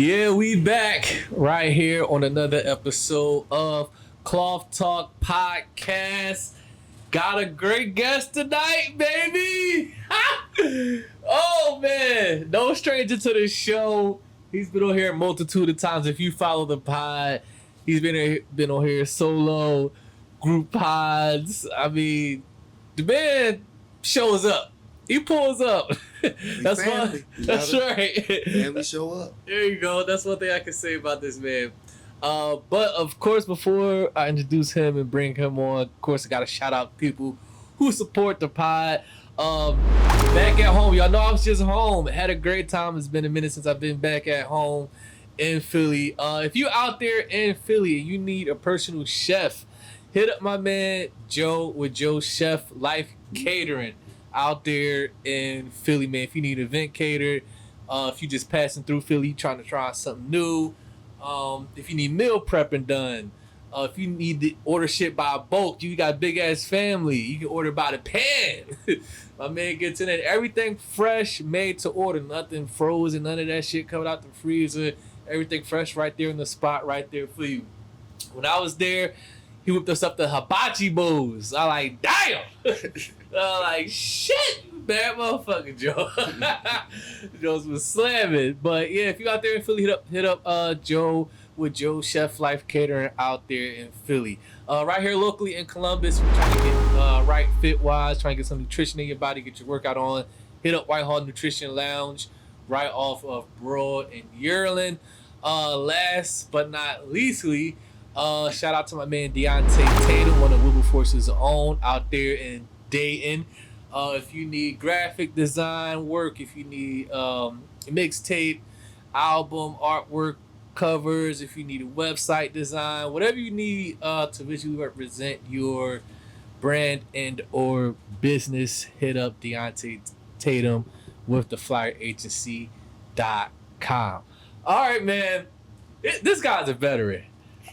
Yeah, we back right here on another episode of Cloth Talk Podcast. Got a great guest tonight, baby. Oh man, no stranger to the show. He's been on here a multitude of times. If you follow the pod, he's been on here solo, group pods. I mean, the man shows up. He pulls up. That's right. Family show up. There you go. That's one thing I can say about this man. But of course, before I introduce him and bring him on, of course, I got to shout out people who support the pod. Back at home, y'all know I was just home. Had a great time. It's been a minute since I've been back at home in Philly. If you out there in Philly and you need a personal chef, hit up my man Joe with Joe Chef Life Catering out there in Philly, man. If you need event catered, if you just passing through Philly, trying to try something new, if you need meal prepping done, if you need to order shit by bulk, you got a big ass family, you can order by the pan. My man gets in it. Everything fresh, made to order, nothing frozen, none of that shit coming out the freezer. Everything fresh right there in the spot right there for you. When I was there, he whipped us up the hibachi bowls. I like, damn. Like, shit, bad motherfucker, Joe. Joe's was slamming. But yeah, if you out there in Philly, hit up Joe with Joe Chef Life Catering out there in Philly. Right here locally in Columbus, we're trying to get right fit wise, trying to get some nutrition in your body, get your workout on. Hit up Whitehall Nutrition Lounge right off of Broad and Yearling. Last but not leastly, shout out to my man Deontay Tatum, one of Wilberforce's own out there in Dayton. If you need graphic design work, if you need mixtape, album, artwork, covers, if you need a website design, whatever you need to visually represent your brand and or business, hit up Deontay Tatum with theflyeragency.com. All right, man. This guy's a veteran.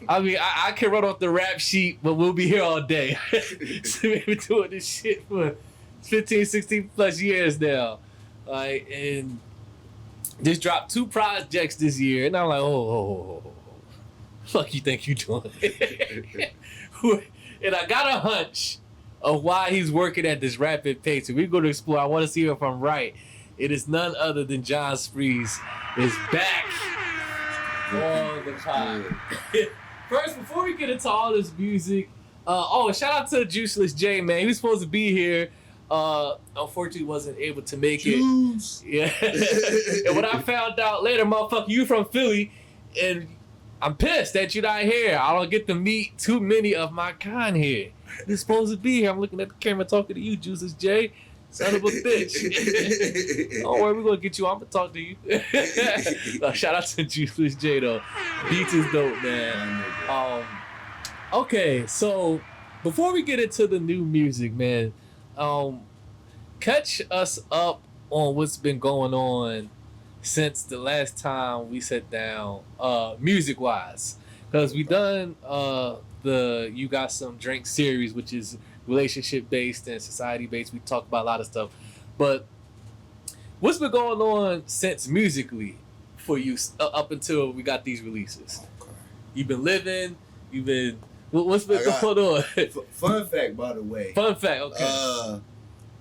I mean, I can run off the rap sheet, but we'll be here all day. So we've been doing this shit for 15, 16 plus years now. Like, and just dropped 2 projects this year. And I'm like, oh. Fuck you think you doing? And I got a hunch of why he's working at this rapid pace. And we're going to explore. I want to see if I'm right. It is none other than Jon Spreez is back on the pod. First, before we get into all this music, shout out to Juiceless Jay, man. He was supposed to be here. Unfortunately, wasn't able to make it. Yeah. And when I found out later, motherfucker, you from Philly, and I'm pissed that you're not here. I don't get to meet too many of my kind here. You're supposed to be here. I'm looking at the camera talking to you, Juiceless Jay. Son of a bitch. Don't worry, we're going to get you on. I'm going to talk to you. Shout out to Juiceless Jay, though. Beats is dope, man. Okay, so before we get into the new music, man, catch us up on what's been going on since the last time we sat down, music-wise. Because we done the You Got Some Drink series, which is relationship based and society based. We talk about a lot of stuff, but what's been going on since musically for you up until we got these releases? Okay. You've been living. What's been going on? Fun fact, by the way. Fun fact. Okay.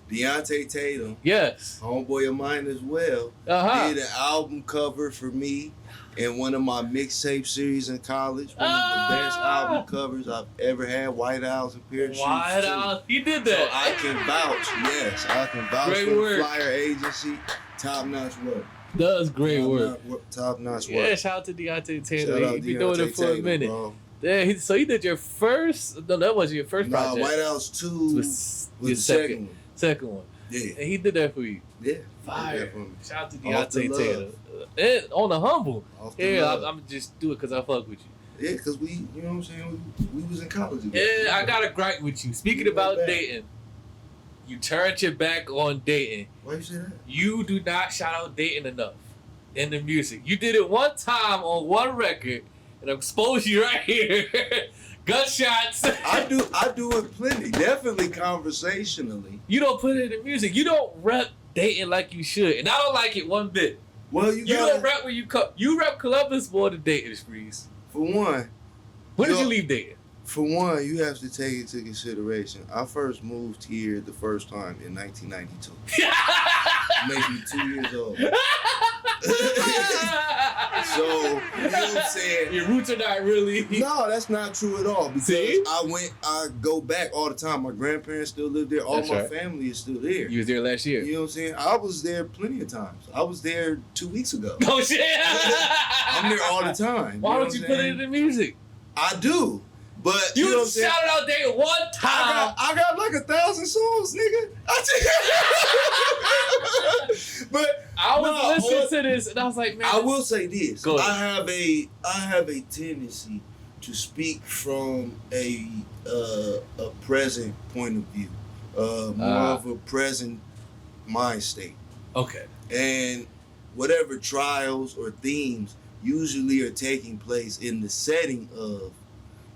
Deontay Tatum. Yes. Homeboy of mine as well. Did an album cover for me in one of my mixtape series in college. One of the best album covers I've ever had. White Owls and Parachutes. White Owls. He did that. So I can vouch. Yes, I can vouch great for work. the Flyer Agency. Top notch work. Does great work. Top notch work. Yeah, shout out to Deontay Tatum. He's been doing it for a minute. Bro. Yeah, so he did your first. No, that wasn't your first project. White Owls 2 was the second one. Second one. Yeah. And he did that for you. Yeah. Fire. Shout out to Deontay Tatum. And on the humble. I'm just do it because I fuck with you. Yeah, because we, you know what I'm saying? We was in college together. Yeah, I got a gripe with you. Speaking about dating, you turned your back on dating. Why you say that? You do not shout out dating enough in the music. You did it one time on one record, and I exposed you right here. Gunshots. I do it plenty. Definitely conversationally. You don't put it in music. You don't rep dating like you should. And I don't like it one bit. Well, you don't rap where you come. You rap Columbus more than Dayton, Spreez. For one. When did you leave Dayton? For one, you have to take into consideration. I first moved here the first time in 1992. Makes me 2 years old. So, you know what I'm saying? Your roots are not really. No, that's not true at all. Because See? I go back all the time. My grandparents still live there. All my family is still there. You was there last year. You know what I'm saying? I was there plenty of times. I was there 2 weeks ago. Oh, shit. I'm there all the time. Why don't you put it in the music? I do. But you know what I'm shouted out Dayton one time. I got like 1,000 songs, nigga. But I was listening to this and I was like, man. I will say this. Go ahead. I have a tendency to speak from a present point of view, more of a present mind state. Okay. And whatever trials or themes usually are taking place in the setting of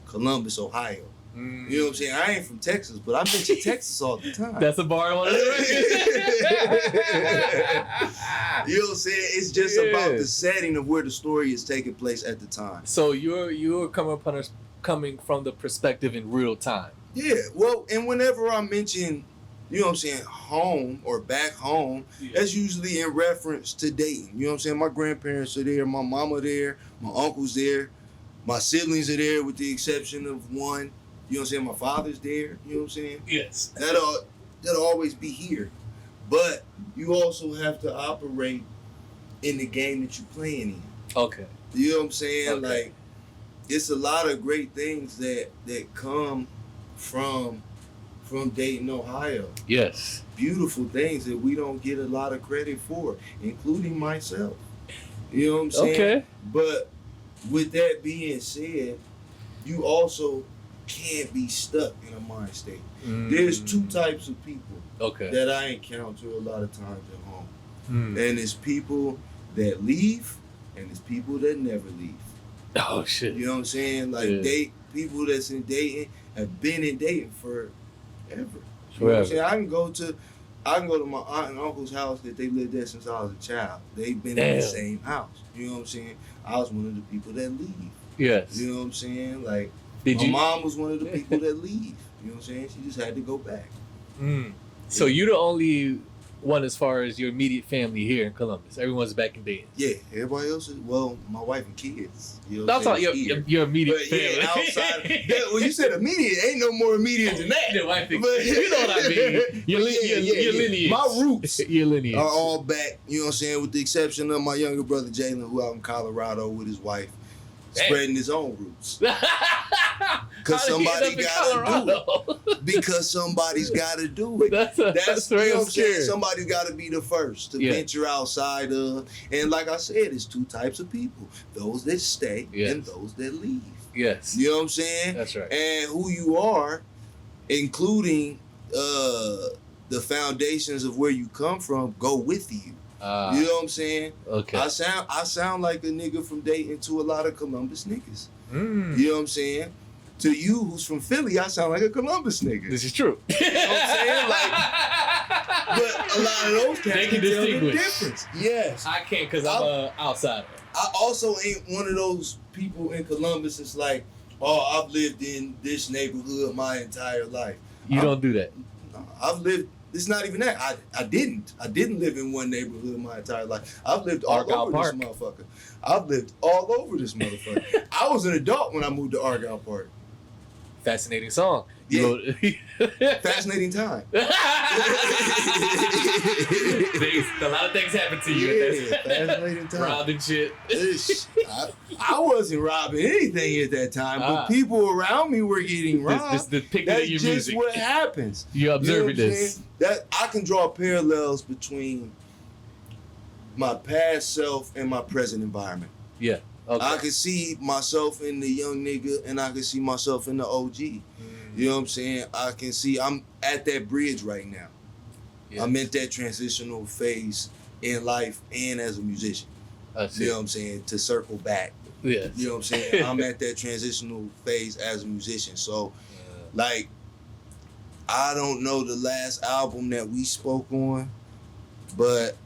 Columbus, Ohio. You know what I'm saying? I ain't from Texas, but I mention Texas all the time. That's a bar on one of the records. You know what I'm saying? It's just about the setting of where the story is taking place at the time. So you're coming from the perspective in real time. Yeah, well, and whenever I mention, you know what I'm saying, home or back home, that's usually in reference to Dayton. You know what I'm saying? My grandparents are there, my mama there, my uncle's there, my siblings are there with the exception of one. You know what I'm saying? My father's there. You know what I'm saying? Yes. That'll always be here. But you also have to operate in the game that you're playing in. Okay. You know what I'm saying? Okay. Like, it's a lot of great things that come from Dayton, Ohio. Yes. Beautiful things that we don't get a lot of credit for, including myself. You know what I'm saying? Okay. But with that being said, you also can't be stuck in a mind state. There's two types of people that I encounter a lot of times at home. And it's people that leave and it's people that never leave. Oh shit. You know what I'm saying? Like people that's in Dayton have been in Dayton forever. You know what I'm saying? I can go to my aunt and uncle's house that they lived there since I was a child. They've been in the same house. You know what I'm saying? I was one of the people that leave. Yes. You know what I'm saying? Like, my mom was one of the people that leave. You know what I'm saying? She just had to go back. So you're the only one as far as your immediate family here in Columbus. Everyone's back in Dayton. Yeah, everybody else is, well, my wife and kids. You know that's all your immediate family. Yeah, outside. Well, you said immediate. Ain't no more immediate than that. Your wife and kids. You know what I mean. Your lineage. My roots your lineage are all back, you know what I'm saying, with the exception of my younger brother Jalen, who out in Colorado with his wife. Spreading his own roots. Because somebody's got to do it. That's very obscure. Somebody's got to be the first to venture outside of. And like I said, it's two types of people: those that stay and those that leave. Yes. You know what I'm saying? That's right. And who you are, including the foundations of where you come from, go with you. You know what I'm saying? Okay. I sound like a nigga from Dayton to a lot of Columbus niggas. You know what I'm saying? To you, who's from Philly, I sound like a Columbus nigga. This is true. You know what I'm saying? Like, but a lot of those cats can tell the difference. Yes. I can't because I'm an outsider. I also ain't one of those people in Columbus that's like, oh, I've lived in this neighborhood my entire life. You don't do that. I've lived. It's not even that. I didn't live in one neighborhood my entire life. I've lived all over this motherfucker. I've lived all over this motherfucker. I was an adult when I moved to Argyle Park. Fascinating song. Yeah. Fascinating time. A lot of things happen to you. Yeah, fascinating time. Robbing shit. I wasn't robbing anything at that time, but people around me were getting robbed. That's just music. What happens. You're observing this. That I can draw parallels between my past self and my present environment. Yeah. Okay. I can see myself in the young nigga and I can see myself in the OG. You know what I'm saying? I can see I'm at that bridge right now. Yes. I'm at that transitional phase in life and as a musician. You know what I'm saying? To circle back. Yes. You know what I'm saying? I'm at that transitional phase as a musician. So, like, I don't know the last album that we spoke on, but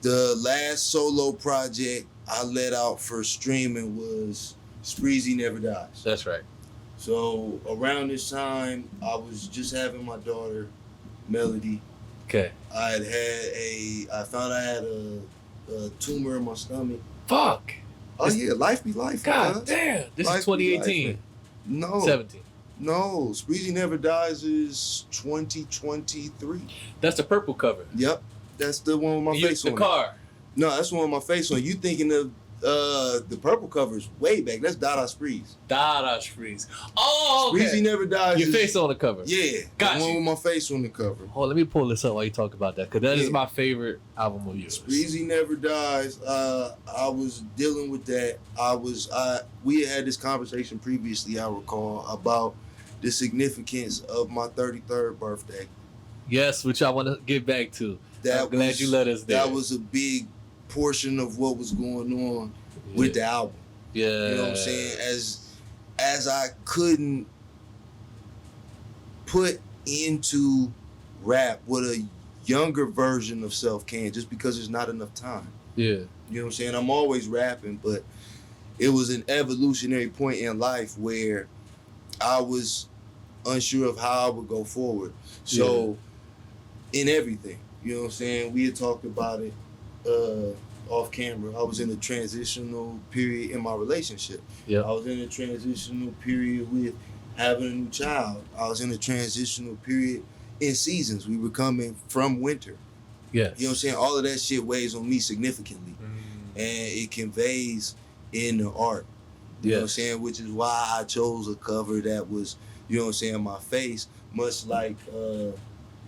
The last solo project I let out for streaming was Spreezy Never Dies. That's right. So around this time, I was just having my daughter, Melody. Okay. I found I had a tumor in my stomach. Fuck. Oh yeah, life be life. God man. damn. This Life is be 2018. life, no. 17. No, Spreezy Never Dies is 2023. That's the purple cover. Yep. That's the one with my face on The it. car. No, that's the one with my face on it. You thinking of the purple cover is way back. That's Dada Spreez. Dada Spreez. Oh, okay. Spreezy Never Dies. Your is, face on the cover. Yeah. Got the one you. with my face on the cover. Hold on, let me pull this up while you talk about that, because that is my favorite album of yours. Spreezy Never Dies. I was dealing with that. We had this conversation previously, I recall, about the significance of my 33rd birthday. Yes, which I want to get back to. I'm glad you let us there. That was a big portion of what was going on with the album. Yeah. You know what I'm saying? As I couldn't put into rap what a younger version of self can, just because there's not enough time. Yeah. You know what I'm saying? I'm always rapping, but it was an evolutionary point in life where I was unsure of how I would go forward. So in everything, you know what I'm saying? We had talked about it off camera. I was in a transitional period in my relationship. Yeah. I was in a transitional period with having a new child. I was in a transitional period in seasons. We were coming from winter. Yes. You know what I'm saying? All of that shit weighs on me significantly. And it conveys in the art. You know what I'm saying? Which is why I chose a cover that was, you know what I'm saying, my face, much like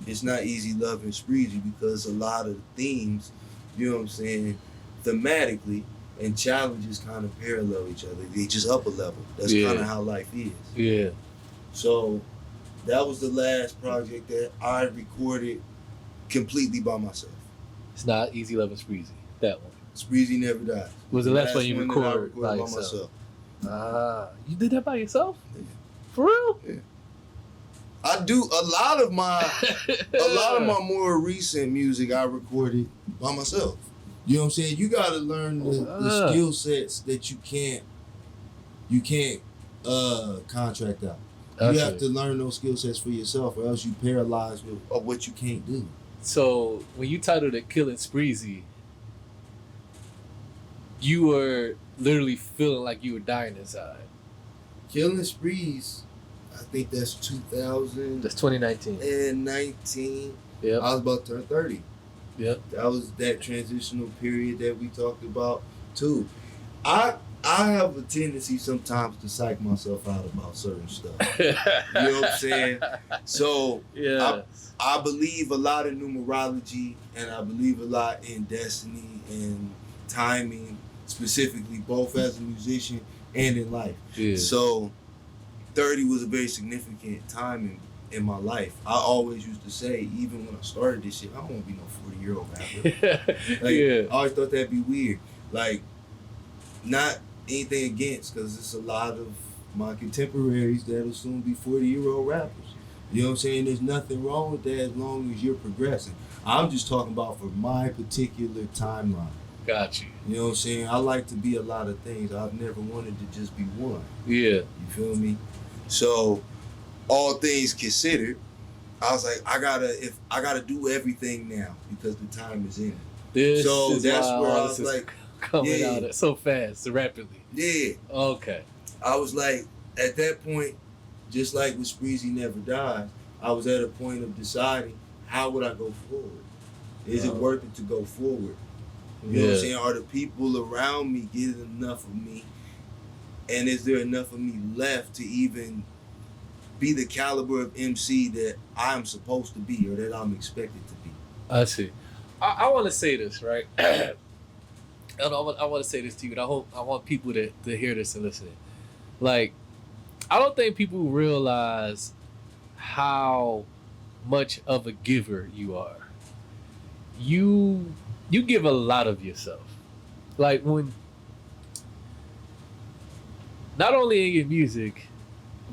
It's Not Easy Loving Spreezy, because a lot of the themes, you know what I'm saying, thematically and challenges kind of parallel each other. They just up a level. That's kind of how life is. Yeah. So that was the last project that I recorded completely by myself. It's Not Easy Loving Spreezy. That one. Spreezy Never Dies. Was the last one you that I recorded by recorded yourself? You did that by yourself? Yeah. For real? Yeah. I do a lot of my more recent music I recorded by myself. You know what I'm saying? You gotta learn the skill sets that you can't contract out. You have to learn those skill sets for yourself, or else you paralyzed with what you can't do. So when you titled it Killing Spreezy, you were literally feeling like you were dying inside. Killing Spreez, I think that's 2000. That's 2019. And 19. Yep. I was about to turn 30. Yep. That was that transitional period that we talked about too. I have a tendency sometimes to psych myself out about certain stuff. You know what I'm saying? So I believe a lot in numerology, and I believe a lot in destiny and timing, specifically both as a musician and in life. Yeah. So 30 was a very significant time in my life. I always used to say, even when I started this shit, I don't want to be no 40-year-old rapper. I always thought that'd be weird. Like, not anything against, because it's a lot of my contemporaries that'll soon be 40-year-old rappers. You know what I'm saying? There's nothing wrong with that as long as you're progressing. I'm just talking about for my particular timeline. Got you. You know what I'm saying? I like to be a lot of things. I've never wanted to just be one. Yeah. You feel me? So, all things considered, I was like, I gotta do everything now because the time is in. That's where I was like, coming out so fast, so rapidly. Yeah. Okay. I was like, at that point, just like with Spreezy Never Dies, I was at a point of deciding, how would I go forward? Is it worth it to go forward? You know what I'm saying? Are the people around me getting enough of me? And is there enough of me left to even be the caliber of MC that I'm supposed to be or that I'm expected to be? I see. I want to say this, right? I want to say this to you, and I want people to hear this and listen. Like, I don't think people realize how much of a giver you are. You give a lot of yourself. Like, when not only in your music,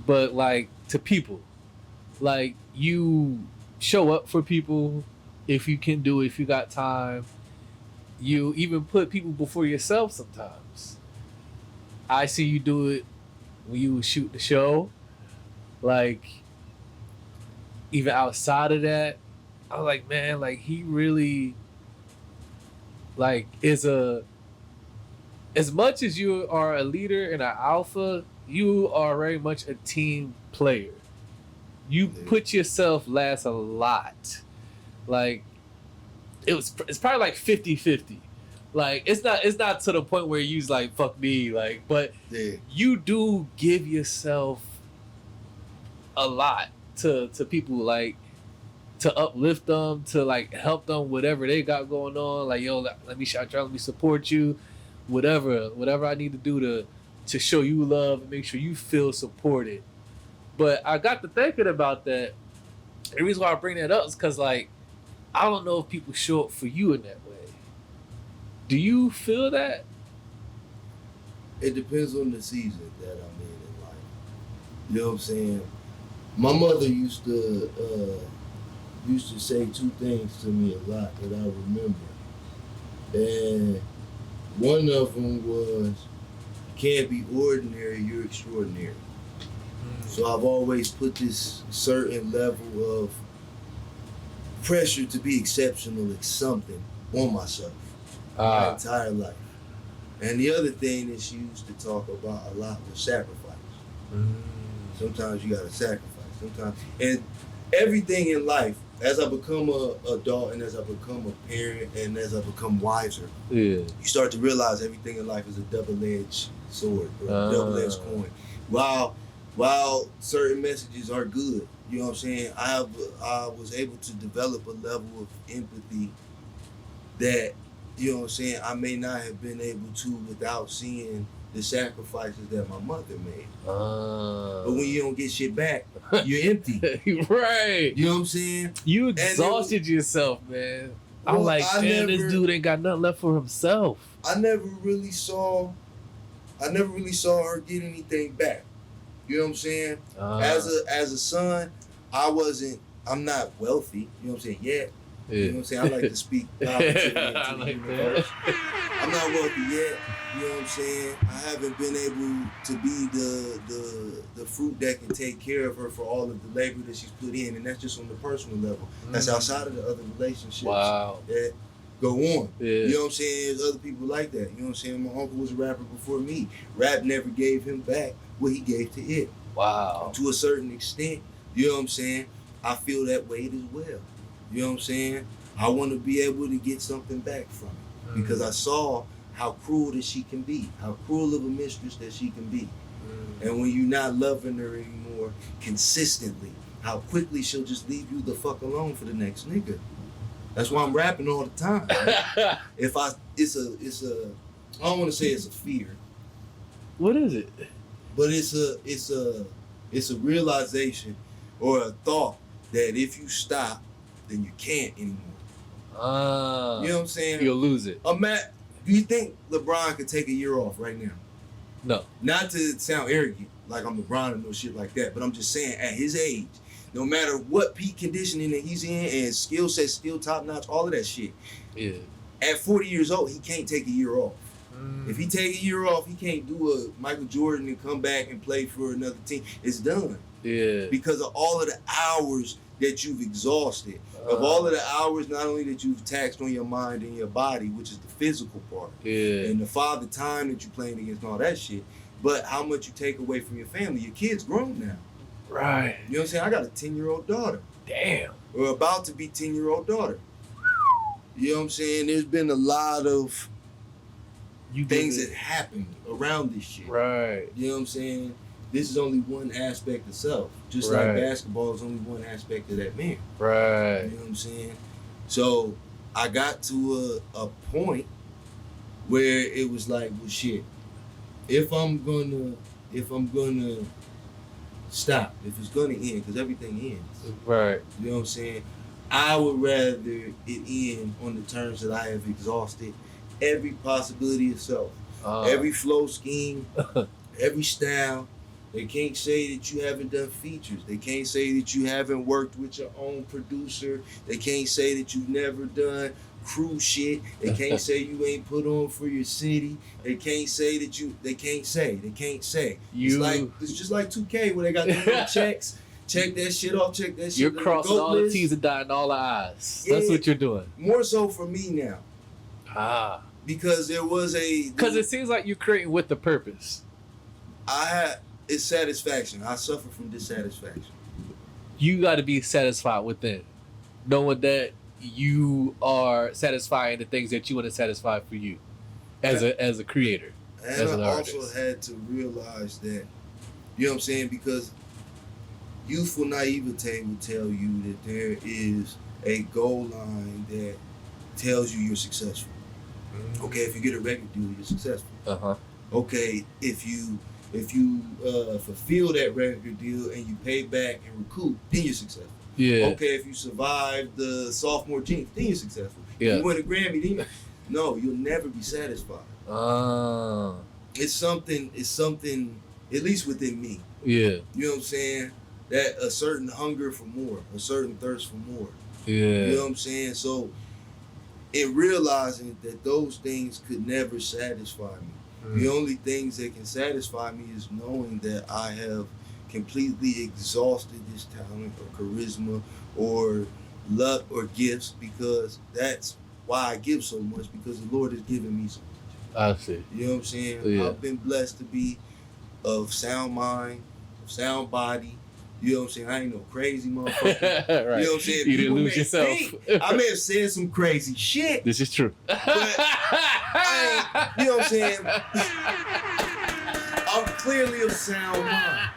but like to people. Like, you show up for people if you can do it, if you got time. You even put people before yourself sometimes. I see you do it when you shoot the show. Like, even outside of that, I was like, man, like he really like is a as much as you are a leader and an alpha, you are very much a team player. You put yourself last a lot. Like it's probably like 50-50. Like it's not to the point where you like fuck me, like, but you do give yourself a lot to people, like to uplift them, to like help them whatever they got going on. Like, yo, let me shout you out, let me support you, whatever I need to do to show you love and make sure you feel supported. But I got to thinking about that. The reason why I bring that up is because, like, I don't know if people show up for you in that way. Do you feel that? It depends on the season that I'm in life. You know what I'm saying? My mother used to say two things to me a lot that I remember. And one of them was, you can't be ordinary, you're extraordinary. So I've always put this certain level of pressure to be exceptional at something on myself my entire life. And the other thing that she used to talk about a lot was sacrifice. Sometimes you gotta sacrifice. Sometimes, and everything in life, as I become a adult and as I become a parent and as I become wiser, you start to realize everything in life is a double-edged sword or a double-edged coin. While certain messages are good, you know what I'm saying, I was able to develop a level of empathy that, you know what I'm saying, I may not have been able to without seeing the sacrifices that my mother made. But when you don't get shit back, you're empty. Right. You know what I'm saying? You exhausted yourself, man. Well, I'm like, man, this dude ain't got nothing left for himself. I never really saw her get anything back. You know what I'm saying? As a son, I'm not wealthy, you know what I'm saying, yet. You know what I'm saying? I like to speak positively into the universe. I'm not wealthy yet, you know what I'm saying? I haven't been able to be the fruit that can take care of her for all of the labor that she's put in, and that's just on the personal level. That's outside of the other relationships that go on. You know what I'm saying? There's other people like that. You know what I'm saying? My uncle was a rapper before me. Rap never gave him back what he gave to it. Wow. To a certain extent, you know what I'm saying? I feel that weight as well. You know what I'm saying? I want to be able to get something back from it because I saw how cruel that she can be, how cruel of a mistress that she can be. And when you're not loving her anymore consistently, how quickly she'll just leave you the fuck alone for the next nigga. That's why I'm rapping all the time. Right? It's a I don't want to say it's a fear. What is it? But it's a realization or a thought that if you stop, then you can't anymore. You know what I'm saying? You'll lose it. Matt, do you think LeBron could take a year off right now? No. Not to sound arrogant, like I'm LeBron or no shit like that, but I'm just saying at his age, no matter what peak conditioning that he's in and skill set, still top notch, all of that shit. Yeah. At 40 years old, he can't take a year off. If he take a year off, he can't do a Michael Jordan and come back and play for another team. It's done. Yeah. Because of all of the hours that you've exhausted, of all of the hours not only that you've taxed on your mind and your body, which is the physical part, and the time that you're playing against and all that shit, but how much you take away from your family. Your kid's grown now. Right. You know what I'm saying? I got a 10-year-old daughter. Damn. Or about to be 10-year-old daughter. You know what I'm saying? There's been a lot of things that happened around this shit. Right. You know what I'm saying? This is only one aspect of self. Just like basketball is only one aspect of that man. Right. You know what I'm saying? So I got to a point where it was like, well, shit, if I'm gonna stop, if it's gonna end, because everything ends. Right. You know what I'm saying? I would rather it end on the terms that I have exhausted every possibility of self. Every flow scheme, every style. They can't say that you haven't done features. They can't say that you haven't worked with your own producer. They can't say that you've never done crew shit. They can't say you ain't put on for your city. They can't say that you. They can't say. It's just like 2K where they got the little checks. Check that shit off. Check that shit. You're crossing all the T's and dotting all the I's. That's what you're doing. More so for me now. Because there was because it seems like you're creating with the purpose. It's satisfaction. I suffer from dissatisfaction. You got to be satisfied within, knowing that you are satisfying the things that you want to satisfy for you, as a creator. And as an I artist. also had to realize that, you know what I'm saying, because youthful naivete will tell you that there is a goal line that tells you you're successful. Okay, if you get a record deal, you're successful. Okay, if you fulfill that record deal and you pay back and recoup, then you're successful. Yeah. Okay, if you survive the sophomore jinx, then you're successful. Yeah. If you win a Grammy, then no, you'll never be satisfied. It's something, at least within me. Yeah. You know what I'm saying? That a certain hunger for more, a certain thirst for more. Yeah. You know what I'm saying? So, in realizing that those things could never satisfy me, the only things that can satisfy me is knowing that I have completely exhausted this talent or charisma or luck or gifts, because that's why I give so much, because the Lord has given me so much. I see. You know what I'm saying? Yeah. I've been blessed to be of sound mind, of sound body. You know what I'm saying? I ain't no crazy motherfucker. Right. You know what I'm saying? You didn't lose yourself. I may have said some crazy shit. This is true. But I ain't, you know what I'm saying? I'm clearly of sound mind.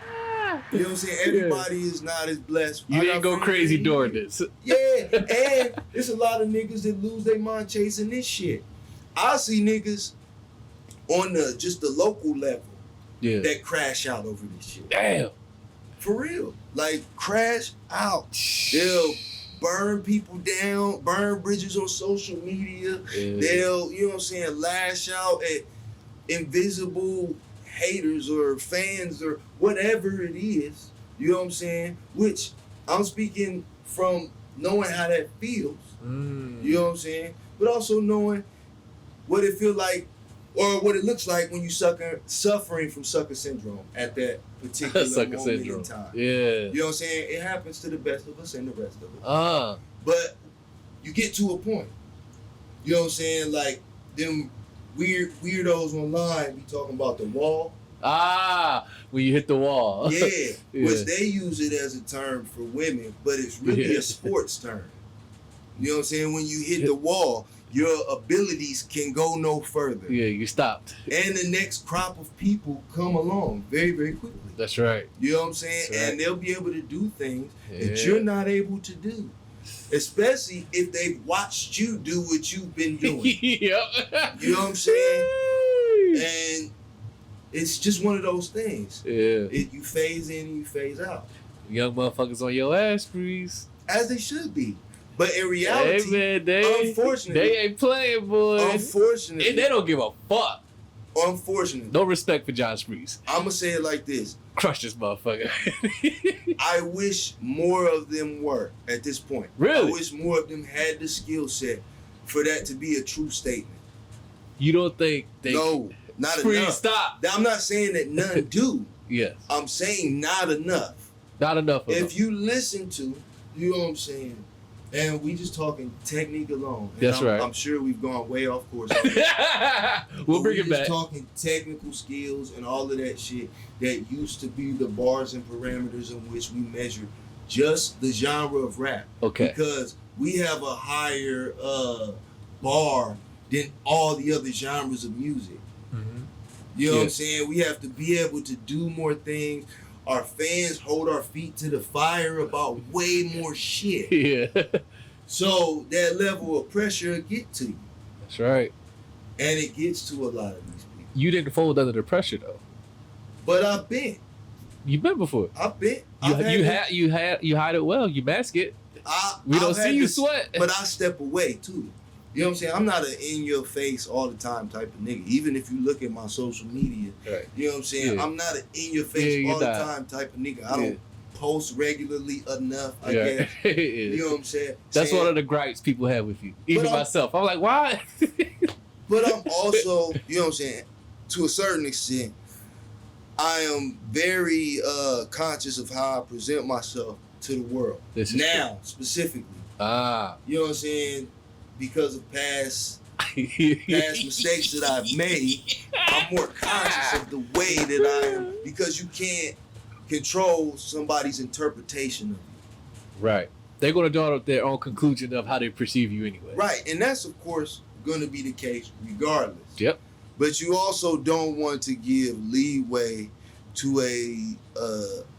You know what I'm saying? Everybody is not as blessed. You didn't go crazy during this. Yeah, and there's a lot of niggas that lose their mind chasing this shit. I see niggas on just the local level that crash out over this shit. Damn. For real. Like, crash out. They'll burn people down, burn bridges on social media. Yeah. They'll, you know what I'm saying, lash out at invisible haters or fans or whatever it is. You know what I'm saying? Which I'm speaking from knowing how that feels. You know what I'm saying? But also knowing what it feels like or what it looks like when you suffering from sucker syndrome at that particular moment in time. Yeah. You know what I'm saying? It happens to the best of us and the rest of us. But you get to a point. You know what I'm saying? Like them weirdos online be talking about the wall. When you hit the wall. Yeah. Which they use it as a term for women, but it's really a sports term. You know what I'm saying? When you hit the wall, your abilities can go no further. Yeah, you stopped. And the next crop of people come along very, very quickly. That's right. You know what I'm saying? Right. And they'll be able to do things that you're not able to do. Especially if they've watched you do what you've been doing. Yep. You know what I'm saying? And it's just one of those things. Yeah. You phase in and you phase out. Young motherfuckers on your ass, Spreez. As they should be. But in reality, hey man, unfortunately, they ain't playing, boy. Unfortunately. And they don't give a fuck. Unfortunately. No respect for Jon Spreez. I'm going to say it like this. Crush this motherfucker. I wish more of them were at this point. Really? I wish more of them had the skill set for that to be a true statement. You don't think they... No, not Spreez, enough. Stop. I'm not saying that none do. Yes. I'm saying not enough. Not enough. If you listen to, you know what I'm saying, and we just talking technique alone. And That's right. I'm sure we've gone way off course. We'll bring it back. Just talking technical skills and all of that shit that used to be the bars and parameters in which we measure just the genre of rap. Okay. Because we have a higher bar than all the other genres of music. You know what I'm saying? We have to be able to do more things. Our fans hold our feet to the fire about way more shit. Yeah. So that level of pressure will get to you. That's right. And it gets to a lot of these people. You didn't fold under the pressure though. But I've been. You've been before. I've been. You hide it well. You mask it. We don't see you sweat. But I step away too. You know what I'm saying? I'm not an in-your-face all the time type of nigga. Even if you look at my social media, right. You know what I'm saying? Yeah. I'm not an in-your-face all the time type of nigga. post regularly enough, I Yeah. guess. You know what I'm saying? That's one of the gripes people have with you. Even myself. I'm like, why? But I'm also, you know what I'm saying, to a certain extent, I am very conscious of how I present myself to the world. Now, specifically. You know what I'm saying? Because of past mistakes that I've made, I'm more conscious of the way that I am, because you can't control somebody's interpretation of you. Right. They're going to draw up their own conclusion of how they perceive you anyway. Right. And that's, of course, going to be the case regardless. Yep. But you also don't want to give leeway to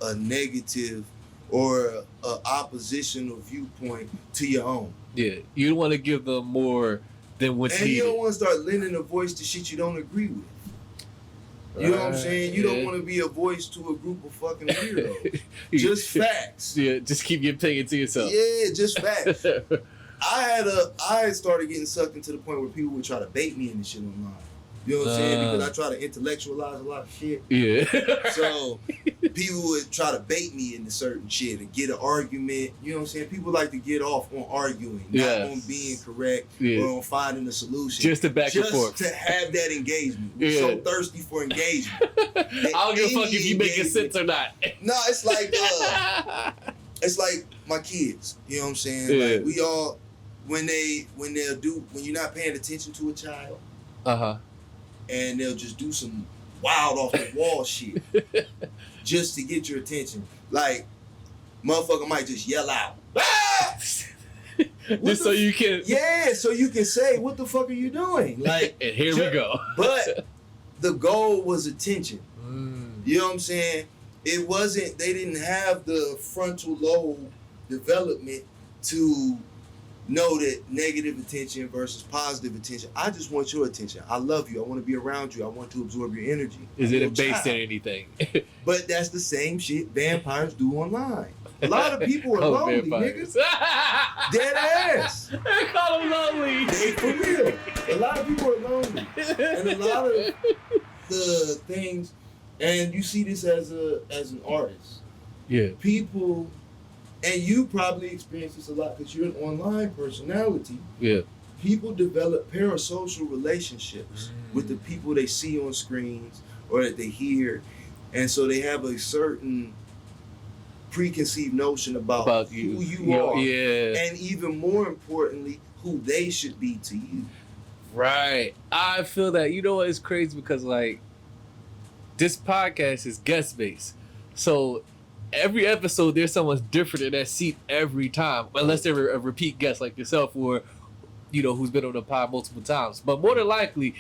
a negative or a oppositional viewpoint to your own. Yeah. You don't want to give them more than what's needed. And you don't want to start lending a voice to shit you don't agree with. You know what I'm saying? You don't want to be a voice to a group of fucking weirdos. Just facts. Yeah, just keep your opinion to yourself. Yeah, just facts. I had started getting sucked into the point where people would try to bait me into shit online. You know what I'm saying? Because I try to intellectualize a lot of shit. Yeah. So people would try to bait me into certain shit and get an argument. You know what I'm saying? People like to get off on arguing, not on being correct or on finding a solution. Just to back and forth. Just to have that engagement. We're so thirsty for engagement. I don't give a fuck if you make it sense or not. No, it's like my kids. You know what I'm saying? Yeah. Like we all when you're not paying attention to a child. And they'll just do some wild off the wall shit just to get your attention. Like, motherfucker might just yell out. Ah! Just so you can. Yeah, so you can say, what the fuck are you doing? Like, and here we go. But the goal was attention. You know what I'm saying? It wasn't, they didn't have the frontal lobe development to know that negative attention versus positive attention. I just want your attention. I love you. I want to be around you. I want to absorb your energy. Is it based on anything? But that's the same shit vampires do online. A lot of people are lonely, niggas. Dead ass. They call them lonely. They for real. A lot of people are lonely. And a lot of the things, and you see this as an artist. Yeah. People, and you probably experience this a lot because you're an online personality. Yeah. People develop parasocial relationships with the people they see on screens or that they hear. And so they have a certain preconceived notion about who you are. Yeah. And even more importantly, who they should be to you. Right. I feel that. You know what? It's crazy because, like, this podcast is guest-based. So every episode, there's someone different in that seat every time, unless they're a repeat guest like yourself or, you know, who's been on the pod multiple times. But more than likely,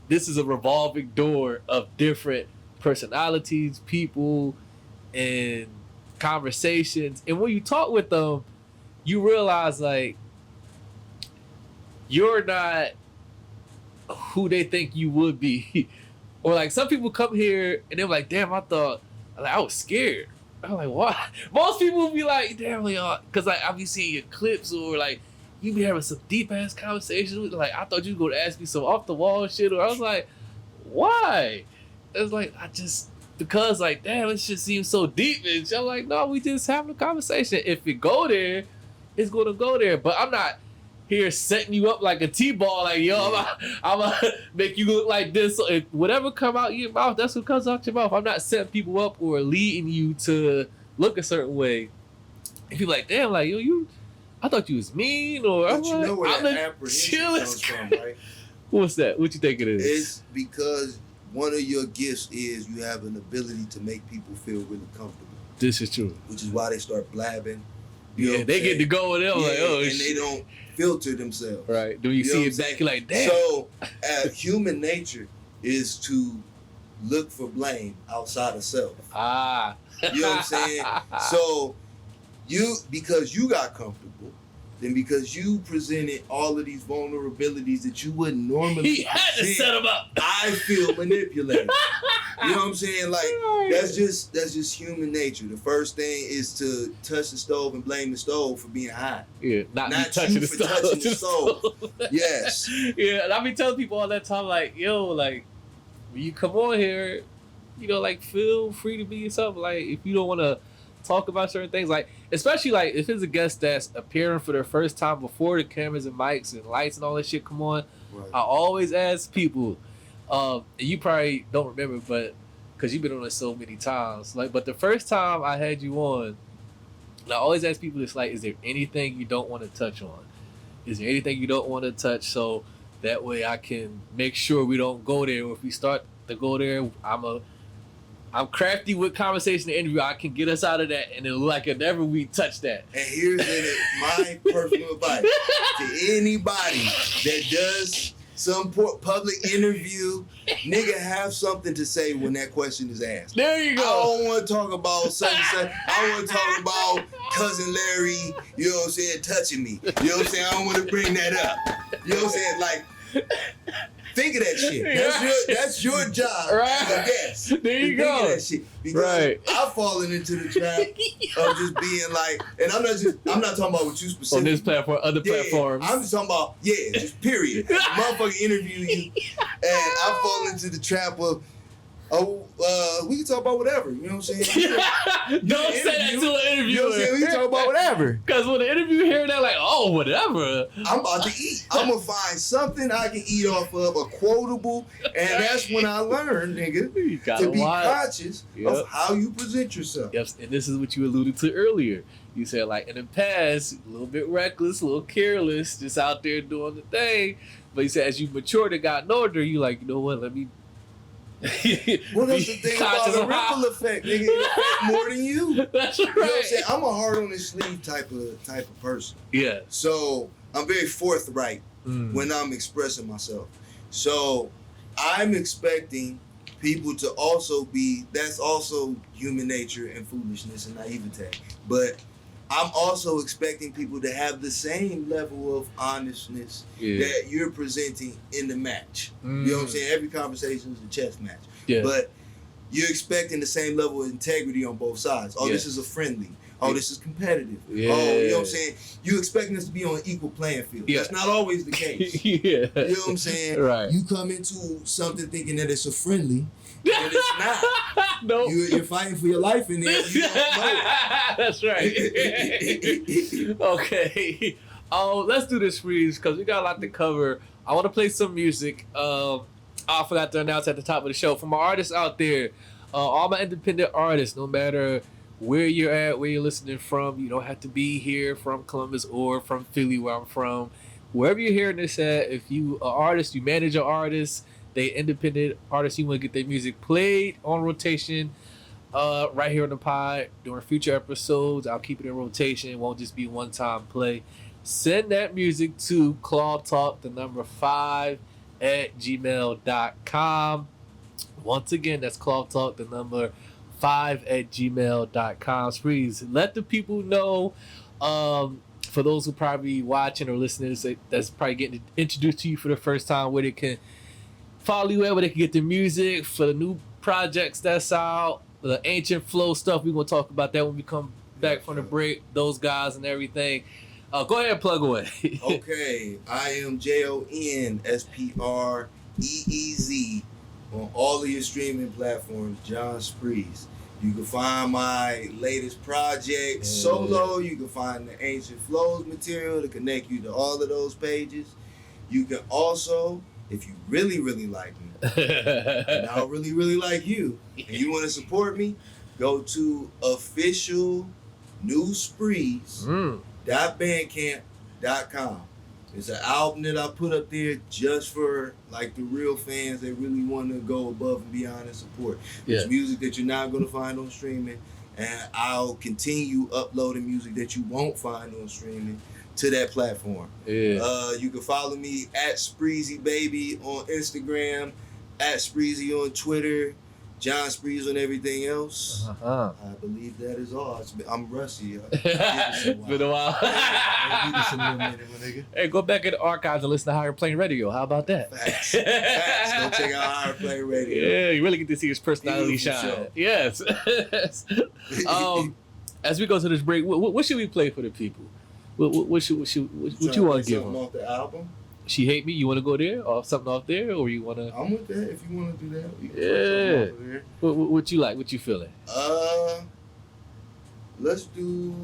this is a revolving door of different personalities, people, and conversations. And when you talk with them, you realize, like, you're not who they think you would be. Or, like, some people come here and they're like, damn, I thought, like, I was scared. I'm like, what? Most people will be like, damn, like, because, like, I'll be seeing your clips or, like, you be having some deep-ass conversations with, like, I thought you were going to ask me some off-the-wall shit. Or I was like, why? It's like, because, like, damn, it just seems so deep. And I'm like, no, we just having a conversation. If it go there, it's going to go there. But I'm not here setting you up like a T-ball. Like, yo, I'm going to make you look like this. So if whatever come out your mouth, that's what comes out your mouth. I'm not setting people up or leading you to look a certain way. If you're like, damn, like, yo, I thought you was mean. Or but I'm you like, know where that apprehension comes from, right? What's that? What you think it is? It's because one of your gifts is you have an ability to make people feel really comfortable. This is true. Which is why they start blabbing. Yeah, they get to go with them, like, oh, and they don't filter themselves. Right. Do you see it back? You're like, damn. So, human nature is to look for blame outside of self. You know what I'm saying? So, because you got comfortable, then because you presented all of these vulnerabilities that you wouldn't normally he had to set them up. I feel manipulated. You know what I'm saying? Like, that's just human nature. The first thing is to touch the stove and blame the stove for being hot. Yeah, not touching you the for stove. touching the stove. Yes. Yeah, and I be telling people all that time, like, yo, like, when you come on here, you know, like, feel free to be yourself. Like, if you don't want to talk about certain things, like especially like if it's a guest that's appearing for their first time before the cameras and mics and lights and all that shit come on. Right. I always ask people, and you probably don't remember, but because you've been on it so many times, like, but the first time I had you on, I always ask people, it's like, is there anything you don't want to touch on? Is there anything you don't want to touch? So that way I can make sure we don't go there. Or if we start to go there, I'm crafty with conversation and interview. I can get us out of that, and it'll look like it never we touch that. And here's my personal advice to anybody that does some public interview, nigga, have something to say when that question is asked. There you go. I don't want to talk about such and such. I want to talk about Cousin Larry, you know what I'm saying, touching me. You know what I'm saying? I don't want to bring that up. You know what I'm saying? Like, think of that shit. That's your job as a guest. There you go. Think of that shit. Because I've fallen into the trap of just being like, and I'm not talking about with you specifically. On this platform, other platforms. I'm just talking about, just period. Motherfucker interview you, and I fall into the trap of, we can talk about whatever. You know what I'm saying? Don't say that to an interviewer. You know what I'm saying? We can talk about whatever. Because when the interview hear that, like, oh, whatever. I'm about to eat. I'm going to find something I can eat off of, a quotable, and that's when I learned, nigga, to be conscious of how you present yourself. Yes, and this is what you alluded to earlier. You said, like, in the past, a little bit reckless, a little careless, just out there doing the thing. But you said, as you matured and gotten older, you like, you know what, let me... Well, that's the thing about the ripple effect, nigga. It affects more than you. That's right. You know what I'm saying? I'm a heart on the sleeve type of person. Yeah. So I'm very forthright when I'm expressing myself. So I'm expecting people to also be. That's also human nature and foolishness and naivete. But I'm also expecting people to have the same level of honestness that you're presenting in the match. You know what I'm saying? Every conversation is a chess match. Yeah. But you're expecting the same level of integrity on both sides. Oh, this is a friendly. Oh, this is competitive. Yeah. Oh, you know what I'm saying? You're expecting us to be on an equal playing field. Yeah. That's not always the case. You know what I'm saying? Right. You come into something thinking that it's a friendly, and it's not. Nope. You're fighting for your life in there. You don't know. That's right. Okay. Let's do this, Spreez, because we got a lot to cover. I want to play some music. I forgot to announce at the top of the show. For my artists out there, all my independent artists, no matter where you're at, where you're listening from, you don't have to be here from Columbus or from Philly, where I'm from. Wherever you're hearing this at, if you are an artist, you manage your artists, they independent artists, you want to get their music played on rotation right here on the pod during future episodes. I'll keep it in rotation. It won't just be one-time play. Send that music to clawtalk5 at gmail.com. Once again, that's clawtalk 5 at gmail.com. Spreez, let the people know, for those who probably watching or listening, that's probably getting introduced to you for the first time, where they can follow you at, where they can get the music for the new projects that's out, the ancient flow stuff. We're going to talk about that when we come back from the break, those guys and everything. Go ahead and plug away. Okay, I am JONSPREEZ on all of your streaming platforms, Jon Spreez. You can find my latest project solo. You can find the Ancient Flows material to connect you to all of those pages. You can also, if you really, really like me, and I really, really like you, and you want to support me, go to officialnewspreez.bandcamp.com. It's an album that I put up there just for like the real fans that really want to go above and beyond and support. It's music that you're not going to find on streaming, and I'll continue uploading music that you won't find on streaming to that platform. You can follow me at SpreezyBaby on Instagram, at Spreezy on Twitter, Jon Spreez on everything else. I believe that is all. I'm rusty. It's been a while. Hey, go back in the archives and listen to Higher Plane Radio. How about that? Facts. Go check out Higher Plane Radio. Yeah, you really get to see his personality shine. Show. Yes. As we go to this break, what should we play for the people? What you want to give them? Off the album? She Hate Me, you want to go there? Or something off there? Or you want to... I'm with that. If you want to do that, we can what you like? What you feeling? Let's do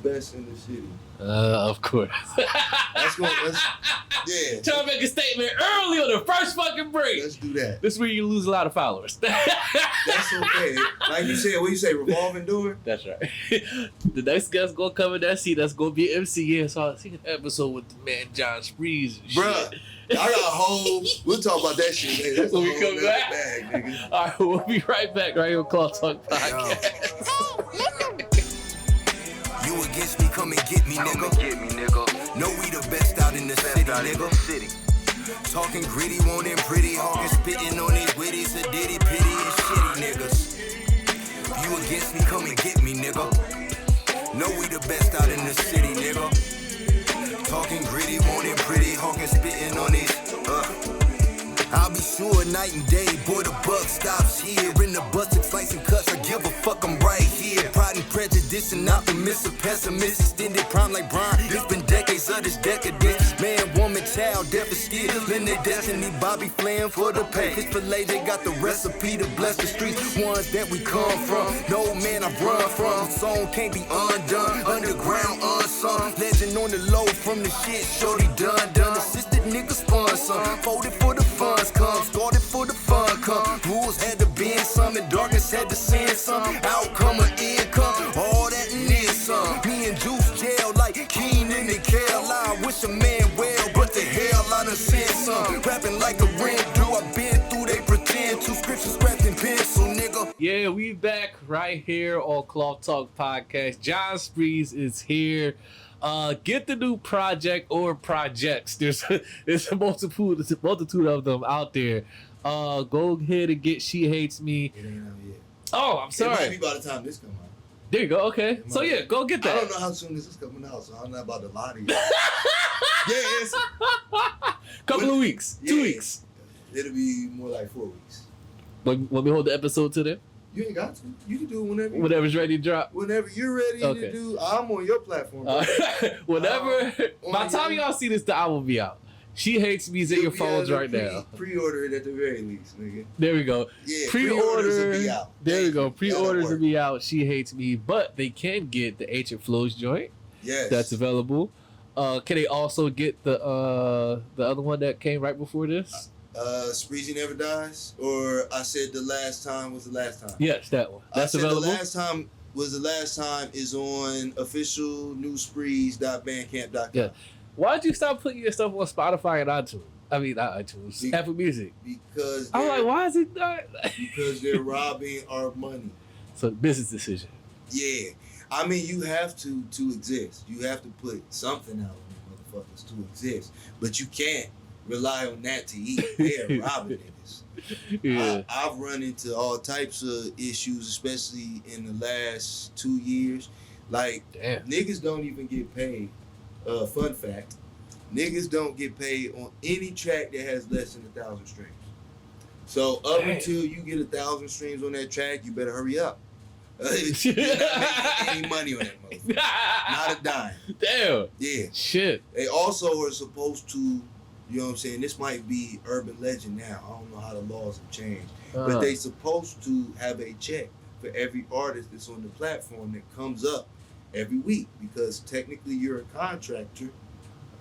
best in the city. Of course. Let's yeah. Trying to make a statement early on the first fucking break. Let's do that. This is where you lose a lot of followers. That's okay. Like you said, what you say, revolving door? That's right. The next guest gonna come in that seat. That's gonna be MC. Yeah, so I see an episode with the man Jon Spreez and shit. Bruh, I got a whole. We'll talk about that shit later. That's When a we whole come nother back. bag, nigga. All right, we'll be right back right here on Cloth Talk Podcast. You against me, come and get me, nigga. Know we the best out in the city, nigga. Talking gritty, wanting pretty, honking, spitting on these witty, so diddy, pity, and shitty niggas. You against me, come and get me, nigga. Know we the best out in the city, nigga. Talking gritty, wanting pretty, honking, spitting on these, I'll be sure night and day, boy, the buck stops here. In the busted slicing cuts, I give a fuck, I'm right here. Pride and prejudice and optimism, pessimist, extended prime like Brian. It's been decades of this decadence. Man, woman, child, deficit, in their destiny. Bobby flaying for the pay. Fish fillet, they got the recipe to bless the streets. Ones that we come from. No man, I run from. The song can't be undone. Underground, unsung. Legend on the low from the shit. Shorty done. Assisted nigga spun some. Folded for the funds come. Started for the fun come. Rules had to bend some. And darkness had to send some. Outcome of income. All that and then some. Me and Juice jail like Keenan and Kel. I wish a man well, but the hell I done sent some. Rapping like a rent do. I been through, they pretend. Two scriptures scratched in pencil, nigga. Yeah, we back right here on Cloth Talk Podcast. Jon Spreez is here. Get the new project or projects. There's a multitude of them out there. Go ahead and get She Hates Me. It ain't out yet. Oh, I'm It sorry. might be by the time this come out. There you go. Okay. So yeah, go get I that. don't know how soon this is coming out, so I'm not about to lie to you. Yes. Couple of weeks. 2 Yeah. weeks. It'll be more like 4 weeks. Want me to hold the episode to them? You ain't got to. You can do it whenever. Whatever's ready to drop. Whenever you're ready Okay. to do. I'm on your platform. Bro. Whenever. By the time your- y'all see this, the album will be out. She Hates Me's in your You'll be phones able right to now. Pre-order it at the very least, nigga. There we go. Yeah, Pre-order. will be out. There we go. That'll Pre-orders will work. be out. She Hates Me, but they can get the Ancient Flows joint Yes. that's available. Can they also get the other one that came right before this? Spreezy Never Dies, or I said the last time was the last time. Yes, that one. That's I said available. The last time was the last time is on official newspreeze.bandcamp.com. Yeah. Why'd you stop putting your stuff on Spotify and iTunes? I mean, not iTunes. Be- Apple Music. Because I'm they're, like, why is it not? because they're robbing our money. So business decision. Yeah. I mean, you have to exist. You have to put something out on motherfuckers to exist. But you can't rely on that to eat. They're robbing niggas. Yeah. I've run into all types of issues, especially in the last 2 years. Like, Damn. niggas don't even get paid. Fun fact, niggas don't get paid on any track that has less than 1,000 streams. So up Damn. until you get 1,000 streams on that track, you better hurry up. You're not making any money on that motherfucker. Not a dime. Damn. Yeah. Shit. They also are supposed to, you know what I'm saying? This might be urban legend now. I don't know how the laws have changed. But they supposed to have a check for every artist that's on the platform that comes up every week, because technically you're a contractor. You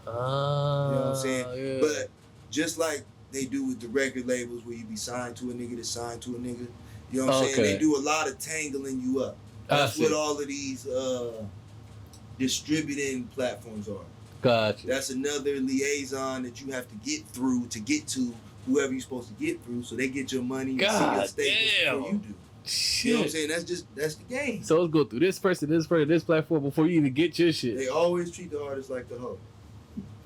know what I'm saying? Yeah. But just like they do with the record labels where you be signed to a nigga that's signed to a nigga, you know what I'm saying? Okay. They do a lot of tangling you up. That's what all of these distributing platforms are. Gotcha. That's another liaison that you have to get through to get to whoever you're supposed to get through, so they get your money and see your God statements damn. before you do. Shit. You know what I'm saying? That's the game. So let's go through this person, this platform before you even get your shit. They always treat the artist like the hoe.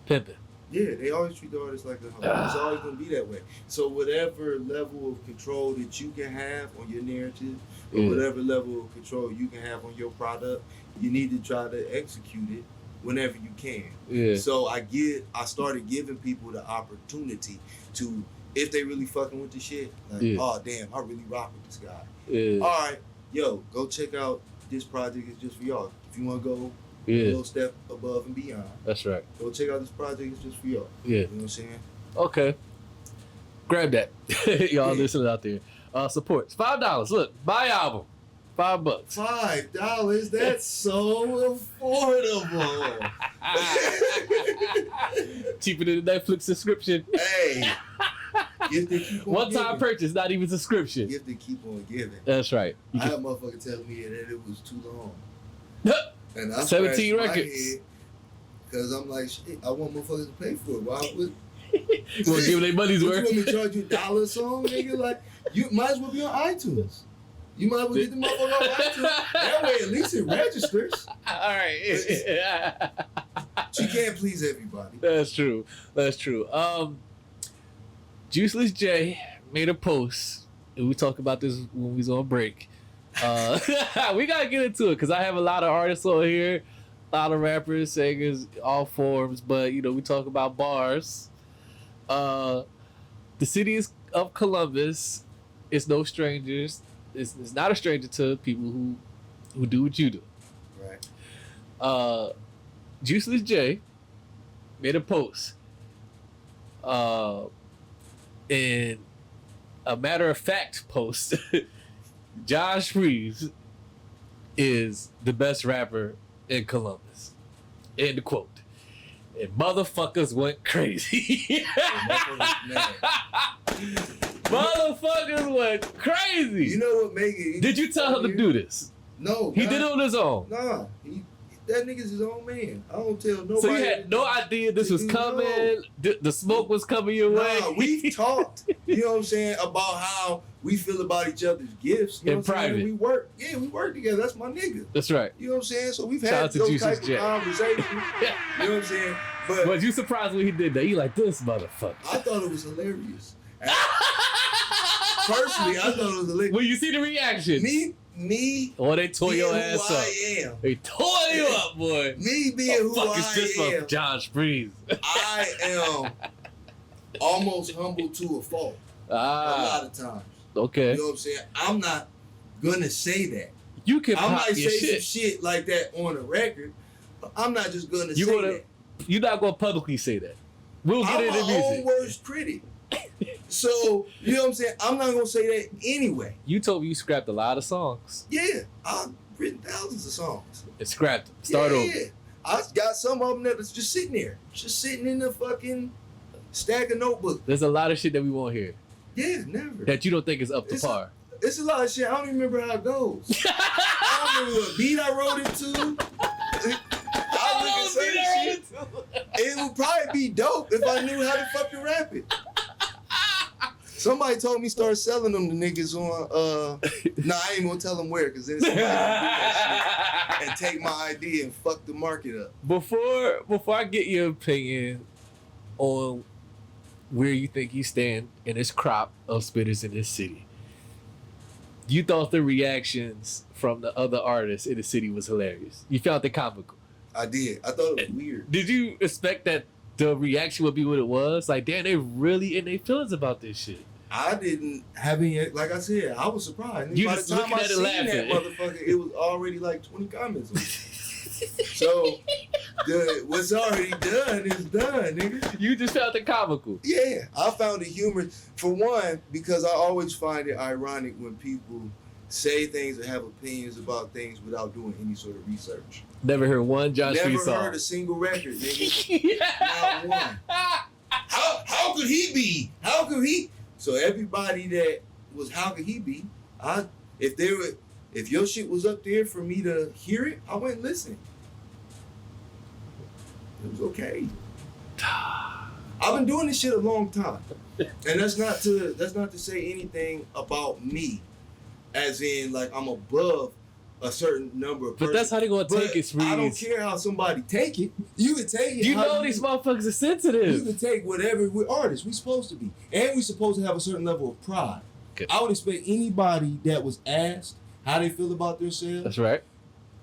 Pimping. Yeah, they always treat the artist like the hoe. It's always gonna be that way. So whatever level of control that you can have on your narrative, or Yeah. whatever level of control you can have on your product, you need to try to execute it whenever you can. Yeah. So I started giving people the opportunity to, if they really fucking with the shit, like, Yeah. oh damn, I really rock with this guy. Yeah. All right, yo, go check out this project. It's just for y'all. If you want to go a Yeah. little step above and beyond, That's right. go check out this project. It's just for y'all. Yeah. You know what I'm saying? Okay. Grab that. Y'all Yeah. listening out there. Supports. $5. Look, buy album. $5. $5. That's so affordable. Cheaper than the Netflix subscription. Hey. Gift that keep on One-time giving. purchase, not even subscription. Gift that keep on giving. That's right. I had a motherfucker tell me that it was too long. And I 17 scratched my records. head, cause I'm like, shit, I want motherfuckers to pay for it. Why would You want to give them their money's What, you worth? want me to charge you $1 a song, nigga? Like, you might as well be on iTunes. You might as well get the motherfucker on iTunes. That way, at least it registers. All right. She can't please everybody. That's true. That's true. Juiceless Jay made a post, and we talk about this when we was on break. We gotta get into it because I have a lot of artists on here, a lot of rappers, singers, all forms. But you know, we talk about bars. The city of Columbus is no strangers. It's not a stranger to people who do what you do. Right. Juiceless Jay made a post. In a matter of fact post, Jon Spreez is the best rapper in Columbus. End quote. And motherfuckers went crazy. Motherfuckers went crazy. You know what make it? Did you tell him to do this? No. He did it on his own. Nah. That nigga's his own man. I don't tell nobody. So you had no idea this was coming? The smoke was coming your way? Nah, we've talked, you know what I'm saying, about how we feel about each other's gifts. You know In what I'm saying? private. We work. Yeah, we work together. That's my nigga. That's right. You know what I'm saying? So we've Shout had out to those Juiceless type Jay. of conversations. You know what I'm saying? But Was you surprised when he did that? You like, this motherfucker. I thought it was hilarious. Personally, I thought it was hilarious. When you see the reaction. Me. Oh, they tore being your who ass up. I am. They tore you up, boy. Me being who Fuck is this I for am. Jon Spreez? I am almost humble to a fault. A lot of times. Okay. You know what I'm saying? I'm not gonna say that. You can I pop might your say shit. some shit like that on a record, but I'm not just gonna You say gonna- that. You're not going to publicly say that. We'll get I'm into my own music. worst critic. So, you know what I'm saying? I'm not gonna say that anyway. You told me you scrapped a lot of songs. Yeah, I've written thousands of songs. And scrapped them. Start over. Yeah. I got some of them that's just sitting there. Just sitting in the fucking stack of notebooks. There's a lot of shit that we won't hear Yeah, never. that you don't think is up to It's par. It's a lot of shit. I don't even remember how it goes. I don't remember what beat I wrote it to. I look at certain shit. It would probably be dope if I knew how to fucking rap it. Somebody told me start selling them to niggas on, nah, I ain't gonna tell them where, because then somebody will do that shit and take my idea and fuck the market up. Before I get your opinion on where you think you stand in this crop of spitters in this city, you thought the reactions from the other artists in the city was hilarious. You found it comical. I did. I thought it was weird. Did you expect that the reaction would be what it was? Like, damn, they really in their feelings about this shit. I didn't have any, like I said, I was surprised. You By just the time looking I at it seen laughing. that motherfucker, it was already like 20 comments on it. So, what's already done is done, nigga. You just found it comical. Yeah, I found it humorous. For one, because I always find it ironic when people say things or have opinions about things without doing any sort of research. Never heard one Jon Spreez Never song. heard a single record, nigga. Not one. How could he be? How could he? So everybody that was how could he be? If your shit was up there for me to hear it, I went and listened. It was okay. I've been doing this shit a long time. And that's not to say anything about me. As in like I'm above a certain number of But that's how they gonna take it, Spreez. I don't care how somebody take it. You can take it. You how know these motherfuckers are sensitive. You can take whatever. We're artists. We're supposed to be. And we're supposed to have a certain level of pride. Good. I would expect anybody that was asked how they feel about themselves, That's right.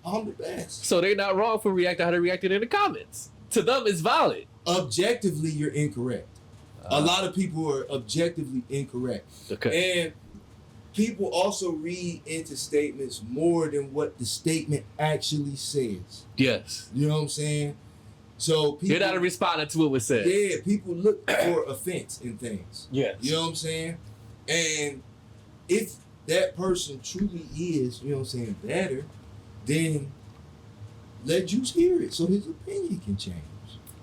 I'm the best. So they're not wrong for reacting how they reacted in the comments. To them, it's valid. Objectively, you're incorrect. A lot of people are objectively incorrect. Okay. And people also read into statements more than what the statement actually says. Yes. You know what I'm saying? So people, You're not responding to what was said. yeah, people look for offense in things. Yes. You know what I'm saying? And if that person truly is, you know what I'm saying, better, then let Juice hear it so his opinion can change.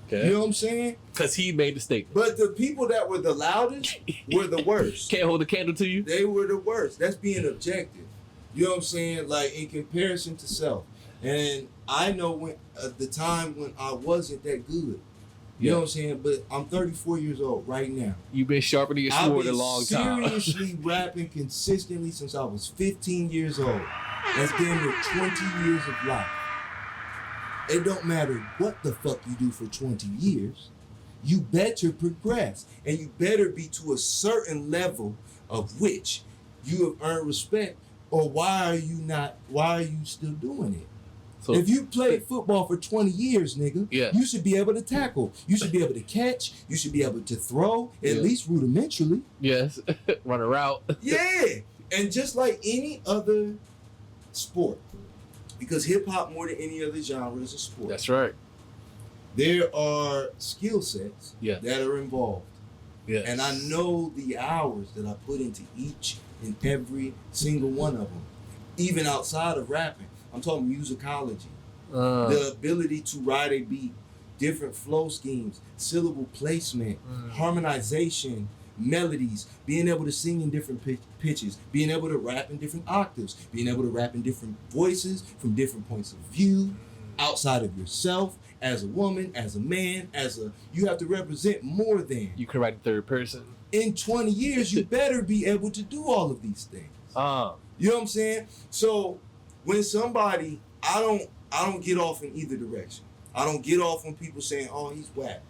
Okay. You know what I'm saying? Because he made the statement. But the people that were the loudest were the worst. Can't hold a candle to you? They were the worst. That's being objective. You know what I'm saying? Like, in comparison to self. And I know when the time when I wasn't that good. You know what I'm saying? But I'm 34 years old right now. You've been sharpening your sword a long time. I've been seriously rapping consistently since I was 15 years old. That's damn near 20 years of life. It don't matter what the fuck you do for 20 years. You better progress. And you better be to a certain level of which you have earned respect. Or why are you still doing it? So, if you played football for 20 years, nigga, you should be able to tackle. You should be able to catch. You should be able to throw, at least rudimentarily. Yes, run a route. Yeah, and just like any other sport, because hip-hop more than any other genre is a sport. That's right. There are skill sets that are involved. Yes. And I know the hours that I put into each and every single one of them, even outside of rapping. I'm talking musicology. The ability to ride a beat, different flow schemes, syllable placement, harmonization, melodies, being able to sing in different pitches, being able to rap in different octaves, being able to rap in different voices from different points of view, outside of yourself, as a woman, as a man, you have to represent more than. You can write in third person. In 20 years, you better be able to do all of these things. You know what I'm saying? So when somebody, I don't get off in either direction. I don't get off on people saying, oh, he's whack.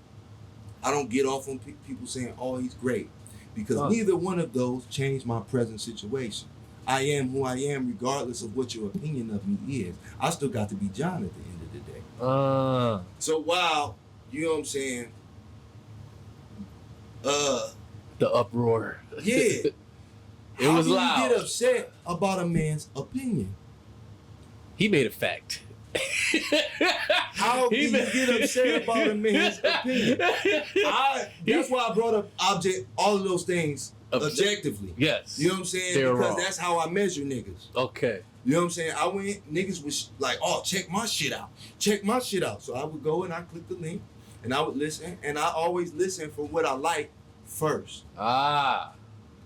I don't get off on people saying, oh, he's great. Because neither one of those changed my present situation. I am who I am regardless of what your opinion of me is. I still got to be John at the end of the day. So while, you know what I'm saying, the uproar. Yeah. It was loud. You get upset about a man's opinion? He made a fact. How can you get upset about a man's opinion? That's why I brought up all of those things objectively. Yes. You know what I'm saying? They're because wrong. That's how I measure niggas. Okay. You know what I'm saying? Niggas was like, oh, check my shit out. Check my shit out. So I would go and I click the link and I would listen. And I always listen for what I like first. And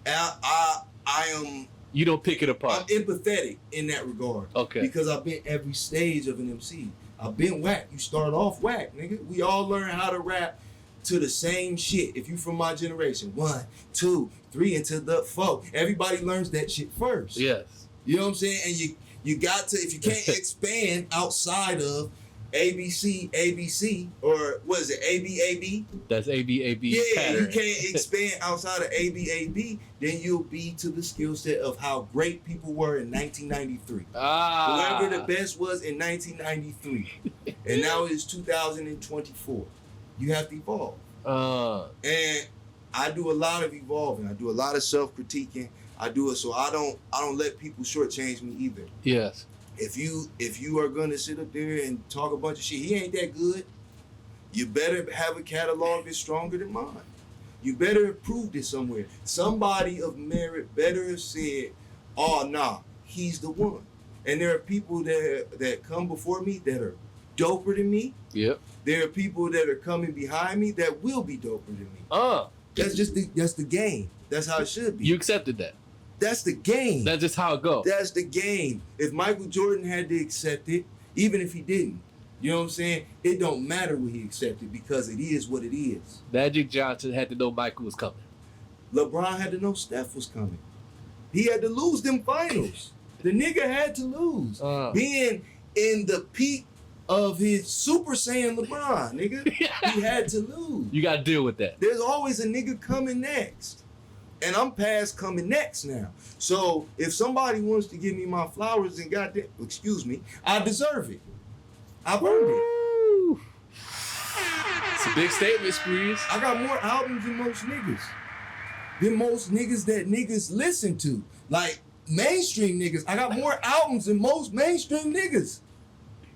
I am... You don't pick it apart. I'm empathetic in that regard. Okay. Because I've been every stage of an MC. I've been whack. You start off whack, nigga. We all learn how to rap to the same shit. If you from my generation, 1, 2, 3, into the 4. Everybody learns that shit first. Yes. You know what I'm saying? And you got to, if you can't expand outside of ABC, or what is it, ABAB? That's ABAB. Yeah, pattern. you can't expand outside of ABAB, then you'll be to the skill set of how great people were in 1993. Whoever the best was in 1993. And now it's 2024. You have to evolve. And I do a lot of evolving. I do a lot of self-critiquing. I do it so I don't let people shortchange me either. Yes. If you are gonna sit up there and talk a bunch of shit, he ain't that good. You better have a catalog that's stronger than mine. You better have proved it somewhere. Somebody of merit better have said, oh nah, he's the one. And there are people that come before me that are doper than me. Yep. There are people that are coming behind me that will be doper than me. That's the game. That's how it should be. You accepted that. That's the game. That's just how it goes. That's the game. If Michael Jordan had to accept it, even if he didn't, you know what I'm saying? It don't matter what he accepted because it is what it is. Magic Johnson had to know Michael was coming. LeBron had to know Steph was coming. He had to lose them finals. The nigga had to lose. Being in the peak of his Super Saiyan LeBron, nigga, he had to lose. You got to deal with that. There's always a nigga coming next. And I'm past coming next now. So if somebody wants to give me my flowers and I deserve it. I've earned it. It's a big statement, Spreez. I got more albums than most niggas. That niggas listen to. Like mainstream niggas. I got more albums than most mainstream niggas.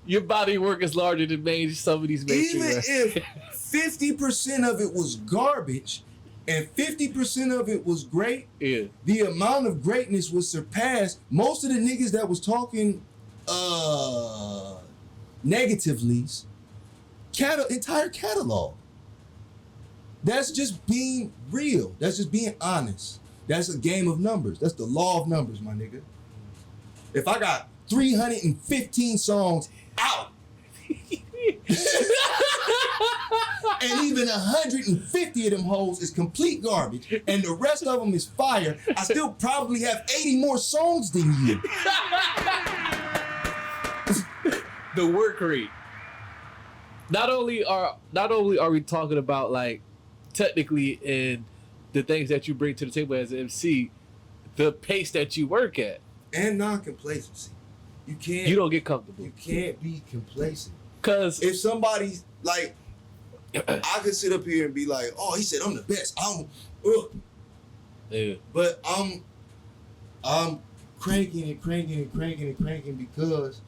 Your body work is larger than some of these mainstream Even if 50% of it was garbage, and 50% of it was great, Yeah. the amount of greatness was surpassed. Most of the niggas that was talking negativelys, entire catalog. That's just being real. That's just being honest. That's a game of numbers. That's the law of numbers, my nigga. If I got 315 songs out, and even 150 of them hoes is complete garbage, and the rest of them is fire, I still probably have 80 more songs than you. The work rate. Not only are we talking about like technically in the things that you bring to the table as an MC, the pace that you work at. And non-complacency. You don't get comfortable. You can't be complacent. Cause if somebody's like, I could sit up here and be like, oh, he said I'm the best. Yeah. But I'm cranking because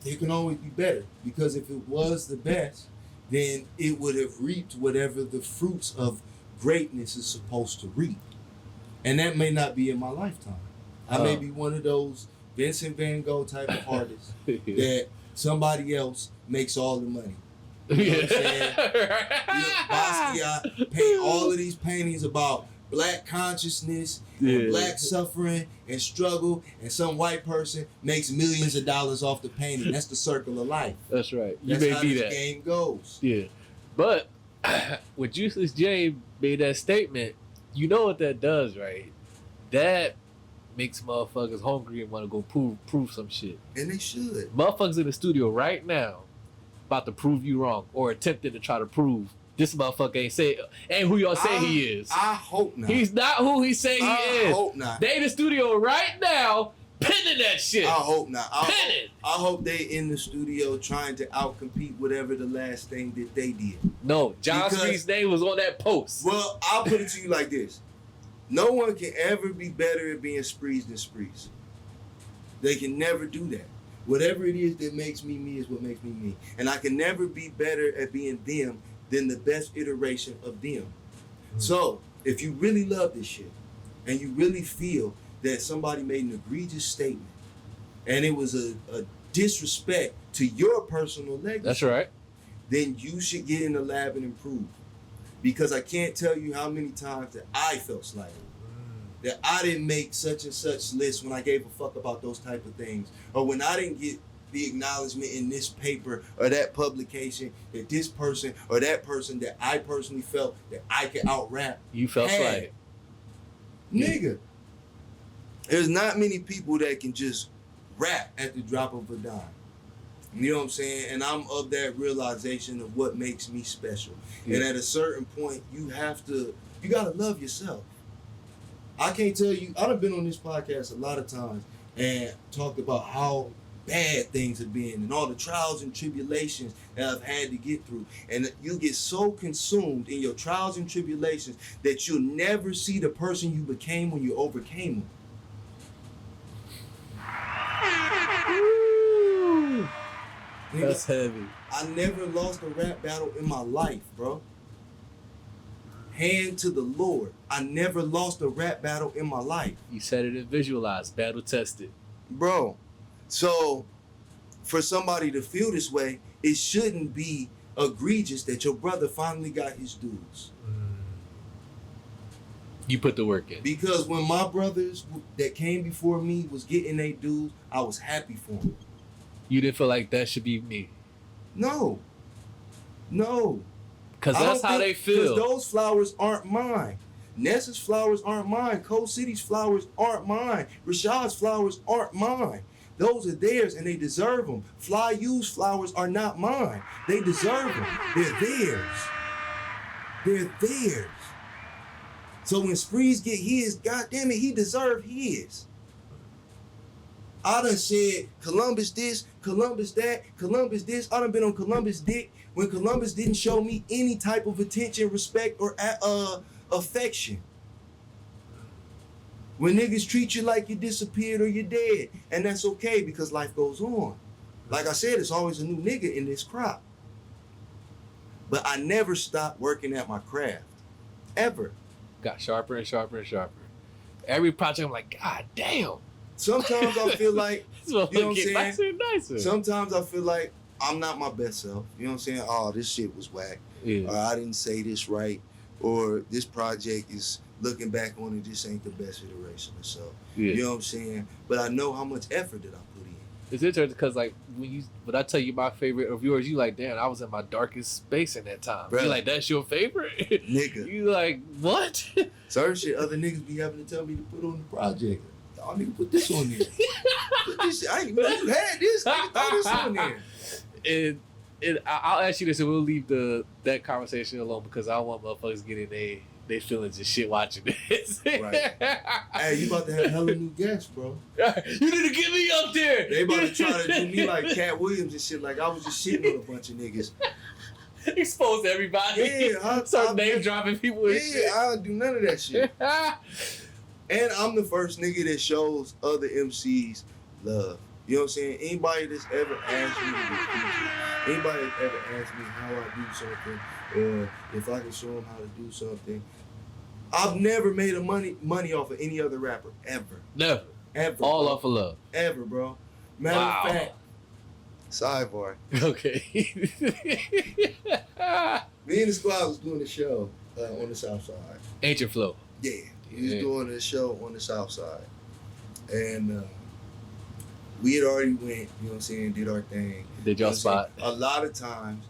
it can always be better. Because if it was the best, then it would have reaped whatever the fruits of greatness is supposed to reap. And that may not be in my lifetime. I may be one of those Vincent Van Gogh type of artists that somebody else makes all the money. You know what I'm saying? Basquiat paint all of these paintings about black consciousness and black suffering and struggle, and some white person makes millions of dollars off the painting. That's the circle of life. That's right. That's You may how be this that. game goes. Yeah. But when Juiceless Jay made that statement, you know what that does, right? That makes motherfuckers hungry and want to go prove some shit. And they should. Motherfuckers in the studio right now about to prove you wrong or attempting to try to prove this motherfucker ain't who y'all say he is. I hope not. He's not who he say he is. I hope not. They in the studio right now penning that shit. I hope not. Penning. I hope they in the studio trying to outcompete whatever the last thing that they did. No, Jon Spreez's name was on that post. Well, I'll put it to you like this. No one can ever be better at being Spreez than Spreez. They can never do that. Whatever it is that makes me me is what makes me me. And I can never be better at being them than the best iteration of them. Mm-hmm. So, if you really love this shit, and you really feel that somebody made an egregious statement, and it was a disrespect to your personal legacy. That's right. Then you should get in the lab and improve. Because I can't tell you how many times that I felt slighted. That I didn't make such and such list when I gave a fuck about those type of things. Or when I didn't get the acknowledgement in this paper or that publication that this person or that person that I personally felt that I could out-rap. You felt slighted. Nigga. There's not many people that can just rap at the drop of a dime. You know what I'm saying? And I'm of that realization of what makes me special. Yeah. And at a certain point, you gotta love yourself. I can't tell you, I've been on this podcast a lot of times and talked about how bad things have been and all the trials and tribulations that I've had to get through. And you get so consumed in your trials and tribulations that you'll never see the person you became when you overcame them. That's heavy. I never lost a rap battle in my life, bro. Hand to the Lord. I never lost a rap battle in my life. You said it and visualized, battle tested. Bro, so for somebody to feel this way, it shouldn't be egregious that your brother finally got his dues. You put the work in. Because when my brothers that came before me was getting their dues, I was happy for them. You didn't feel like that should be me? No. Because that's how they feel. Because those flowers aren't mine. Nessa's flowers aren't mine. Cold City's flowers aren't mine. Rashad's flowers aren't mine. Those are theirs and they deserve them. Fly U's flowers are not mine. They deserve them. They're theirs. They're theirs. So when Spreez get his, goddamn it, he deserved his. I done said Columbus this, Columbus that, Columbus this. I done been on Columbus dick when Columbus didn't show me any type of attention, respect, or affection. When niggas treat you like you disappeared or you're dead. And that's okay because life goes on. Like I said, there's always a new nigga in this crop. But I never stopped working at my craft. Ever. got sharper and sharper and sharper. Every project, I'm like, God damn. Sometimes I feel like, This one you know what I'm get saying? nicer and nicer. Sometimes I feel like I'm not my best self. You know what I'm saying? Oh, this shit was whack. Yeah. Or I didn't say this right. Or this project is, looking back on it, this ain't the best iteration of self. Yeah. You know what I'm saying? But I know how much effort that I put in. It's interesting because, like, when I tell you my favorite of yours, you like, damn, I was in my darkest space in that time. Bruh. You like, that's your favorite? Nigga. You like, what? Certain shit other niggas be having to tell me to put on the project. Y'all nigga put this on there. Put this shit. I ain't even know you had this. Nigga, throw this on there. And I'll ask you this, and we'll leave that conversation alone because I don't want motherfuckers getting they feelings and shit watching this. Right. Hey, you about to have hella new guests, bro. You need to get me up there. They about to try to do me like Cat Williams and shit. Like I was just shitting on a bunch of niggas. Expose everybody. Yeah, start name dropping people and shit. I don't do none of that shit. And I'm the first nigga that shows other MCs love. You know what I'm saying? Anybody that's ever asked me to do features, anybody that's ever asked me how I do something, or if I can show them how to do something, I've never made a money off of any other rapper, ever. Never. Ever. All bro. off of love. Ever, bro. Matter of fact, sidebar. Okay. Me and the squad was doing a show on the South Side. Ancient Flow. Yeah. We was doing a show on the South Side. And we had already went, you know what I'm saying, did our thing. Did y'all spot? A lot of times,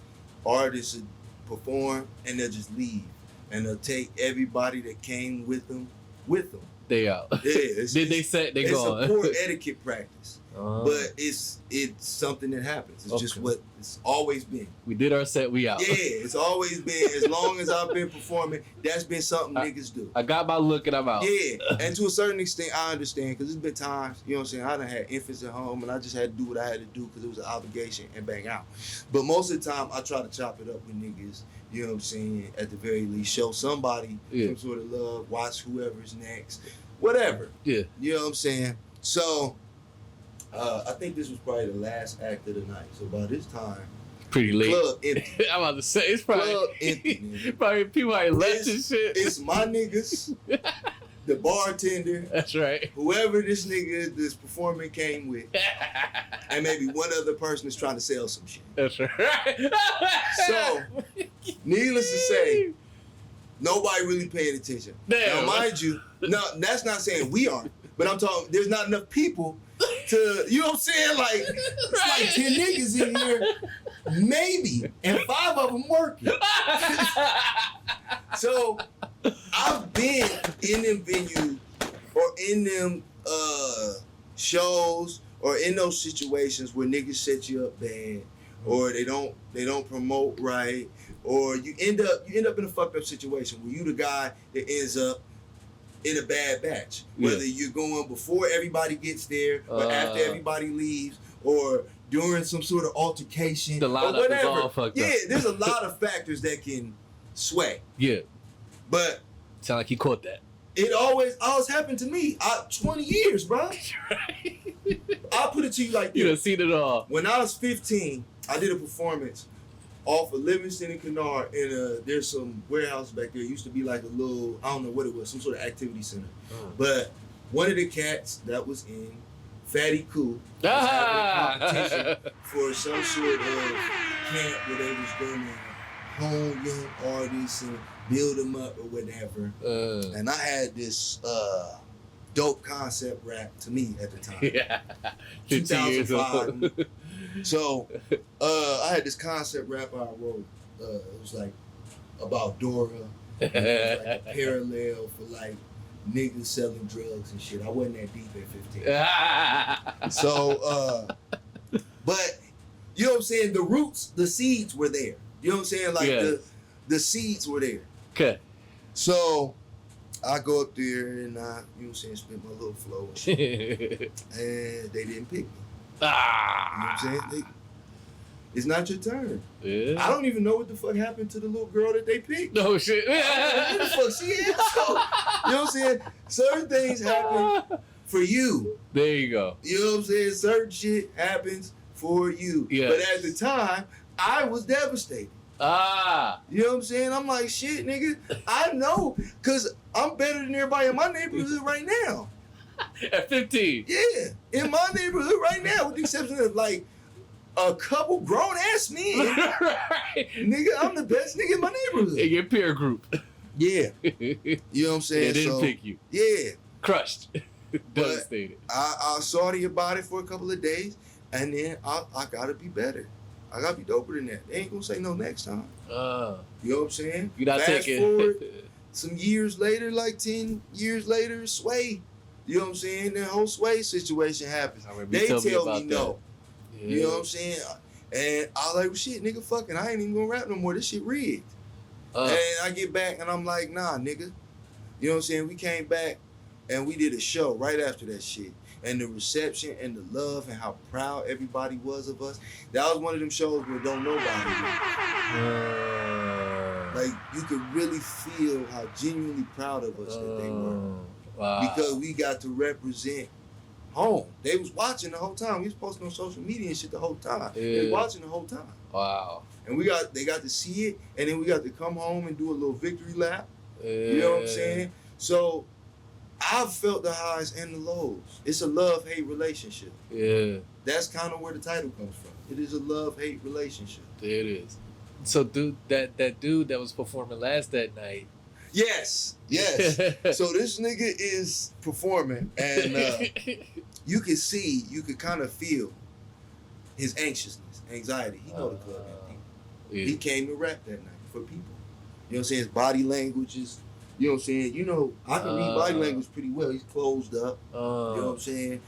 artists would perform and they'll just leave. And they'll take everybody that came with them. They out. Yeah. Did they say they gone? It's a poor etiquette practice. But it's something that happens. It's just what it's always been. We did our set, we out. Yeah, it's always been. As long as I've been performing, that's been something niggas do. I got my look and I'm out. Yeah, and to a certain extent, I understand because there's been times, you know what I'm saying, I done had infants at home and I just had to do what I had to do because it was an obligation and bang out. But most of the time, I try to chop it up with niggas, you know what I'm saying, at the very least, show somebody some sort of love, watch whoever's next, whatever. Yeah. You know what I'm saying? So, I think this was probably the last act of the night. So by this time, pretty late. Club empty. I'm about to say it's probably Club empty. Nigga. Probably people ain't left and shit. It's my niggas, the bartender. That's right. Whoever this nigga this performing came with, and maybe one other person is trying to sell some shit. That's right. So, needless to say, nobody really paying attention. Damn. Now, mind you, no, that's not saying we aren't, but I'm talking. There's not enough people to, you know what I'm saying? Like, it's like 10 niggas in here, maybe, and 5 of them working. So, I've been in them venues or in them shows or in those situations where niggas set you up bad or they don't promote right, or you end up in a fucked up situation where you the guy that ends up in a bad batch. Whether you're going before everybody gets there, or after everybody leaves, or during some sort of altercation, the or whatever. Is all fucked up. There's a lot of factors that can sway. Yeah. But sound like he caught that. It always happened to me. 20 years, bro. I'll put it to you like this. You done seen it all. When I was 15, I did a performance off of Livingston and Kennard, and there's some warehouse back there. It used to be like a little, I don't know what it was, some sort of activity center. But one of the cats that was in Fatty Cool was having a competition for some sort of camp where they was going to hone young artists and build them up or whatever. And I had this dope concept rap to me at the time. Yeah. 2005. So I had this concept rap I wrote. It was like about Dora. It was like a parallel for like niggas selling drugs and shit. I wasn't that deep at 15. So, but you know what I'm saying? The roots, the seeds were there. You know what I'm saying? Like the seeds were there. Okay. So I go up there and I, you know what I'm saying, spit my little flow and shit. And they didn't pick me. You know what I'm saying? It's not your turn. Yeah. I don't even know what the fuck happened to the little girl that they picked. No shit. I don't know what the fuck she is. So, you know what I'm saying? Certain things happen for you. There you go. You know what I'm saying? Certain shit happens for you. Yes. But at the time, I was devastated. Ah. You know what I'm saying? I'm like, shit, nigga. I know, cause I'm better than everybody in my neighborhood right now. At 15. Yeah, in my neighborhood right now, with the exception of like a couple grown ass men. Right. Nigga, I'm the best nigga in my neighborhood. In your peer group. Yeah. You know what I'm saying? They didn't pick you. Yeah. Crushed. Devastated. I salty about it for a couple of days, and then I gotta be better. I gotta be doper than that. They ain't gonna say no next time. You know what I'm saying? You're not Fast taking forward some years later, like 10 years later, Sway. You know what I'm saying? That whole Sway situation happens. They tell me no. Yeah. You know what I'm saying? And I was like, well, shit, nigga, fucking, I ain't even gonna rap no more. This shit rigged. And I get back and I'm like, nah, nigga. You know what I'm saying? We came back and we did a show right after that shit. And the reception and the love and how proud everybody was of us. That was one of them shows where don't nobody like, you could really feel how genuinely proud of us that they were. Wow. Because we got to represent home. They was watching the whole time. We was posting on social media and shit the whole time. Yeah. They was watching the whole time. Wow. And they got to see it, and then we got to come home and do a little victory lap. Yeah. You know what I'm saying? So I've felt the highs and the lows. It's a love-hate relationship. Yeah. That's kind of where the title comes from. It is a love-hate relationship. There it is. So dude, that dude that was performing last that night. Yes. So this nigga is performing, and you could see, you could kind of feel his anxiety. He know the club empty. Yeah. He came to rap that night for people. You know what I'm saying? His body language is, you know what I'm saying? You know, I can read body language pretty well. He's closed up. You know what I'm saying?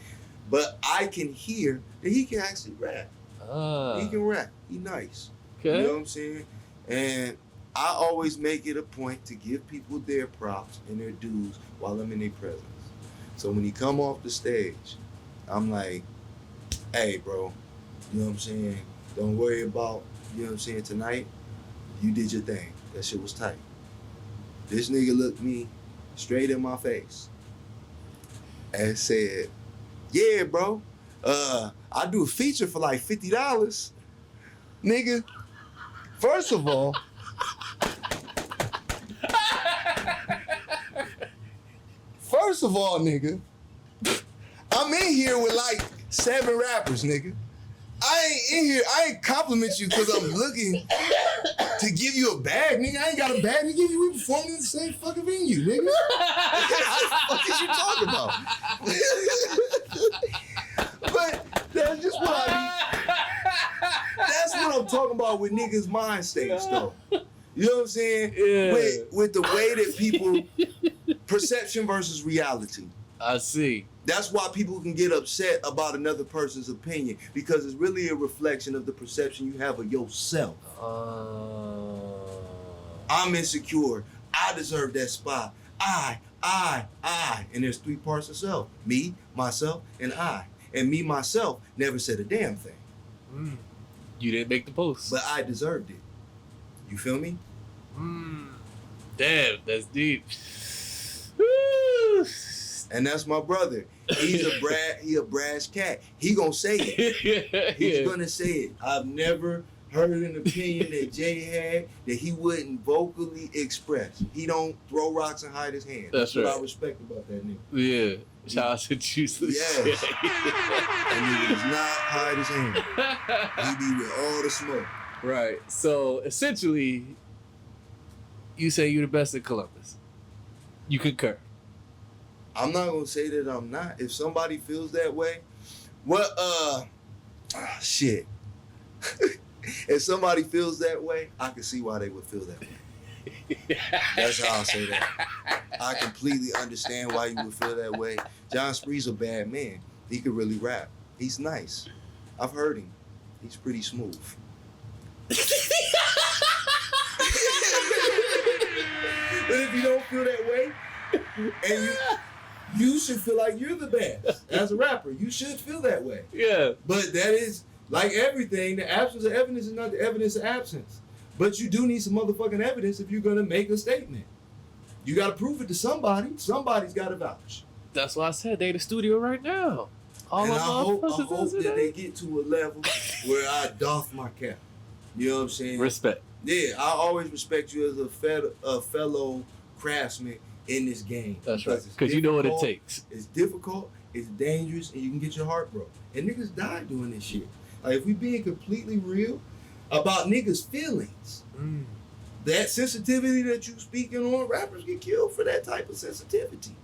But I can hear that he can actually rap. He can rap. He nice. Okay. You know what I'm saying? And I always make it a point to give people their props and their dues while I'm in their presence. So when he come off the stage, I'm like, hey, bro, you know what I'm saying? Don't worry about, you know what I'm saying, tonight. You did your thing. That shit was tight. This nigga looked me straight in my face and said, yeah, bro, I do a feature for like $50. Nigga, first of all, nigga, I'm in here with like 7 rappers, nigga. I ain't in here, I ain't compliment you because I'm looking to give you a bag, nigga. I ain't got a bag to give you. We performing in the same fucking venue, nigga. What the fuck is you talking about? But that's just what that's what I'm talking about with niggas' mind states, though. You know what I'm saying? Yeah. With the way that people, perception versus reality. I see. That's why people can get upset about another person's opinion, because it's really a reflection of the perception you have of yourself. I'm insecure. I deserve that spot. I. And there's 3 parts of self. Me, myself, and I. And me, myself, never said a damn thing. You didn't make the post. But I deserved it. You feel me? Damn, that's deep. Woo. And that's my brother. He a brash cat. He gonna say it. He's gonna say it. I've never heard an opinion that Jay had that he wouldn't vocally express. He don't throw rocks and hide his hand. That's what right. I respect about that nigga. Yeah. Shout out to Juiceless Jay. That nigga does not hide his hand. He be with all the smoke. Right. So essentially, you say you're the best in Columbus. You concur. I'm not gonna say that I'm not. If somebody feels that way, shit. If somebody feels that way, I can see why they would feel that way. That's how I'll say that. I completely understand why you would feel that way. Jon Spreez a bad man. He could really rap. He's nice. I've heard him. He's pretty smooth. But if you don't feel that way, and you should feel like you're the best as a rapper. You should feel that way. Yeah. But that is, like everything, the absence of evidence is not the evidence of absence. But you do need some motherfucking evidence if you're going to make a statement. You got to prove it to somebody. Somebody's got to vouch. That's why I said they in the studio right now. And I hope that they get to a level where I doff my cap. You know what I'm saying? Respect. Yeah, I always respect you as a fellow craftsman in this game. That's right. Because you know what it takes. It's difficult, it's dangerous, and you can get your heart broke. And niggas die doing this shit. Like, if we being completely real about niggas' feelings, that sensitivity that you speaking on, rappers get killed for that type of sensitivity.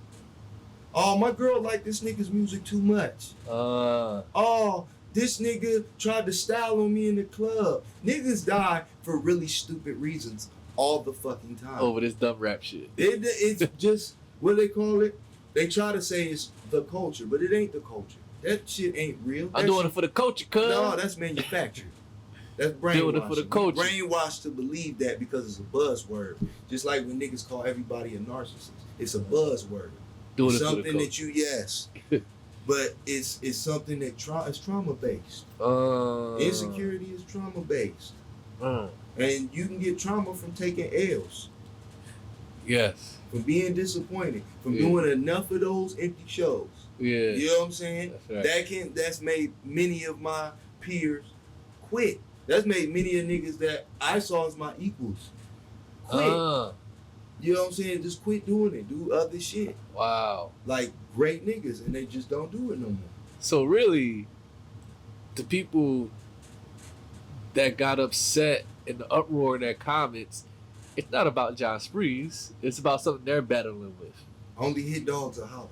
Oh, my girl like this nigga's music too much. Oh, this nigga tried to style on me in the club. Niggas die for really stupid reasons all the fucking time. Over this dumb rap shit. It's just, what do they call it? They try to say it's the culture, but it ain't the culture. That shit ain't real. I'm doing it for the culture, cuz. No, that's manufactured. That's brainwashed. Doing it for the culture. Brainwashed to believe that because it's a buzzword. Just like when niggas call everybody a narcissist. It's a buzzword. Doing it's it something for the that you, yes. But it's something that it's trauma-based. Insecurity is trauma-based. And you can get trauma from taking L's. Yes. From being disappointed. From doing enough of those empty shows. Yeah. You know what I'm saying? That's right. That's made many of my peers quit. That's made many of niggas that I saw as my equals quit. You know what I'm saying? Just quit doing it. Do other shit. Wow. Like great niggas, and they just don't do it no more. So really, the people that got upset in the uproar in their comments, it's not about Jon Spreez. It's about something they're battling with. Only hit dogs are holler.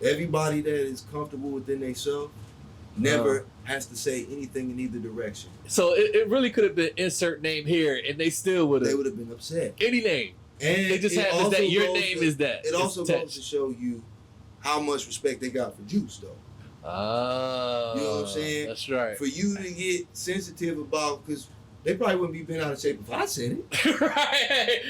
Everybody that is comfortable within themselves never has to say anything in either direction. So it really could have been insert name here, and they still would have. They would have been upset. Any name. And they just have that your name is that. It also goes to show you how much respect they got for Juice, though. You know what I'm saying? That's right. For you to get sensitive about, because they probably wouldn't be bent out of shape if I said it. Right.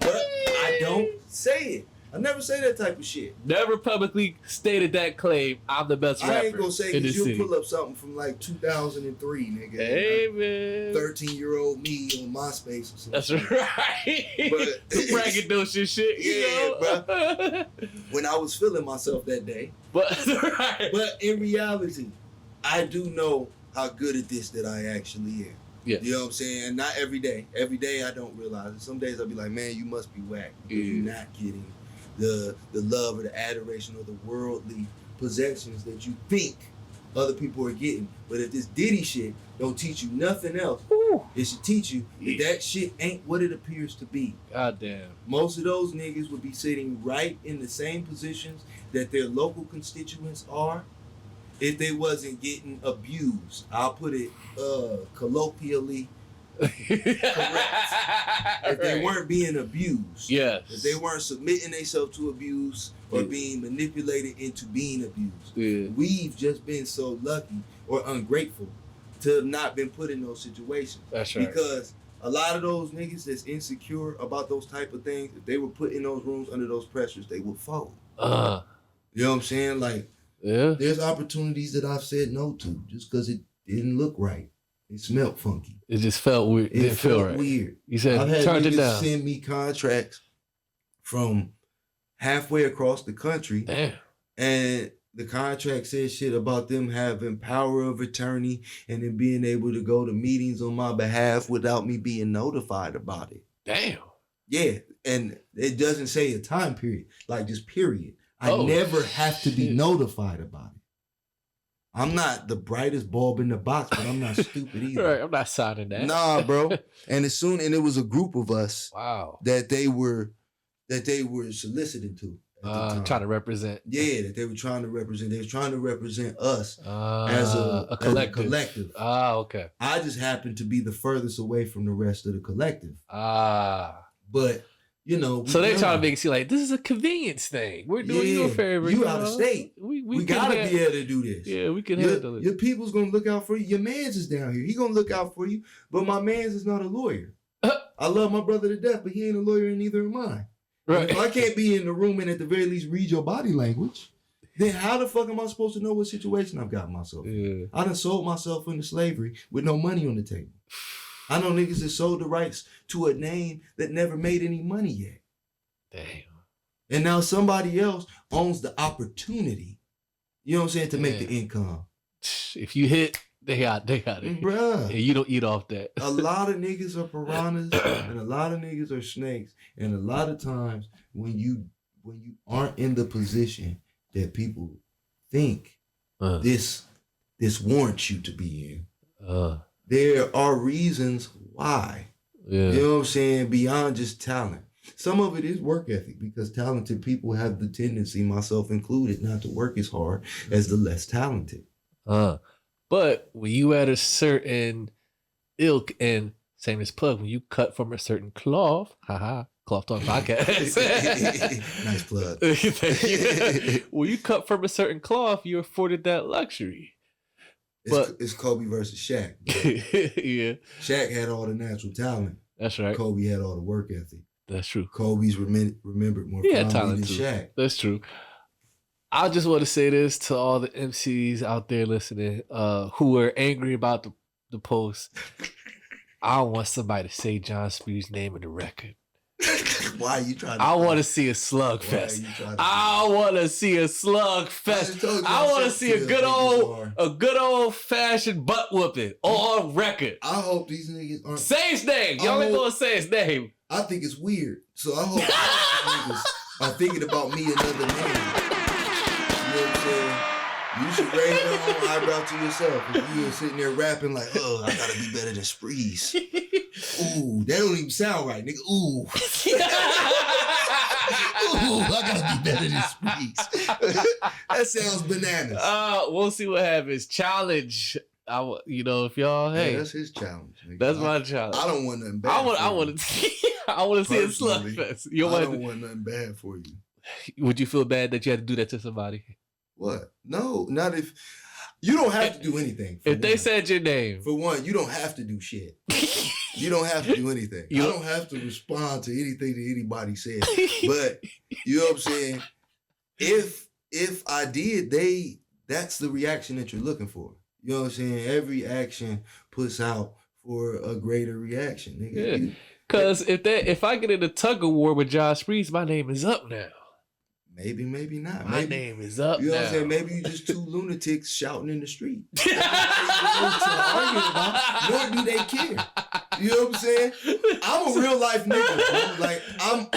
But I don't say it. I never say that type of shit. Never publicly stated that claim. I'm the best rapper. I ain't gonna say because you'll city. pull up something from like 2003, nigga. Hey, man. 13-year-old me on MySpace or something. That's right. But braggadocious shit, you know? Bro. When I was feeling myself that day. But in reality, I do know how good at this that I actually am. Yeah. You know what I'm saying? And not every day. Every day I don't realize it. Some days I'll be like, man, you must be whack because you're not getting the love or the adoration or the worldly possessions that you think other people are getting. But if this Diddy shit don't teach you nothing else, it should teach you that shit ain't what it appears to be. God damn. Most of those niggas would be sitting right in the same positions that their local constituents are if they wasn't getting abused. I'll put it colloquially correct. If they weren't being abused. Yes. If they weren't submitting themselves to abuse or being manipulated into being abused. Yeah. We've just been so lucky or ungrateful to have not been put in those situations. That's right. Because a lot of those niggas that's insecure about those type of things, if they were put in those rooms under those pressures, they would fold. You know what I'm saying? Like, there's opportunities that I've said no to just because it didn't look right. It smelled funky. It just felt weird. It didn't feel right. Weird. You said I've had turned it niggas down. send me contracts from halfway across the country. Damn. And the contract says shit about them having power of attorney and then being able to go to meetings on my behalf without me being notified about it. Damn. Yeah. And it doesn't say a time period, like just period. I never have to be notified about it. I'm not the brightest bulb in the box, but I'm not stupid either. Right, I'm not signing that. Nah, bro. And it was a group of us. Wow. That they were soliciting to. Trying to represent. Yeah, that they were trying to represent. They were trying to represent us as a collective. Okay. I just happened to be the furthest away from the rest of the collective. But you know, so they trying to make it seem like this is a convenience thing. We're doing you a favor. You out of state. We gotta be able to do this. Yeah, we can handle it. Your people's gonna look out for you. Your man's is down here. He gonna look out for you. But my man's is not a lawyer. I love my brother to death, but he ain't a lawyer and neither am I. Right. If I can't be in the room and at the very least read your body language, then how the fuck am I supposed to know what situation I've got myself in? I done sold myself into slavery with no money on the table. I know niggas that sold the rights to a name that never made any money yet. Damn. And now somebody else owns the opportunity, you know what I'm saying, to make the income. If you hit, they got it. Bruh. And you don't eat off that. A lot of niggas are piranhas and a lot of niggas are snakes. And a lot of times when you aren't in the position that people think this warrants you to be in, there are reasons why. Yeah. You know what I'm saying? Beyond just talent. Some of it is work ethic because talented people have the tendency, myself included, not to work as hard as the less talented. But when you at a certain ilk, and same as plug, when you cut from a certain cloth, Cloth Talk Podcast. Nice plug. Thank you. When you cut from a certain cloth, you're afforded that luxury. It's Kobe versus Shaq. Yeah. Shaq had all the natural talent. That's right. Kobe had all the work ethic. That's true. Kobe's remembered more Yeah, fondly talent than too. Shaq. That's true. I just want to say this to all the MCs out there listening who are angry about the post. I don't want somebody to say Jon Spreez's name in the record. Why are you trying to? I want to see a slugfest. I want to see a slugfest. I want to see a good old fashioned butt whooping on record. I hope these niggas aren't. Say his name. Y'all ain't gonna say his name. I think it's weird. So I hope niggas are thinking about me another name. You know what I'm saying? You should raise your own eyebrow to yourself. If you were sitting there rapping like, oh, I gotta be better than Spreez. Ooh, that don't even sound right, nigga. Ooh. Ooh, I gotta be better than Spreez. That sounds bananas. We'll see what happens. Challenge. If y'all, hey, that's his challenge. Nigga. That's my challenge. I don't want nothing bad. I want to see a slugfest. I don't want nothing bad for you. Would you feel bad that you had to do that to somebody? What? No, not if you don't have to do anything. If they said your name. For one, you don't have to do shit. You don't have to do anything. I don't have to respond to anything that anybody says. But you know what I'm saying? If I did, that's the reaction that you're looking for. You know what I'm saying? Every action puts out for a greater reaction, nigga. Yeah. Cause if I get in a tug of war with Jon Spreez, my name is up now. Maybe not. My name is up now. You know what I'm saying? Maybe you just two lunatics shouting in the street. Nor do they care. You know what I'm saying? I'm a real life nigga, bro. Like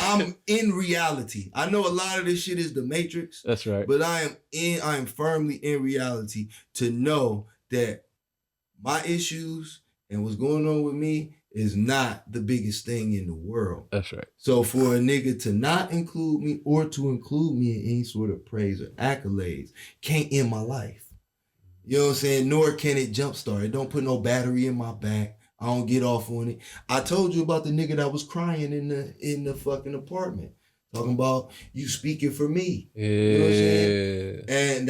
I'm in reality. I know a lot of this shit is the Matrix. That's right. But I am firmly in reality to know that my issues and what's going on with me is not the biggest thing in the world. That's right. So for a nigga to not include me or to include me in any sort of praise or accolades can't end my life. You know what I'm saying? Nor can it jumpstart. It don't put no battery in my back. I don't get off on it. I told you about the nigga that was crying in the fucking apartment. Talking about you speaking for me. Yeah. You know what I'm saying? And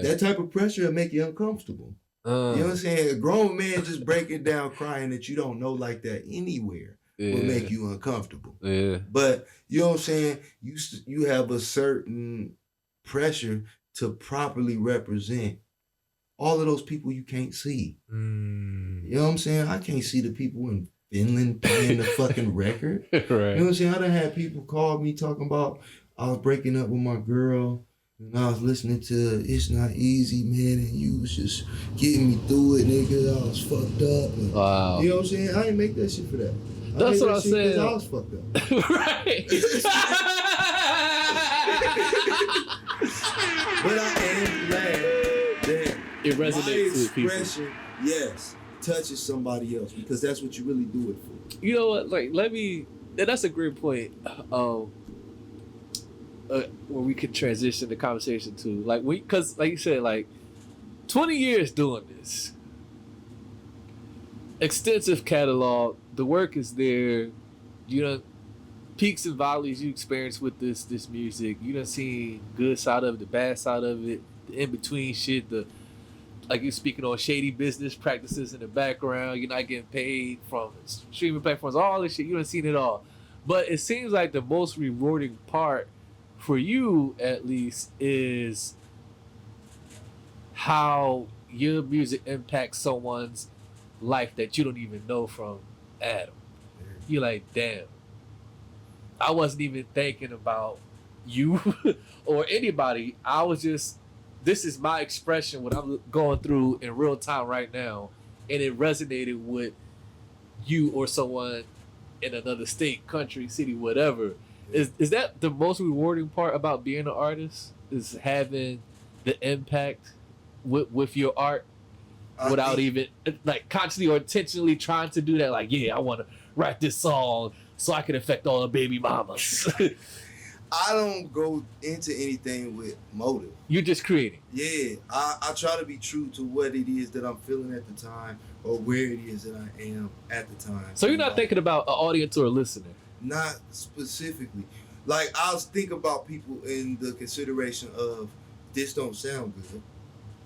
that type of pressure will make you uncomfortable. You know what I'm saying? A grown man just breaking down crying that you don't know like that anywhere will make you uncomfortable. Yeah. But you know what I'm saying? You have a certain pressure to properly represent all of those people you can't see. You know what I'm saying? I can't see the people in Finland playing the fucking record. Right. You know what I'm saying? I done had people call me talking about I was breaking up with my girl. And I was listening to It's Not Easy, man, and you was just getting me through it, nigga. I was fucked up. And, wow. You know what I'm saying? I ain't make that shit for that. That's what I'm saying. I was fucked up. Right. But I am glad that it resonates with people. Expression, yes, touches somebody else because that's what you really do it for. You know what? Like, and that's a great point. Where we could transition the conversation to because like you said, like 20 years doing this, extensive catalog, the work is there. You know, peaks and valleys you experience with this music. You done seen good side of it, the bad side of it, the in between shit. Like you're speaking on shady business practices in the background. You're not getting paid from streaming platforms, all this shit. You done seen it all, but it seems like the most rewarding part, for you at least, is how your music impacts someone's life that you don't even know from Adam. You're like, damn, I wasn't even thinking about you or anybody. I was just this is my expression, what I'm going through in real time right now, and it resonated with you or someone in another state, country, city, whatever. Is that the most rewarding part about being an artist? Is having the impact with your art without even like consciously or intentionally trying to do that? Like, yeah, I want to write this song so I can affect all the baby mamas. I don't go into anything with motive. You're just creating. Yeah, I try to be true to what it is that I'm feeling at the time or where it is that I am at the time. So you're not thinking about an audience or a listener? Not specifically. Like, I'll think about people in the consideration of, this don't sound good.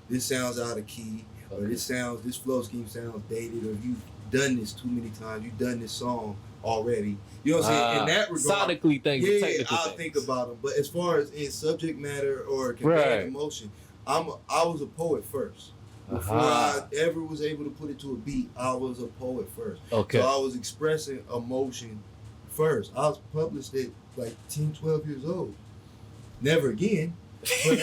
This sounds out of key. Or this flow scheme sounds dated. Or you've done this too many times. You've done this song already. You know what I'm saying? In that regard, sonically things, yeah, I'll think about them. But as far as in subject matter or conveying emotion, I was a poet first. Before I ever was able to put it to a beat, I was a poet first. Okay. So I was expressing emotion first. I was published at like 10, 12 years old. Never again. But,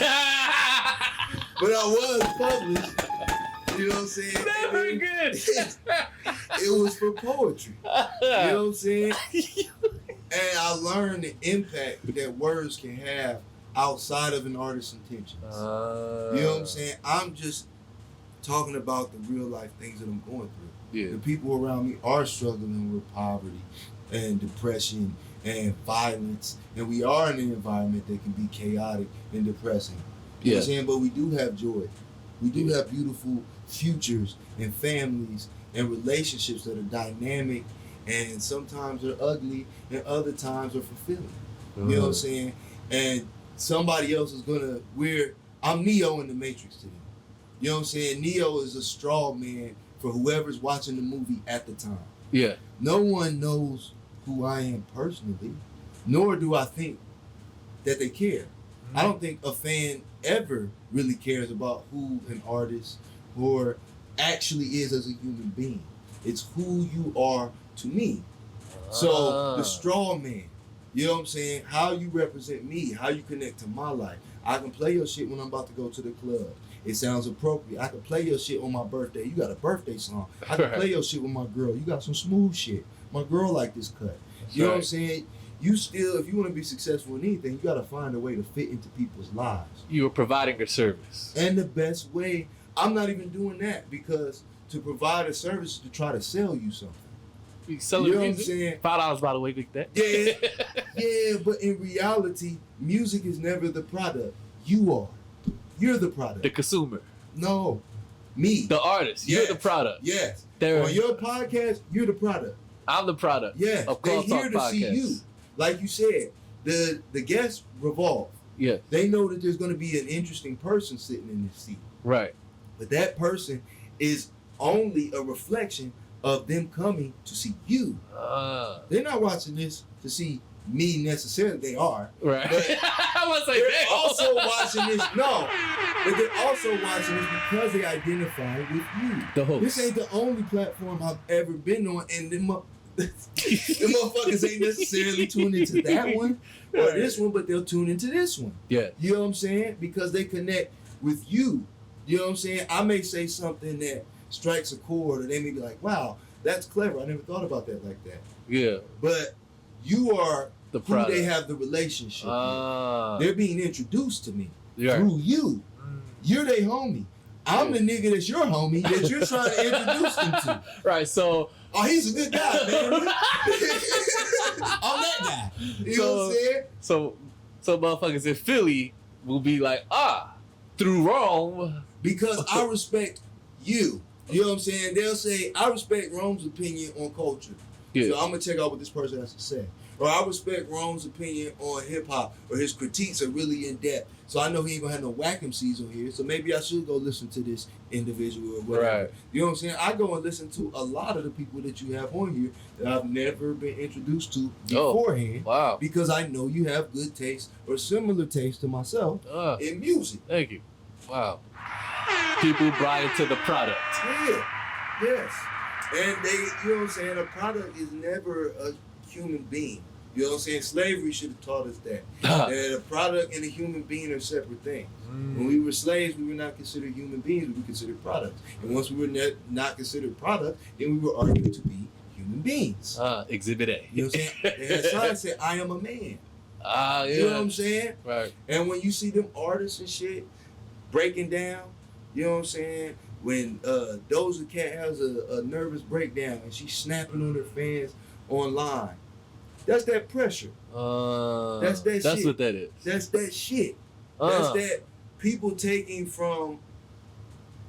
but I was published. You know what I'm saying? Never again. It was for poetry. You know what I'm saying? And I learned the impact that words can have outside of an artist's intentions. You know what I'm saying? I'm just talking about the real life things that I'm going through. Yeah. The people around me are struggling with poverty and depression and violence, and we are in an environment that can be chaotic and depressing. You know what I'm saying? But we do have joy. We do have beautiful futures and families and relationships that are dynamic, and sometimes they're ugly and other times are fulfilling. You know what I'm saying? And somebody else is gonna, I'm Neo in the Matrix to them. You know what I'm saying? Neo is a straw man for whoever's watching the movie at the time. Yeah. No one knows who I am personally, nor do I think that they care. I don't think a fan ever really cares about who an artist or actually is as a human being. It's who you are to me. So the straw man, you know what I'm saying? How you represent me, how you connect to my life. I can play your shit when I'm about to go to the club. It sounds appropriate. I can play your shit on my birthday. You got a birthday song. I can play your shit with my girl. You got some smooth shit. My girl like this cut. You know what I'm saying? You still, if you want to be successful in anything, you got to find a way to fit into people's lives. You are providing a service. And the best way, I'm not even doing that, because to provide a service is to try to sell you something. You selling know what I'm music? saying? $5 by the way, big that. Yeah, yeah, but in reality, music is never the product. You are. You're the product. The consumer. No, me. The artist. Yes. You're the product. Yes. There. On your podcast, you're the product. I'm the product. Yeah. Of They're Cross here Talk to see Podcast. you. Like you said, the guests revolve. Yeah. They know that there's going to be an interesting person sitting in this seat. Right. But that person is only a reflection of them coming to see you. They're not watching this to see me necessarily. They are. Right. But I was like, they're also watching this. No. But they're also watching this because they identify with you. The host. This ain't the only platform I've ever been on, and them motherfuckers ain't necessarily tuned into that one or this one, but they'll tune into this one. Yeah. You know what I'm saying? Because they connect with you. You know what I'm saying? I may say something that strikes a chord, or they may be like, wow, that's clever. I never thought about that like that. Yeah. But you are the who product. they have the relationship with. They're being introduced to me through you. You're their homie. I'm the nigga that's your homie that you're trying to introduce them to. Right, so... Oh, he's a good guy, man. I'm that guy. You know what I'm saying? So motherfuckers in Philly will be like, through Rome. Because I respect you. You know what I'm saying? They'll say, I respect Rome's opinion on culture. Yeah. So I'm going to check out what this person has to say. Or I respect Rome's opinion on hip-hop, or his critiques are really in-depth. So I know he ain't going to have no whack MCs on here, so maybe I should go listen to this individual or whatever. Right. You know what I'm saying? I go and listen to a lot of the people that you have on here that I've never been introduced to beforehand. Wow. Because I know you have good taste or similar taste to myself in music. Thank you. Wow. People buy into the product. Yeah. Yes. And they, you know what I'm saying? A product is never a human being. You know what I'm saying? Slavery should have taught us that. That a product and a human being are separate things. When we were slaves, we were not considered human beings, we were considered products. And once we were not considered products, then we were argued to be human beings. Exhibit A. You know what I'm saying? They had signs that said, I am a man. Yeah. You know what I'm saying? Right. And when you see them artists and shit breaking down, you know what I'm saying? When Doja Cat has a nervous breakdown and she's snapping on her fans online, that's that pressure. That's that shit. That's what that is. That's that shit. That's that people taking from,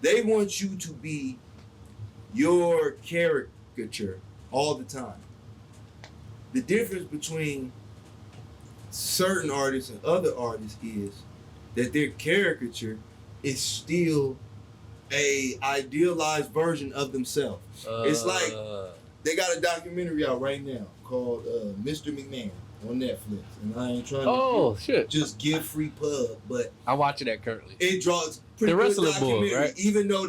they want you to be your caricature all the time. The difference between certain artists and other artists is that their caricature is still a idealized version of themselves. It's like they got a documentary out right now called Mr. McMahon on Netflix, and I ain't trying to just give free pub, but I'm watching that currently. It draws pretty the good wrestling documentary, boy, right? even though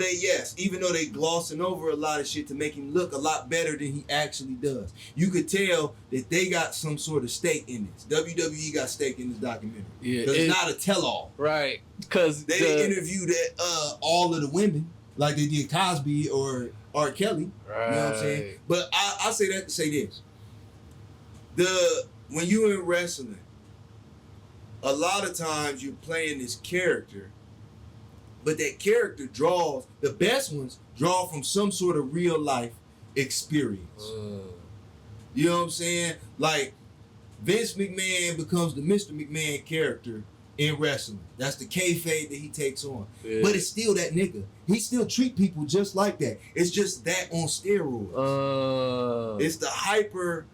they glossing over a lot of shit to make him look a lot better than he actually does. You could tell that they got some sort of stake in this. WWE got stake in this documentary. Yeah, because it's not a tell-all. Right. Because they interviewed all of the women, like they did Cosby or R. Kelly. Right. You know what I'm saying? But I say that to say this. When you're in wrestling, a lot of times you're playing this character, but that character draws, the best ones draw from some sort of real life experience. You know what I'm saying? Like Vince McMahon becomes the Mr. McMahon character in wrestling. That's the kayfabe that he takes on. Yeah. But it's still that nigga. He still treat people just like that. It's just that on steroids. It's the hyperactive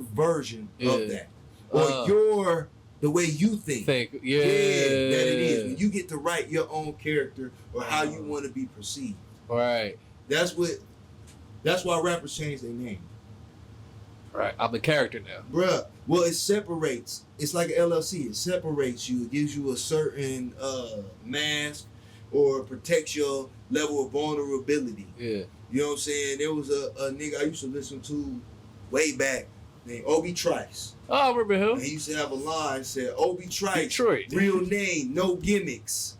version of that. Or the way you think. Yeah, that it is. When you get to write your own character or how you want to be perceived. Right. That's why rappers change their name. Right. I'm the character now. Bruh. Well, it separates. It's like an LLC. It separates you. It gives you a certain mask or protects your level of vulnerability. Yeah. You know what I'm saying? There was a nigga I used to listen to way back named Obi Trice. Oh, I remember him. And he used to have a line that said, Obi Trice, Detroit. Real name, no gimmicks.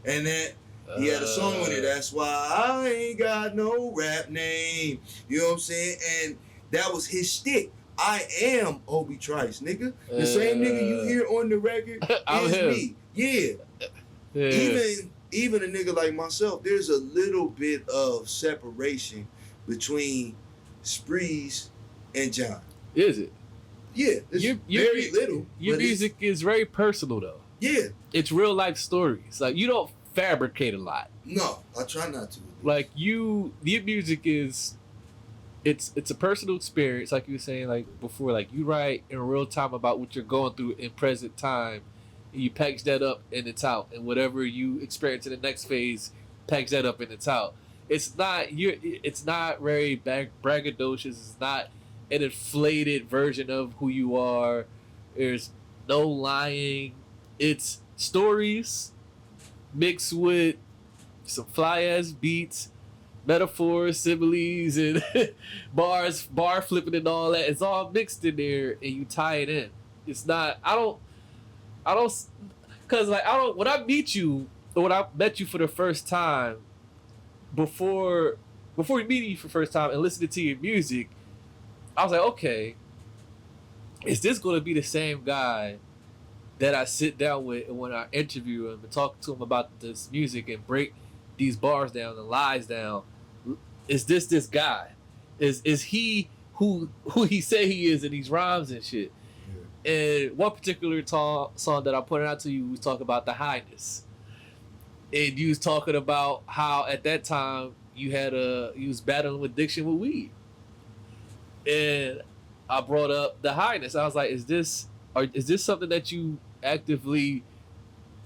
And that he had a song with it. That's why I ain't got no rap name. You know what I'm saying? And that was his shtick. I am Obi Trice, nigga. The same nigga you hear on the record is me. Yeah. Even a nigga like myself, there's a little bit of separation between Spreez and Jon. Is it? Yeah, it's very little. Your music is very personal, though. Yeah. It's real life stories. Like, you don't fabricate a lot. No, I try not to. Like, your music is, it's a personal experience, like you were saying, like, before. Like, you write in real time about what you're going through in present time, and you package that up and it's out. And whatever you experience in the next phase, package that up and it's out. It's not very braggadocious. It's not an inflated version of who you are. There's no lying. It's stories mixed with some fly ass beats, metaphors, similes, and bar flipping and all that. It's all mixed in there, and you tie it in. It's not. When I meet you, or when I met you for the first time, before meeting you for the first time and listening to your music, I was like, okay, is this going to be the same guy that I sit down with and when I interview him and talk to him about this music and break these bars down and lies down? Is this guy? Is he who he say he is in these rhymes and shit? Yeah. And one particular song that I pointed out to you was talking about the highness. And you was talking about how at that time you was battling addiction with weed. And I brought up the highness. I was like, is this something that you actively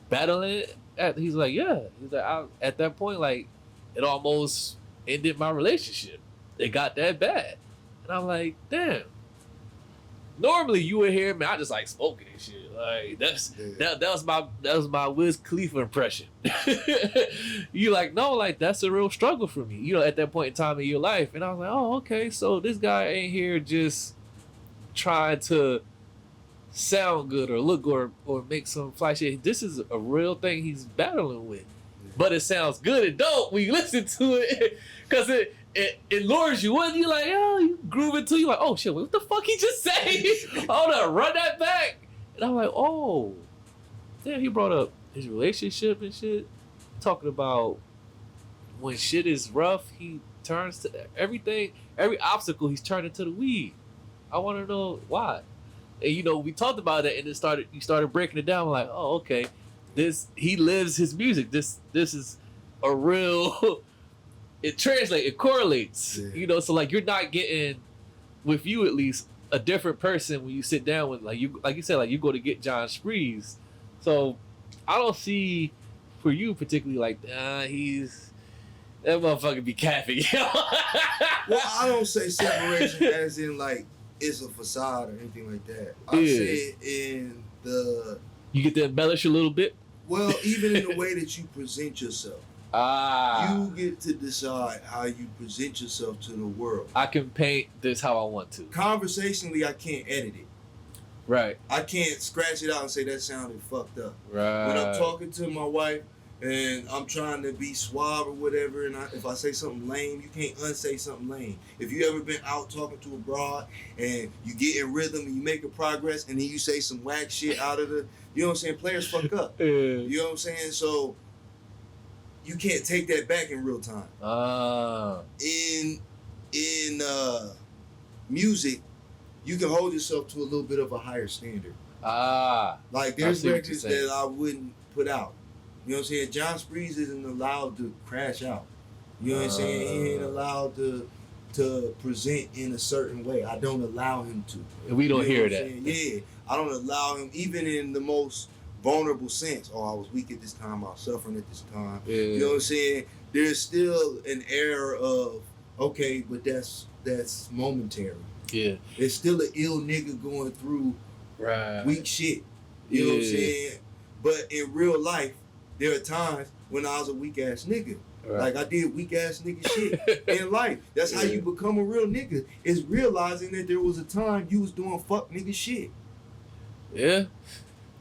battling at? He's like, yeah. He's like, at that point, like, it almost ended my relationship. It got that bad. And I'm like, damn. Normally you would hear me, I just like smoking and shit. Like that was my Wiz Khalifa impression. You like, no, like that's a real struggle for me, at that point in time in your life. And I was like, oh, okay, so this guy ain't here just trying to sound good or look good or make some fly shit. This is a real thing he's battling with. But it sounds good and dope when you listen to it because it lures you in. You like, oh, you groove into. You like, oh shit, what the fuck he just say? Hold on, run that back. And I'm like, oh, damn, he brought up his relationship and shit, talking about when shit is rough, he turns to everything, every obstacle he's turning to the weed. I want to know why. And you know, we talked about that, and you started breaking it down. Like, oh, okay, he lives his music. This is a real. It translates. It correlates. Yeah. You know, so like you're not getting, with you at least, a different person when you sit down with like you said, like you go to get Jon Spreez. So I don't see for you particularly like that motherfucker be capping. Well, I don't say separation as in like it's a facade or anything like that. I say it in the... You get to embellish a little bit? Well, even in the way that you present yourself. You get to decide how you present yourself to the world. I can paint this how I want to. Conversationally, I can't edit it. Right. I can't scratch it out and say that sounded fucked up. Right. When I'm talking to my wife and I'm trying to be suave or whatever, and if I say something lame, you can't unsay something lame. If you ever been out talking to a broad and you get in rhythm and you make a progress and then you say some whack shit out of the, you know what I'm saying, players fuck up. You know what I'm saying? So you can't take that back in real time. In music, you can hold yourself to a little bit of a higher standard. Like there's records that I wouldn't put out. You know what I'm saying? Jon Spreez isn't allowed to crash out. You know what I'm saying? He ain't allowed to present in a certain way. I don't allow him to. And we don't hear that. Yeah, I don't allow him, even in the most vulnerable sense. Oh, I was weak at this time. I was suffering at this time. Yeah. You know what I'm saying? There's still an air of, okay, but that's momentary. Yeah. It's still an ill nigga going through weak shit. You know what I'm saying? But in real life, there are times when I was a weak ass nigga. Right. Like I did weak ass nigga shit in life. That's how you become a real nigga. Is realizing that there was a time you was doing fuck nigga shit. Yeah.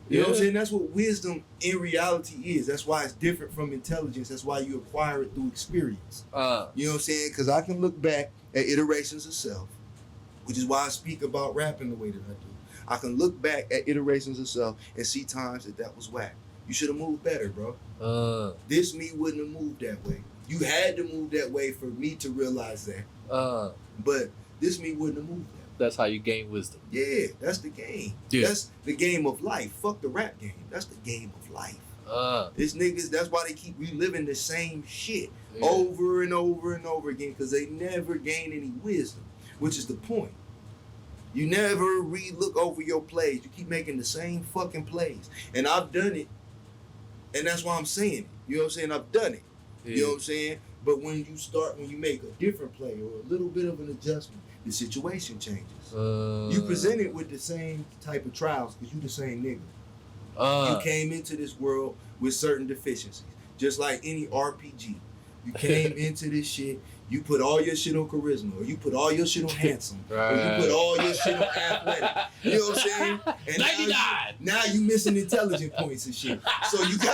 You know what I'm saying? That's what wisdom in reality is. That's why it's different from intelligence. That's why you acquire it through experience. You know what I'm saying? Because I can look back at iterations of self, which is why I speak about rapping the way that I do. I can look back at iterations of self and see times that was whack. You should have moved better, bro. This me wouldn't have moved that way. You had to move that way for me to realize that. But this me wouldn't have moved that way. That's how you gain wisdom. Yeah, that's the game. Yeah. That's the game of life. Fuck the rap game. That's the game of life. These niggas, that's why they keep reliving the same shit over and over and over again, because they never gain any wisdom, which is the point. You never re-look over your plays. You keep making the same fucking plays. And I've done it. And that's why I'm saying it. You know what I'm saying? I've done it. You know what I'm saying? But when you make a different play or a little bit of an adjustment, the situation changes. You present it with the same type of trials because you the same nigga. You came into this world with certain deficiencies. Just like any RPG. You came into this shit, you put all your shit on charisma, or you put all your shit on handsome, or you put all your shit on athletic. You know what I'm saying? And 99! Now you missing intelligent points and shit. So you got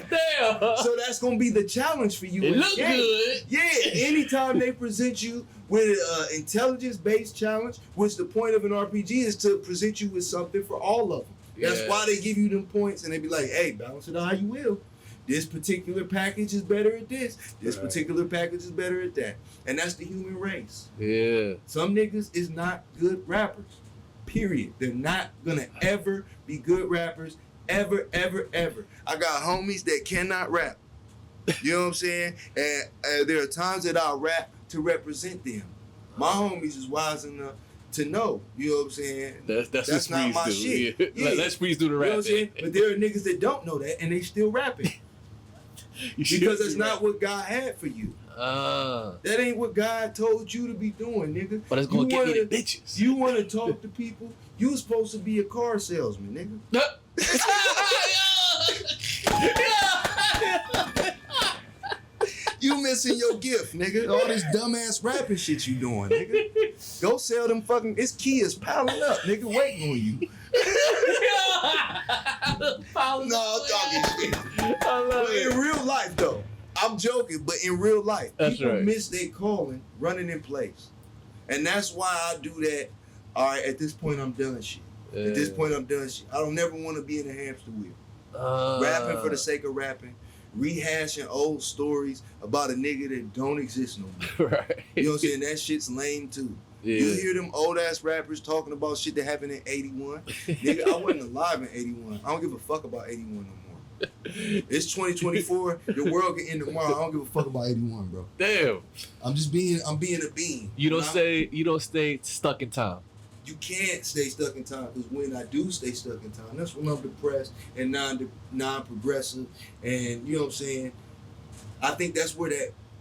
Damn. So that's gonna be the challenge for you. It look good. Yeah. Anytime they present you with an intelligence-based challenge, which the point of an RPG is to present you with something for all of them. That's why they give you them points and they be like, hey, balance it out how you will. This particular package is better at this. This particular package is better at that. And that's the human race. Yeah. Some niggas is not good rappers. Period. They're not gonna ever be good rappers. Ever, ever, ever. I got homies that cannot rap. You know what I'm saying? And there are times that I'll rap to represent them. My homies is wise enough to know. You know what I'm saying? That's not my shit. Yeah. Let Spreez do the rap. You know what I'm saying? But there are niggas that don't know that and they still rapping. Because that's not what God had for you. That ain't what God told you to be doing, nigga. But it's gonna get me the bitches. You want to talk to people? You supposed to be a car salesman, nigga. You missing your gift, nigga. All this dumbass rapping shit you doing, nigga. Go sell them fucking. It's kids piling up, nigga, waiting on you. No, I'm talking shit. But in real life, though, I'm joking. But in real life, people miss their calling, running in place, and that's why I do that. All right, at this point, I'm done shit. At this point, I'm done shit. I don't never want to be in a hamster wheel. Rapping for the sake of rapping, rehashing old stories about a nigga that don't exist no more. Right. You know what I'm saying? That shit's lame too. Yeah. You hear them old ass rappers talking about shit that happened in 81. Nigga, I wasn't alive in 81. I don't give a fuck about 81 no more. It's 2024. Your world can end tomorrow. I don't give a fuck about 81, bro. Damn. I'm being a bean. You don't stay stuck in time. You can't stay stuck in time, because when I do stay stuck in time, that's when I'm depressed and non-progressive, and you know what I'm saying? I think that's where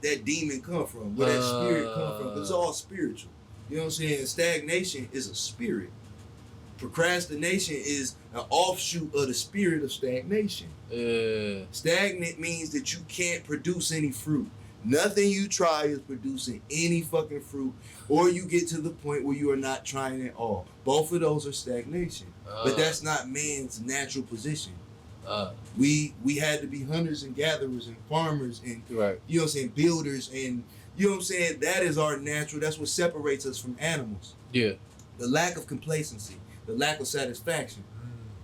that demon come from, where that spirit come from. It's all spiritual. You know what I'm saying? Stagnation is a spirit. Procrastination is an offshoot of the spirit of stagnation. Stagnant means that you can't produce any fruit. Nothing you try is producing any fucking fruit, or you get to the point where you are not trying at all. Both of those are stagnation. But that's not man's natural position. We had to be hunters and gatherers and farmers and you know what I'm saying, builders, and you know what I'm saying, that is our natural. That's what separates us from animals. Yeah. The lack of complacency, the lack of satisfaction.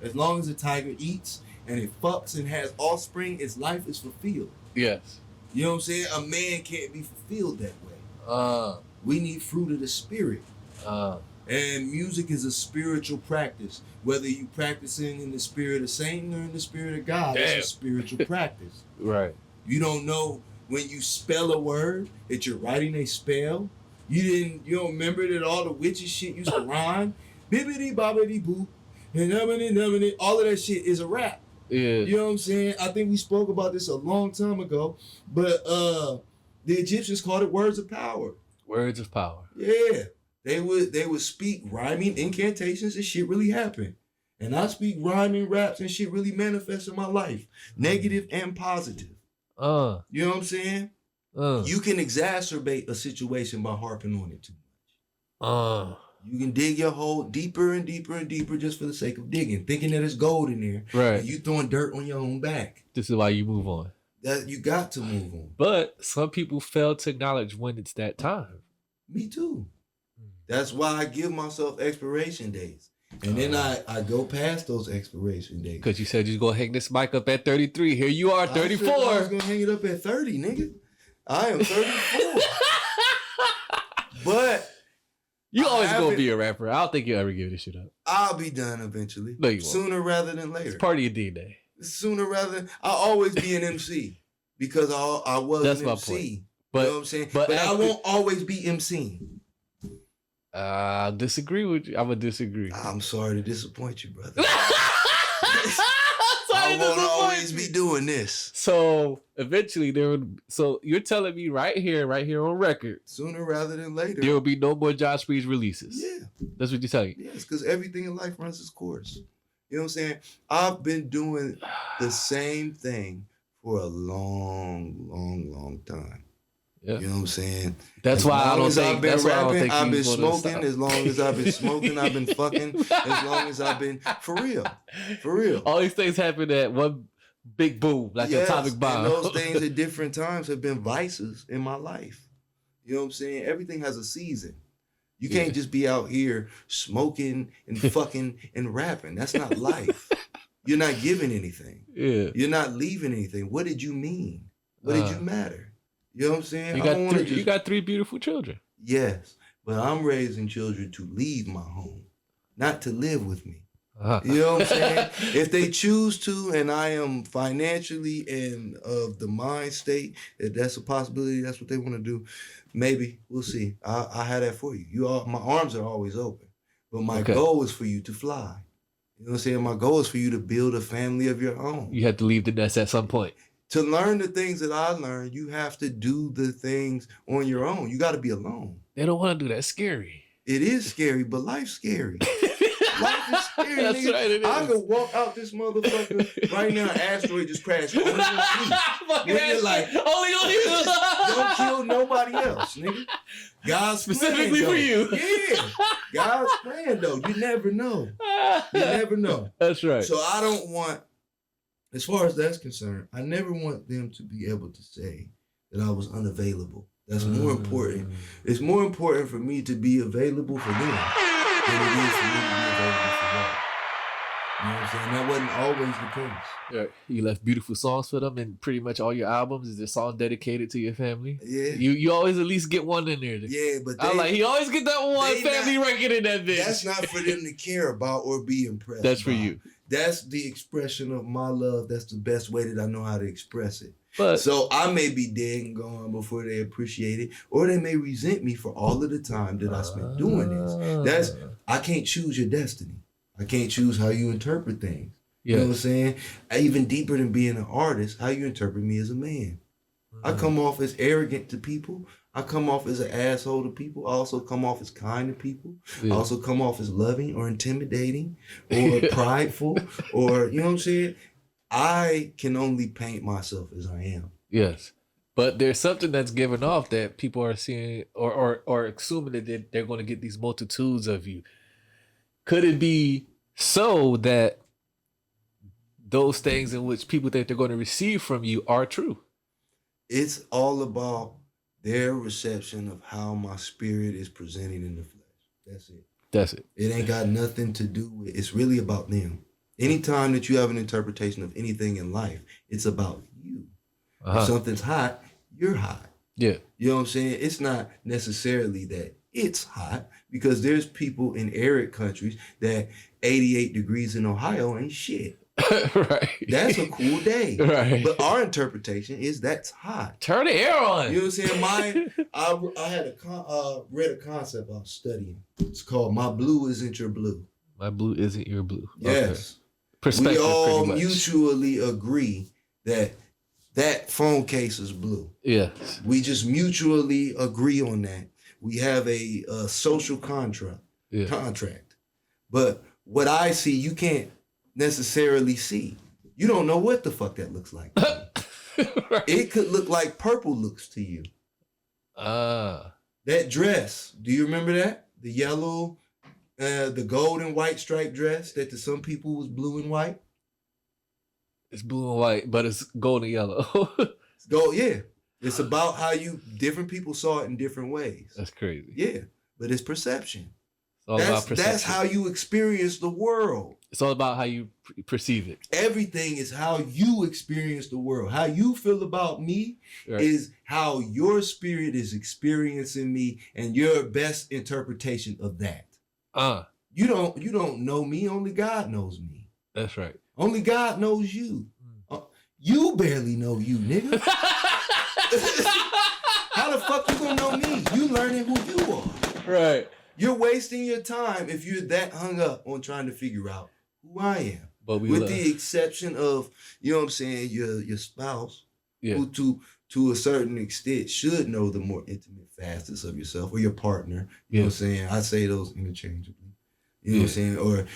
As long as a tiger eats and it fucks and has offspring, its life is fulfilled. Yes. You know what I'm saying? A man can't be fulfilled that way. We need fruit of the spirit. And music is a spiritual practice. Whether you practicing in the spirit of Satan or in the spirit of God, it's a spiritual practice. Right. You don't know when you spell a word that you're writing a spell. You don't remember that all the witches shit used to rhyme? Bibbidi bobbidi boop. And all of that shit is a rap. Yeah. You know what I'm saying? I think we spoke about this a long time ago, but the Egyptians called it words of power. Words of power. Yeah. They would speak rhyming incantations and shit really happened. And I speak rhyming raps and shit really manifests in my life. Negative and positive. You know what I'm saying? You can exacerbate a situation by harping on it too much. You can dig your hole deeper and deeper and deeper just for the sake of digging, thinking that it's gold in there. Right. And you throwing dirt on your own back. This is why you move on. That you got to move on. But some people fail to acknowledge when it's that time. Me too. That's why I give myself expiration days. And then I go past those expiration days. Because you said you're going to hang this mic up at 33. Here you are, 34. I was going to hang it up at 30, nigga. I am 34. But you always going to be a rapper. I don't think you'll ever give this shit up. I'll be done eventually. No, you won't. Sooner rather than later. It's part of your DNA. Sooner rather than... I'll always be an MC. Because I was an MC. That's my point. But, you know what I'm saying? But I won't always be MCing. I disagree with you. I'm going to disagree. I'm sorry to disappoint you, brother. I won't always be doing this. So eventually so you're telling me right here on record, sooner rather than later, there will be no more Jon Spreez releases. Yeah. That's what you're telling me. Yes, because everything in life runs its course. You know what I'm saying? I've been doing the same thing for a long time. Yeah. You know what I'm saying? That's why I don't think I've been smoking. As long as I've been smoking, I've been fucking. As long as I've been for real. All these things happen at one big boom, like an atomic bomb. And those things at different times have been vices in my life. You know what I'm saying? Everything has a season. You can't just be out here smoking and fucking and rapping. That's not life. You're not giving anything. Yeah. You're not leaving anything. What did you mean? What did you matter? You know what I'm saying? You got 3 beautiful children. Yes, but I'm raising children to leave my home, not to live with me. You know what I'm saying? If they choose to, and I am financially and of the mind state that that's a possibility, that's what they want to do, maybe we'll see. I have that for you. My arms are always open, but my goal is for you to fly. You know what I'm saying? My goal is for you to build a family of your own. You have to leave the nest at some point. To learn the things that I learned, you have to do the things on your own. You got to be alone. They don't want to do that. Scary. It is scary, but life's scary. Life is scary, That's nigga. right, it I is. could walk out this motherfucker right now, an asteroid just crashed. Only on you. Fucking Nigga, ass. like, Only on you. don't kill nobody else, nigga. God's Specifically plan, for you. Yeah. God's plan, though. You never know. You never know. That's right. So I don't want, as far as that's concerned, I never want them to be able to say that I was unavailable. That's more important. It's more important for me to be available for them than it is for me to be available for them. You know what I'm saying? That wasn't always the case. Yeah, you left beautiful songs for them, and pretty much all your albums is a song dedicated to your family. Yeah. You always at least get one in there. Yeah, but I'm like, he always get that one family record in that bitch. that's not for them to care about or be impressed. That's for by. you. That's the expression of my love. That's the best way that I know how to express it. But So I may be dead and gone before they appreciate it, or they may resent me for all of the time that I spent doing this. I can't choose your destiny. I can't choose how you interpret things. You know what I'm saying? Even deeper than being an artist, how you interpret me as a man. I come off as arrogant to people. I come off as an asshole to people. I also come off as kind to people. I also come off as loving or intimidating or prideful or, you know what I'm saying? I can only paint myself as I am. Yes. But there's something that's given off that people are seeing or assuming that they're going to get these multitudes of you. Could it be so that those things in which people think they're going to receive from you are true? It's all about their reception of how my spirit is presented in the flesh. That's it. That's it. It ain't got nothing to do with, it's really about them. Anytime that you have an interpretation of anything in life, it's about you. If something's hot, you're hot. Yeah. You know what I'm saying? It's not necessarily that it's hot, because there's people in arid countries that 88 degrees in Ohio ain't shit. Right. That's a cool day. Right. But our interpretation is that's hot. Turn the air on. You know what I'm saying? I had read a concept I was studying. It's called "My Blue Isn't Your Blue." My blue isn't your blue. Yes. Okay. Perspective. We all pretty much. mutually agree that that phone case is blue. Yes. We just mutually agree on that. We have a social contract. But what I see, you can't necessarily see. You don't know what the fuck that looks like. Right. It could look like purple looks to you. That dress, do you remember that? The yellow, the gold and white striped dress that to some people was blue and white? It's blue and white, but it's gold and yellow. It's gold, yeah. It's about how different people saw it in different ways. That's crazy. Yeah, but it's perception. It's all about perception. That's how you experience the world. It's all about how you perceive it. Everything is how you experience the world. How you feel about me is how your spirit is experiencing me, and your best interpretation of that. You don't know me. Only God knows me. That's right. Only God knows you. You barely know you, nigga. How the fuck you gonna know me? You learning who you are. Right. You're wasting your time if you're that hung up on trying to figure out who I am. But with the exception of, you know what I'm saying, your spouse, who to a certain extent should know the more intimate facets of yourself, or your partner. You know what I'm saying? I say those interchangeably. You know what I'm saying? Or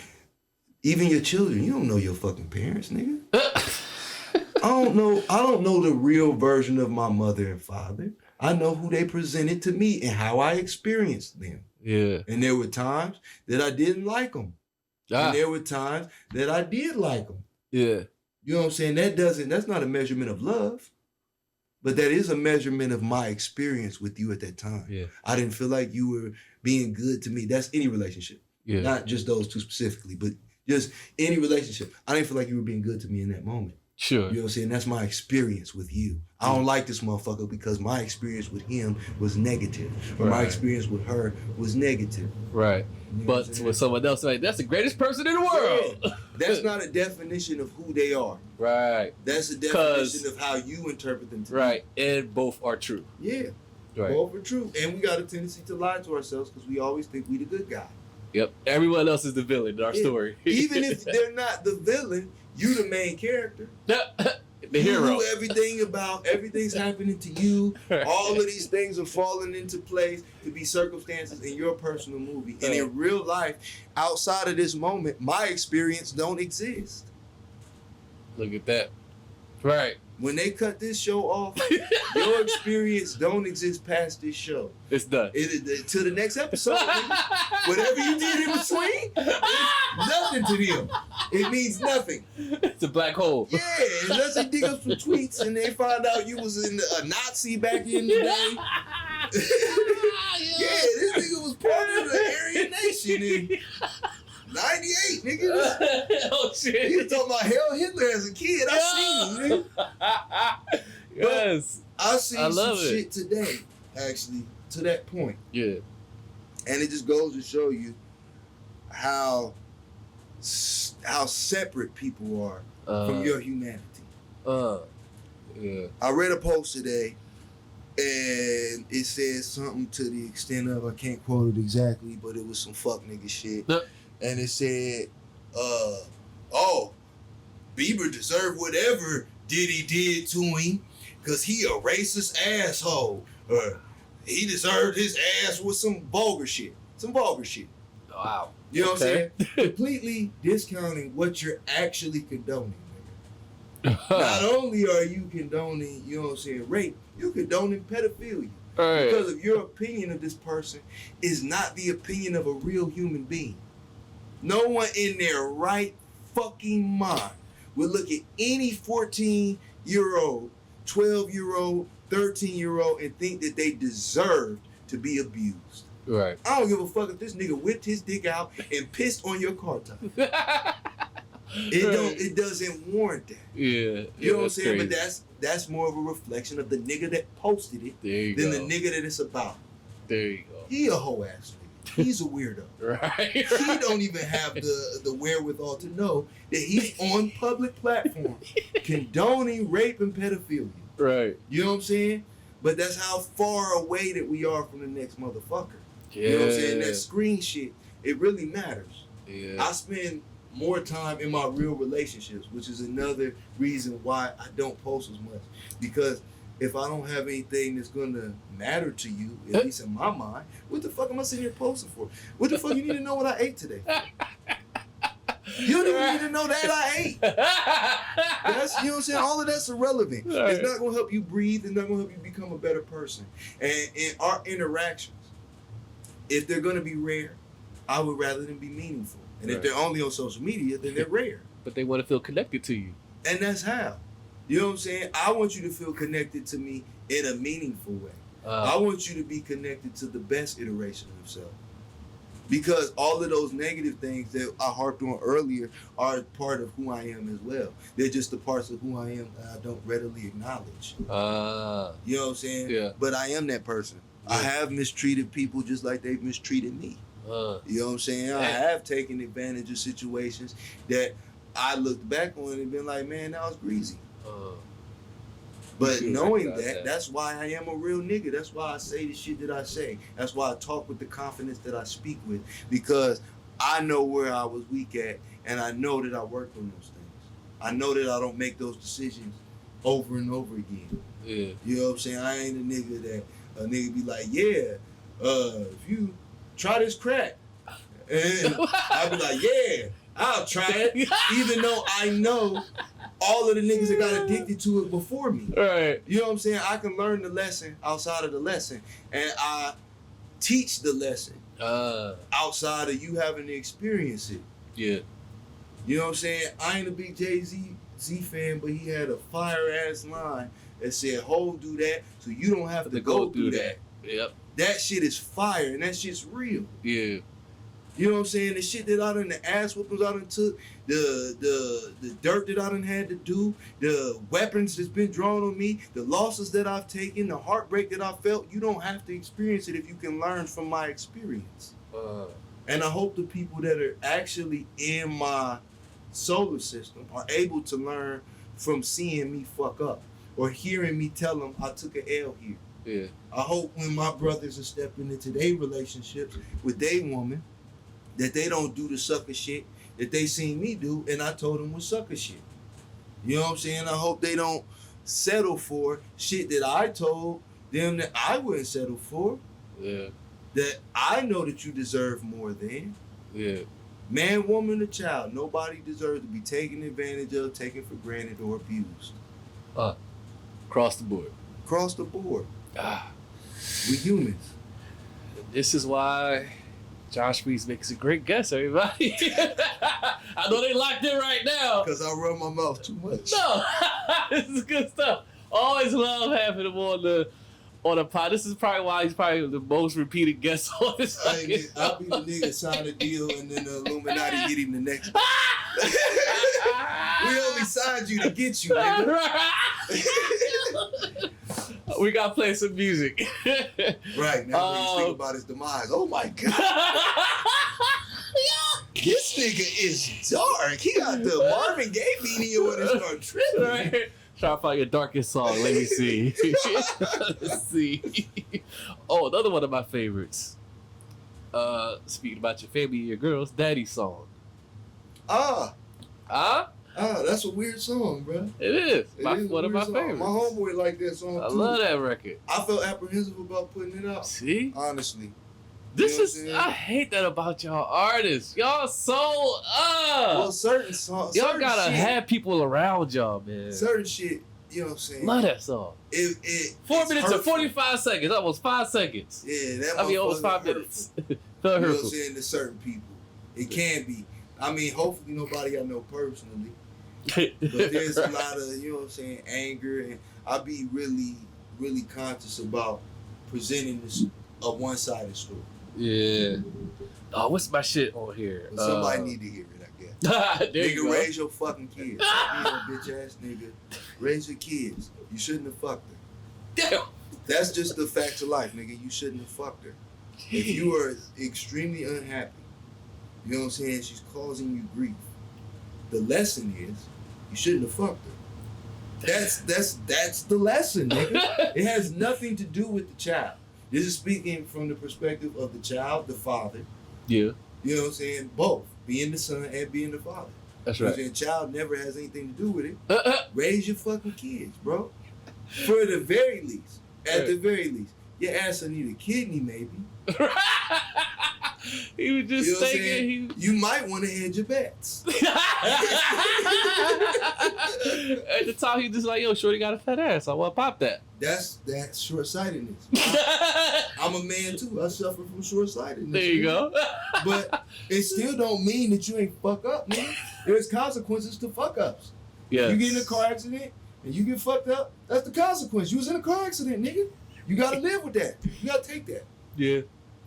even your children. You don't know your fucking parents, nigga. I don't know the real version of my mother and father. I know who they presented to me and how I experienced them. Yeah. And there were times that I didn't like them. And there were times that I did like them. Yeah. You know what I'm saying? That's not a measurement of love, but that is a measurement of my experience with you at that time. Yeah. I didn't feel like you were being good to me. That's any relationship. Yeah. Not just those two specifically, but just any relationship. I didn't feel like you were being good to me in that moment. Sure. You know what I'm saying? That's my experience with you. I don't like this motherfucker because my experience with him was negative. Or my experience with her was negative. Right. You know but with someone else, like, that's the greatest person in the world. Yeah. That's not a definition of who they are. Right. That's a definition of how you interpret them. Right. And both are true. Yeah. Right. Both are true. And we got a tendency to lie to ourselves because we always think we the good guy. Yep. Everyone else is the villain in our story. Even if they're not the villain, you the main character. The you hero. knew everything about everything's happening to you. All of these things are falling into place to be circumstances in your personal movie. And in real life, outside of this moment, my experience don't exist. Look at that. Right. When they cut this show off, your experience don't exist past this show. It's done. To the next episode. Whatever you did in between, it's nothing to them. It means nothing. It's a black hole. Yeah, unless they dig up some tweets and they find out you was a Nazi back in the day. Yeah, this nigga was part of the Aryan Nation in 98, nigga. Oh shit. He was talking about Hell Hitler as a kid. I seen him, nigga. Yes. I seen I some love it. shit today, actually, to that point. Yeah. And it just goes to show you how separate people are from your humanity. Yeah. I read a post today, and it said something to the extent of, I can't quote it exactly, but it was some fuck nigga shit. And it said, oh, Bieber deserved whatever Diddy did to him because he a racist asshole. Or he deserved his ass with some vulgar shit. Some vulgar shit. Wow. You know what I'm saying? Completely discounting what you're actually condoning. Not only are you condoning, you know what I'm saying, rape, you're condoning pedophilia. Right. Because of your opinion of this person is not the opinion of a real human being. No one in their right fucking mind would look at any 14-year-old, 12-year-old, 13-year-old and think that they deserve to be abused. Right. I don't give a fuck if this nigga whipped his dick out and pissed on your car tire. It doesn't warrant that. Yeah. You know what I'm saying? Crazy. But that's more of a reflection of the nigga that posted it than the nigga that it's about. There you go. He a hoe ass nigga. He's a weirdo. Right. He don't even have the wherewithal to know that he's on public platforms condoning rape and pedophilia. Right. You know what I'm saying? But that's how far away that we are from the next motherfucker. Yeah. You know what I'm saying? That screen shit, it really matters. Yeah. I spend more time in my real relationships, which is another reason why I don't post as much. Because if I don't have anything that's gonna matter to you, at least in my mind, what the fuck am I sitting here posting for? What the fuck you need to know what I ate today? You don't even need to know that I ate. That's, you know what I'm saying? All of that's irrelevant. Right. It's not gonna help you breathe. It's not gonna help you become a better person. And in our interactions, if they're gonna be rare, I would rather them be meaningful. And if they're only on social media, then they're rare. But they want to feel connected to you. And that's how. You know what I'm saying? I want you to feel connected to me in a meaningful way. I want you to be connected to the best iteration of yourself. Because all of those negative things that I harped on earlier are part of who I am as well. They're just the parts of who I am that I don't readily acknowledge. You know what I'm saying? Yeah. But I am that person. Yeah. I have mistreated people just like they've mistreated me. You know what I'm saying? I have taken advantage of situations that I looked back on and been like, man, that was greasy. But knowing that, that's why I am a real nigga. That's why I say the shit that I say. That's why I talk with the confidence that I speak with. Because I know where I was weak at, and I know that I worked on those things. I know that I don't make those decisions over and over again. Yeah. You know what I'm saying? I ain't a nigga that a nigga be like, yeah, if you try this crack. And I'll be like, yeah, I'll try it. Even though I know all of the niggas that got addicted to it before me. Right. You know what I'm saying? I can learn the lesson outside of the lesson. And I teach the lesson outside of you having to experience it. Yeah. You know what I'm saying? I ain't a big Jay-Z fan, but he had a fire-ass line that said, "Ho, do that so you don't have to go through that." Yep. That shit is fire, and that shit's real. Yeah. You know what I'm saying? The shit that I done, the ass whoopings I done took, the dirt that I done had to do, the weapons that's been drawn on me, the losses that I've taken, the heartbreak that I felt, you don't have to experience it if you can learn from my experience. And I hope the people that are actually in my solar system are able to learn from seeing me fuck up or hearing me tell them I took an L here. Yeah. I hope when my brothers are stepping into their relationships with their woman, that they don't do the sucker shit that they seen me do, and I told them was sucker shit. You know what I'm saying? I hope they don't settle for shit that I told them that I wouldn't settle for. Yeah. That I know that you deserve more than. Yeah. Man, woman, or child, nobody deserves to be taken advantage of, taken for granted, or abused. Across the board. Across the board. Ah. We humans. This is why Jon Spreez makes a great guest, everybody. I know they locked in right now. Because I run my mouth too much. No, this is good stuff. Always love having him on the pod. This is probably why he's probably the most repeated guest on this. I'll be the nigga sign a deal and then the Illuminati get him the next one. We only signed you to get you, nigga. We gotta play some music. Right, now when you think about his demise. Oh my God. This nigga is dark. He got the Marvin Gaye beanie on and start tripping. Right. Try to find your darkest song. Let me see. Let's see. Oh, another one of my favorites. Speaking about your family and your girls, Daddy's song. That's a weird song, bro. It is. One of my song. favorites. My homeboy liked that song too. I love that record. I felt apprehensive about putting it out. See? Honestly. This You know is, what I'm saying? I hate that about y'all artists. Y'all so, Well, certain songs. y'all certain gotta shit, have people around y'all, man. certain shit, you know what I'm saying? Love that song. 4 It's minutes and hurtful. 45 seconds, almost 5 seconds. Yeah, that I mean, almost motherfucker 5 hurtful. minutes. Felt You know what I'm hurtful. saying? To certain people. It can be. I mean, hopefully nobody I know personally. But there's a lot of, you know what I'm saying, anger, and I be really, really conscious about presenting this a one-sided story. Yeah. Oh, what's my shit on here? But somebody need to hear it, I guess. there you Nigga, go. raise your fucking kids. You a bitch ass nigga. Raise your kids. You shouldn't have fucked her. Damn. That's just the facts of life, nigga. You shouldn't have fucked her. If you are extremely unhappy, you know what I'm saying, she's causing you grief. The lesson is, you shouldn't have fucked her. That's the lesson, nigga. It has nothing to do with the child. This is speaking from the perspective of the child, the father. Yeah, You know what I'm saying? Both. Being the son and being the father. that's You know what right. I'm saying? Child never has anything to do with it. Raise your fucking kids, bro. For the very least. At the very least. Your ass will need a kidney, maybe. He was just You know what I'm thinking saying? You might want to hedge your bets. At the time, he just like, yo, shorty got a fat ass. I want to pop that. That's short-sightedness. I'm a man too. I suffer from short-sightedness. There you nigga. go. But it still don't mean that you ain't fuck up, man. There's consequences to fuck ups. Yeah. You get in a car accident and you get fucked up, that's the consequence. You was in a car accident, nigga. You gotta live with that. You gotta take that. Yeah.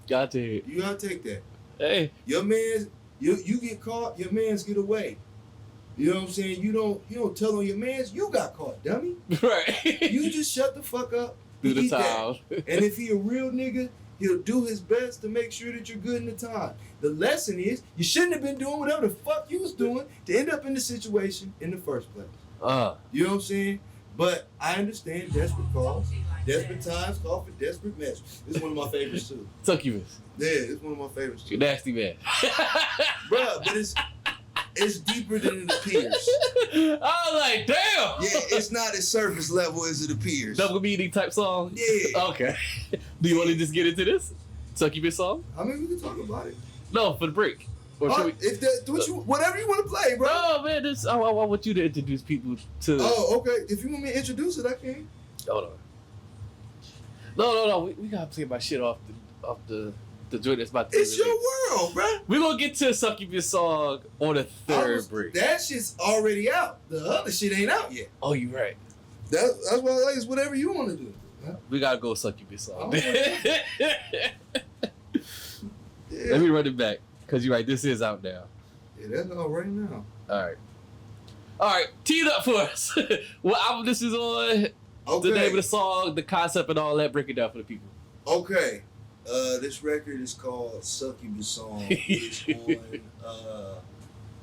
Got to hear it. You gotta take that. Hey. Your man's you get caught, your man's get away. You know what I'm saying? You don't tell on your man's, you got caught, dummy. Right. You just shut the fuck up. Do and the eat that. time. And if he a real nigga, he'll do his best to make sure that you're good in the time. The lesson is, you shouldn't have been doing whatever the fuck you was doing to end up in the situation in the first place. You know what I'm saying? But I understand desperate calls. Desperate times call for desperate measures. This is one of my favorites too. Succubus. Yeah, it's one of my favorites You too. nasty man. Bruh, but it's deeper than it appears. I was like, damn. Yeah, it's not as surface level as it appears. Double meaning type song? Yeah. Okay. Do you want to just get into this? Succubus song? I mean, we can talk about it. No, for the break. Or should we? If that, whatever you want to play, bro. No, man. This. I want you to introduce people to. Oh, okay. If you want me to introduce it, I can. Hold on. No. We gotta play my shit off the joint that's about to. It's your world, bro. We're gonna get to Succubus song on the third break. That shit's already out. The other shit ain't out yet. Oh, you right. That's why I like it's whatever you want to do. We gotta go Succubus song. Yeah. Let me run it back, cause you're right. This is out now. Yeah, that's all right now. All right. Tee it up for us. What album this is on? Okay. The name of the song, the concept, and all that. Break it down for the people. Okay. This record is called Succubus Song. It's on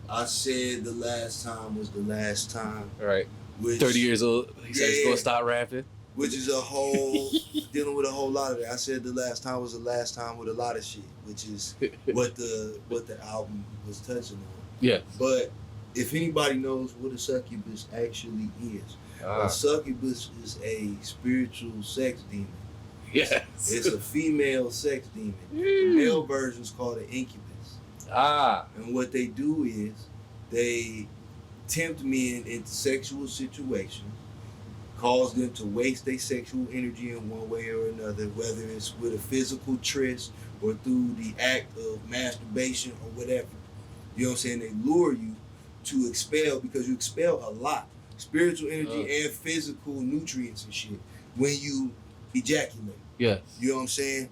I Said the Last Time Was the Last Time. All right. Which, 30 years old. He said he's Yeah. gonna stop rapping. Which is a whole dealing with a whole lot of it. I said the last time was the last time with a lot of shit, which is what the album was touching on. Yeah. But if anybody knows what a succubus actually is, a succubus is a spiritual sex demon. Yes. It's a female sex demon. The male version is called an incubus. And what they do is they tempt men into sexual situations, cause them to waste their sexual energy in one way or another, whether it's with a physical tryst or through the act of masturbation or whatever. You know what I'm saying? They lure you to expel, because you expel a lot. Spiritual energy and physical nutrients and shit when you ejaculate. Yes. You know what I'm saying?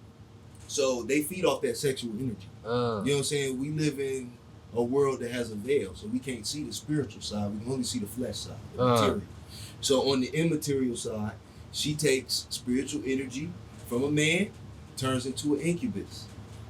So they feed off that sexual energy. You know what I'm saying? We live in a world that has a veil, so we can't see the spiritual side. We can only see the flesh side, the material. So on the immaterial side, she takes spiritual energy from a man, turns into an incubus,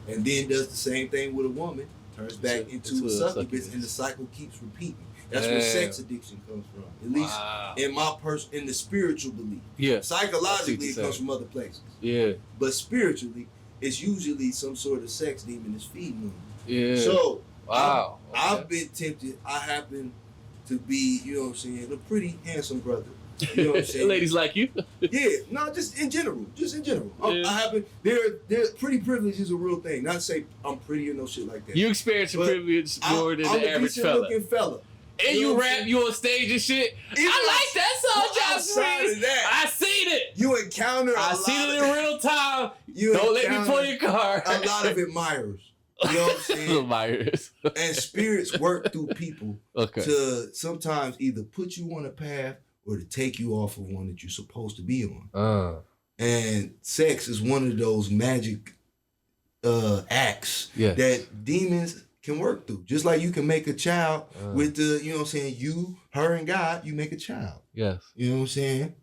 and then does the same thing with a woman, turns back into a succubus, and the cycle keeps repeating. That's where sex addiction comes from. At least in the spiritual belief. Yeah. Psychologically, it comes from other places. Yeah. But spiritually, it's usually some sort of sex demon that's feeding them. Yeah. So wow. I've been tempted. I happen to be, you know what I'm saying, a pretty handsome brother. You know what I'm saying? Ladies like you? Yeah, no, just in general. Yeah. I happen. Pretty privilege is a real thing. Not to say I'm pretty or no shit like that. You experience your privilege more than the average fella. Looking fella. And you rap, you on stage and shit. I like that song, Jon Spreez. I seen it. You encounter I seen it in real time. Don't let me pull your car. A lot of admirers. You know what I'm saying? Admirers. And spirits work through people to sometimes either put you on a path or to take you off of one that you're supposed to be on. And sex is one of those magic acts that demons can work through. Just like you can make a child with the, you know what I'm saying, you, her, and God, you make a child. Yes. You know what I'm saying?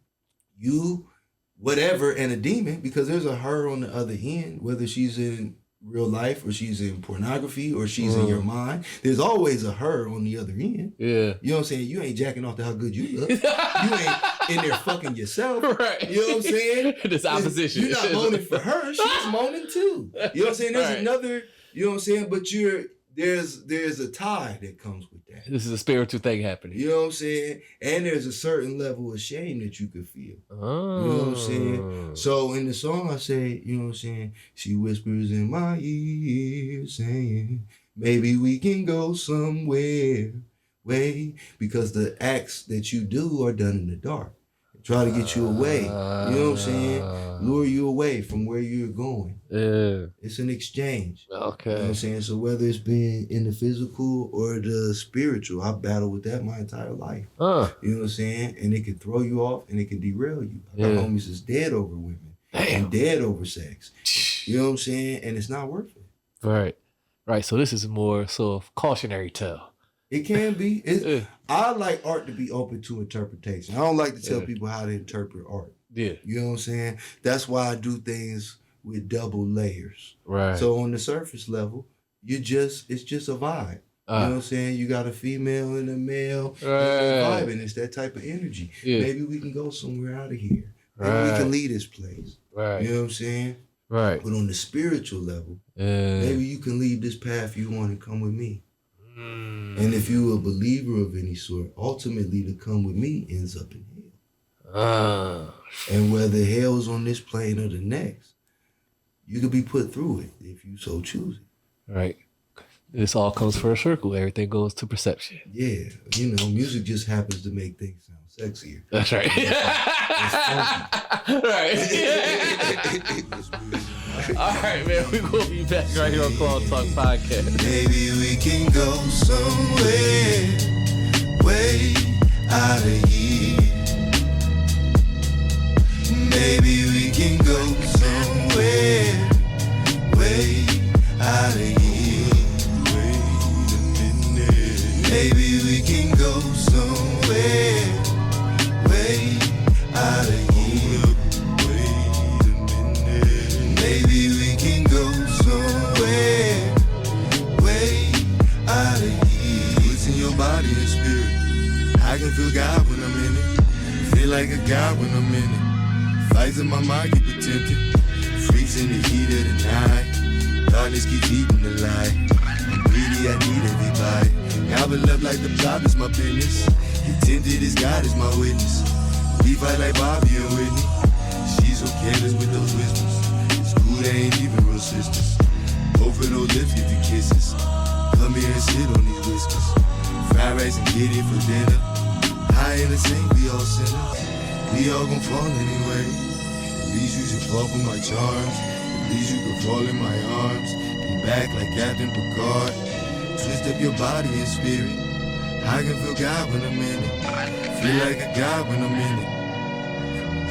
You, whatever, and a demon, because there's a her on the other end, whether she's in real life or she's in pornography or she's in your mind. There's always a her on the other end. Yeah. You know what I'm saying? You ain't jacking off to how good you look. You ain't in there fucking yourself. Right. You know what I'm saying? This opposition. You're not moaning for her. She's moaning too. You know what I'm saying? There's another, you know what I'm saying? But there's a tie that comes with that. This is a spiritual thing happening. You know what I'm saying? And there's a certain level of shame that you could feel. You know what I'm saying? So in the song I say, you know what I'm saying? She whispers in my ear saying, maybe we can go somewhere. Because the acts that you do are done in the dark. Try to get you away. You know what I'm saying? Lure you away from where you're going. Yeah. It's an exchange. Okay. You know what I'm saying? So whether it's been in the physical or the spiritual, I've battled with that my entire life. You know what I'm saying? And it can throw you off and it can derail you. I got homies that's dead over women. Damn. And dead over sex. You know what I'm saying? And it's not worth it. Right. So this is more sort of cautionary tale. It can be. I like art to be open to interpretation. I don't like to tell people how to interpret art. Yeah. You know what I'm saying? That's why I do things with double layers. Right. So on the surface level, it's just a vibe. You know what I'm saying? You got a female and a male vibing. It's that type of energy. Yeah. Maybe we can go somewhere out of here. Maybe we can leave this place. Right. You know what I'm saying? Right. But on the spiritual level, maybe you can leave this path you want and come with me. And if you're a believer of any sort, ultimately to come with me ends up in hell. And whether hell's on this plane or the next, you could be put through it if you so choose it. Right. This all comes for a circle. Everything goes to perception. Yeah. You know, music just happens to make things sound sexier. That's right. Right. All right, man. We're going to be back right here on Call Talk Podcast. Maybe we can go somewhere way out of here. Maybe we can go somewhere way out of here. Wait a minute. Maybe we can go somewhere way out of here. Maybe we can go somewhere way out of here. What's in your body and spirit? I can feel God when I'm in it. Feel like a God when I'm in it. Fights in my mind keep it tempted. Freaks in the heat of the night. Darkness keeps eating the light. I'm greedy, I need every bite. Mobbing love like the block is my business. Intended as God is my witness. We fight like Bobby and Whitney. She's so careless with those whispers. It's cool, they ain't even real sisters. Both of those lips give you kisses. Come here and sit on these whiskers. Fried rice and get it for dinner. High in the sink, we all sinners. We all gon' fall anyway. At least you should fall for my charms. At least you can fall in my arms. Be back like Captain Picard. Twist up your body and spirit. I can feel God when I'm in it. Feel like a God when I'm in it.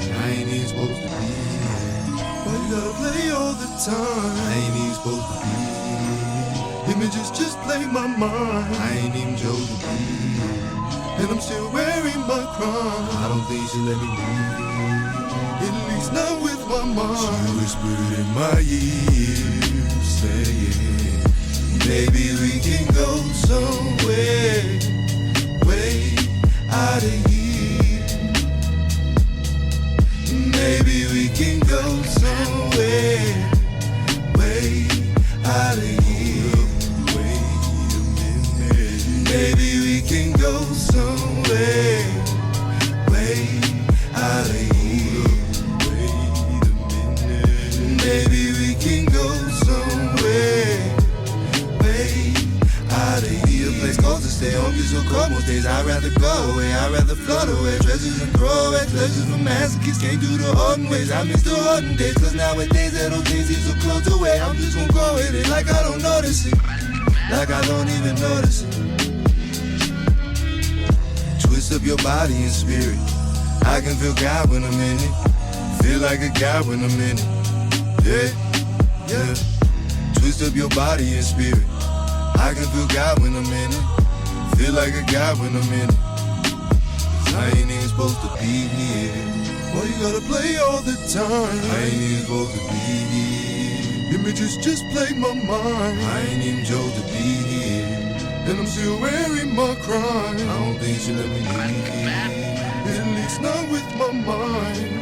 And I ain't even supposed to be here. Why you gotta play all the time? I ain't even supposed to be here. Images just play my mind. I ain't even chose to be here. And I'm still wearing my crown. I don't think she let me leave. At least not with my mom. She whispered in my ear, saying, maybe we can go somewhere way out of here. Maybe we can go somewhere way out of here. Wait a minute. Maybe we can go somewhere way out of here. Wait a minute. Maybe we can go somewhere way out of here. A place cold to stay home, get so cold most days. I'd rather go away, I'd rather float away. Treasures and throw away, pleasures from masochists. Can't do the olden ways, I miss the olden days. Cause nowadays that old things seem so close away. I'm just gonna go with it like I don't notice it. Like I don't even notice it. Twist up your body and spirit. I can feel God when I'm in it. Feel like a God when I'm in it. Yeah, yeah. Twist up your body and spirit. I can feel God when I'm in it. Feel like a God when I'm in it. 'Cause I ain't even supposed to be here. Why you gotta play all the time? I ain't even supposed to be here. Images just play my mind. I ain't even chose to be here. And I'm still wearing my crown. I don't think she let me leave. At least not with my mind.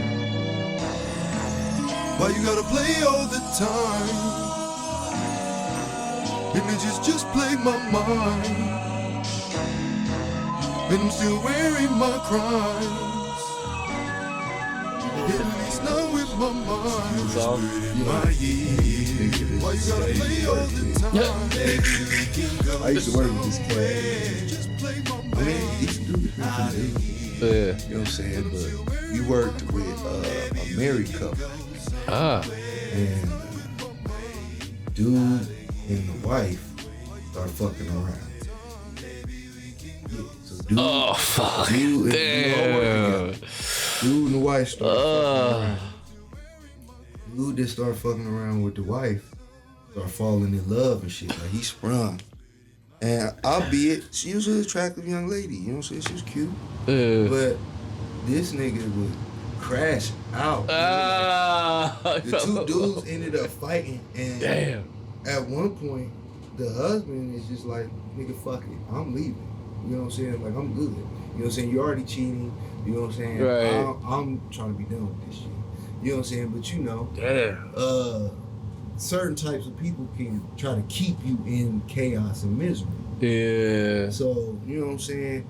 Why you gotta play all the time? Images just play my mind. And I'm still wearing my crimes. At least not with my mind. In my ear. Why you gotta play all the time? I used to work with this cat. I mean, he used to do this back in the day. Yeah. You know what I'm saying? But we worked with a married couple. Ah. And dude and the wife started fucking around. Yeah, so dude, Oh fuck. dude Damn. and the wife started fucking around. Dude just started fucking around with the wife. Started falling in love and shit. Like he sprung. And albeit, she was an attractive young lady. You know what I'm saying? She was cute. But this nigga would crash out. The two dudes ended up fighting. And Damn. at one point, the husband is just like, nigga, fuck it. I'm leaving. You know what I'm saying? Like, I'm good. You know what I'm saying? You're already cheating. You know what I'm saying? Right. I'm trying to be done with this shit. You know what I'm saying? But you know, Damn. certain types of people can try to keep you in chaos and misery. Yeah. So, you know what I'm saying?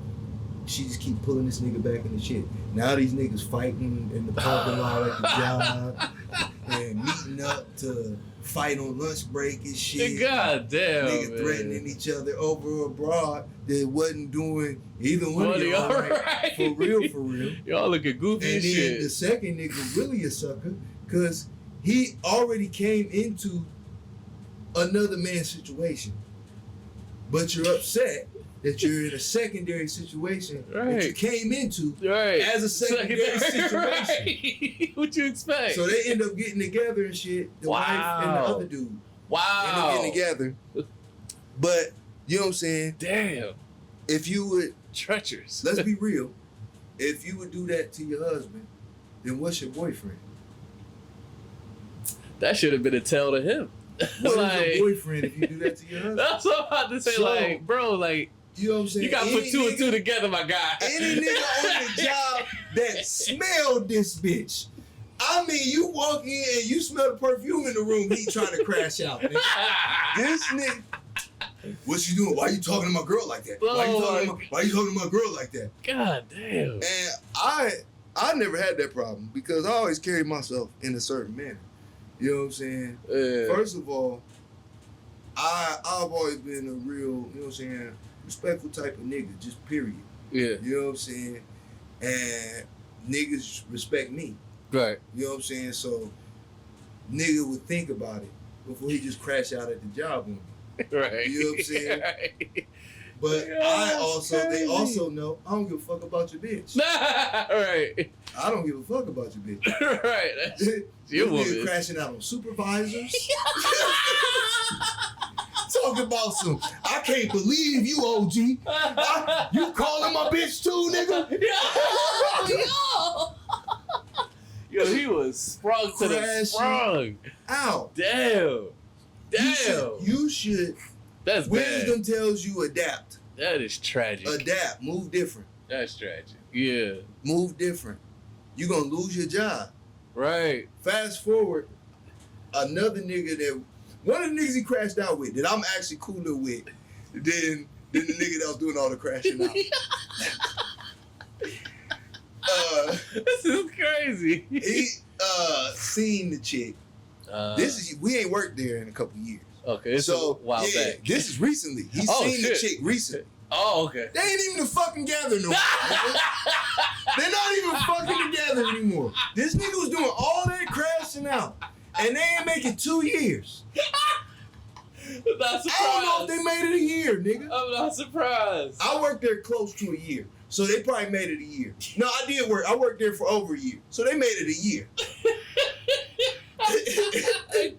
She just keep pulling this nigga back in the shit. Now these niggas fighting in the parking lot at the job and meeting up to fight on lunch break and shit. God damn. Nigga man. threatening each other over abroad that wasn't doing either one of y'all right. For real. Y'all looking goofy And as then shit. the second nigga really a sucker because he already came into another man's situation. But you're upset that you're in a secondary situation that you came into as a secondary situation. Right. What you expect? So they end up getting together and shit, the wife and the other dude. End up getting together. But, you know what I'm saying? Damn. If you would, Treacherous. let's be real, if you would do that to your husband, then what's your boyfriend? That should have been a tell to him. What Like- is your boyfriend if you do that to your husband? That's what I'm about to say. So- like, bro, like, You know what I'm saying? you gotta put two and two together, my guy. Any nigga on the job that smelled this bitch. I mean, you walk in and you smell the perfume in the room, he trying to crash out. Nigga. This nigga, What you doing? Why you talking to my girl like that? Why you talking to my girl like that? God damn. And I never had that problem because I always carried myself in a certain manner. You know what I'm saying? Yeah. First of all, I've always been a real, you know what I'm saying, respectful type of nigga, just period. Yeah. You know what I'm saying? And niggas respect me. Right. You know what I'm saying? So nigga would think about it before he just crash out at the job on me. Right. You know what I'm saying? Right. But Yeah, they also know I don't give a fuck about your bitch. Right. I don't give a fuck about your bitch. Right. That's your This nigga woman. crashing out on supervisors. Talking about some, I can't believe you, OG. You calling my bitch too, nigga? Yo, he was sprung to the Crashing sprung. Out. Damn. You should. That's Wisdom bad. tells you adapt. That is tragic. Adapt. Move different. That's tragic. Yeah. Move different. You're going to lose your job. Right. Fast forward, another nigga one of the niggas he crashed out with that I'm actually cooler with than the nigga that was doing all the crashing out. This is crazy. He seen the chick. We ain't worked there in a couple years. Okay, it's a while back. This is recently. He seen the chick recently. Oh, okay. They ain't even fucking together no more. They're not even fucking together anymore. This nigga was doing all that crashing out, and they ain't making 2 years. I'm not surprised. I don't know if they made it a year, nigga. I'm not surprised. I worked there close to a year, so they probably made it a year. No, I did work. I worked there for over a year, so they made it a year.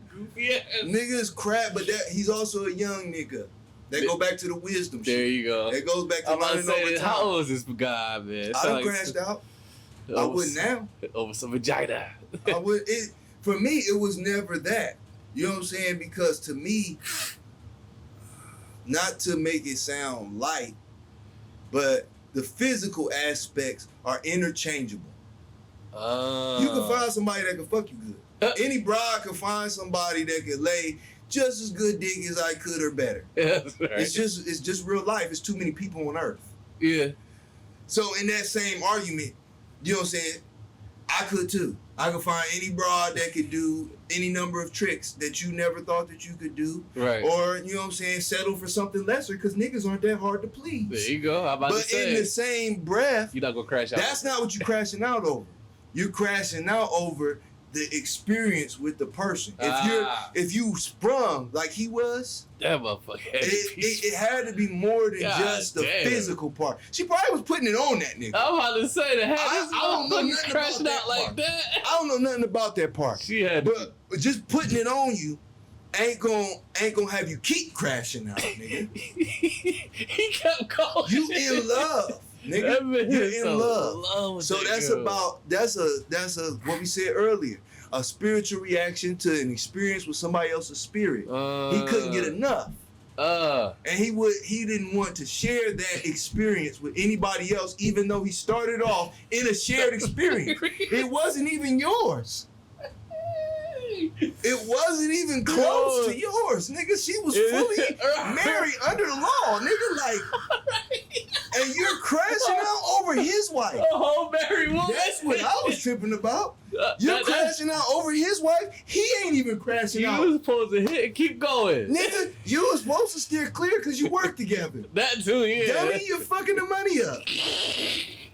Goofy ass. Niggas crap, but he's also a young nigga. That go back to the wisdom shit. There you go. That goes back to I'm about to learning over say, time. how old is this guy, man? I done crashed out. I wouldn't now. Over some vagina. I would. For me, it was never that. You know what I'm saying? Because to me, not to make it sound light, but the physical aspects are interchangeable. You can find somebody that can fuck you good. Any bride can find somebody that can lay just as good dick as I could or better. Yeah, that's right. It's just real life. It's too many people on earth. Yeah. So in that same argument, you know what I'm saying? I could too. I could find any broad that could do any number of tricks that you never thought that you could do. Right. Or, you know what I'm saying, settle for something lesser because niggas aren't that hard to please. There you go. I'm about to But say. in the same breath, You're not going to crash out. that's not what you're crashing out over. You're crashing out over the experience with the person. If you sprung like he was, That motherfucker. it had to be more than God just the damn. physical part. She probably was putting it on that nigga. I'm about to say that. I don't know This nothing motherfucker crashing about out that like part. that. I don't know nothing about that part. She had But just putting it on you ain't gonna have you keep crashing out, nigga. He kept going. You in love, nigga. That man You're is in so love. with So that that's girl. that's a what we said earlier, a spiritual reaction to an experience with somebody else's spirit. He couldn't get enough. And he didn't want to share that experience with anybody else, even though he started off in a shared experience. It wasn't even yours. It wasn't even close to yours, nigga. She was fully married under the law, nigga. Like, and you're crashing out over his wife. A whole married woman. That's what I was tripping about. You're crashing out over his wife. He ain't even crashing You out. was supposed to hit and keep going. Nigga, you was supposed to steer clear because you work together. That too, yeah. Dummy, you're fucking the money up.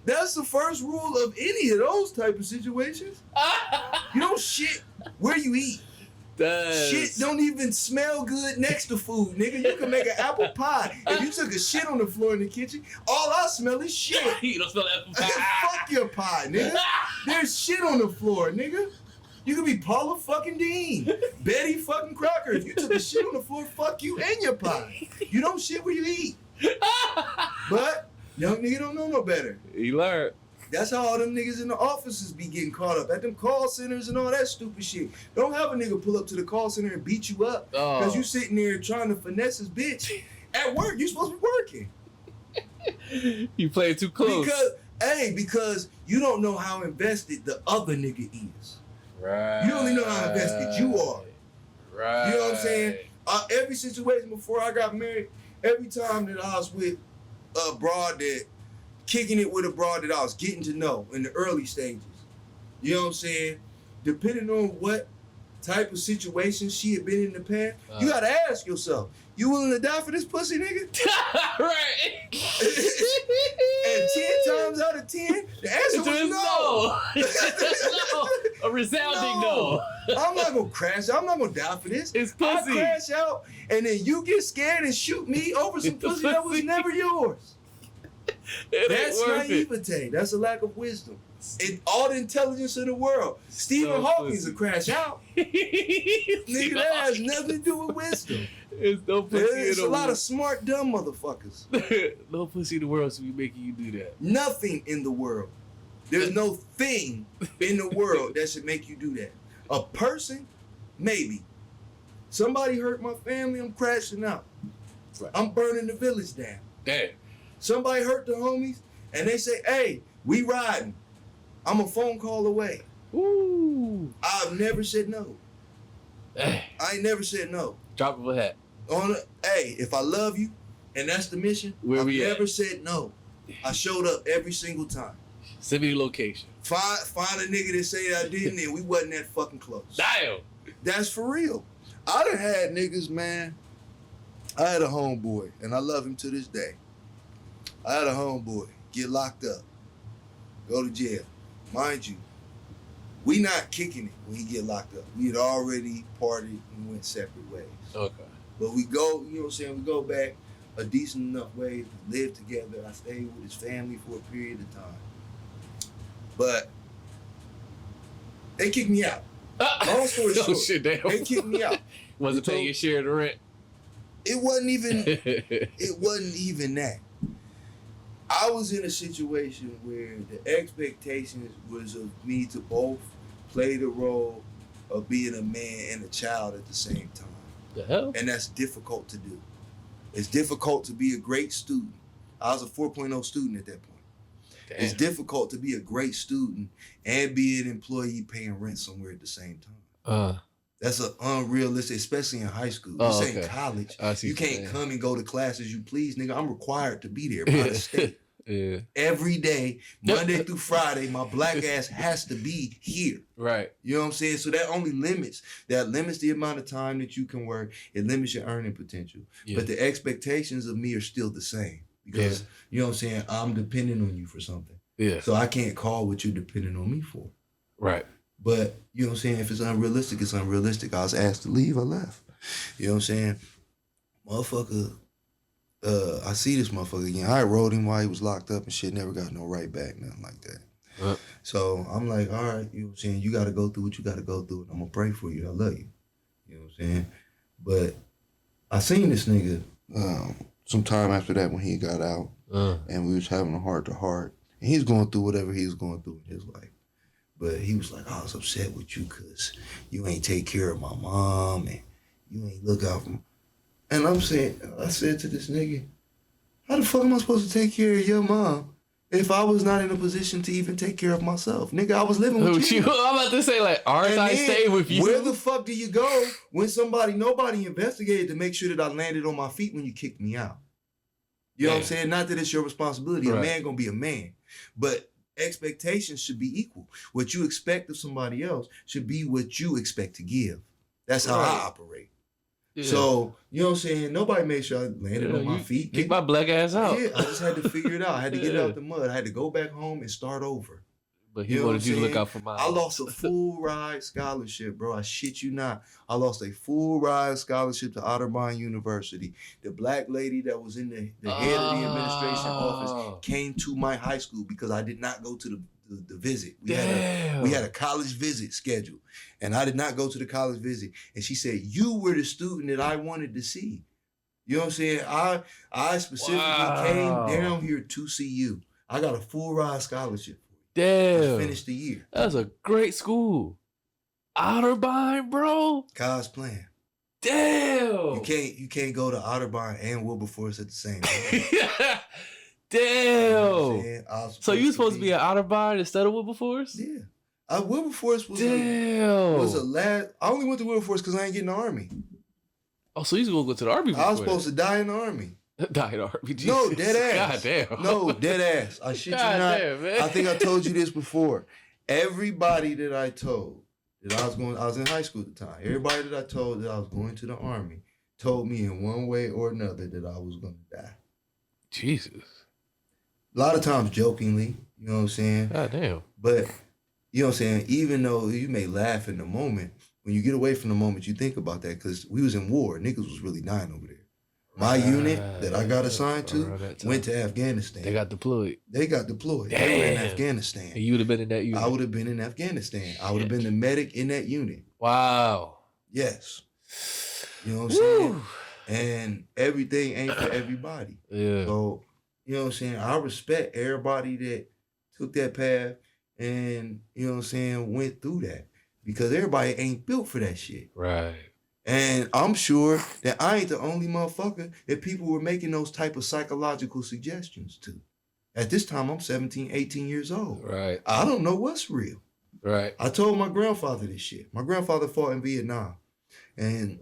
That's the first rule of any of those type of situations. You don't shit where you eat. Shit don't even smell good next to food, nigga. You can make an apple pie. If you took a shit on the floor in the kitchen, all I smell is shit. You don't smell that. Fuck your pie, nigga. There's shit on the floor, nigga. You could be Paula fucking Dean, Betty fucking Crocker. If you took a shit on the floor, fuck you and your pie. You don't shit where you eat. But young nigga don't know no better. He learned. That's how all them niggas in the offices be getting caught up at them call centers and all that stupid shit. Don't have a nigga pull up to the call center and beat you up because you sitting there trying to finesse his bitch. At work, you supposed to be working. You played too close. Because you don't know how invested the other nigga is. Right. You only know how invested you are. Right. You know what I'm saying? Every situation before I got married, every time that I was with a broad that, kicking it with a broad that I was getting to know in the early stages, you know what I'm saying? Depending on what type of situation she had been in the past, you gotta ask yourself, you willing to die for this pussy, nigga? Right. And 10 times out of 10, the answer was no. No. A resounding no. I'm not gonna crash out. I'm not gonna die for this. It's pussy. I crash out, and then you get scared and shoot me over some pussy that was never yours. That's naivete. That's a lack of wisdom. And all the intelligence in the world. Stephen Hawking's a crash out. Nigga, that has nothing to do with wisdom. It's no pussy There's in the a lot world. of smart, dumb motherfuckers. No pussy in the world should be making you do that. Nothing in the world. There's no thing in the world that should make you do that. A person, maybe. Somebody hurt my family, I'm crashing out. Right. I'm burning the village down. Damn. Somebody hurt the homies, and they say, hey, we riding. I'm a phone call away. Ooh. I've never said no. I ain't never said no. Drop of a hat. Hey, if I love you, and that's the mission, I've never said no. I showed up every single time. Send me the location. Find a nigga that say I didn't, and we wasn't that fucking close. Damn. That's for real. I done had niggas, man. I had a homeboy, and I love him to this day. I had a homeboy get locked up, go to jail. Mind you, we not kicking it when he get locked up. We had already partied and went separate ways. Okay. But we go, you know what I'm saying, we go back a decent enough way to live together. I stayed with his family for a period of time. But they kicked me out. Long story short, Shit, damn. they kicked me out. Wasn't paying your share of the rent. It wasn't even that. I was in a situation where the expectations was of me to both play the role of being a man and a child at the same time. The hell? And that's difficult to do. It's difficult to be a great student. I was a 4.0 student at that point. Damn. It's difficult to be a great student and be an employee paying rent somewhere at the same time. That's an unrealistic, especially in high school. This ain't college. You can't come and go to class as you please, nigga. I'm required to be there by the state. Yeah. Every day, Monday through Friday, my black ass has to be here. Right. You know what I'm saying? So that limits the amount of time that you can work. It limits your earning potential. Yeah. But the expectations of me are still the same. Because, you know what I'm saying, I'm dependent on you for something. Yeah. So I can't call what you're dependent on me for. Right. But, you know what I'm saying, if it's unrealistic, it's unrealistic. I was asked to leave, I left. You know what I'm saying? Motherfucker, I see this motherfucker again. I rode him while he was locked up and shit, never got no right back, nothing like that. So I'm like, all right, you know what I'm saying, you gotta go through what you gotta go through, and I'm gonna pray for you. I love you. You know what I'm saying? But I seen this nigga some time after that when he got out, and we was having a heart-to-heart, and he's going through whatever he was going through in his life. But he was like, I was upset with you because you ain't take care of my mom, and you ain't look out for me. And I said to this nigga, how the fuck am I supposed to take care of your mom if I was not in a position to even take care of myself? Nigga, I was living with you. I'm about to say, like, aren't I staying with you? Where the fuck do you go when nobody investigated to make sure that I landed on my feet when you kicked me out? You know what I'm saying? Not that it's your responsibility. Right. A man gonna be a man. But expectations should be equal. What you expect of somebody else should be what you expect to give. That's how I operate. Yeah. So, you know what I'm saying? Nobody made sure I landed on my feet. Kick my black ass out. Yeah, I just had to figure it out. I had to get it out the mud. I had to go back home and start over. But he wanted you to look out for my I lost a full ride scholarship, bro. I shit you not. I lost a full ride scholarship to Otterbein University. The black lady that was in the head of the administration office came to my high school because I did not go to the visit. We had a college visit scheduled, and I did not go to the college visit. And she said, you were the student that I wanted to see. You know what I'm saying? I specifically came down here to see you. I got a full ride scholarship. Damn. Finished the year. That was a great school. Otterbein, bro. God's plan. Damn. You can't go to Otterbein and Wilberforce at the same time. Damn. You know so you supposed to be at Otterbein instead of Wilberforce? Yeah. Wilberforce was a last. I only went to Wilberforce because I ain't getting the Army. Oh, so you was gonna go to the Army? I was supposed to die in the Army. Died RPG. No, dead ass. God damn. No, dead ass. I shit you God not. damn, man. I think I told you this before. Everybody that I told that I was in high school at the time. Everybody that I told that I was going to the Army told me in one way or another that I was going to die. Jesus. A lot of times jokingly, you know what I'm saying? God damn. But, you know what I'm saying? Even though you may laugh in the moment, when you get away from the moment, you think about that because we was in war. Niggas was really dying over there. My unit that I got assigned to went to Afghanistan. They got deployed. They got deployed. Damn. They were in Afghanistan. And you would have been in that unit. I would have been in Afghanistan. I would have been the medic in that unit. Wow. Yes. You know what I'm saying? And everything ain't for everybody. Yeah. So, you know what I'm saying? I respect everybody that took that path and, you know what I'm saying, went through that. Because everybody ain't built for that shit. Right. And I'm sure that I ain't the only motherfucker that people were making those type of psychological suggestions to. At this time, I'm 17, 18 years old. Right. I don't know what's real. Right. I told my grandfather this shit. My grandfather fought in Vietnam. And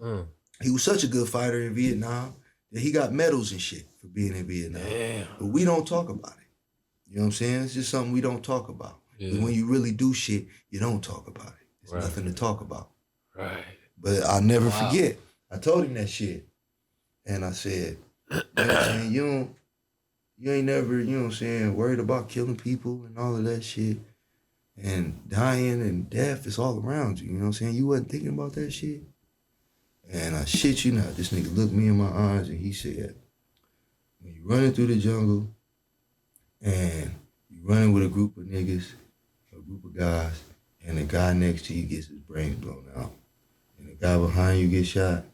he was such a good fighter in Vietnam that he got medals and shit for being in Vietnam. Damn. But we don't talk about it. You know what I'm saying? It's just something we don't talk about. Yeah. When you really do shit, you don't talk about it. There's Right. nothing to talk about. Right. But I'll never forget. I told him that shit. And I said, you know what I'm saying? You ain't never, you know what I'm saying, worried about killing people and all of that shit. And dying and death is all around you. You know what I'm saying? You wasn't thinking about that shit. And I shit you not. This nigga looked me in my eyes and he said, when you running through the jungle and you running with a group of niggas, a group of guys, and the guy next to you gets his brains blown out, and the guy behind you gets shot,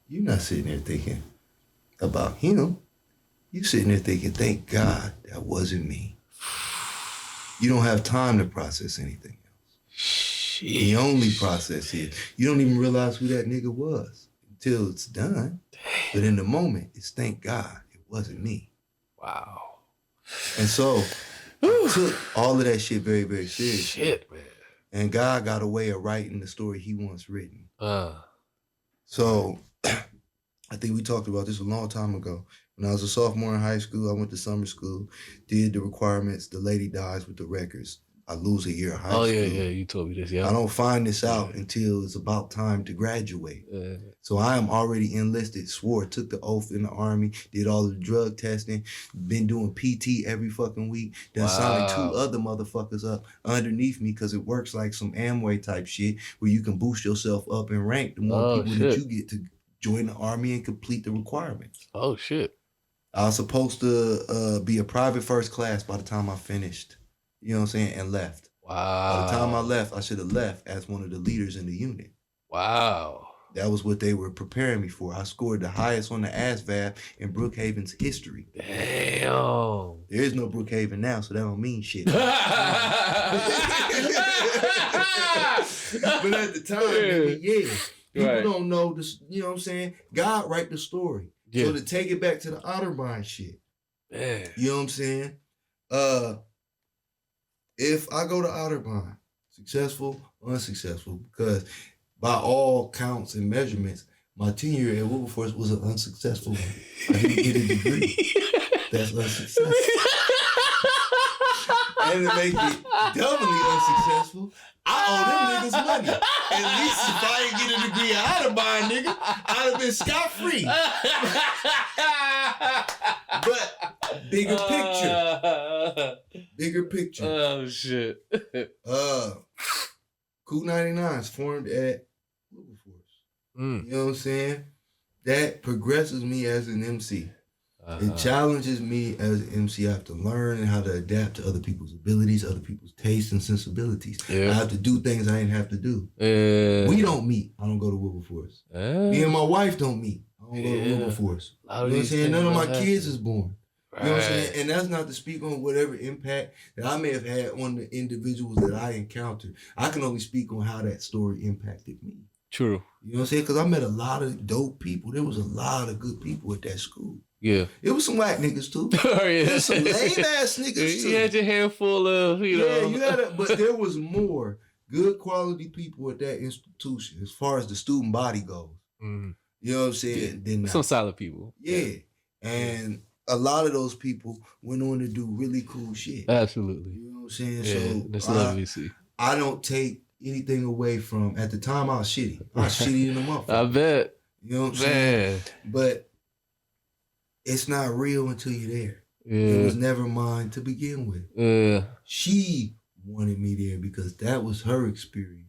you're not sitting there thinking about him. You sitting there thinking, thank God that wasn't me. You don't have time to process anything else. The only process is you don't even realize who that nigga was until it's done. But in the moment, it's thank God it wasn't me. Wow. And so I took all of that shit very, very seriously. Shit, man. And God got a way of writing the story he wants written. So I think we talked about this a long time ago. When I was a sophomore in high school, I went to summer school, did the requirements. The lady dies with the records. I lose a year of high school. Oh, yeah, you told me this, yeah. I don't find this out until it's about time to graduate. So I am already enlisted, swore, took the oath in the Army, did all the drug testing, been doing PT every fucking week, then signed 2 other motherfuckers up underneath me because it works like some Amway type shit where you can boost yourself up in rank the more people that you get to join the Army and complete the requirements. Oh, shit. I was supposed to be a private first class by the time I finished. You know what I'm saying? And left. Wow. By the time I left, I should have left as one of the leaders in the unit. Wow. That was what they were preparing me for. I scored the highest on the ASVAB in Brookhaven's history. Damn. There is no Brookhaven now, so that don't mean shit. But at the time, nigga, yeah. People don't know this, you know what I'm saying? God write the story. Yeah. So to take it back to the Otterbein shit. Man. You know what I'm saying? If I go to Otterbein, successful, unsuccessful, because by all counts and measurements, my tenure at Wilberforce was an unsuccessful one. I didn't get a degree. That's unsuccessful. And to make it doubly unsuccessful, I owe them niggas money. At least if I didn't get a degree at Otterbein, nigga, I'd have been scot-free. But bigger picture. Bigger picture. Oh, shit. Cool 99's formed at Wilberforce. You know what I'm saying? That progresses me as an MC. It challenges me as an MC. I have to learn how to adapt to other people's abilities, other people's tastes and sensibilities. I have to do things I didn't have to do. We don't meet. I don't go to Wilberforce. Me and my wife don't meet. I don't go to Wilberforce. You know what I'm saying? None of my kids is born. You know what I'm saying? And that's not to speak on whatever impact that I may have had on the individuals that I encountered. I can only speak on how that story impacted me. True. You know what I'm saying? Because I met a lot of dope people. There was a lot of good people at that school. Yeah. It was some whack niggas too. Oh, yeah. There was some lame ass niggas too. You had your handful of, you know. Yeah, you had but there was more good quality people at that institution as far as the student body goes. You know what I'm saying? Some solid people. Yeah. And a lot of those people went on to do really cool shit. Absolutely. You know what I'm saying? Yeah, So that's lovely to see. I don't take anything away from, at the time I was shitty. I was shitty in the motherfucker. I bet. You know what I'm saying? But it's not real until you're there. It was never mine to begin with. She wanted me there because that was her experience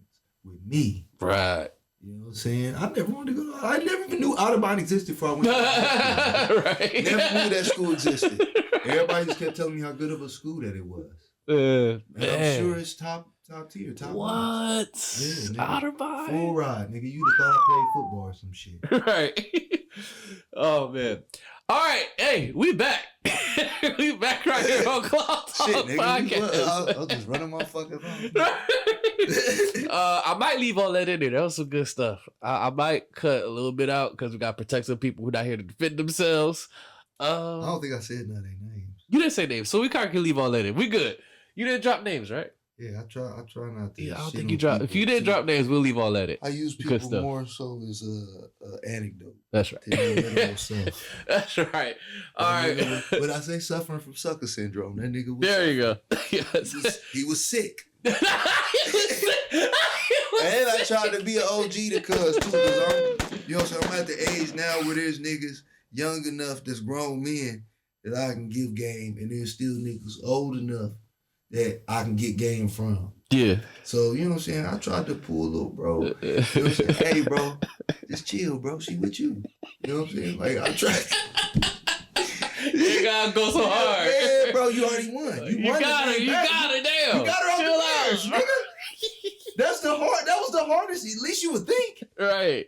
with me. Right. You know what I'm saying? I never wanted to go. I never even knew Audubon existed before I went to school. Right. Never knew that school existed. Everybody just kept telling me how good of a school that it was. And I'm sure it's top tier, top what? Yeah, Audubon? Full ride, nigga. You'd have thought I played football or some shit. Right. Oh man. All right, hey, we back. We back right here on Cloud Talk Shit, nigga. Podcast. I was just running my fucking phone. I might leave all that in there. That was some good stuff. I might cut a little bit out because we got to protect some people who are not here to defend themselves. I don't think I said none of their names. You didn't say names, so we kind of can leave all that in. We good. You didn't drop names, right? Yeah, I try not to. Yeah, I don't think you dropped. If you didn't drop names, we'll leave all that in. I use people more so as a anecdote. That's right. That's right. All right. But I say suffering from sucker syndrome. That nigga was there you go. Yes. He was sick. And I tried to be an OG to cuz too, because I'm at the age now where there's niggas young enough that's grown men that I can give game, and there's still niggas old enough that I can get game from. Yeah. So, you know what I'm saying? I tried to pull a little bro. You know what I'm saying? Hey, bro, just chill, bro. She with you. You know what I'm saying? Like, I tried. You gotta go so hard. Yeah, bro, you already won. You got her. You got her. Damn. You got her off the bench, nigga. That was the hardest. At least you would think. Right.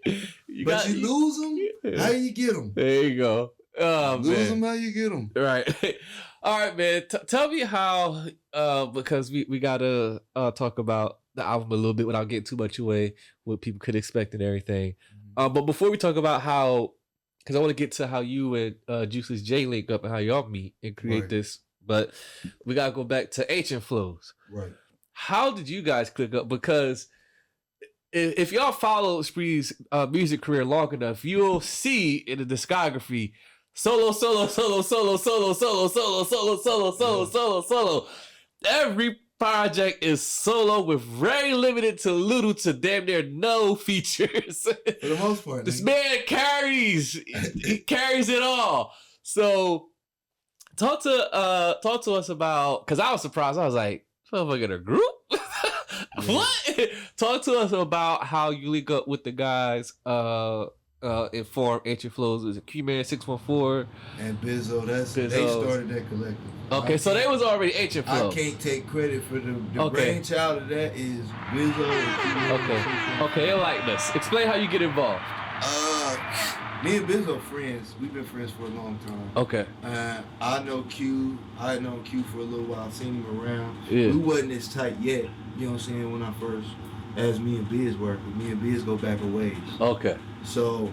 But you lose them, how you get them? There you go. Oh, lose them, how you get them? Right. All right, man. Tell me how, because we gotta talk about the album a little bit without getting too much away, what people could expect and everything. But before we talk about how, because I want to get to how you and Juiceless Jay link up and how y'all meet and create this, but we gotta go back to Ancient Flows. Right. How did you guys click up? Because if y'all follow Spreez's music career long enough, you'll see in the discography solo. Every project is solo with very limited to little to damn near no features. For the most part, this man carries it all. So talk to us about, because I was surprised. I was like, motherfucker, a group? What? Talk to us about how you link up with the guys in form Ancient Flows. Is it Q-Man 614 and Bizzo? They started that collective. Okay, so they was already Ancient Flows. I can't take credit for the brainchild of that is Bizzo and Q-Man. Okay, they like this. Explain how you get involved. Me and Bizzo friends. We've been friends for a long time. Okay. I know Q. I had known Q for a little while. I've seen him around. Yeah. We wasn't as tight yet. You know what I'm saying? When I first, as me and Biz worked, me and Biz go back a ways. Okay. So,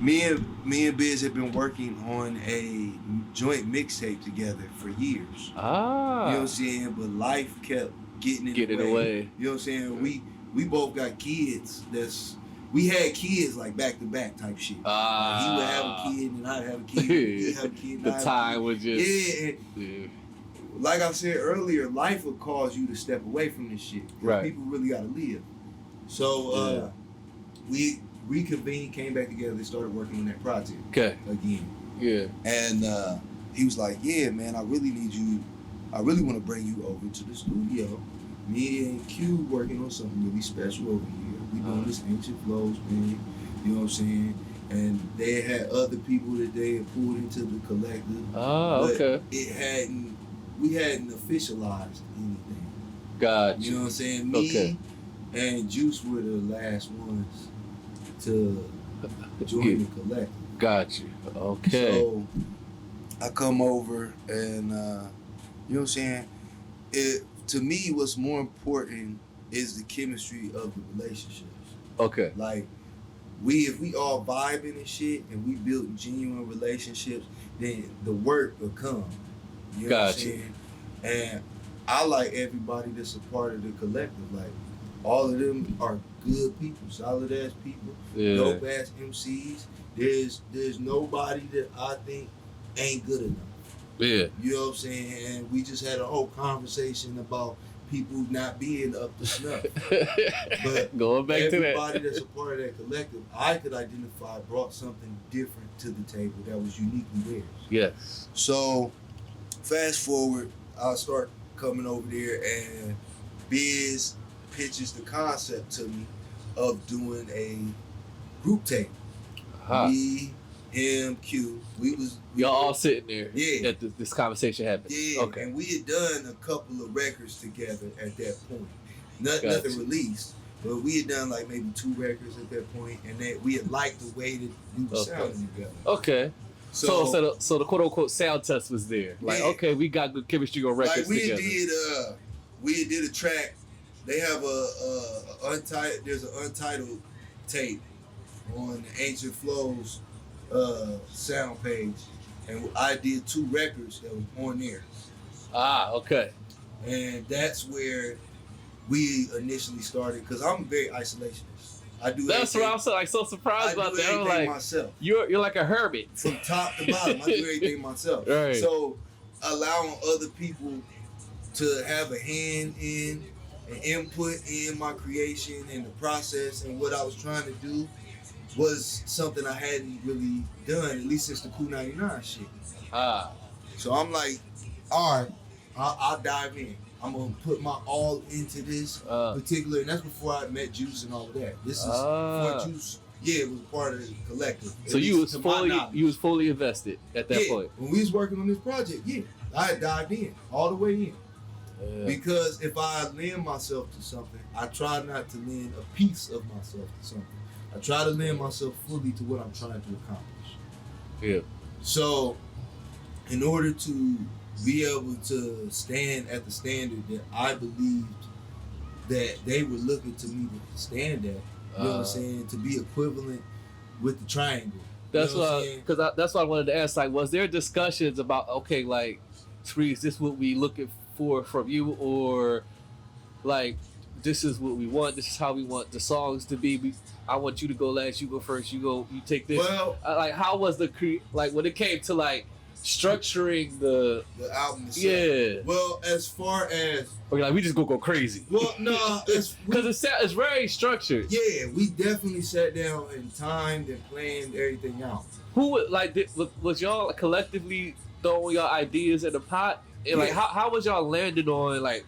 me and Biz have been working on a joint mixtape together for years. Ah. You know what I'm saying? But life kept getting in the way. You know what I'm saying? We both got kids. We had kids like back to back type shit. He would have a kid and I'd have a kid. He'd have a kid. The time was just Like I said earlier, life will cause you to step away from this shit. Right. People really gotta live. So we reconvened, came back together, and started working on that project. Okay. Again. Yeah. And he was like, "Yeah, man, I really need you. I really want to bring you over to the studio. Me and Q working on something really special over here. We doing this Ancient Flows thing. You know what I'm saying? And they had other people that they had pulled into the collective. Okay. We hadn't officialized anything. Gotcha. You know what I'm saying? Me and Juice were the last ones to join the collective. Gotcha. Okay. So I come over and you know what I'm saying? To me, what's more important is the chemistry of the relationships. Okay. Like, if we all vibing and shit and we build genuine relationships, then the work will come. You know what I'm saying? And I like everybody that's a part of the collective. Like, all of them are good people, solid ass people, dope ass MCs. There's nobody that I think ain't good enough. Yeah. You know what I'm saying? And we just had a whole conversation about people not being up to snuff. But going back to that. everybody that's a part of that collective, I could identify brought something different to the table that was uniquely theirs. Yes. So, fast forward, I'll start coming over there, and Biz pitches the concept to me of doing a group tape. Me, him, Q. Y'all all sitting there. Yeah. That this conversation happened. Yeah. Okay. And we had done a couple of records together at that point. Gotcha. Nothing released, but we had done like maybe 2 records at that point, and that we had liked the way that we were sounding together. Okay. So the quote unquote sound test was there. Like, yeah. Okay, we got good chemistry on records like together. we did a track. They have there's an untitled tape on the Ancient Flows sound page, and I did 2 records that was on there. Okay. And that's where we initially started, because I'm very isolationist. I do. That's what I'm so surprised about that. I'm like, myself. You're like a hermit. From top to bottom, I do everything myself. Right. So allowing other people to have a hand in and input in my creation and the process and what I was trying to do was something I hadn't really done, at least since the Cool 99 shit. So I'm like, all right, I'll dive in. I'm gonna put my all into this particular, and that's before I met Juice and all of that. This is before Juice, it was part of the collective. So you was fully invested at that point. When we was working on this project, I dived in all the way in. Because if I lend myself to something, I try not to lend a piece of myself to something. I try to lend myself fully to what I'm trying to accomplish. Yeah. So, in order to be able to stand at the standard that I believed that they were looking to me to stand at, you know what I'm saying, to be equivalent with the triangle. That's that's what I wanted to ask. Like, was there discussions about, okay, like, Spreez, this is what we looking for from you, or like, this is what we want, this is how we want the songs to be. I want you to go last, you go first, you take this. Well, like, how was like when it came to like structuring the album itself? Yeah. Well, as far as like we just go crazy. Well, no, because it's very structured. Yeah, we definitely sat down and timed and planned everything out. Who would was y'all collectively throwing y'all ideas in the pot? And like how was y'all landing on like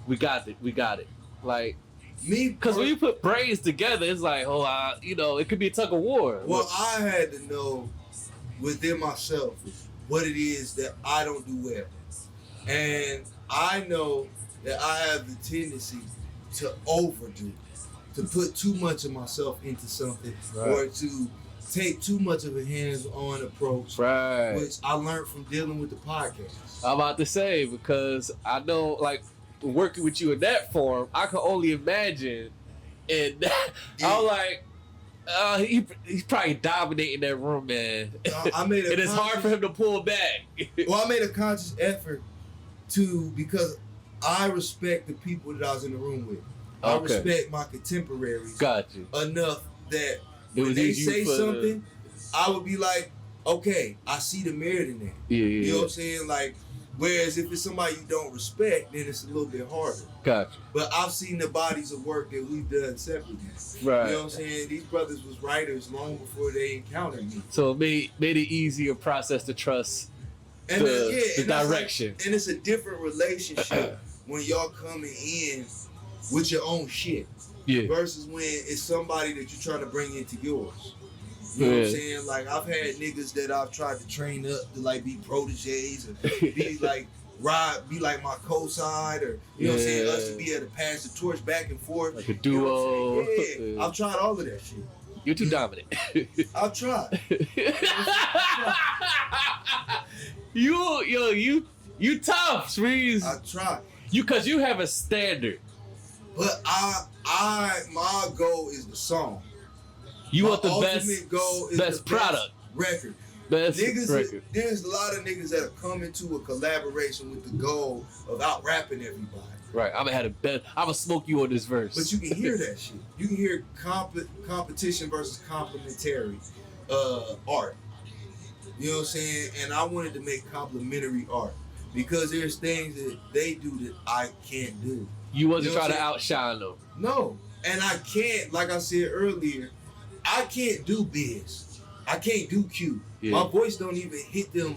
we got it? Like me, because when you put brains together, it's like it could be a tug of war. Well, I had to know within myself what it is that I don't do well, and I know that I have the tendency to overdo, to put too much of myself into something, or to take too much of a hands-on approach, which I learned from dealing with the podcast. I'm about to say, because I know, like, working with you in that form, I can only imagine, and I'm like, he's probably dominating that room, man. It is hard for him to pull back. Well, I made a conscious effort because I respect the people that I was in the room with. I respect my contemporaries enough that when they say something, I would be like, okay, I see the merit in that. You know what I'm saying? Like, whereas if it's somebody you don't respect, then it's a little bit harder. Gotcha. But I've seen the bodies of work that we've done separately. Right. You know what I'm saying? These brothers was writers long before they encountered me. So it made it easier process to trust the direction. Like, and it's a different relationship when y'all coming in with your own shit. Yeah. Versus when it's somebody that you're trying to bring into yours. You know what I'm saying? Like, I've had niggas that I've tried to train up to like be proteges or be like my co-side, or you know what I'm saying, us to be able to pass the torch back and forth. Like a duo. You know I've tried all of that shit. You're too dominant. I've tried. You tough, Spreez. I tried. Because you have a standard. But my goal is the song. You want the best product. Record. Best niggas, record. There's a lot of niggas that have come into a collaboration with the goal of out rapping everybody. Right. I'm gonna smoke you on this verse. But you can hear that shit. You can hear competition versus complementary art. You know what I'm saying? And I wanted to make complimentary art because there's things that they do that I can't do. You wasn't You know trying what to I'm outshine them. No. And I can't, like I said earlier, I can't do biz. I can't do Q. Yeah. My voice don't even hit them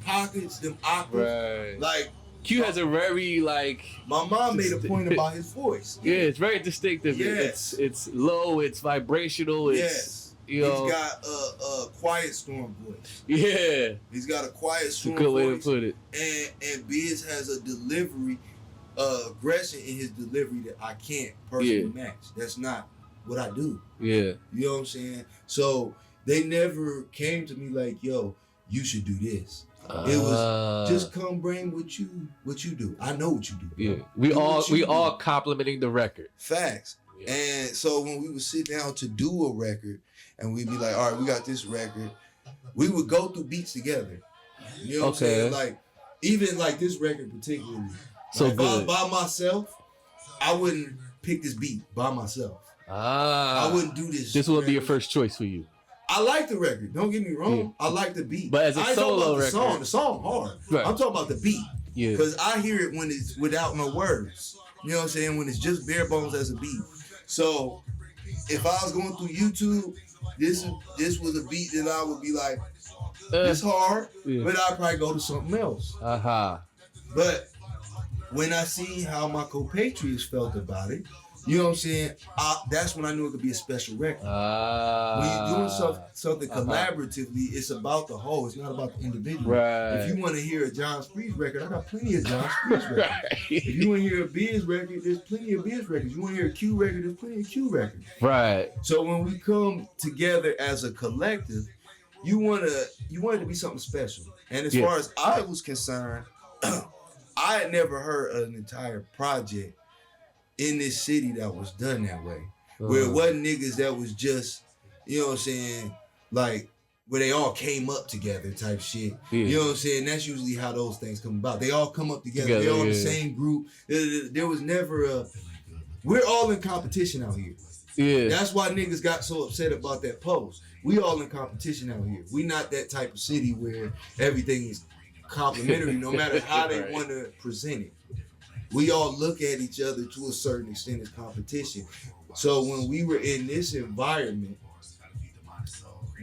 pockets, them octaves. Right. Like Q has a very like. my mom made a point about his voice. Yeah, it's very distinctive. Yes. It's low. It's vibrational. It's Yes. you know. He's got a quiet storm voice. Yeah. He's got a quiet It's a storm good way to voice. put it. And Biz has a delivery, aggression in his delivery that I can't personally match. That's not what I do. Yeah. You know what I'm saying? So they never came to me like, yo, you should do this. It was just come bring what you do. I know what you do. Bro. Yeah. We Do all what you do. complimenting the record. Facts. Yeah. And so when we would sit down to do a record and we'd be like, all right, we got this record, we would go through beats together. You know what I'm saying? Like, even like this record particularly. So like, good. If I was by myself, I wouldn't pick this beat by myself. I wouldn't do this. This would be your record. first choice for you. I like the record. Don't get me wrong. Yeah. I like the beat. But as a I ain't solo talking about record, the song hard. Right. I'm talking about the beat. Yeah. Because I hear it when it's without no words. You know what I'm saying? When it's just bare bones as a beat. So if I was going through YouTube, this was a beat that I would be like, it's hard, Yeah. but I'd probably go to something else. But when I see how my compatriots felt about it, you know what I'm saying? That's when I knew it could be a special record. When you're doing something collaboratively, it's about the whole. It's not about the individual. Right. If you want to hear a Jon Spreez record, I got plenty of Jon Spreez records. Right. If you want to hear a Biz record, there's plenty of Biz records. You want to hear a Q record, there's plenty of Q records. Right. So when we come together as a collective, you want it to be something special. And as far as I was concerned, I had never heard an entire project in this city that was done that way. Where it wasn't niggas that was just, you know what I'm saying, like where they all came up together type shit. Yeah. You know what I'm saying? That's usually how those things come about. They all come up together. They're all in the same group. There was never we're all in competition out here. Yeah. That's why niggas got so upset about that post. We all in competition out here. We not that type of city where everything is complimentary no matter how they want to present it. We all look at each other to a certain extent as competition. So when we were in this environment,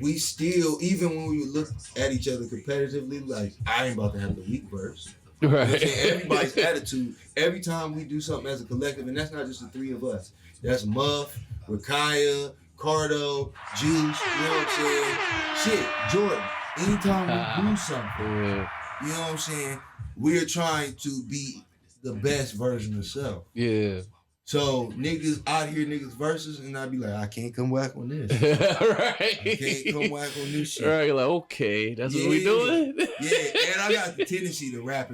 we still, even when we would look at each other competitively, like, I ain't about to have the weak verse. You know what I'm saying? Everybody's attitude, every time we do something as a collective, and that's not just the three of us. That's Muff, Rakaya, Cardo, Juice, you know what I'm saying? Shit, Jordan. Anytime we do something, you know what I'm saying? We're trying to be the best version of self. Yeah. So niggas out here, niggas verses, and I'd be like, I can't come whack on this. Right. I can't come whack on this shit. Right. You're like, okay, that's what we doing? Yeah, and I got the tendency to rap.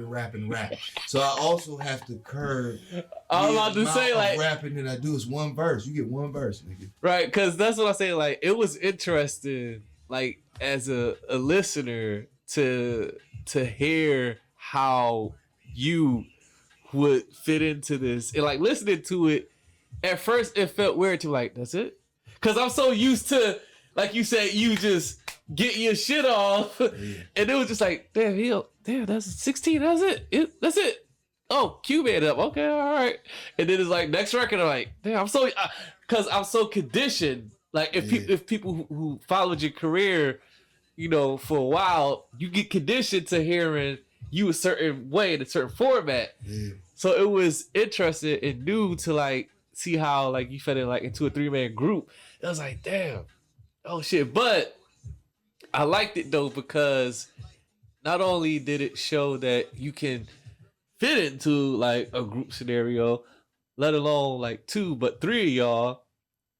So I also have to curb. I was about to say, like, rapping that I do is one verse. You get one verse, nigga. Right, because that's what I say. Like, it was interesting, like, as a listener to hear how you would fit into this, and like listening to it. At first, it felt weird to like, that's it, because I'm so used to, like you said, you just get your shit off, and it was just like, damn, that's 16. That's it. That's it. Oh, Q made up. Okay, all right. And then it's like next record, I'm like, damn, I'm so, because I'm so conditioned. Like if people who followed your career, you know, for a while, you get conditioned to hearing you a certain way in a certain format. Yeah. So it was interesting and new to like see how like you fit in like into a 3-man group. It was like, damn, oh shit. But I liked it though, because not only did it show that you can fit into like a group scenario, let alone like 2, but 3 of y'all,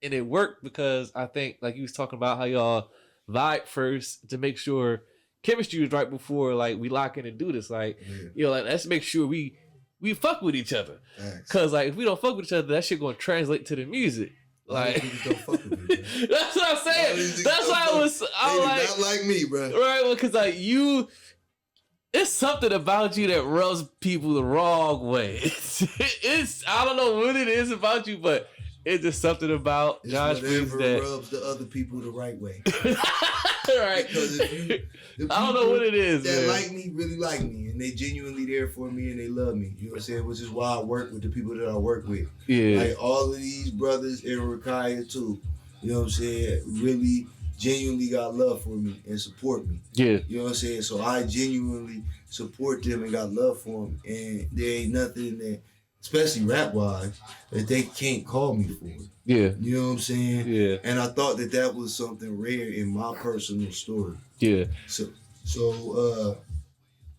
and it worked because I think like you was talking about how y'all vibe first to make sure chemistry was right before like we lock in and do this. Like, you know, like let's make sure we fuck with each other. Thanks. Cause like if we don't fuck with each other, that shit gonna translate to the music. Like don't fuck with me, bro. That's what I'm saying. That's why I was like, not like me, bro. right? Well, cause like it's something about you that rubs people the wrong way. It's I don't know what it is about you, but it's just something about It's Jon Spreez whatever that rubs the other people the right way. right. Because the I don't know what it is, that man. like me really like me, and they genuinely there for me, and they love me. You know what I'm saying? Which is why I work with the people that I work with. Yeah. Like all of these brothers and Rakaya too. You know what I'm saying? Really, genuinely got love for me and support me. Yeah. You know what I'm saying? So I genuinely support them and got love for them, and there ain't nothing that, especially rap wise, that they can't call me for. Yeah. You know what I'm saying? Yeah. And I thought that was something rare in my personal story. Yeah. So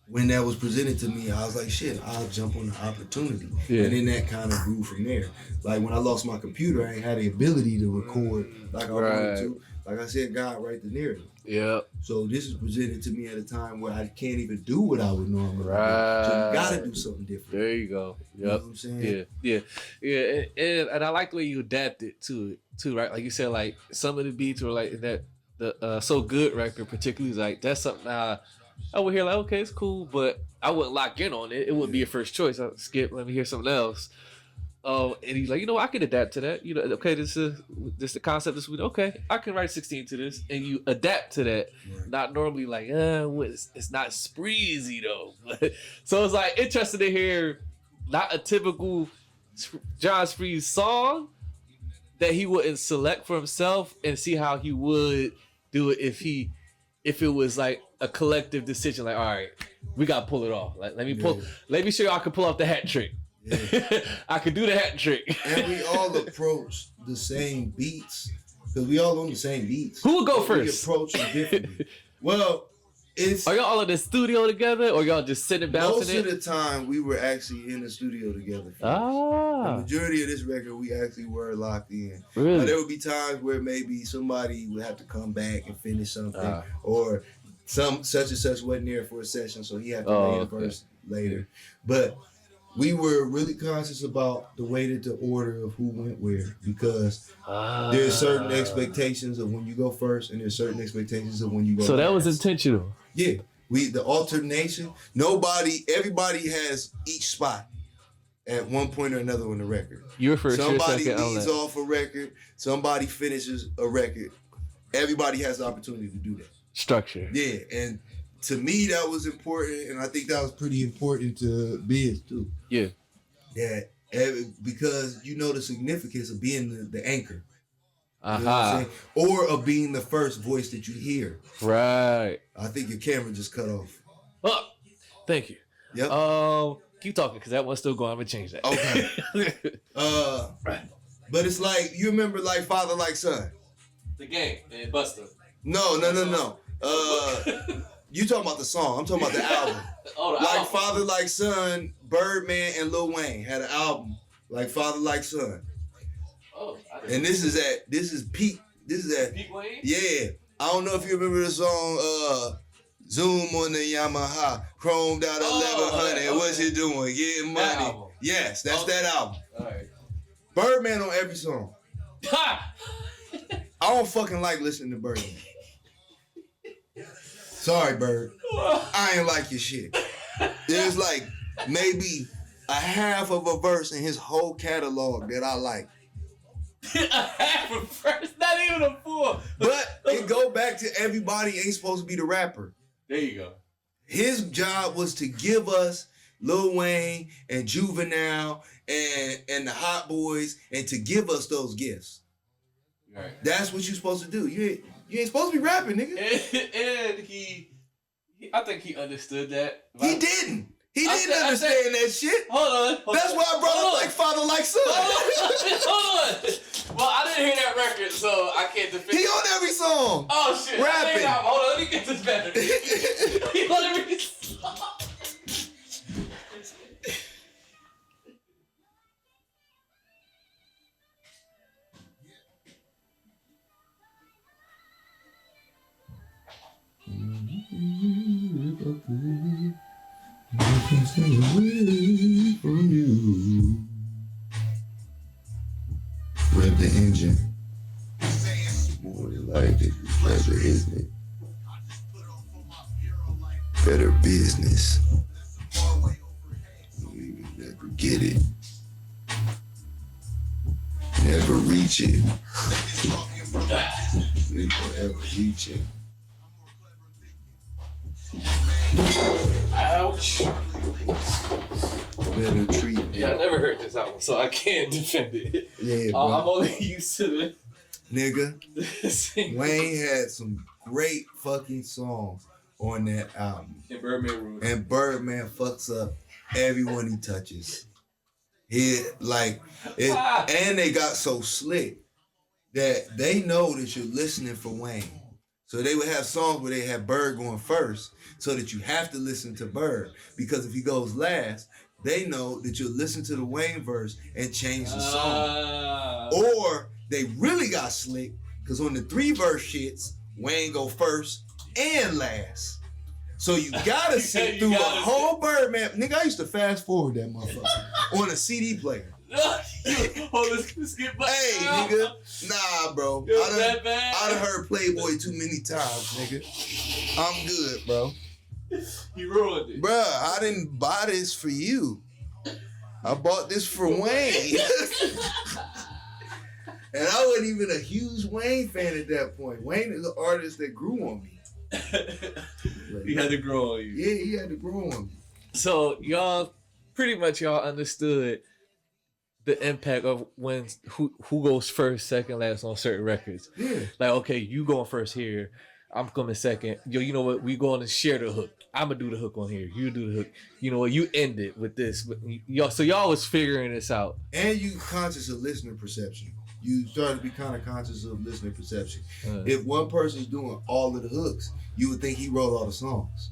when that was presented to me, I was like, shit, I'll jump on the opportunity. Yeah. And then that kind of grew from there. Like when I lost my computer, I ain't had the ability to record like I wanted to. Like I said, God write the narrative. Yeah. So this is presented to me at a time where I can't even do what I would normally do. Right. So you gotta do something different. There you go. Yep. You know what I'm saying? Yeah. And I like the way you adapted to it too, right? Like you said, like some of the beats were like that the So Good record particularly is like that's something I would hear like, okay, it's cool, but I wouldn't lock in on it. It wouldn't be your first choice. I'd skip, let me hear something else. And he's like, I can adapt to that. Okay, this is the concept this week. Okay, I can write 16 to this, and you adapt to that. Right. Not normally like, it's not Spreezy though. So it's like interesting to hear not a typical Jon Spreez song that he wouldn't select for himself, and see how he would do it if it was like a collective decision. Like, all right, we gotta pull it off. Like, let me show you I can pull off the hat trick. Yeah. I could do the hat trick. And we all approach the same beats because we all on the same beats. Who would go We first? approach them differently. Well, are y'all all in the studio together, or y'all just sitting bouncing most it? of the time we were actually in the studio together. Ah, The majority of this record we actually were locked in. really? There would be times where maybe somebody would have to come back and finish something, or some such and such wasn't there for a session, so he had to lay it first later. But we were really conscious about the way that the order of who went where, because there's certain expectations of when you go first, and there's certain expectations of when you go So that was last. intentional. Yeah. The alternation, everybody has each spot at one point or another on the record. You're first, Somebody you're second. leads off a record, somebody finishes a record. Everybody has the opportunity to do that. Structure. Yeah, and to me that was important, and I think that was pretty important to Biz too. Yeah. Yeah, because the significance of being the anchor. You know what I'm Aha. saying? Or of being the first voice that you hear. Right. I think your camera just cut off. Oh, thank you. Yep. Keep talking because that one's still going. I'm gonna change that. Okay. But it's like, you remember like Father Like Son? The game and Buster. No. You talking about the song? I'm talking about the album. Oh, the Like album. Father Like Son, Birdman and Lil Wayne had an album like Father Like Son. Oh, And this is peak. This is at Pete Wayne? Yeah. I don't know if you remember the song Zoom on the Yamaha, chromed out 1100. Okay. What you doing? Getting money. That album. Yes, that's that album. All right. Birdman on every song. Ha! I don't fucking like listening to Birdman. Sorry, Bird. I ain't like your shit. There's like maybe a half of a verse in his whole catalog that I like. A half a verse, not even a full. But it go back to everybody ain't supposed to be the rapper. There you go. His job was to give us Lil Wayne and Juvenile and the Hot Boys, and to give us those gifts. Right. That's what you're supposed to do. You ain't supposed to be rapping, nigga. And he I think he understood that. He didn't. He didn't understand that shit. Hold on. That's why I brought up like Father Like Son. Hold on. Well, I didn't hear that record, so I can't defend. He on every song. Oh shit. Rapping. Hold on, let me get this better. He on every song. From you. Rev the engine. More like it, pleasure, isn't it? Better business. We never get it. Never chick. Big forever G chick. Ouch. Better treat. Yeah, I never heard this album, so I can't defend it. Yeah, bro. I'm only used to Nigga, the Wayne had some great fucking songs on that album. And Birdman Room. And Birdman fucks up everyone he touches. And they got so slick that they know that you're listening for Wayne. So they would have songs where they have Bird going first, so that you have to listen to Bird. Because if he goes last, they know that you'll listen to the Wayne verse and change the song. Or they really got slick, because on the 3-verse shits, Wayne go first and last. So you gotta sit through a whole Birdman. Nigga, I used to fast forward that motherfucker on a CD player. Let's get back. Hey, nigga. Nah, bro. That bad? I done heard Playboy too many times, nigga. I'm good, bro. You ruined it. Bruh, I didn't buy this for you. I bought this for Wayne. And I wasn't even a huge Wayne fan at that point. Wayne is an artist that grew on me. He had to grow on you. Yeah, he had to grow on me. So y'all understood the impact of when who goes first, second, last on certain records. Yeah. Like, okay, you going first here, I'm coming second. Yo, you know what? We going to share the hook. I'm gonna do the hook on here. You do the hook. You know what? You end it with this. But y'all was figuring this out. And you conscious of listener perception. You start to be kind of conscious of listener perception. If one person's doing all of the hooks, you would think he wrote all the songs.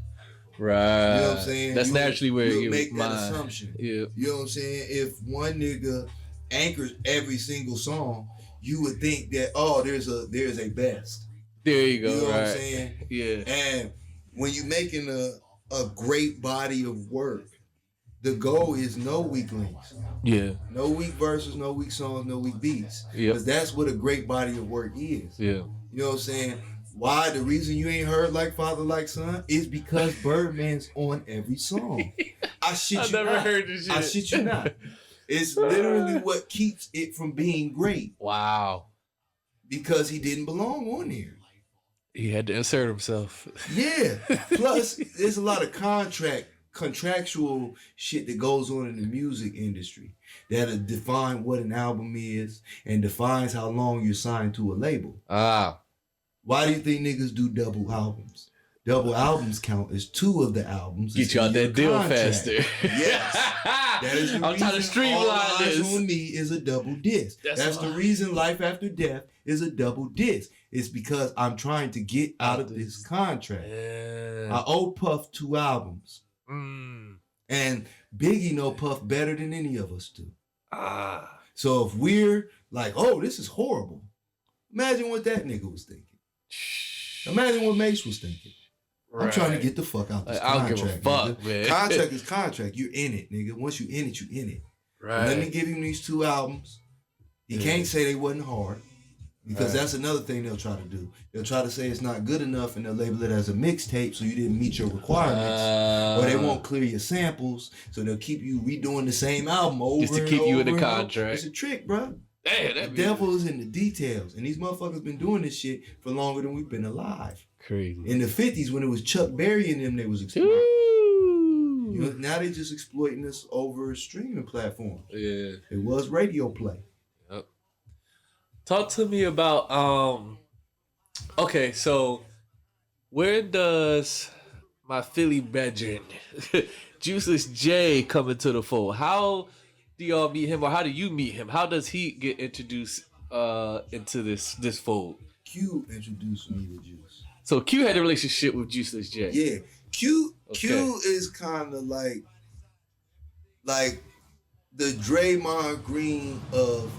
Right. You know what I'm saying? That's naturally where you make that assumption. Yeah. You know what I'm saying? If one nigga anchors every single song, you would think that, oh, there's a best. There you go. You know right. what I'm saying? Yeah. And when you're making a great body of work, the goal is no weak links. Yeah. No weak verses, no weak songs, no weak beats. Yeah. Because that's what a great body of work is. Yeah. You know what I'm saying? Why? The reason you ain't heard Like Father, Like Son is because Birdman's on every song. I never heard this shit. I shit you not. It's literally what keeps it from being great. Wow. Because he didn't belong on there. He had to insert himself. Yeah. Plus, there's a lot of contractual shit that goes on in the music industry that'll define what an album is and defines how long you're signed to a label. Why do you think niggas do double albums? Double albums count as 2 of the albums. Get you out that deal faster. Yes. That is the I'm trying to streamline All Eyes this. On Me is a double disc. That's the reason Life After Death is a double disc. It's because I'm trying to get out of this contract. Yeah. I owe Puff 2 albums. And Biggie know Puff better than any of us do. So if we're like, oh, this is horrible, imagine what that nigga was thinking. Imagine what Mace was thinking. Right. I'm trying to get the fuck out this contract. I don't give a fuck, man. Contract is contract. You're in it, nigga. Once you in it, you in it. Right. Let me give him these 2 albums. He can't say they wasn't hard. Because that's another thing they'll try to do. They'll try to say it's not good enough and they'll label it as a mixtape so you didn't meet your requirements. Or they won't clear your samples, so they'll keep you redoing the same album over just to keep you in the contract. It's a trick, bro. Damn, the devil is in the details. And these motherfuckers been doing this shit for longer than we've been alive. Crazy. In the 50s, when it was Chuck Berry and them, they was exploiting. You know, now they just exploiting us over streaming platforms. Yeah. It was radio play. Yep. Talk to me about okay, so where does my Philly brethren Juiceless Jay come into the fold? How do y'all meet him, or how do you meet him? How does he get introduced into this fold? Q introduced me to Juice. So Q had a relationship with Juiceless Jay. Yeah. Q is kind of like the Draymond Green of,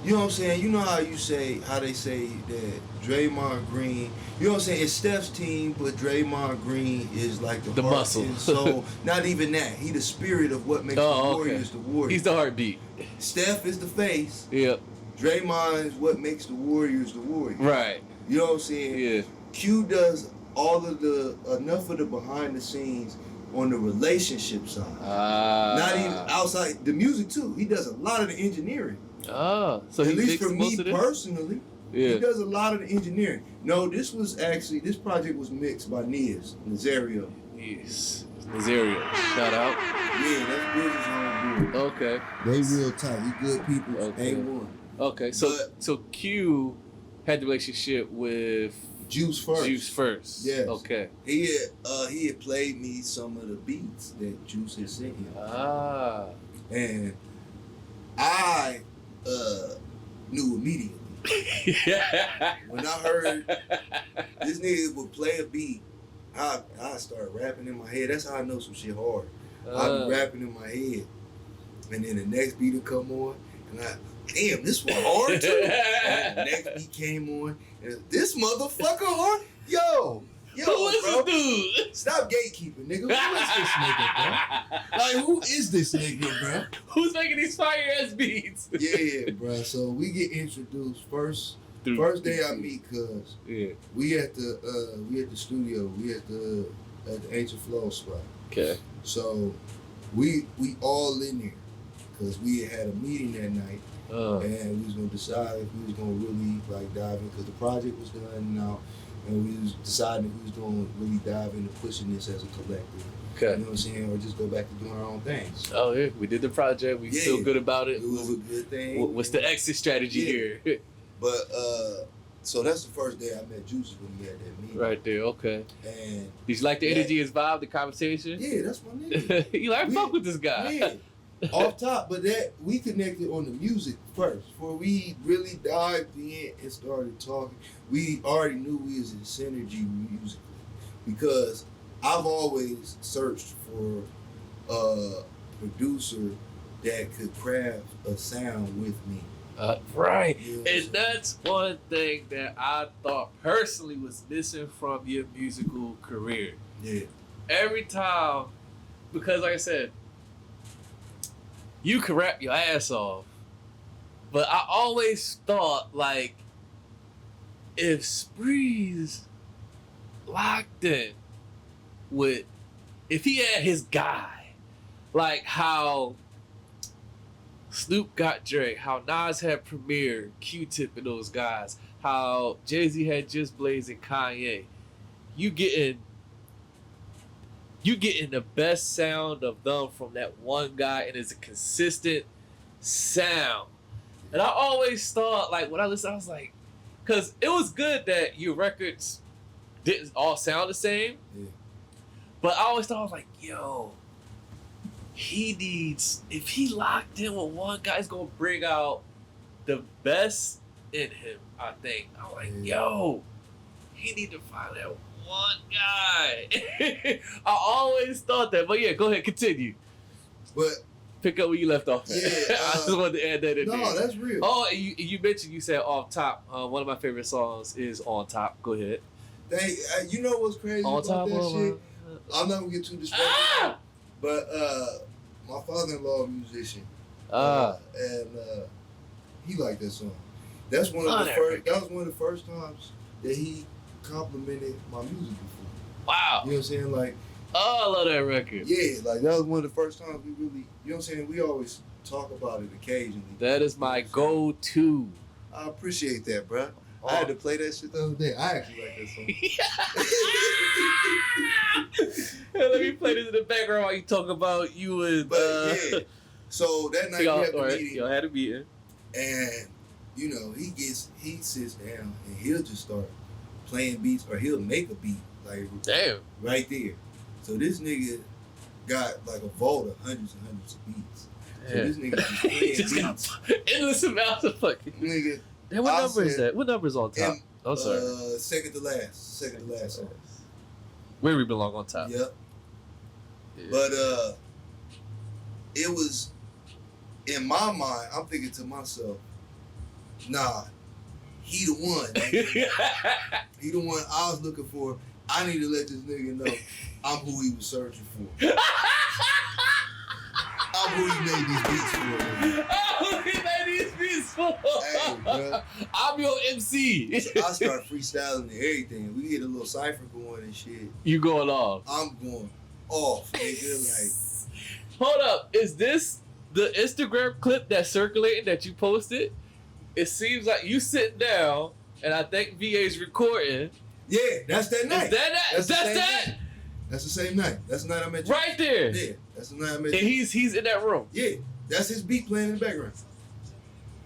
you know what I'm saying? You know how they say that Draymond Green, you know what I'm saying? It's Steph's team, but Draymond Green is like the heart muscle. And soul. Not even that. He the spirit of what makes the Warriors the Warriors. He's the heartbeat. Steph is the face. Yep. Draymond is what makes the Warriors the Warriors. Right. You know what I'm saying? Yeah. Q does enough of the behind the scenes on the relationship side. Not even outside the music too. He does a lot of the engineering. So At he least mixed for me most of this? personally, Yeah. he does a lot of the engineering. No, this project was mixed by Niaz Nazario. Yes. Nazario. Shout out. Yeah, that's business homeboy. Okay. They real tight. He good people. Okay. A1. Okay. So Q had the relationship with Juice first. Juice first. Yes. Okay. He had played me some of the beats that Juice had sent him. And I knew immediately. When I heard this nigga would play a beat, I started rapping in my head. That's how I know some shit hard. I be rapping in my head. And then the next beat would come on, and damn, this one hard too. And the next beat came on, and this motherfucker hard. Yo, Who is bro. this dude? Stop gatekeeping, nigga. Who is this nigga, bro? Like, who is this nigga, bro? Who's making these fire ass beats? Yeah, bro. So we get introduced first day I meet Cuz. Yeah. We at the studio. We at the Ancient Flow spot. Okay. So we all in there because we had a meeting that night, and we was gonna decide if we was gonna really like dive in because the project was done now, and we was deciding if we was gonna really dive into pushing this as a collective. Okay. You know what I'm saying? Or just go back to doing our own things. Oh yeah, we did the project. We feel good about it. It was a good thing. What's the exit strategy here? But so that's the first day I met Juice when we had that meeting. Right there. Okay. And did you like the energy, his vibe, the conversation? yeah, that's my nigga. You like fuck with this guy? Yeah. Off top, but that we connected on the music first. Before we really dived in and started talking, we already knew we was in synergy musically because I've always searched for a producer that could craft a sound with me. Right. You know, And that's one thing that I thought personally was missing from your musical career. Yeah. Every time, because like I said, you can rap your ass off, but I always thought like if Spreez locked in with, if he had his guy, like how Snoop got Drake, how Nas had Premier, Q-Tip and those guys, how Jay-Z had Just Blaze and Kanye, you getting the best sound of them from that one guy, and it's a consistent sound. And I always thought, like, when I listened, I was like, because it was good that your records didn't all sound the same, but I always thought, I was like, yo, he needs, if he locked in with one guy, he's going to bring out the best in him, I think. I'm like, yo, he need to find that one guy. I always thought that, but yeah, go ahead, continue. But pick up where you left off. Yeah, I just wanted to add that in there. no, that's real. Oh, you mentioned, you said Off Top. One of my favorite songs is On Top. Go ahead. You know what's crazy On about Top that of shit? I'm not gonna get too distracted. Ah! But my father-in-law a musician, Ah. and he liked that song. That's one of Oh, the there first. we go. That was one of the first times that he complimented my music before. Wow. You know what I'm saying? Like, Oh, I love that record. yeah, like that was one of the first times we really. You know what I'm saying? We always talk about it occasionally. That is my go-to. I appreciate that, bro. I had to play that shit the other day. I actually like that song. Let me play this in the background while you talk about you and. But yeah, so that night we had the meeting. Y'all had a meeting. And you know, he sits down and he'll just start playing beats, or he'll make a beat like Damn. right there. So this nigga got like a vault of hundreds and hundreds of beats. So Yeah. this nigga just playing He just beats. got endless amounts of fucking. Nigga, Damn, what I number is said- that? What number is on top? and, I'm sorry. second to last song. Where we belong on top. Yep. Yeah. But it was in my mind. I'm thinking to myself, nah, he the one. Nigga. He the one I was looking for. I need to let this nigga know I'm who he was searching for. I'm who he made these beats for. Man. Oh, he made these beats for. Hey, bro. I'm your MC. So I start freestyling and everything. We get a little cipher going and shit. You going off. I'm going off, nigga. Like, Hold up. Is this the Instagram clip that's circulating that you posted, it seems like you sitting down, and I think VA's recording. Yeah, that's that night. Is that? Night. That's the same night. That's the night I met you. Right there. Yeah, that's the night I met you. And he's in that room. Yeah, that's his beat playing in the background.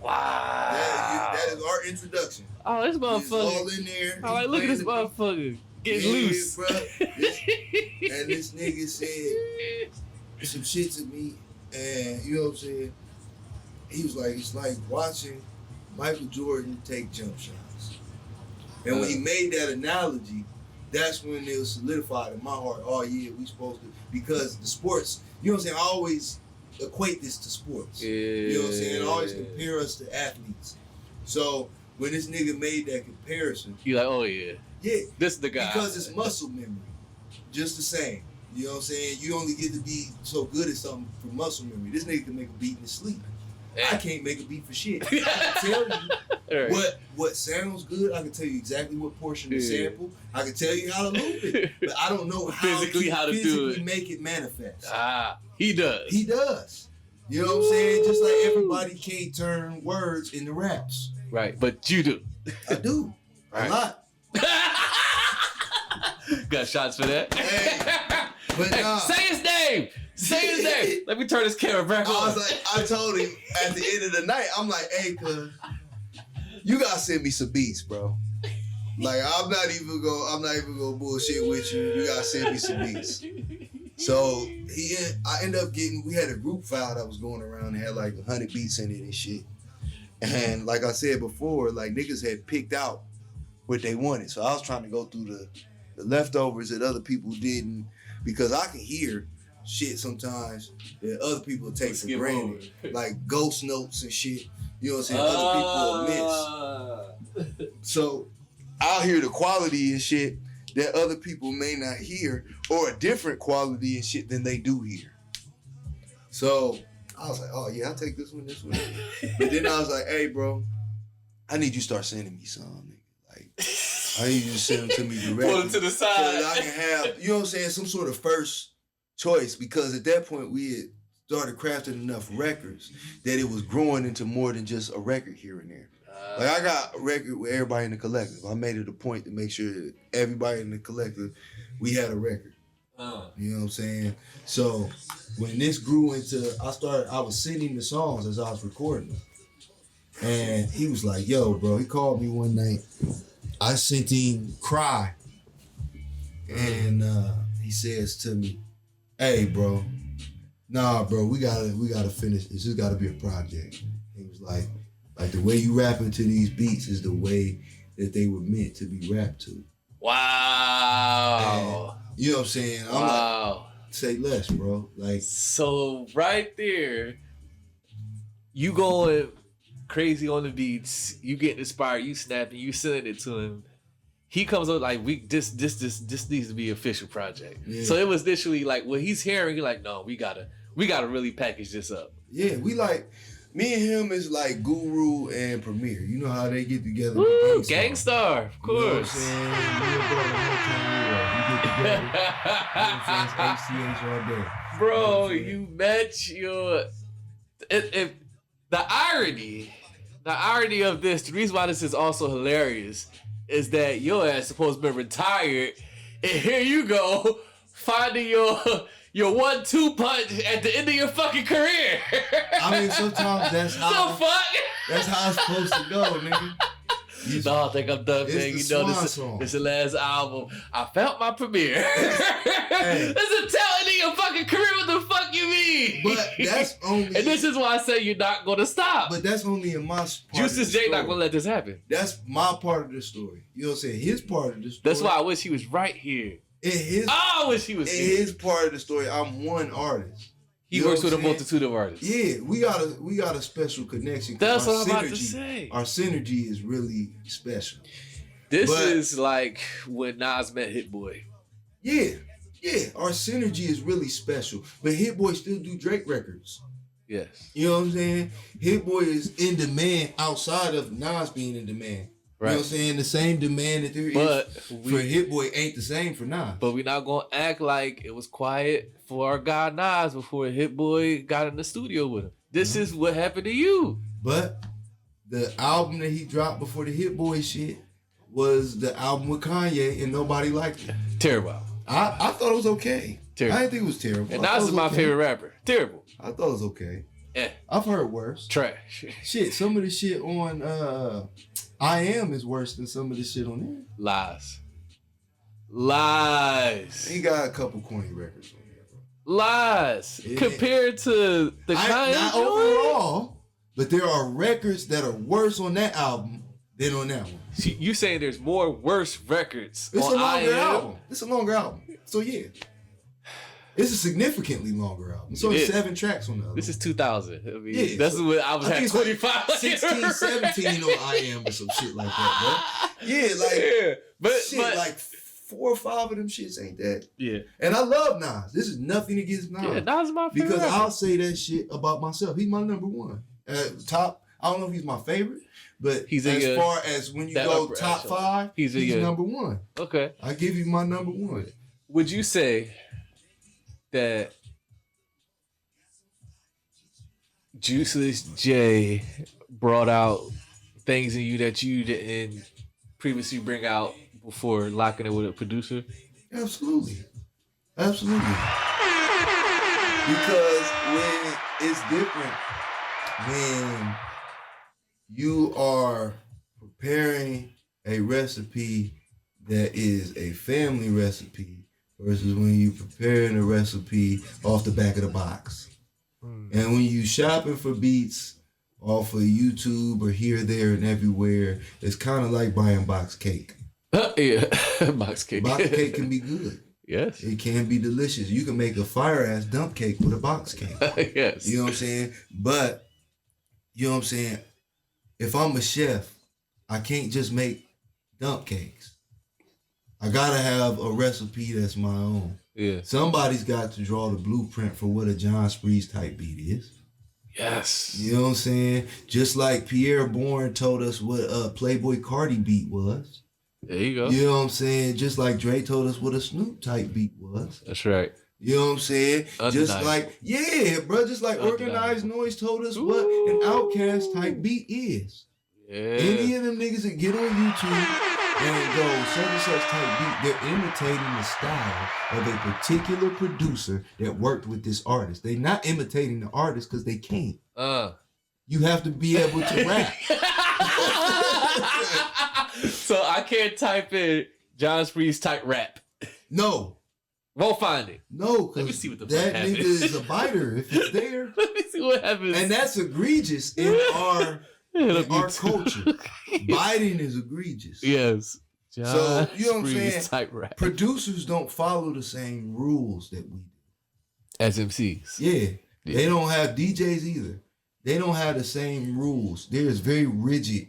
Wow. That is our introduction. Oh, this He's motherfucker. all in there. Oh, like, look at this motherfucker getting loose. Bro. And this nigga said some shit to me, and you know what I'm saying? He was like, it's like watching Michael Jordan take jump shots. And when he made that analogy, that's when it was solidified in my heart. Oh yeah, we supposed to, because the sports, you know what I'm saying? I always equate this to sports. Yeah. You know what I'm saying? I always compare us to athletes. So when this nigga made that comparison, You like, oh yeah, yeah, this is the guy. because it's muscle memory, just the same. You know what I'm saying? You only get to be so good at something for muscle memory. This nigga can make a beat in his sleep. I can't make a beat for shit. I can tell you what sounds good. I can tell you exactly what portion to sample. I can tell you how to loop it, but I don't know how to do it. Make it manifest. He does. He does. You know what I'm saying? Just like everybody can't turn words into raps. Right, but you do. I do. Right. A lot. Got shots for that. Hey, but nah. Say his name. Say his name. Let me turn this camera back on. I was like, I told him at the end of the night, I'm like, hey, cuz, you gotta send me some beats, bro. Like, I'm not even gonna bullshit with you. You gotta send me some beats. So I ended up we had a group file that was going around and had like 100 beats in it and shit. And like I said before, like niggas had picked out what they wanted. So I was trying to go through the leftovers that other people didn't, because I can hear shit sometimes that other people take for granted. Like ghost notes and shit. You know what I'm saying? Other people will miss. So I'll hear the quality and shit that other people may not hear, or a different quality and shit than they do hear. So I was like, oh yeah, I'll take this one. But then I was like, hey bro, I need you to start sending me some, nigga. Like, I need you to send them to me directly. Pull them to the side. So that I can have, you know what I'm saying, some sort of first choice, because at that point we had started crafting enough records that it was growing into more than just a record here and there. Like I got a record with everybody in the collective. I made it a point to make sure that everybody in the collective, we had a record. You know what I'm saying? So when this grew into, I was sending the songs as I was recording them. And he was like, yo, bro, he called me one night. I sent him Cry. And he says to me, hey, bro, nah, bro, we gotta finish this. This gotta be a project. He was like the way you rapping to these beats is the way that they were meant to be rapped to. Wow. And, you know what I'm saying? I'm like, say less, bro. Like, so right there, you going crazy on the beats, you getting inspired, you snapping, you sending it to him. He comes up like, this needs to be an official project. Yeah. So it was literally like what he's hearing, he's like, no, we gotta really package this up. Yeah, we like, me and him is like Guru and Premier. You know how they get together. Woo, Gangstar, of course. You know what I'm saying? ACH all day. Bro, you met your... The irony of this, the reason why this is also hilarious is that your ass supposed to be retired, and here you go, finding your 1-2 punch at the end of your fucking career. I mean, sometimes that's how it's supposed to go, nigga. No, I think I'm done, man. You know, this is the last album. I felt my premiere. Hey. This is telling your fucking career. What the fuck you mean? But that's only... And this is why I say you're not going to stop. But that's only in my part. Juiceless Jay not going to let this happen. That's my part of the story. You know what I'm saying? His part of the story. That's why I wish he was right here. I wish he was here. In his part of the story, I'm one artist. He works with a multitude of artists. Yeah, we got a special connection. That's what I'm about to say. Our synergy is really special. This is like when Nas met Hit Boy. Yeah, our synergy is really special. But Hit Boy still do Drake records. Yes. You know what I'm saying? Hit Boy is in demand outside of Nas being in demand. You know what I'm saying? The same demand that there is for Hit Boy ain't the same for Nas. But we not gonna act like it was quiet for our guy Nas before Hit Boy got in the studio with him. This is what happened to you. But the album that he dropped before the Hit Boy shit was the album with Kanye, and nobody liked it. Terrible. I thought it was okay. Terrible. I didn't think it was terrible. And Nas is my favorite rapper. Terrible. I thought it was okay. Yeah. I've heard worse. Trash. Shit, some of the shit on I Am is worse than some of the shit on there. Lies. He got a couple corny records on there, bro. Lies. Compared to the Kanye not joint? overall, but there are records that are worse on that album than on that one. You saying there's more worse records It's on a longer I Am? album. It's a longer album. So yeah. It's a significantly longer album. It's only 7 tracks on the other. This is 2000. I mean, Yeah, that's so what I was at 25. Like 16, 17 on I Am or some shit like that, bro. Yeah, like but like 4 or 5 of them shits ain't that. Yeah. And I love Nas. This is nothing against Nas. Yeah, Nas is my favorite. Because rapper. I'll say that shit about myself. He's my number one. Top, I don't know if he's my favorite, but He's as far as when you go top 5, he's number one. Okay. I give you my number one. Would you say that Juiceless Jay brought out things in you that you didn't previously bring out before locking it with a producer? Absolutely. Absolutely. Because when it's different, when you are preparing a recipe that is a family recipe versus when you preparing a recipe off the back of the box. And when you shopping for beats off of YouTube or here, there, and everywhere, it's kind of like buying box cake. Yeah, box cake. Box cake can be good. Yes. It can be delicious. You can make a fire-ass dump cake with a box cake. Yes. You know what I'm saying? But, you know what I'm saying? If I'm a chef, I can't just make dump cakes. I gotta have a recipe that's my own. Yeah. Somebody's got to draw the blueprint for what a Jon Spreez type beat is. Yes. You know what I'm saying? Just like Pierre Bourne told us what a Playboy Cardi beat was. There you go. You know what I'm saying? Just like Dre told us what a Snoop type beat was. That's right. You know what I'm saying? Just like, yeah, bro, just like Organized Noise told us what an Outkast type beat is. Yeah. Any of them niggas that get on YouTube and go such and such type beat, they're imitating the style of a particular producer that worked with this artist. They're not imitating the artist because they can't. You have to be able to rap. So I can't type in Jon Spreez type rap. No. Won't find it. No, let me see what the that fuck nigga happens. is a biter if it's there. Let me see what happens. And that's egregious in our culture. Biting is egregious. Yes. So, you know what I'm Spreez saying? type rap. Producers don't follow the same rules that we do. As MCs. Yeah. They don't have DJs either. They don't have the same rules. There is very rigid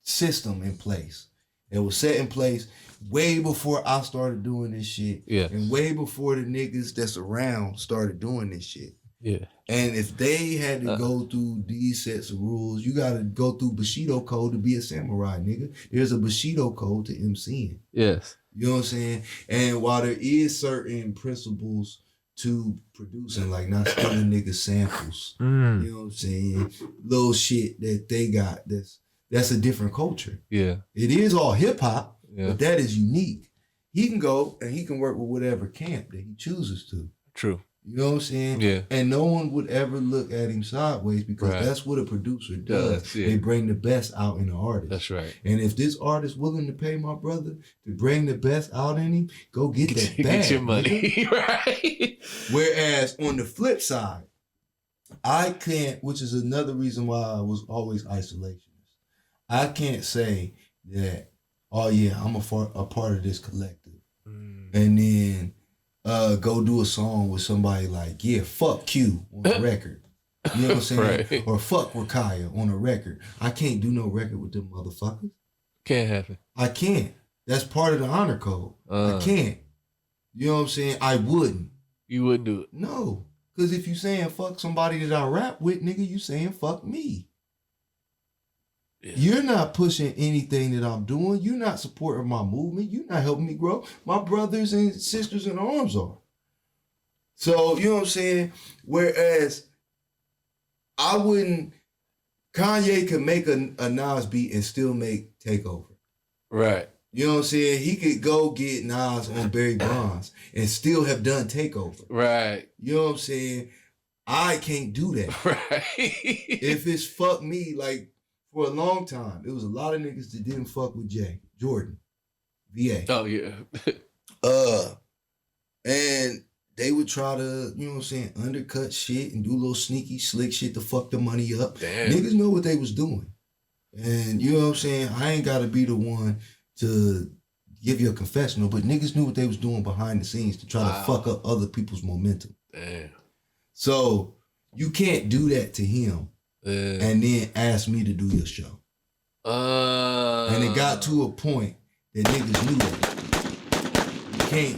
system in place. It was set in place way before I started doing this shit. Yeah. And way before the niggas that's around started doing this shit. Yeah. And if they had to go through these sets of rules, you got to go through Bushido code to be a samurai, nigga. There's a Bushido code to MCing. Yes. You know what I'm saying? And while there is certain principles to producing, like not stealing niggas samples, you know what I'm saying? Little shit that they got, that's a different culture. Yeah. It is all hip hop, but that is unique. He can go and he can work with whatever camp that he chooses to. True. You know what I'm saying? Yeah. And no one would ever look at him sideways because that's what a producer does. Yeah. They bring the best out in the artist. That's right. And if this artist willing to pay my brother to bring the best out in him, go get that bag. Get your money, right? Whereas on the flip side, I can't, which is another reason why I was always isolationist. I can't say that, oh yeah, I'm a part of this collective. And then go do a song with somebody like, yeah, fuck Q on the record. You know what I'm saying? Right. Or fuck Rakaya on a record. I can't do no record with them motherfuckers. Can't happen. I can't. That's part of the honor code. I can't. You know what I'm saying? I wouldn't. You wouldn't do it. No. Because if you saying fuck somebody that I rap with, nigga, you saying fuck me. Yeah. You're not pushing anything that I'm doing. You're not supporting my movement. You're not helping me grow. My brothers and sisters in arms are. So, you know what I'm saying? Whereas Kanye could make a Nas beat and still make Takeover. Right. You know what I'm saying? He could go get Nas on Barry Bonds and still have done Takeover. Right. You know what I'm saying? I can't do that. Right. If it's fuck me, like for a long time, it was a lot of niggas that didn't fuck with Jordan, VA. Oh yeah. And they would try to, you know what I'm saying, undercut shit and do little sneaky, slick shit to fuck the money up. Damn. Niggas know what they was doing. And you know what I'm saying? I ain't got to be the one to give you a confessional, but niggas knew what they was doing behind the scenes to try to fuck up other people's momentum. Damn. So you can't do that to him and then ask me to do your show. And it got to a point that niggas knew that.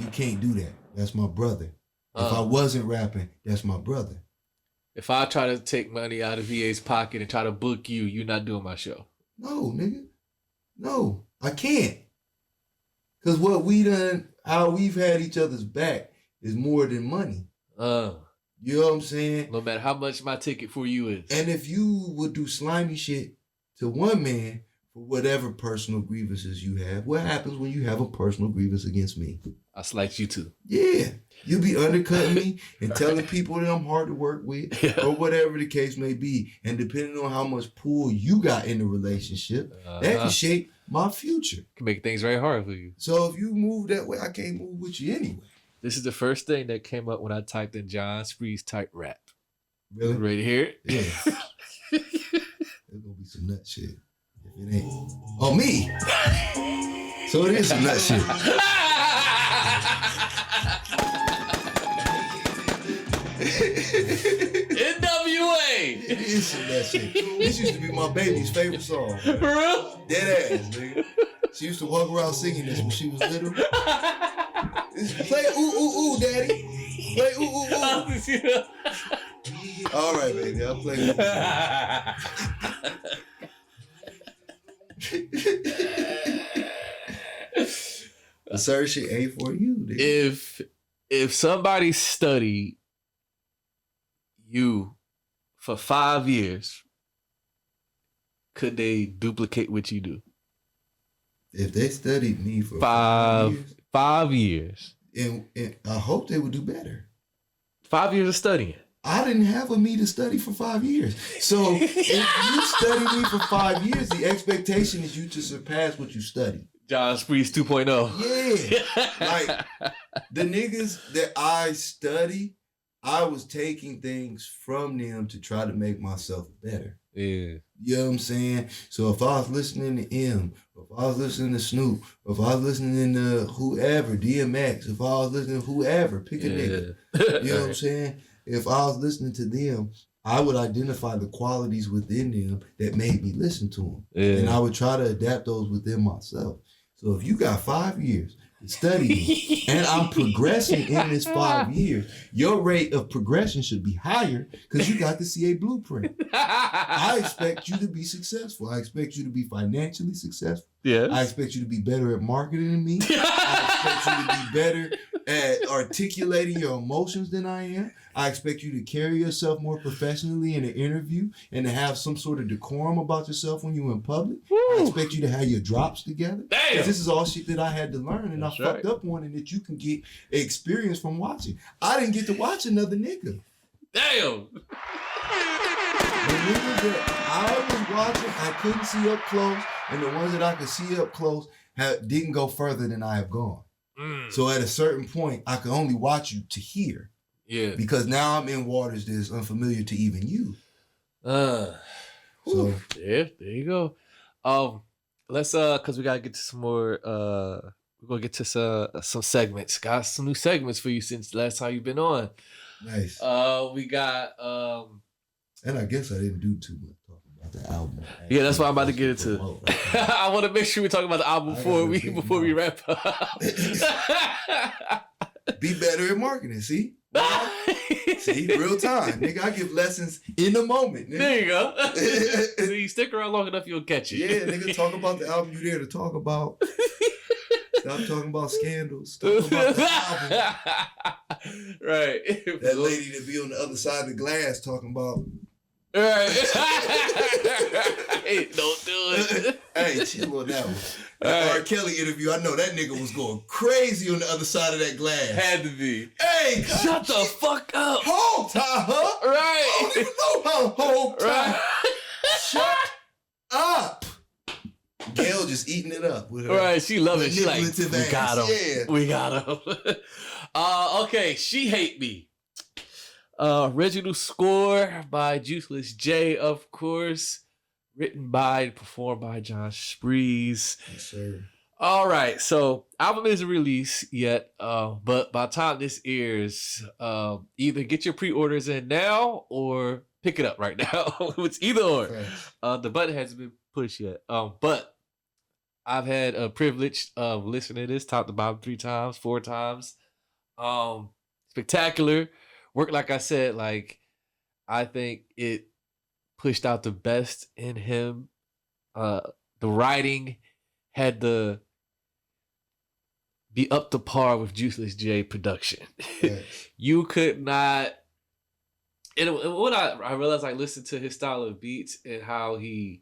You can't do that. That's my brother. If I wasn't rapping, that's my brother. If I try to take money out of VA's pocket and try to book you, you're not doing my show. No, nigga. No, I can't. Because what we done, how we've had each other's back is more than money. You know what I'm saying? No matter how much my ticket for you is. And if you would do slimy shit to one man for whatever personal grievances you have, what happens when you have a personal grievance against me? I slice you too. Yeah. You be undercutting me and telling people that I'm hard to work with or whatever the case may be. And depending on how much pull you got in the relationship, that can shape my future. Can make things very hard for you. So if you move that way, I can't move with you anyway. This is the first thing that came up when I typed in Jon Spreez type rap. Really? Ready to hear it? Yeah. There's gonna be some nut shit. If it ain't. Oh, me! So it is some nut shit. NWA! It is some nut shit. This used to be my baby's favorite song. For real? Dead ass, nigga. She used to walk around singing this when she was little. Play ooh ooh ooh, daddy. Play ooh ooh ooh. All right, baby, I'll play ooh. The certain shit ain't for you, nigga. If somebody studied you for 5 years, could they duplicate what you do? If they studied me for 5 years. And I hope they would do better. 5 years of studying. I didn't have a me to study for 5 years. So if you study me for 5 years, the expectation is you to surpass what you studied. Jon Spreez 2.0. Yeah. Like the niggas that I study, I was taking things from them to try to make myself better. Yeah. You know what I'm saying? So if I was listening to M, if I was listening to Snoop, if I was listening to whoever, DMX, if I was listening to whoever, pick a nigga. You know what I'm saying? If I was listening to them, I would identify the qualities within them that made me listen to them. Yeah. And I would try to adapt those within myself. So if you got 5 years studying and I'm progressing in this 5 years, your rate of progression should be higher because you got the CA blueprint. I expect you to be successful. I expect you to be financially successful. Yeah. I expect you to be better at marketing than me. I expect you to be better at articulating your emotions than I am. I expect you to carry yourself more professionally in an interview and to have some sort of decorum about yourself when you're in public. Woo. I expect you to have your drops together. Damn. This is all shit that I had to learn and that's I fucked up on and that you can get experience from watching. I didn't get to watch another nigga. Damn. The niggas that I was watching, I couldn't see up close, and the ones that I could see up close didn't go further than I have gone. So at a certain point, I could only watch you to hear. Yeah. Because now I'm in waters that's unfamiliar to even you. So yeah, there you go. Let's cause we gotta get to some more we're gonna get to some segments. Got some new segments for you since the last time you've been on. Nice. We got and I guess I didn't do too much talking about the album. Yeah, that's what I'm about to get into. I want to make sure we talk about the album before we wrap up. Be better at marketing, see? See, real time, nigga. I give lessons in the moment, nigga. There you go. See, stick around long enough, you'll catch it. Yeah, nigga, talk about the album you there to talk about. Stop talking about scandals. Talk about the album. Right. That lady that be on the other side of the glass talking about. Right. Hey, don't do it. Hey, chill on that one. That R. Kelly interview, I know that nigga was going crazy on the other side of that glass. Had to be. Hey, shut the fuck up. Hold time, huh? Right. Oh, you know how hold time. Right. Shut up. Gail just eating it up with her. Right, she love it. She like, manipulative we ass. got him. Yeah. We got him. Okay, She Hate Me. Original score by Juiceless Jay, of course. Written by and performed by Jon Spreez. Yes, sir. All right, so album isn't released yet, but by the time this airs, either get your pre-orders in now or pick it up right now. It's either or. Thanks. The button hasn't been pushed yet, but I've had a privilege of listening to this top to bottom 3 times, 4 times. Spectacular work. Like I said, like I think it pushed out the best in him. The writing had to be up to par with Juiceless Jay production. Yes. You could not. And when I realized, I listened to his style of beats and how he,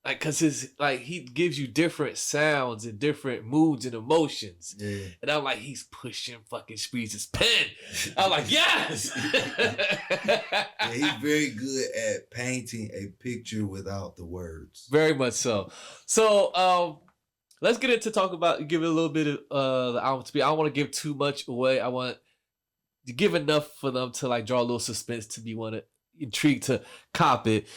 like, cause he gives you different sounds and different moods and emotions. Yeah. And I'm like, he's pushing fucking Spreez's pen. I'm like, yes. Yeah, he's very good at painting a picture without the words. Very much so. So let's get into give it a little bit of the album to be. I don't want to give too much away. I want to give enough for them to like draw a little suspense to be intrigued to cop it.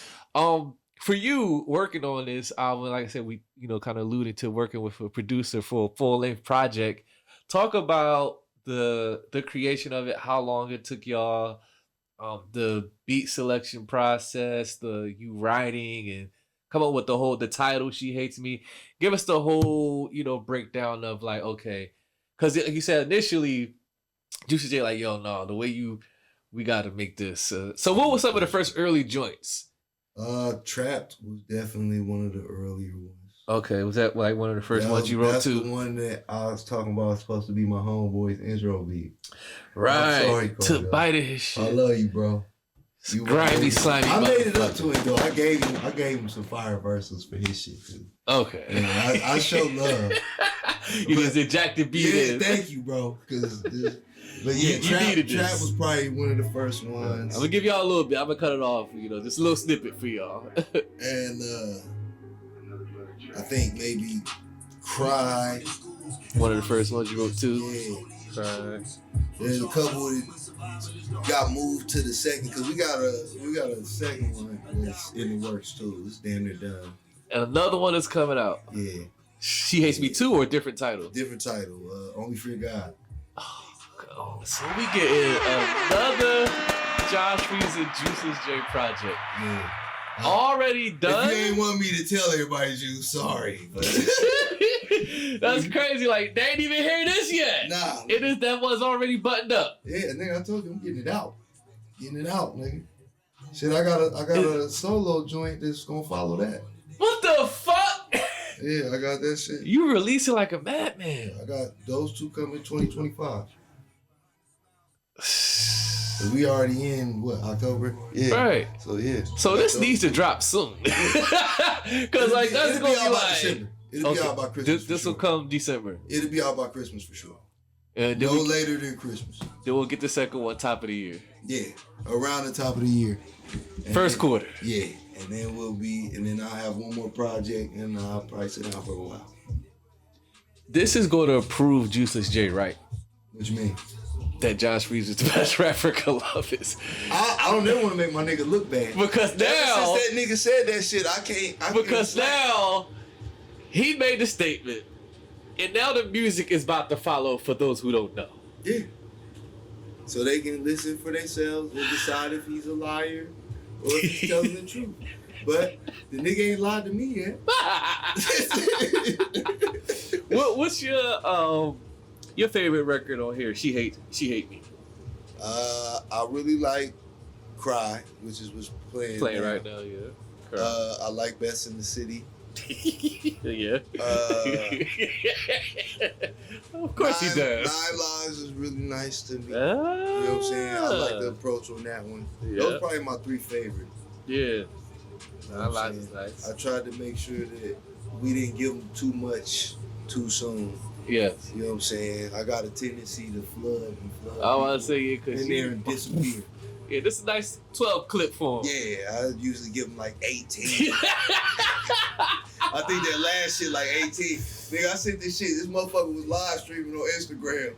For you working on this album, like I said, we kind of alluded to working with a producer for a full-length project. Talk about the creation of it, how long it took y'all, the beat selection process, you writing and come up with the title She Hates Me. Give us the whole, breakdown of like, okay, because like you said initially, Juicy J like, yo, no, the way we got to make this. So what was some of the first early joints? Trapped was definitely one of the earlier ones. Okay, was that like one of the first ones you wrote that's too? That's the one that I was talking about. Was supposed to be my homeboy's intro beat. Right. I'm sorry, to bite of his shit. I love you, bro. You grimy, slimy. I made it up to it though. I gave him some fire verses for his shit too. Okay. And I show love. You just ejected beat in. Thank you, bro. But yeah, Trap was probably one of the first ones. I'm gonna give y'all a little bit. I'm gonna cut it off, just a little snippet for y'all. And I think maybe Cry. One of the first ones you wrote too. Yeah. Cry. There's a couple that got moved to the second because we got a second one that's in the works too. It's damn near done. And another one is coming out. Yeah. She Hates Me Too or a different title? Different title. Only Fear God. Oh, so we get another Jon Spreez and Juiceless Jay project. Yeah. Already done? If you ain't want me to tell everybody, you sorry. But that's crazy. Like, they ain't even hear this yet. Nah. That was already buttoned up. Yeah, nigga, I told you I'm getting it out. Getting it out, nigga. Shit, I got a solo joint that's gonna follow that. What the fuck? Yeah, I got that shit. You release it like a madman. I got those two coming 2025. We already in October? Yeah. Right. So yeah. So this needs to drop soon. Cause like that's gonna be like December. It'll be out by Christmas. This will come December. It'll be out by Christmas for sure. And no later than Christmas. Then we'll get the second one top of the year. Yeah. Around the top of the year. First quarter. Yeah. And then I'll have one more project and I'll probably sit down for a while. This is going to prove Juiceless Jay right. What you mean? That Jon Spreez is the best rapper Columbus. I don't ever want to make my nigga look bad. Because now... Since that nigga said that shit, I can't... Because now, he made the statement, and now the music is about to follow for those who don't know. Yeah. So they can listen for themselves and decide if he's a liar or if he's telling the truth. But the nigga ain't lied to me yet. What's your favorite record on here? She Hate Me. I really like Cry, which is what's playing right now, yeah. Correct. I like Best in the City. Yeah. Of course he does. 9 Lives is really nice to me. You Ah. know what I'm saying? I like the approach on that one. Yeah. Those are probably my 3 favorites. Yeah. You know I what like I'm it. saying? Nice. I tried to make sure that we didn't give them too much too soon. Yes. You know what I'm saying? I got a tendency to flood I want people to say it because in there and disappear. yeah, this is a nice 12 clip for him. Yeah, I usually give them like 18. I think that last shit like 18. Nigga, I sent this shit. This motherfucker was live streaming on Instagram.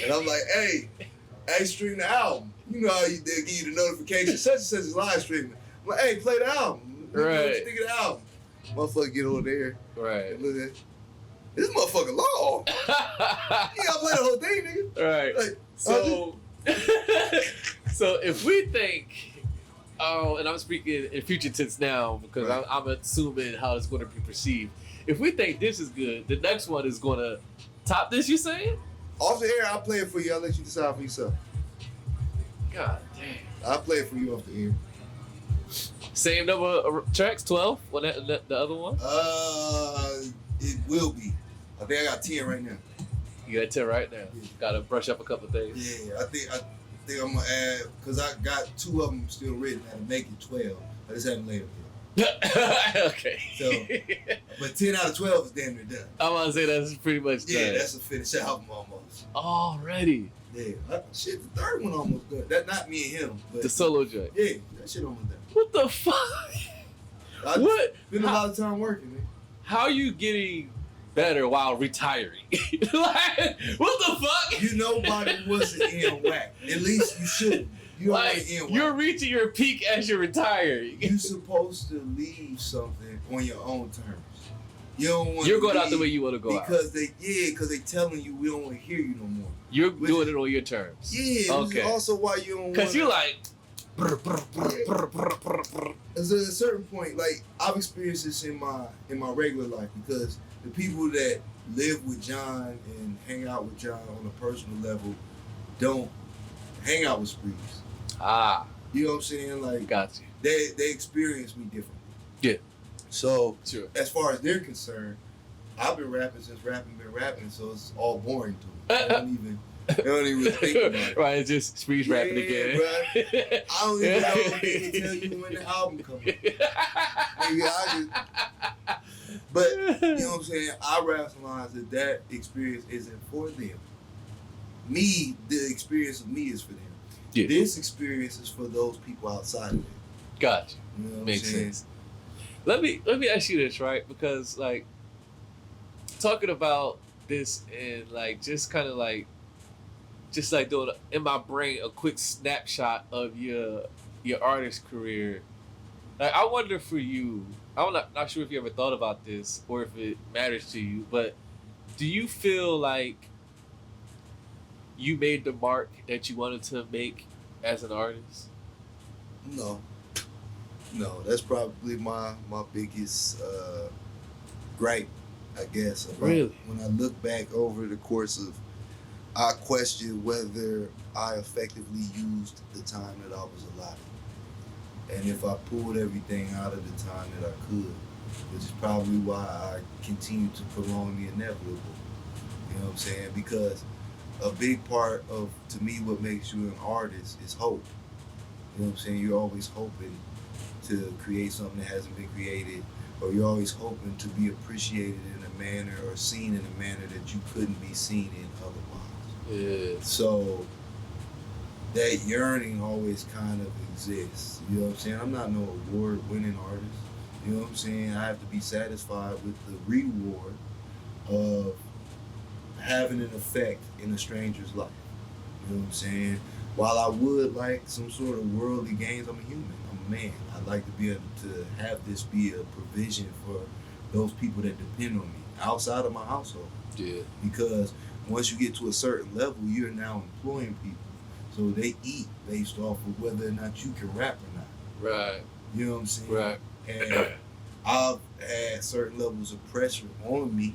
And I'm like, hey, stream the album. You know how they give you the notification. Such and such is live streaming. I'm like, hey, play the album. Right. What you think of the album? Motherfucker get on there. Right. And look at this motherfucker long. You gotta play the whole thing, nigga. Right. Like, So, so if we think, and I'm speaking in future tense now because Right. I'm assuming how it's going to be perceived. If we think this is good, the next one is going to top this. You saying? off the air, I'll play it for you. I'll let you decide for yourself. God damn. I'll play it for you off the air. Same number of tracks, 12. What the other one? It will be. I think I got 10 right now. You got 10 right now. Yeah. Got to brush up a couple of things. Yeah, I think I'm gonna add because I got 2 of them still written. I make it 12. I just haven't laid them yet. Okay. So, but 10 out of 12 is damn near done. I want to say that's pretty much done. Yeah, that's a finished album almost. Already. Yeah, shit, the 3rd one almost done. That not me and him, but The solo joint. yeah, that shit almost done. What the fuck? I What? Spent a lot of time working, man. How are you getting better while retiring? Like, what the fuck? You nobody wasn't in whack. At least you shouldn't. You don't Like, want to end whack. you're reaching your peak as you're retiring. You're supposed to leave something on your own terms. You don't want. You're going out the way you want to go out. because they telling you we don't want to hear you no more. You're Which doing is- it on your terms. Yeah. Okay. Which is also why you don't. Because you're like, There's a certain point, like I've experienced this in my regular life because the people that live with Jon and hang out with Jon on a personal level don't hang out with Spreez. ah, You know what I'm saying? Like got you. they experience me differently. Yeah. So Sure. as far as they're concerned, I've been rapping since rapping been rapping, so it's all boring to them. They don't even really think about it. Right, it's just Spreez rapping Yeah, again. bruh. I don't even know if they can tell you when the album comes out. But you know what I'm saying? I rationalize that experience isn't for them. Me, the experience of me is for them. Yeah. This experience is for those people outside of it. Got You know what you. I'm Makes saying? sense. Let me ask you this, right? Because like talking about this and like just kind of like doing in my brain a quick snapshot of your artist career. Like I wonder for you, I'm not sure if you ever thought about this or if it matters to you, but do you feel like you made the mark that you wanted to make as an artist? No, that's probably my biggest gripe, I guess. About Really? When I look back over the course of, I question whether I effectively used the time that I was allotted, and if I pulled everything out of the time that I could, which is probably why I continue to prolong the inevitable. You know what I'm saying? Because a big part of, to me, what makes you an artist is hope. You know what I'm saying? You're always hoping to create something that hasn't been created, or you're always hoping to be appreciated in a manner or seen in a manner that you couldn't be seen in otherwise. Yeah. So that yearning always kind of exists. You know what I'm saying? I'm not no award-winning artist. You know what I'm saying? I have to be satisfied with the reward of having an effect in a stranger's life. You know what I'm saying? While I would like some sort of worldly gains, I'm a human. I'm a man. I'd like to be able to have this be a provision for those people that depend on me outside of my household. Yeah. Because once you get to a certain level, you're now employing people. So they eat based off of whether or not you can rap or not. Right. You know what I'm saying? Right. And I've had certain levels of pressure on me,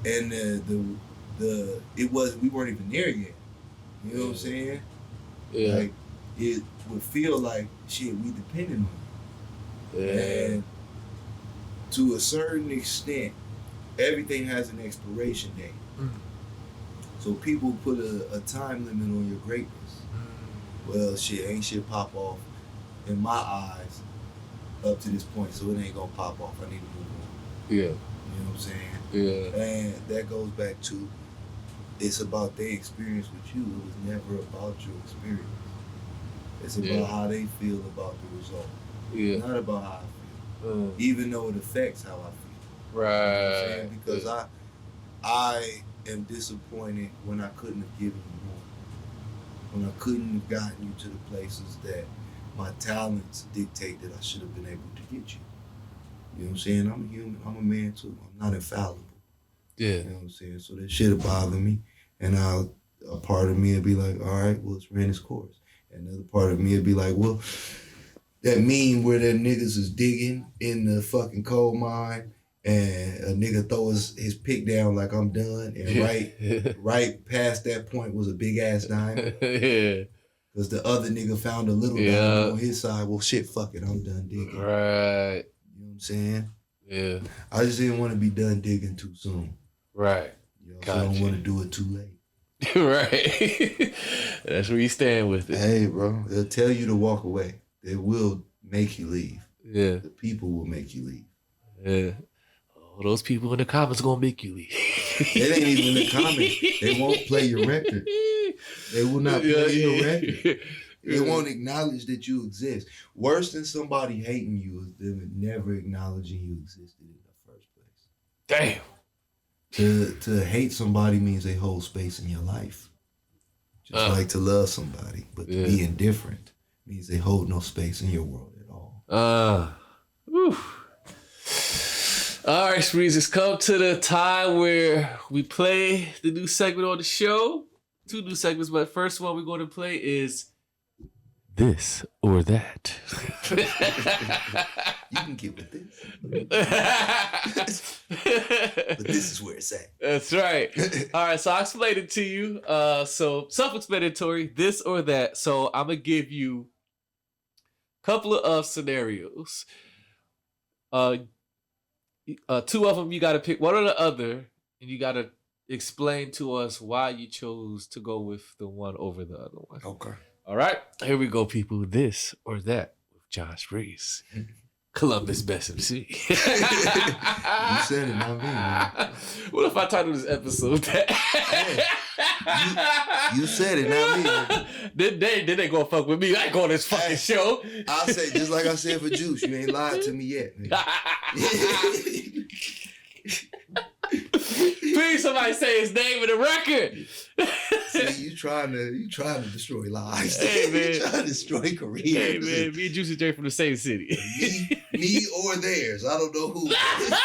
and we weren't even there yet. You know what I'm saying? Yeah. Like, it would feel like, shit, we depended on you. Yeah. And to a certain extent, everything has an expiration date. So people put a time limit on your greatness. Well, shit, ain't shit pop off in my eyes up to this point, so it ain't gonna pop off. I need to move on. Yeah. You know what I'm saying? Yeah. And that goes back to, it's about their experience with you. It was never about your experience. It's about how they feel about the result. Yeah. Not about how I feel. Even though it affects how I feel. Right. You know what I'm saying? Because I am disappointed when I couldn't have given you more. When I couldn't have gotten you to the places that my talents dictate that I should have been able to get you. You know what I'm saying? I'm a human. I'm a man too. I'm not infallible. Yeah. You know what I'm saying? So that shit'll bother me. And a part of me will be like, all right, well, it's ran its course. And another part of me will be like, well, that meme where that niggas is digging in the fucking coal mine and a nigga throw his pick down like I'm done, and right past that point was a big ass diamond. Yeah. Because the other nigga found a little diamond on his side. Well, shit, fuck it, I'm done digging. Right. You know what I'm saying? Yeah. I just didn't want to be done digging too soon. Right. You know, so I don't want to do it too late. Right. That's where you stand with it. Hey, bro, they'll tell you to walk away. They will make you leave. Yeah. The people will make you leave. Yeah. Oh, those people in the comments gonna make you leave. It ain't even in the comments. They won't play your record. They will not play your record. They won't acknowledge that you exist. Worse than somebody hating you is them never acknowledging you existed in the first place. Damn. To hate somebody means they hold space in your life. Just like to love somebody. But to be indifferent means they hold no space in your world at all. Whew. All right, Spreez, it's come to the time where we play the new segment on the show. 2 new segments, but first one we're going to play is This or That. You can get with this. But this is where it's at. That's right. All right, so I'll explain it to you. So self-explanatory, this or that. So I'm going to give you a couple of scenarios. 2 of them you got to pick one or the other, and you got to explain to us why you chose to go with the one over the other one. Okay. All right, here we go, people. This or That with Jon Spreez. Columbus Best MC. You said it, not me, man. What if I title this episode that? Hey, you said it, not me, man. Then they gonna fuck with me. I ain't go on this fucking show. I'll say, just like I said for Juice, you ain't lied to me yet. Please, somebody say his name in the record. See, you trying to destroy lives. Hey, man. You trying to destroy careers. Hey, man, me and Juiceless Jay from the same city. me or theirs. I don't know who. I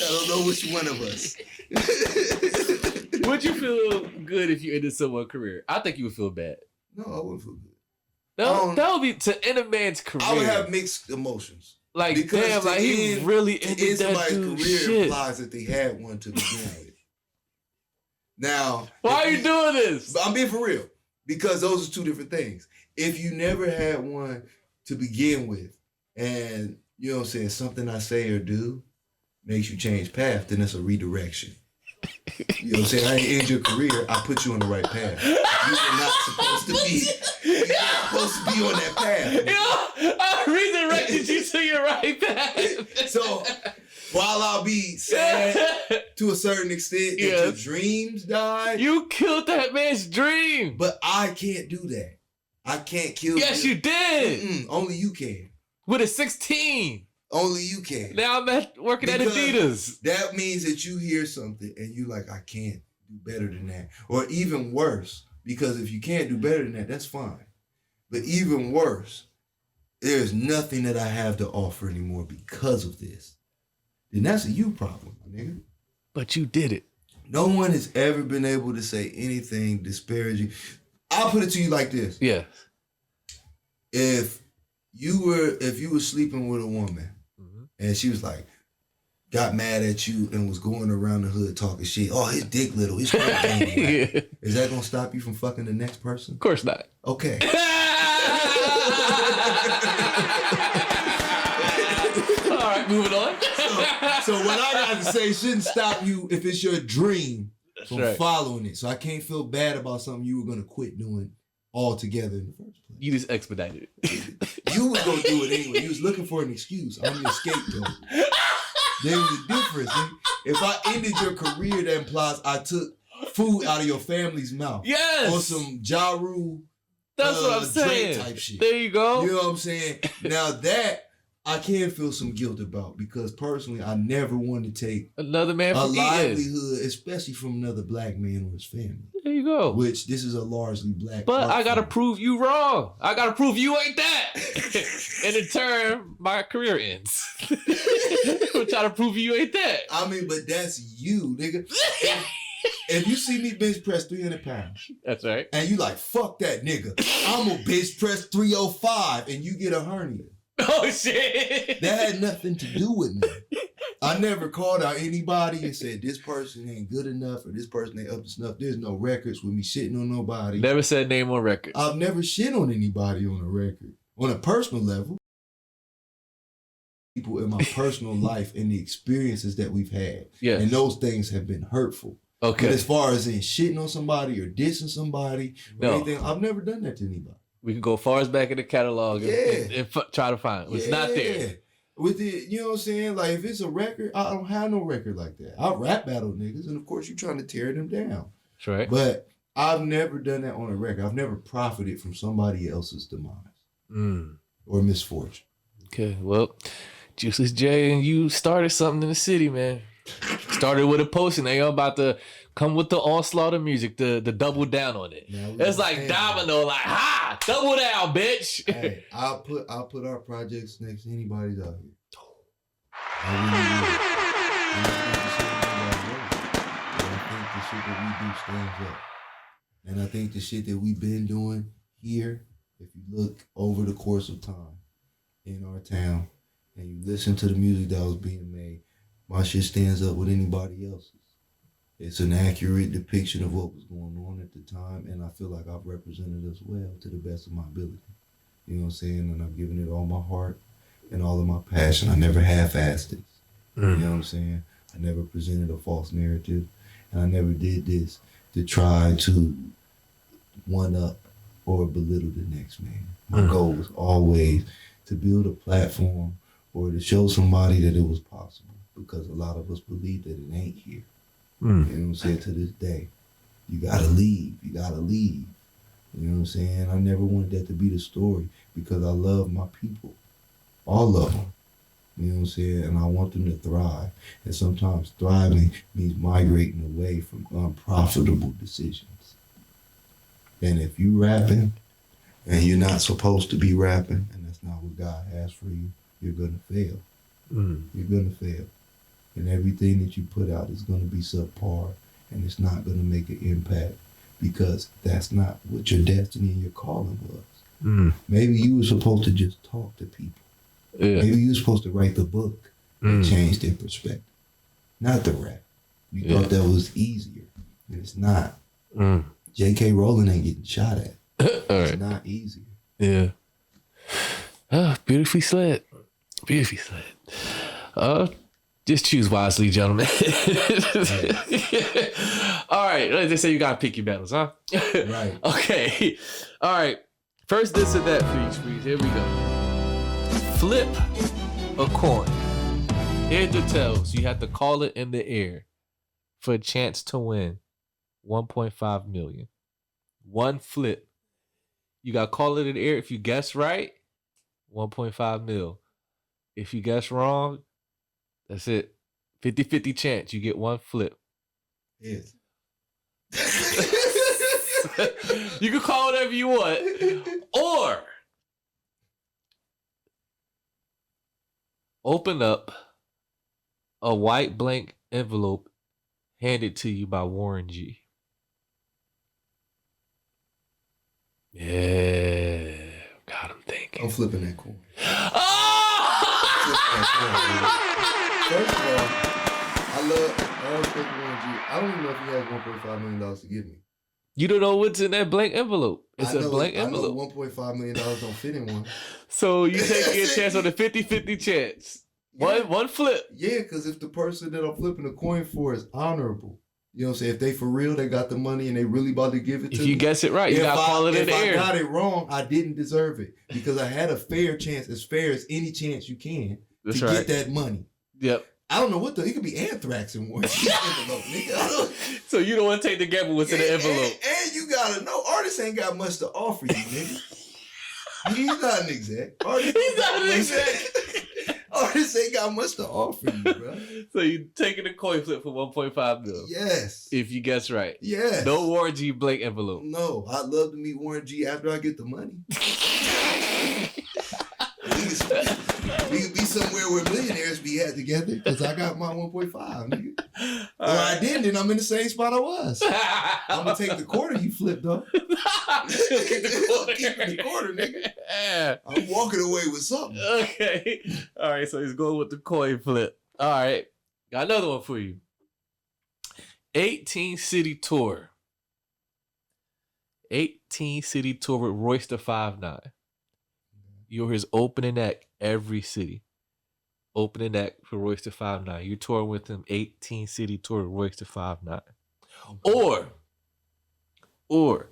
don't know which one of us. Would you feel good if you ended someone's career? I think you would feel bad. No, I wouldn't feel good. That would be to end a man's career. I would have mixed emotions. Like, because damn, like he really ended that somebody's dude's career shit. implies that they had one to begin with. Now, why are you doing this? I'm being for real, because those are 2 different things. If you never had one to begin with, and you know what I'm saying, something I say or do makes you change path, then it's a redirection. You know what I'm saying? I ain't end your career. I put you on the right path. You were not supposed to be. You're not supposed to be on that path. Yo, I redirected you to your right path. So while I'll be sad to a certain extent that your dreams died, you killed that man's dream. but I can't do that. I can't kill. Yes, you did. Only you can. With a 16. Only you can. Now I'm working at Because Adidas. That means that you hear something and you like, I can't do better than that. Or even worse, because if you can't do better than that, that's fine. But even worse, there's nothing that I have to offer anymore because of this. Then that's a you problem, my nigga. But you did it. No one has ever been able to say anything disparaging. I'll put it to you like this. Yeah. If you were sleeping with a woman and she was like, got mad at you and was going around the hood talking shit. Oh, his dick little, his dick ain't right. Is that gonna stop you from fucking the next person? Of course not. Okay. All right, moving on. So what I got to say shouldn't stop you if it's your dream from following it. So I can't feel bad about something you were gonna quit doing altogether in the first place. You just expedited it. You was gonna do it anyway. You was looking for an excuse. I'm your scapegoat. There was a difference. If I ended your career, that implies I took food out of your family's mouth. Yes. Or some Ja Rule. That's what I'm saying. Type shit. There you go. You know what I'm saying? Now that I can feel some guilt about, because personally I never wanted to take another man from a livelihood, especially from another black man or his family. There you go. Which this is a largely black. But I gotta prove you wrong. I gotta prove you ain't that. And in turn, my career ends. I'm trying to prove you ain't that. I mean, but that's you, nigga. If you see me bench press 300 pounds. That's right. And you like, fuck that nigga. I'm gonna bench press 305 and you get a hernia. Oh shit. That had nothing to do with me. I never called out anybody and said this person ain't good enough or this person ain't up to snuff. There's no records with me shitting on nobody. Never said name on record. I've never shit on anybody on a record. On a personal level. People in my personal life and the experiences that we've had. Yes. And those things have been hurtful. Okay. But as far as in shitting on somebody or dissing somebody or anything, I've never done that to anybody. We can go far as back in the catalog and try to find it. It's not there. With it, you know what I'm saying? Like, if it's a record, I don't have no record like that. I rap battle niggas, and of course you're trying to tear them down. That's right. But I've never done that on a record. I've never profited from somebody else's demise or misfortune. Okay, well, Juiceless Jay and you started something in the city, man. Started with a post, and they are about to come with the onslaught of music, the double down on it. It's like domino, like, ha! Double down, bitch! Hey, I'll put our projects next to anybody's out here. I think the shit that we do stands up. And I think the shit that we've been doing here, if you look over the course of time in our town, and you listen to the music that was being made, my shit stands up with anybody else's. It's an accurate depiction of what was going on at the time, and I feel like I've represented us well to the best of my ability. You know what I'm saying? And I've given it all my heart and all of my passion. I never half-assed it. You know what I'm saying? I never presented a false narrative, and I never did this to try to one-up or belittle the next man. My goal was always to build a platform or to show somebody that it was possible, because a lot of us believe that it ain't here. You know what I'm saying? To this day, you gotta leave. You gotta leave. You know what I'm saying? I never wanted that to be the story, because I love my people. All of them. You know what I'm saying? And I want them to thrive. And sometimes thriving means migrating away from unprofitable decisions. And if you rapping and you're not supposed to be rapping, and that's not what God has for you, you're gonna fail. You're gonna fail. And everything that you put out is going to be subpar, and it's not going to make an impact, because that's not what your destiny and your calling was. Maybe you were supposed to just talk to people. Maybe you were supposed to write the book and change their perspective, not the rap. You thought that was easier, and it's not. J.K. Rowling ain't getting shot at. It's not easier. Yeah. Beautifully said. Beautifully said. Just choose wisely, gentlemen. All right. They say you got to pick your battles, huh? Right. Okay. All right. First this or that for you, Spreez. Here we go. Flip a coin. Heads or tails. You have to call it in the air for a chance to win $1.5 million. One flip. You got to call it in the air. If you guess right, $1.5 million. If you guess wrong, that's it. 50-50 chance. You get one flip. Yeah. You can call whatever you want. Or open up a white blank envelope handed to you by Warren G. Yeah. God, I'm thinking. I'm flipping that coin. Oh! First of all, I respect Warren G. I don't even know if he has $1.5 million to give me. You don't know what's in that blank envelope. It's a blank envelope. I know $1.5 million don't fit in one. So you take a chance on a 50-50 chance. Yeah. One flip. Yeah, because if the person that I'm flipping the coin for is honorable, you know what I'm saying? If they for real, they got the money and they really about to give it to me. If you guess it right, you got to call it in the air. If I got it wrong, I didn't deserve it because I had a fair chance, as fair as any chance you can, get that money. Yep. I don't know it could be anthrax in one envelope, nigga. So you don't want to take the gamble what's in the envelope. And you gotta know, artists ain't got much to offer you, nigga. He's not an exec. He's not an exec. Artists ain't got much to offer you, bro. So you taking a coin flip for 1.5 mil. Yes. If you guess right. Yes. No Warren G blank envelope. No, I'd love to meet Warren G after I get the money. We could be somewhere where millionaires be at together because I got my 1.5, nigga. Well, I didn't, and I'm in the same spot I was. I'm going to take the quarter you flipped up. Keep the quarter, nigga. Yeah. I'm walking away with something. Okay. All right, so he's going with the coin flip. All right. Got another one for you. 18 city tour. 18 city tour with Royce the 5'9". You're his opening act every city. Opening act for Royce the 5'9". You're touring with him 18 city tour with Royce the 5'9". Or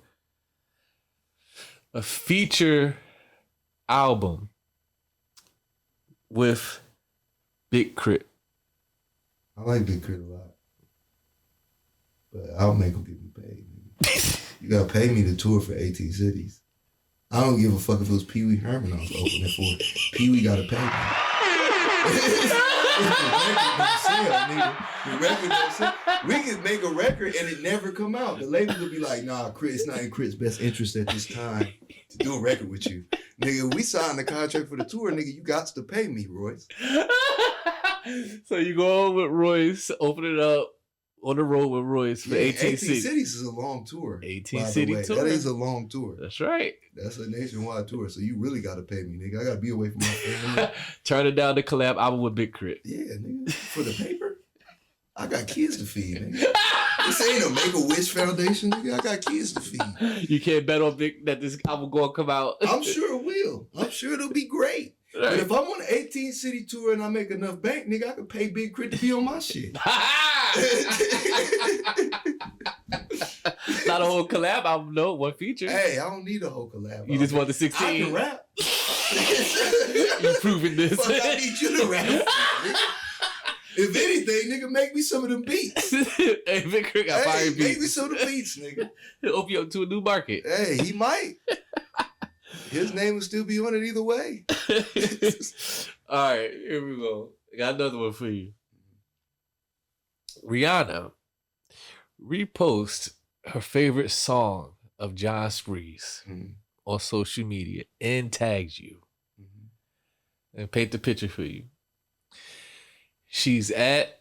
a feature album with Big Crit. I like Big Crit a lot. But I'll make him get me paid. You gotta pay me to tour for 18 cities. I don't give a fuck if it was Pee Wee Herman I was opening for. Pee Wee gotta pay me. The record don't sell. We can make a record and it never come out. The label will be like, nah, Crit, it's not in Crit's best interest at this time to do a record with you. Nigga, we signed the contract for the tour, nigga, you got to pay me, Royce. So you go on with Royce, open it up on the road with Royce for 18 cities. 18 cities is a long tour. 18 city tour. That is a long tour. That's right. That's a nationwide tour, so you really got to pay me, nigga. I got to be away from my family. Turn it down to collab album with Big Crit. Yeah, nigga. For the paper? I got kids to feed, nigga. This ain't a Make-A-Wish Foundation, nigga. I got kids to feed. You can't bet on Big that this album gonna come out. I'm sure it will. I'm sure it'll be great. Right. But if I'm on an 18 city tour and I make enough bank, nigga, I could pay Big Crit to be on my shit. Not a whole collab album, no. One feature. Hey, I don't need a whole collab album. You just want the 16. I can rap. You proving this. Fuck, I need you to rap. If anything, nigga, make me some of them beats. Hey, Big Crit got fire beats. Make me some of the beats, nigga. He'll open you up to a new market. Hey, he might. His name will still be on it either way. All right, here we go. I got another one for you. Rihanna repost her favorite song of Jon Spreez on social media and tags you. And paint the picture for you. She's at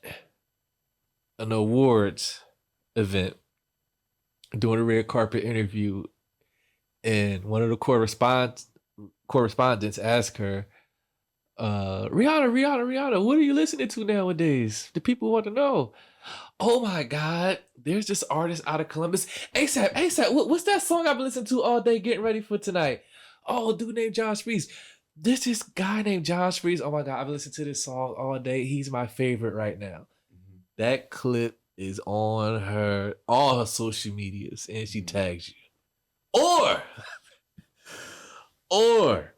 an awards event doing a red carpet interview, and one of the correspondents asked her, Rihanna, what are you listening to nowadays? The people want to know. Oh my God, there's this artist out of Columbus. ASAP, what's that song I've been listening to all day getting ready for tonight? Oh, dude named Jon Spreez. There's this guy named Jon Spreez. Oh my God, I've been listening to this song all day. He's my favorite right now. That clip is on all her social medias, and she tags you. Or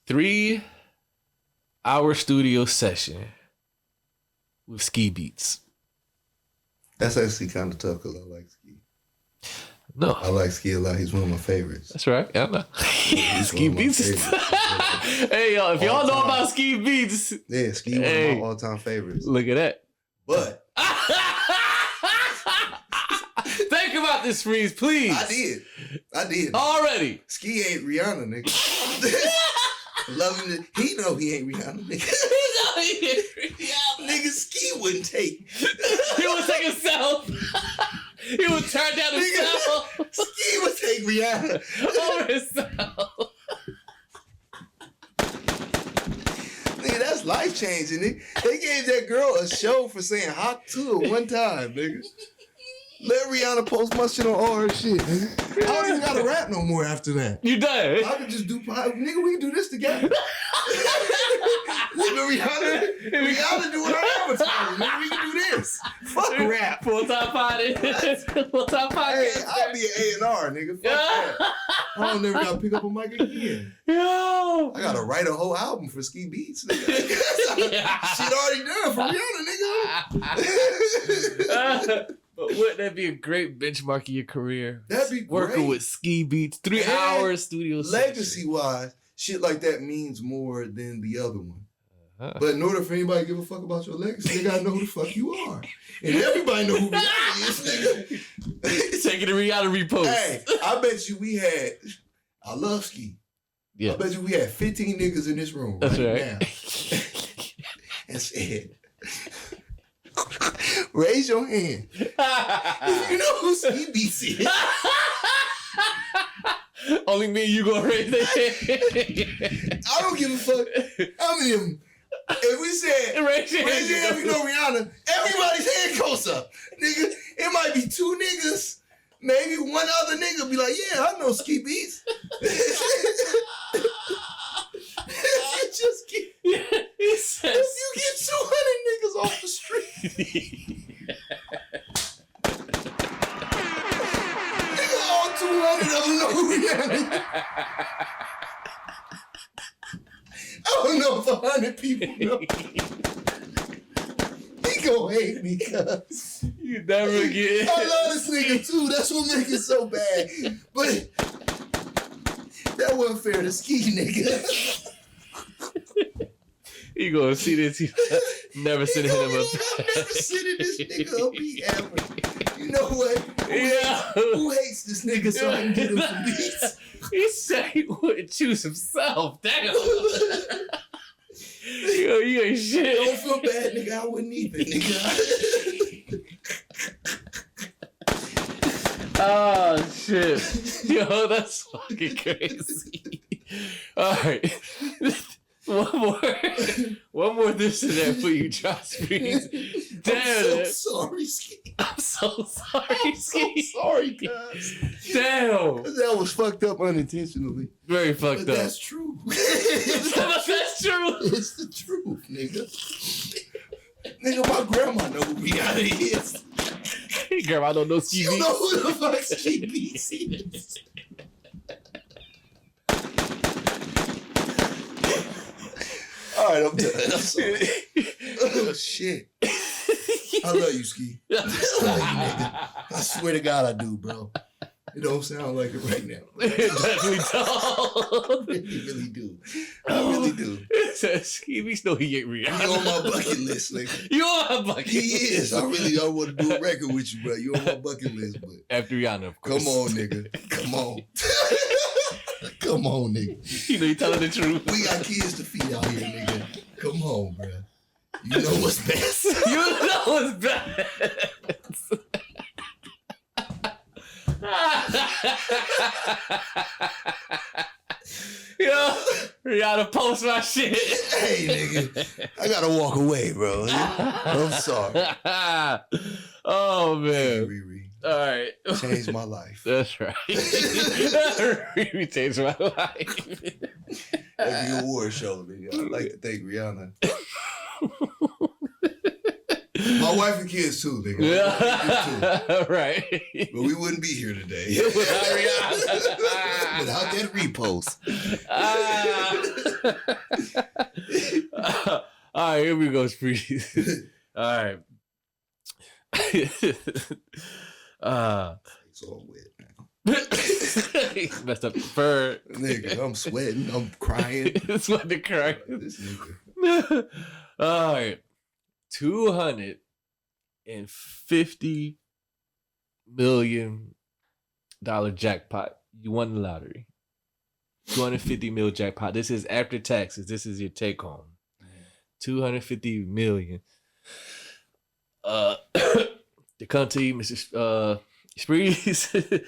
3-hour studio session with Ski Beats. That's actually kind of tough because I like Ski. No. I like Ski a lot. He's one of my favorites. That's right. Yeah, I know. Ski Beats. Hey, y'all, if y'all know about Ski Beats. Yeah, Ski one of my all-time favorites. Look at that. But. Think about this, Spreez, please. I did. Already. Ski ain't Rihanna, nigga. Love him. He know he ain't Rihanna, nigga. He know he ain't Rihanna. Nigga, Ski wouldn't take. He would take himself. He would turn down himself. Ski would take Rihanna over himself. changing it. They gave that girl a show for saying hot too one time, nigga. Let Rihanna post my shit on all her shit, nigga. I don't even gotta rap no more after that. You done? I can just do, nigga, we can do this together. Nigga, Rihanna doing her advertising. Nigga, we can do this. Fuck rap. Full-time podcast. Full-time podcast. Hey, I'll be an A&R, nigga. Fuck that. I don't never gotta pick up a mic again. Yo. I gotta write a whole album for Ski Beats, nigga. Shit already done for Rihanna, nigga. But wouldn't that be a great benchmark of your career? That'd be Working great. with Ski Beats, 3 And hours studio session. legacy-wise, shit like that means more than the other one. But in order for anybody to give a fuck about your legacy, they gotta know who the fuck you are. And everybody know who Rihanna is, nigga. Taking the Rihanna repost. Hey, I bet you we had, I love Ski. Yeah. I bet you we had 15 niggas in this room That's right right. now. And said, raise your hand. If you know who Ski Beats is. Only me and you gonna raise their hand. I don't give a fuck how many of them. If we said, Raise your raise your hand if you know Rihanna, everybody's hand goes up. Nigga, it might be 2 niggas, maybe one other nigga be like, yeah, I know Ski Beats. Just get, He says, if you get 200 niggas off the street, nigga, all 200 of them know who Rihanna is. I don't know if 100 people know. He gon' hate me, cuz. you never get. I love this nigga too. That's what makes it so bad. But that wasn't fair to Ski, nigga. You gonna see this? You never seen him I've up. never seen this nigga up beat ever. You know what? Yeah. Who hates this nigga so I can get him some beats? He said he wouldn't choose himself. Damn. Yo, you ain't shit. Don't feel bad, nigga. I wouldn't either, nigga. Oh shit. Yo, that's fucking crazy. Alright. One more this and that for you, Jon Spreez. Damn. I'm so sorry, Ski. I'm so sorry, I'm so Ski. sorry, cuz. Damn. That was fucked up unintentionally. Very fucked But up. that's true. That's true. It's the truth, nigga. Nigga, my grandma know who Rihanna is. Girl, I don't know Ski You Beats. know who the fuck Ski Beats is. All right, I'm done. I'm sorry. Oh, shit. I love you, Ski. I love you, nigga. I swear to God I do, bro. It don't sound like it right now. It definitely don't. I really do. I really do. It says Ski Beats know he ain't You on Rihanna. my bucket list, nigga. You on my bucket He list. is. I really don't want to do a record with you, bro. You on my bucket list, but After Rihanna, of course. come on, nigga. Come on. Come on, nigga. You know you telling the truth. We got kids to feed out here, nigga. Come on, bro. You know what's best. You know what's bad. Yo, Rihanna post my shit. Hey, nigga. I gotta walk away, bro. I'm sorry. Oh man. Riri. All right. Changed my life. That's right. Riri changed my life. Every award show, nigga. I'd like to thank Rihanna. My wife and kids too, nigga. Yeah. Right. But we wouldn't be here today. Without Rihanna. Without that repost. All right, here we go, Spreez. All right. It's all wet now. Messed up the fur. Nigga, I'm sweating. I'm crying. It's what the cry. This nigga. All right. $250 million jackpot. You won the lottery. 250 mil jackpot. This is after taxes. This is your take home. 250 million. To come to you, Mr. Spreez.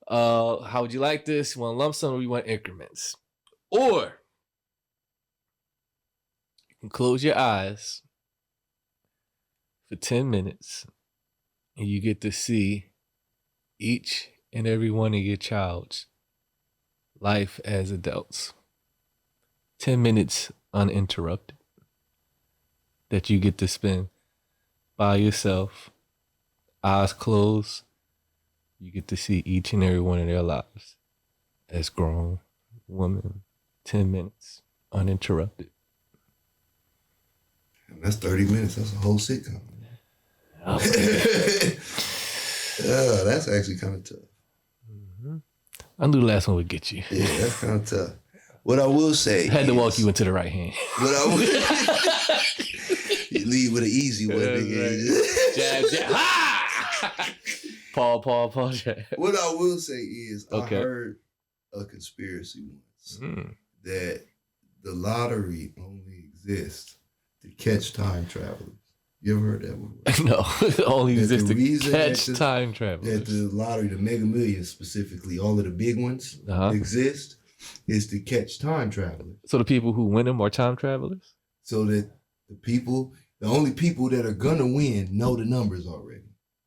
How would you like this? You want lump sum or you want increments? Or and close your eyes for 10 minutes, and you get to see each and every one of your child's life as adults. 10 minutes uninterrupted that you get to spend by yourself, eyes closed. You get to see each and every one of their lives as grown women. 10 minutes uninterrupted. That's 30 minutes. That's a whole sitcom. Oh. Yeah, that's actually kind of tough. Mm-hmm. I knew the last one would get you. Yeah, that's kind of tough. What I will say I had to walk you into the right hand. What I will you leave with an easy one, nigga. Jab, jab. Ha! Paul, jab. What I will say is Okay. I heard a conspiracy once that the lottery only exists to catch time travelers. You ever heard that before? No, it only That exists the to reason catch that the- time That travelers. the lottery, the Mega Millions specifically, all of the big ones exist is to catch time travelers. So the people who win them are time travelers? So that the only people that are gonna win know the numbers already.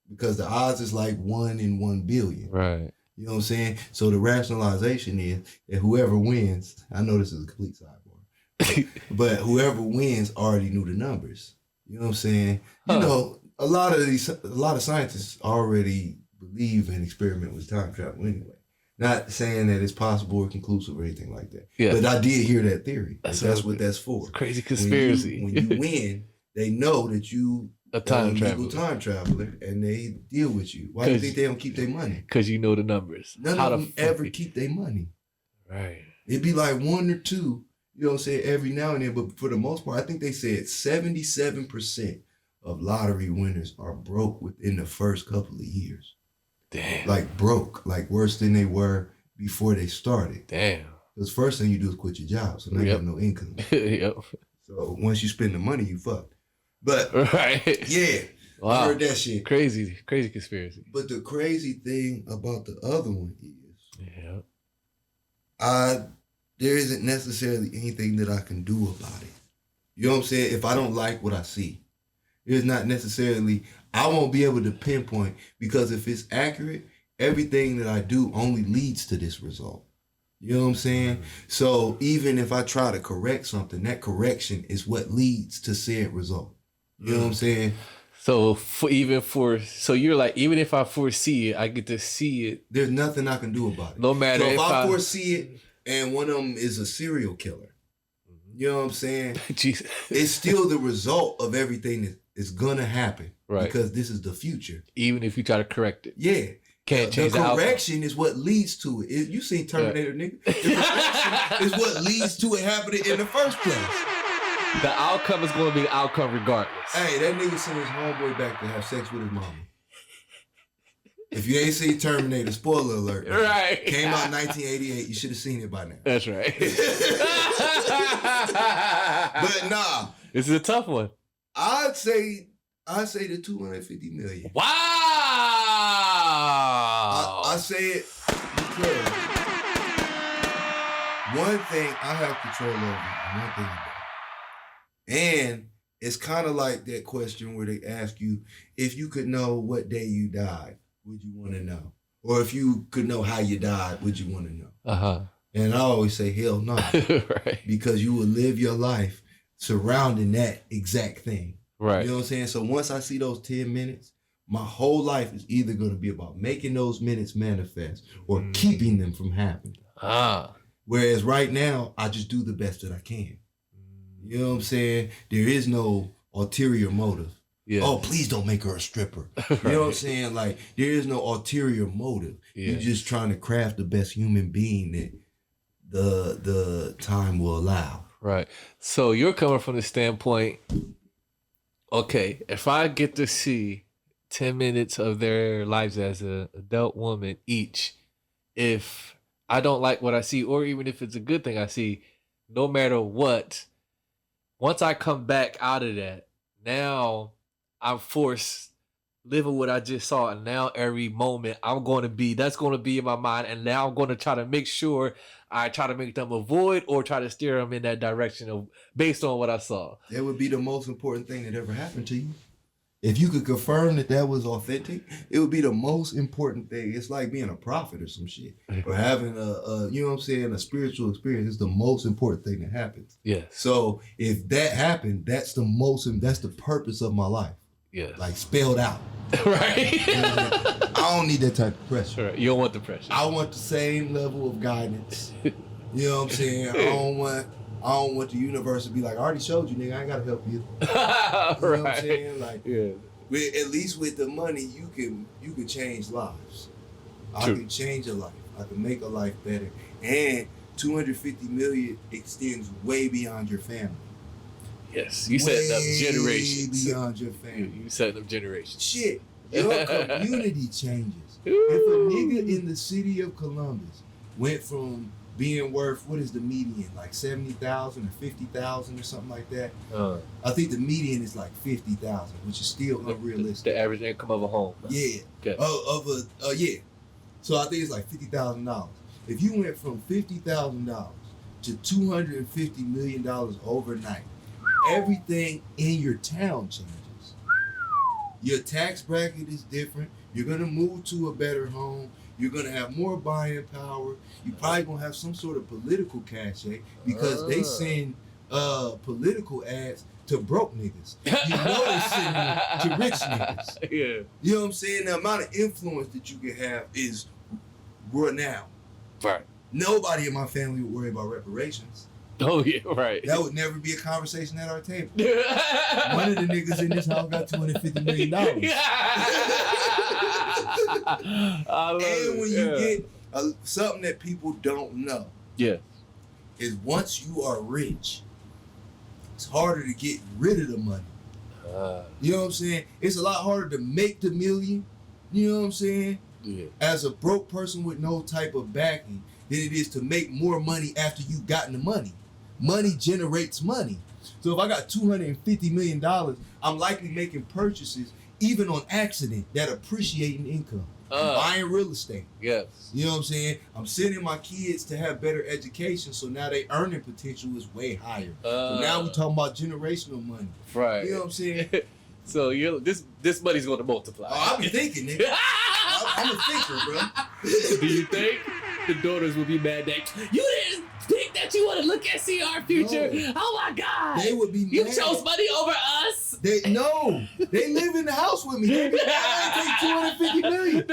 Because the odds is like 1 in 1 billion. Right. You know what I'm saying? So the rationalization is that whoever wins, I know this is a complete sidebar, but whoever wins already knew the numbers. You know what I'm saying? You know, a lot of scientists already believe and experiment with time travel anyway. Not saying that it's possible or conclusive or anything like that. Yeah. But I did hear that theory. That's what that's for. Crazy conspiracy. When you win, they know that you A time legal traveler. time traveler, and they deal with you. Why do you think they don't keep their money? Because you know the numbers. None How of the them fuck ever they- keep their money. Right. It'd be like 1 or 2, you know what I'm saying, every now and then. But for the most part, I think they said 77% of lottery winners are broke within the first couple of years. Damn. Like broke, like worse than they were before they started. Damn. Because first thing you do is quit your job, so now you Yep. have no income. Yep. So once you spend the money, you fucked. But Right. yeah, Wow. I heard that shit. Crazy conspiracy. But the crazy thing about the other one is, Yeah. there isn't necessarily anything that I can do about it. You know what I'm saying? If I don't like what I see, it's not necessarily, I won't be able to pinpoint, because if it's accurate, everything that I do only leads to this result. You know what I'm saying? So even if I try to correct something, that correction is what leads to said result. You know what I'm saying? So so you're like, even if I foresee it, I get to see it. There's nothing I can do about it. No matter So if I I foresee it and one of them is a serial killer, you know what I'm saying? Jesus. It's still the result of everything that is gonna happen. Right. Because this is the future. Even if you try to correct it. Yeah. Can't change the the outcome. correction is what leads to it. You seen Terminator, nigga? The correction is what leads to it happening in the first place. The outcome is going to be the outcome regardless. Hey, that nigga sent his homeboy back to have sex with his mama. If you ain't seen Terminator, spoiler alert. Right. Came out in 1988. You should have seen it by now. That's right. But nah, This is a tough one. I'd say the 250 million. Wow. I say it because one thing I have control over, and one thing I don't. And it's kind of like that question where they ask you, if you could know what day you died, would you want to know? Or if you could know how you died, would you want to know? Uh-huh. And I always say, hell no. Right. Because you will live your life surrounding that exact thing. Right. You know what I'm saying? So once I see those 10 minutes, my whole life is either going to be about making those minutes manifest or keeping them from happening. Ah. Whereas right now, I just do the best that I can. You know what I'm saying? There is no ulterior motive. Yeah. Oh, please don't make her a stripper. You know what I'm saying? Like, there is no ulterior motive. Yeah. You're just trying to craft the best human being that the time will allow. Right. So you're coming from the standpoint, okay, if I get to see 10 minutes of their lives as an adult woman each, if I don't like what I see, or even if it's a good thing I see, no matter what, once I come back out of that, now I'm forced living what I just saw, and now every moment that's going to be in my mind, and now I'm going to try to make sure I try to make them avoid or try to steer them in that direction of based on what I saw. That would be the most important thing that ever happened to you. If you could confirm that was authentic, it would be the most important thing. It's like being a prophet or some shit, or having a you know what I'm saying, a spiritual experience. It's the most important thing that happens. Yeah. So if that happened, that's the purpose of my life. Yeah. Like spelled out. Right. You know what I'm saying? I don't need that type of pressure. Right. You don't want the pressure. I want the same level of guidance. You know what I'm saying? I don't want the universe to be like, I already showed you, nigga. I ain't gotta help you. You know what I'm saying? Like, at least with the money, you can change lives. I can change a life. I can make a life better. And 250 million extends way beyond your family. Yes, you setting up generations. Beyond your family. You setting up generations. Shit, your community changes. If a nigga in the city of Columbus went from being worth, what is the median, like 70,000 or 50,000 or something like that? I think the median is like 50,000, which is still unrealistic. The average income of a home. Yeah. Okay. Yeah. So I think it's like $50,000. If you went from $50,000 to $250 million overnight, everything in your town changes. Your tax bracket is different. You're gonna move to a better home. You're gonna have more buying power. You're probably gonna have some sort of political cachet because they send political ads to broke niggas. You know they send them to rich niggas. Yeah. You know what I'm saying? The amount of influence that you can have is renowned. Right. Nobody in my family would worry about reparations. Oh yeah, right. That would never be a conversation at our table. One of the niggas in this house got $250 million. And when you get something that people don't know, is once you are rich, it's harder to get rid of the money. You know what I'm saying? It's a lot harder to make the million. You know what I'm saying? Yeah. As a broke person with no type of backing, than it is to make more money after you've gotten the money. Money generates money. So if I got $250 million, I'm likely making purchases, even on accident, that appreciate in income. I'm buying real estate. Yes. You know what I'm saying? I'm sending my kids to have better education, so now their earning potential is way higher. So now we're talking about generational money. Right. You know what I'm saying? So this money's going to multiply. Oh, I be thinking, nigga. I'm a thinker, bro. Do you think the daughters will be mad that you didn't think that you want to look and see our future? No. Oh my God! They would be mad. You chose money over us. They live in the house with me. I take $250 million.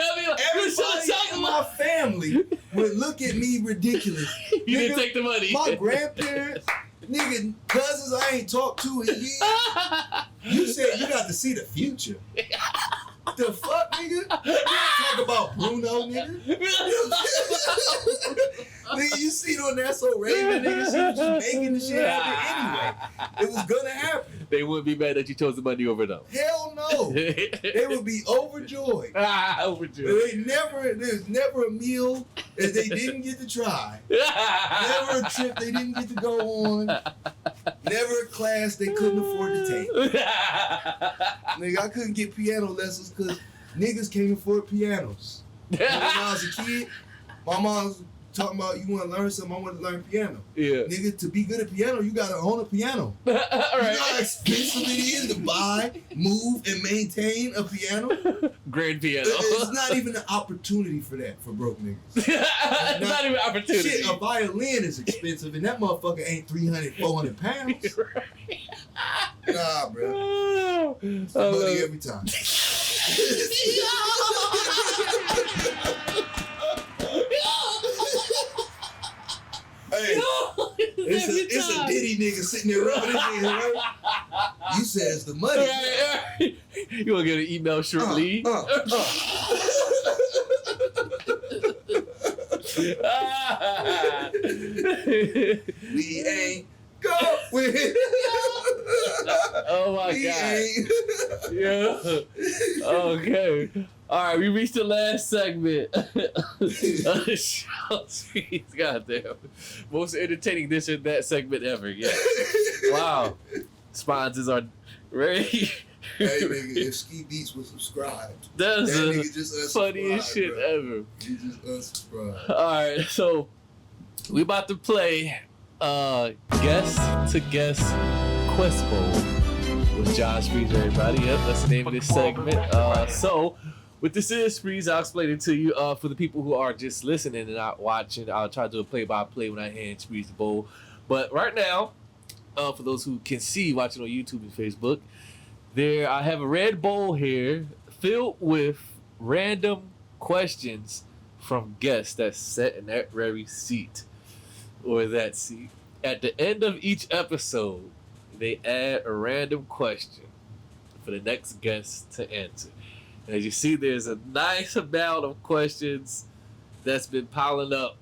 Everybody in my family would look at me ridiculous. You didn't take the money. My grandparents, nigga, cousins I ain't talked to in years. You said you got to see the future. The fuck, nigga? You don't talk about Bruno, nigga. Nigga, you see it on that so Raven, nigga. She was just making the shit happen anyway. It was gonna happen. They wouldn't be mad that you chose the money over them. Hell no. They would be overjoyed. Overjoyed. There's never a meal that they didn't get to try. Never a trip they didn't get to go on. Never a class they couldn't afford to take. Nigga, I couldn't get piano lessons because niggas can't afford pianos. When I was a kid, my mom was talking about, you want to learn something, I want to learn piano. Yeah. Nigga, to be good at piano, you got to own a piano. You know how expensive it is to buy, move, and maintain a piano? Grand piano. It's not even an opportunity for that for broke niggas. It's not even an opportunity. Shit, a violin is expensive, and that motherfucker ain't 300, 400 pounds. Nah, bro. It's the money every time. Hey, it's a Diddy nigga sitting there rubbing his hands, right? You said it's the money. Right. You want to get an email shortly? We ain't going. Oh my God. Yeah. Okay. All right, we reached the last segment. Jon Spreez, goddamn. Most entertaining this or that segment ever. Yeah. Wow. Sponsors are ready. Hey nigga, if Ski Beats was subscribed, That's that the nigga just unsubscribed, funniest shit bro. ever. He just unsubscribed. Alright, so we about to play guest to guest quest bowl with Jon Spreez, everybody. Yep, that's the name of this segment. So what this is, Spreez, I'll explain it to you. For the people who are just listening and not watching, I'll try to do a play-by-play when I hand Spreez the bowl. But right now, for those who can see watching on YouTube and Facebook, I have a red bowl here filled with random questions from guests that's set in that very seat or that seat. At the end of each episode, they add a random question for the next guest to answer. And as you see, there's a nice amount of questions that's been piling up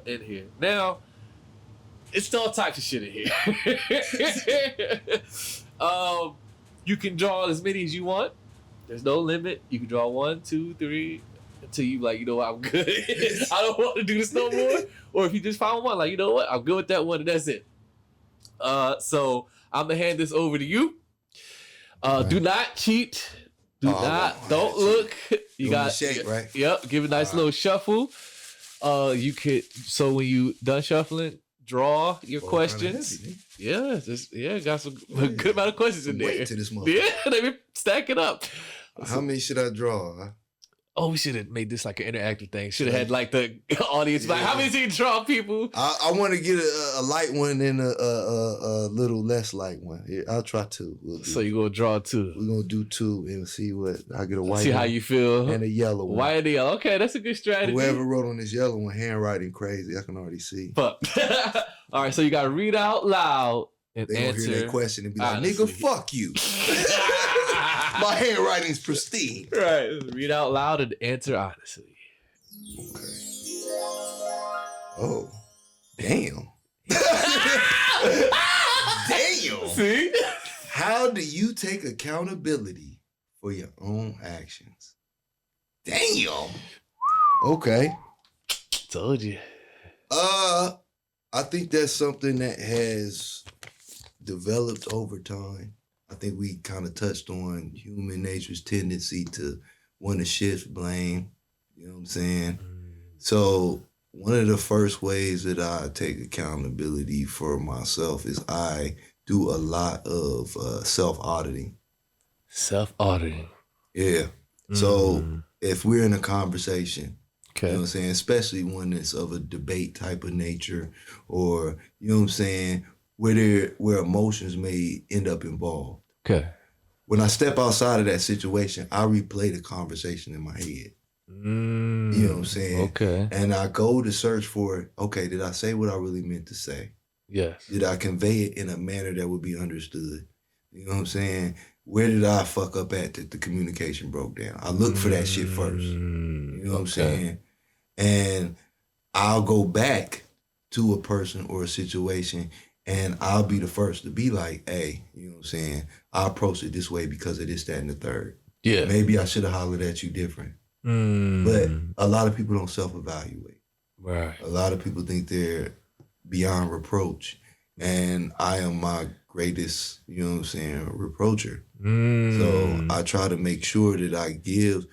in here. Now, it's all types of shit in here. You can draw as many as you want. There's no limit. You can draw 1, 2, 3 until you like, you know what, I'm good. I don't want to do this no more. Or if you just found one, like, you know what, I'm good with that one and that's it. So I'm gonna hand this over to you. Do not cheat. Don't look. You got shake, right? Yep. Give a nice little shuffle. You could. So when you done shuffling, draw your questions. Got some good amount of questions in there. Wait to this motherfucker. Yeah, they been stacking up. How many should I draw? Huh? Oh, we should have made this like an interactive thing. Should have had like the audience. Like, how many do you draw, people? I want to get a light one and a little less light one. Yeah, I'll try 2. So you gonna draw 2? We're gonna do 2 and see what I get a white. See one how you feel. and a yellow one. White and yellow. Okay, that's a good strategy. Whoever wrote on this yellow one, handwriting crazy. I can already see. Fuck. All right, so you gotta read out loud and They gonna answer. hear that question and be like, honestly. "Nigga, fuck you." My handwriting's pristine. Right. Read out loud and answer honestly. Okay. Oh, damn. Damn. See? How do you take accountability for your own actions? Damn. Okay. Told you. I think that's something that has developed over time. I think we kind of touched on human nature's tendency to want to shift blame. You know what I'm saying? So one of the first ways that I take accountability for myself is I do a lot of self-auditing. Self-auditing. Yeah. So if we're in a conversation, Okay. you know what I'm saying, especially one that's of a debate type of nature, or, you know what I'm saying, where emotions may end up involved. Okay. When I step outside of that situation, I replay the conversation in my head. You know what I'm saying? Okay. And I go to search for, okay, did I say what I really meant to say? Yes. Did I convey it in a manner that would be understood? You know what I'm saying? Where did I fuck up at that the communication broke down? I look for that shit first. You know what I'm saying? And I'll go back to a person or a situation and I'll be the first to be like, hey, you know what I'm saying? I approached it this way because of this, that, and the third. Yeah. Maybe I should have hollered at you different. But a lot of people don't self-evaluate. Right. A lot of people think they're beyond reproach. And I am my greatest, you know what I'm saying, reproacher. So I try to make sure that I give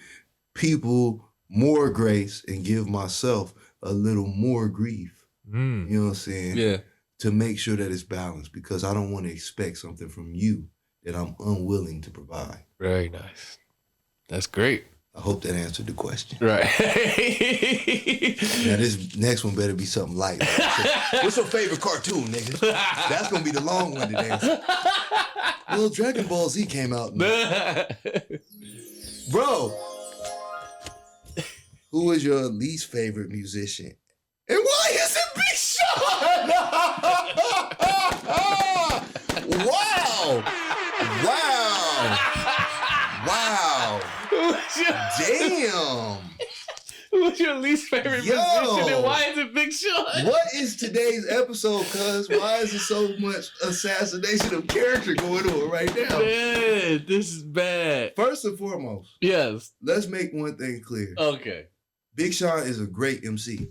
people more grace and give myself a little more grief. You know what I'm saying? Yeah. To make sure that it's balanced, because I don't want to expect something from you that I'm unwilling to provide. Very nice. That's great. I hope that answered the question. Right. Now this next one better be something light. Like, what's your favorite cartoon, nigga? That's gonna be the long-winded answer. Well, Dragon Ball Z came out. Bro, who is your least favorite musician? And why is it Big Sean? Wow. Damn. Who's your least favorite musician and why is it Big Sean? What is today's episode, cuz? Why is there so much assassination of character going on right now? Man, this is bad. First and foremost, Yes. let's make one thing clear. Okay. Big Sean is a great MC.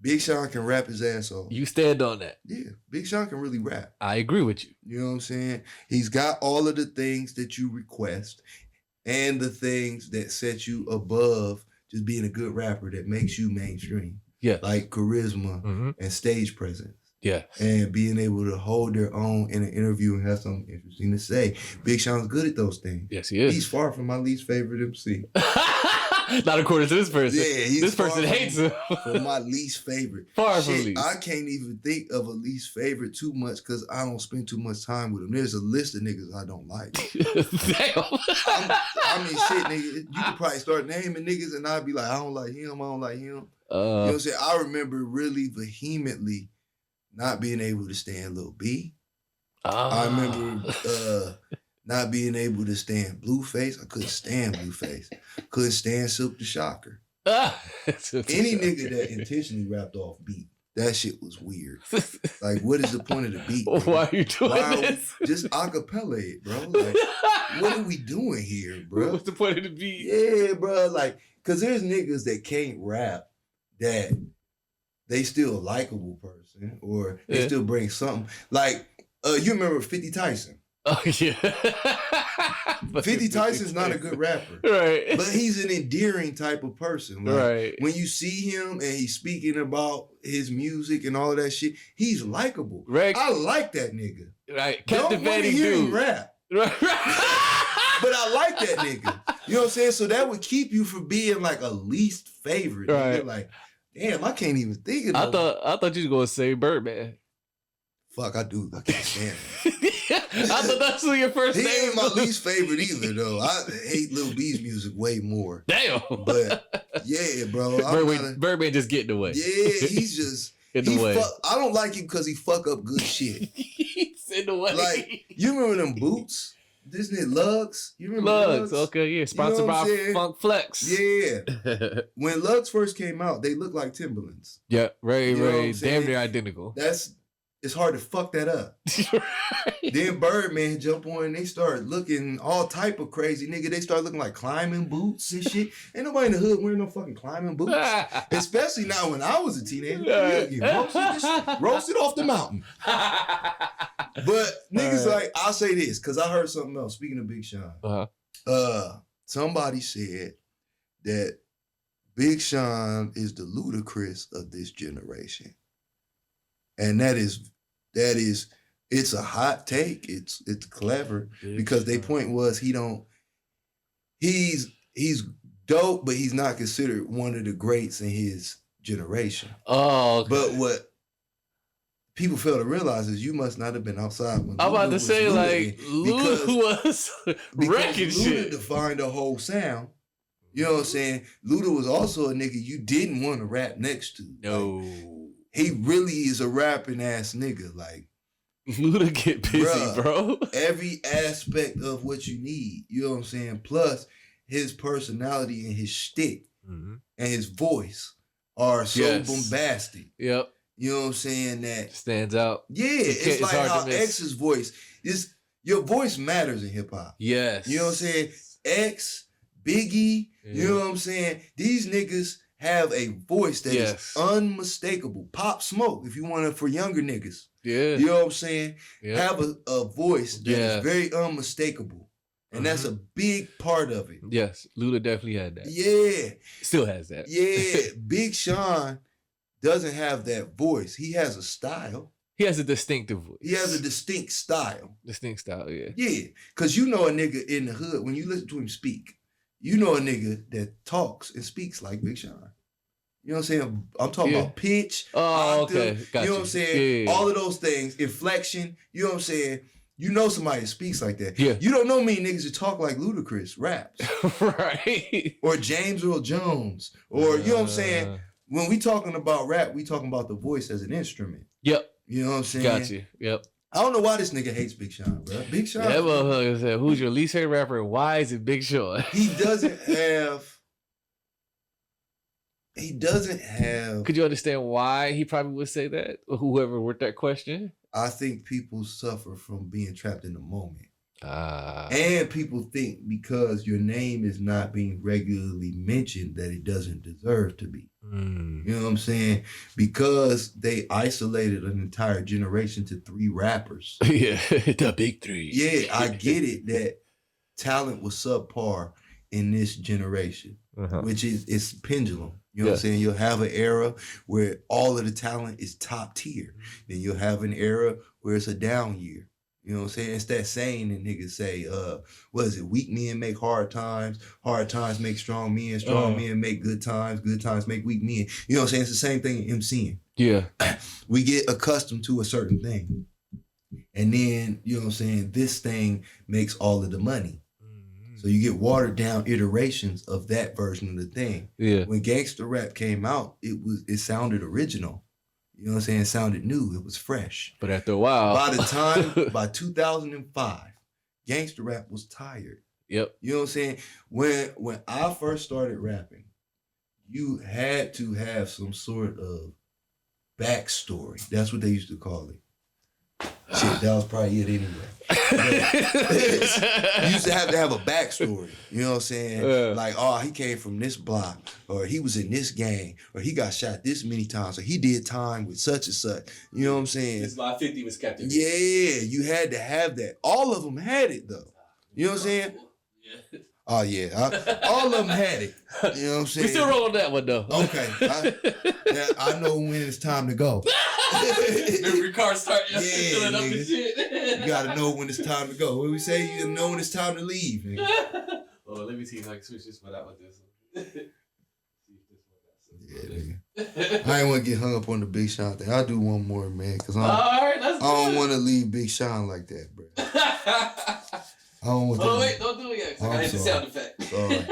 Big Sean can rap his ass off. You stand on that. Yeah, Big Sean can really rap. I agree with you. You know what I'm saying? He's got all of the things that you request and the things that set you above just being a good rapper that makes you mainstream. Yeah. Like charisma and stage presence. Yeah. And being able to hold their own in an interview and have something interesting to say. Big Sean's good at those things. Yes, he is. He's far from my least favorite MC. Not according to this person. Yeah, this person hates him. For my least favorite. Far from least. I can't even think of a least favorite too much because I don't spend too much time with him. There's a list of niggas I don't like. Damn. I mean, shit, nigga. You could probably start naming niggas and I'd be like, I don't like him. I don't like him. You know what I'm saying? I remember really vehemently not being able to stand Lil B. I remember not being able to stand Blueface. I couldn't stand Blueface. Couldn't stand Silk the Shocker. Any nigga that intentionally rapped off beat, that shit was weird. Like, what is the point of the beat? Bro? Why are you doing this? Just acapella it, bro. Like, what are we doing here, bro? What's the point of the beat? Yeah, bro. Like, cause there's niggas that can't rap that they still a likable person or they still bring something. Like, you remember 50 Tyson? Oh, yeah. 50 Tyson's not a good rapper. Right. But he's an endearing type of person. Like, right. When you see him and he's speaking about his music and all of that shit, he's likable. Right. I like that nigga. Right. Don't want to hear him rap. Right. But I like that nigga. You know what I'm saying? So that would keep you from being like a least favorite. Right. Nigga. Like, damn, I can't even think of it. I thought you was gonna say Birdman. Fuck, I do. I can't stand him. I thought that's who your first He name ain't my was. least favorite either, though. I hate Lil B's music way more. Damn. But yeah, bro. Birdman just get in the way. Yeah, he's just in the way. I don't like him because he fuck up good shit. He's in the way. Like, you remember them boots? Isn't it Lugs? You remember Lugs? Okay, yeah. Sponsored by Funk Flex. Yeah. When Lugs first came out, they looked like Timberlands. Yeah, right. Damn saying? near identical. It's hard to fuck that up. Right. Then Birdman jump on and they start looking all type of crazy. Nigga, they start looking like climbing boots and shit. Ain't nobody in the hood wearing no fucking climbing boots. Especially now when I was a teenager. Roasted off the mountain. But niggas like, I'll say this, because I heard something else. Speaking of Big Sean. Somebody said that Big Sean is the Ludacris of this generation. And that is, it's a hot take. It's clever because their point was he's dope, but he's not considered one of the greats in his generation. Oh, okay. But what people fail to realize is you must not have been outside when I'm about to say, like, Luda was wrecking Luda shit. defined the whole sound. You know what I'm saying? Luda was also a nigga you didn't want to rap next to. No. Like, he really is a rapping ass nigga. Like, Luda get busy, bro. Every aspect of what you need. You know what I'm saying? Plus, his personality and his shtick and his voice are so bombastic. Yep. You know what I'm saying? That stands out. Yeah, it's like how X's voice is. Your voice matters in hip hop. Yes. You know what I'm saying? X, Biggie. You know what I'm saying? These niggas have a voice that is unmistakable. Pop Smoke, if you want it for younger niggas. Yeah. You know what I'm saying? Have a voice that is very unmistakable. And that's a big part of it. Yes. Luda definitely had that. Yeah. Still has that. Yeah. Big Sean doesn't have that voice. He has a style. He has a distinctive voice. He has a distinct style. Distinct style, yeah. Yeah. Because you know a nigga in the hood, when you listen to him speak, you know a nigga that talks and speaks like Big Sean. You know what I'm saying? I'm talking about pitch, octave, okay. Got you know what I'm saying? Yeah. All of those things, inflection, you know what I'm saying? You know somebody that speaks like that. Yeah. You don't know many niggas that talk like Ludacris raps. Right. Or James Earl Jones. Or, you know what I'm saying? When we talking about rap, we talking about the voice as an instrument. Yep. You know what I'm saying? Got you. Yep. I don't know why this nigga hates Big Sean, bro. Big Sean. That motherfucker said, who's your least favorite rapper and why is it Big Sean? He doesn't have. Could you understand why he probably would say that? Or whoever wrote that question? I think people suffer from being trapped in the moment. And people think because your name is not being regularly mentioned that it doesn't deserve to be. You know what I'm saying? Because they isolated an entire generation to 3 rappers. Yeah, the big 3. Yeah, I get it that talent was subpar in this generation, which is it's pendulum. You know what I'm saying? You'll have an era where all of the talent is top tier. Then you'll have an era where it's a down year. You know what I'm saying? It's that saying that niggas say, what is it? Weak men make hard times make strong men make good times make weak men. You know what I'm saying? It's the same thing in MCing. Yeah. We get accustomed to a certain thing. And then, you know what I'm saying, this thing makes all of the money. So you get watered down iterations of that version of the thing. Yeah. When gangster rap came out, it sounded original. You know what I'm saying? It sounded new. It was fresh. But after a while, by 2005, gangster rap was tired. Yep. You know what I'm saying? When I first started rapping, you had to have some sort of backstory. That's what they used to call it. Shit, that was probably it anyway. You used to have a backstory. You know what I'm saying? Like, oh, he came from this block, or he was in this gang, or he got shot this many times, or he did time with such and such. You know what I'm saying? This by 50 was captain. Yeah, you had to have that. All of them had it though. You know what I'm saying? Yeah. Oh yeah, all of them had it. You know what I'm saying? We still roll on that one though. Okay, I know when it's time to go. Every car start filling up and shit. You gotta know when it's time to go. What we say, you know when it's time to leave. Nigga. Oh, let me see if I can switch this one out with this one. Yeah, nigga. I ain't want to get hung up on the Big Sean thing. I'll do one more, man, because I don't want to leave Big Sean like that, bro. I don't want that. Wait, don't do it yet. I hit the sound effect. Sorry.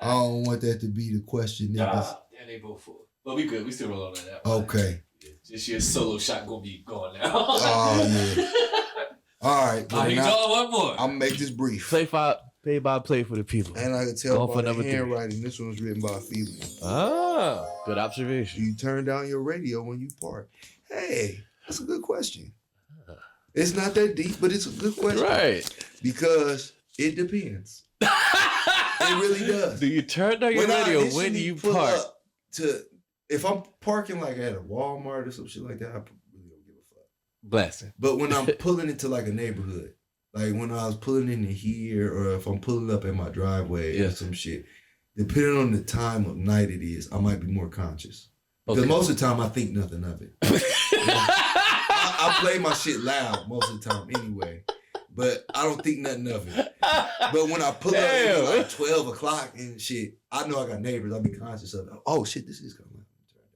I don't want that to be the question, niggas. Yeah, they both full. But we good. We still roll on that. Okay. Yeah, just your solo shot gonna be gone now. Oh, yeah. All right. All right, you draw one more. I'm going to make this brief. Play by play for the people. And I can tell by the number 3. handwriting, this one was written by a female. Ah, good observation. You turn down your radio when you park. Hey, that's a good question. It's not that deep, but it's a good question. Right. Because it depends. It really does. Do you turn down your radio when you park? If I'm parking like at a Walmart or some shit like that, I really don't give a fuck. Blessing. But when I'm pulling into like a neighborhood, like when I was pulling into here, or if I'm pulling up at my driveway or some shit, depending on the time of night it is, I might be more conscious. Because most of the time I think nothing of it. I play my shit loud most of the time anyway, but I don't think nothing of it. But when I pull up at like 12 o'clock and shit, I know I got neighbors. I'll be conscious of it. Oh shit, this is coming.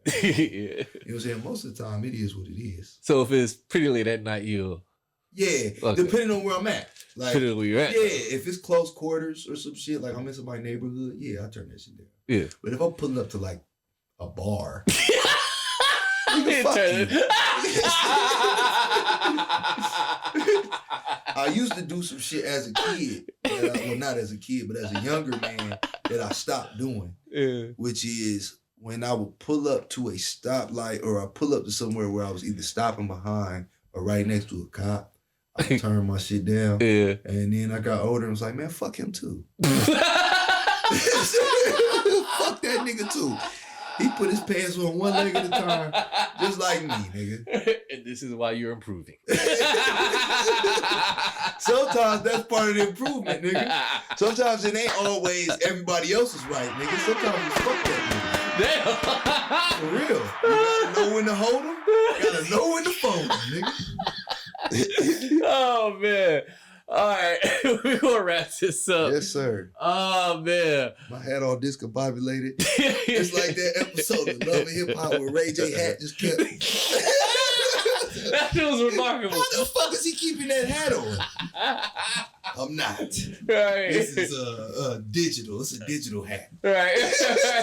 Yeah. You know what I'm saying? Most of the time it is what it is. So if it's pretty late at night, depending on where I'm at. Like, depending on where you're at. Yeah, if it's close quarters or some shit, like I'm in somebody's neighborhood, yeah, I turn that shit down. Yeah. But if I'm pulling up to like a bar, nigga, fuck you. I used to do some shit as a kid. Well, not as a kid, but as a younger man that I stopped doing. Yeah. Which is when I would pull up to a stoplight, or I pull up to somewhere where I was either stopping behind or right next to a cop, I would turn my shit down. Yeah. And then I got older and was like, man, fuck him too. Fuck that nigga too. He put his pants on one leg at a time, just like me, nigga. And this is why you're improving. Sometimes that's part of the improvement, nigga. Sometimes it ain't always everybody else is right, nigga. Sometimes you fuck that nigga. For real. You gotta know when to hold him. You gotta know when to fold him, nigga. Oh, man. All right, we're gonna wrap this up. Yes, sir. Oh, man. My head all discombobulated. It's like that episode of Love and Hip Hop where Ray J hat just kept. That shit was remarkable. How the fuck is he keeping that hat on? I'm not. Right. This is digital. It's a digital hat. Right. This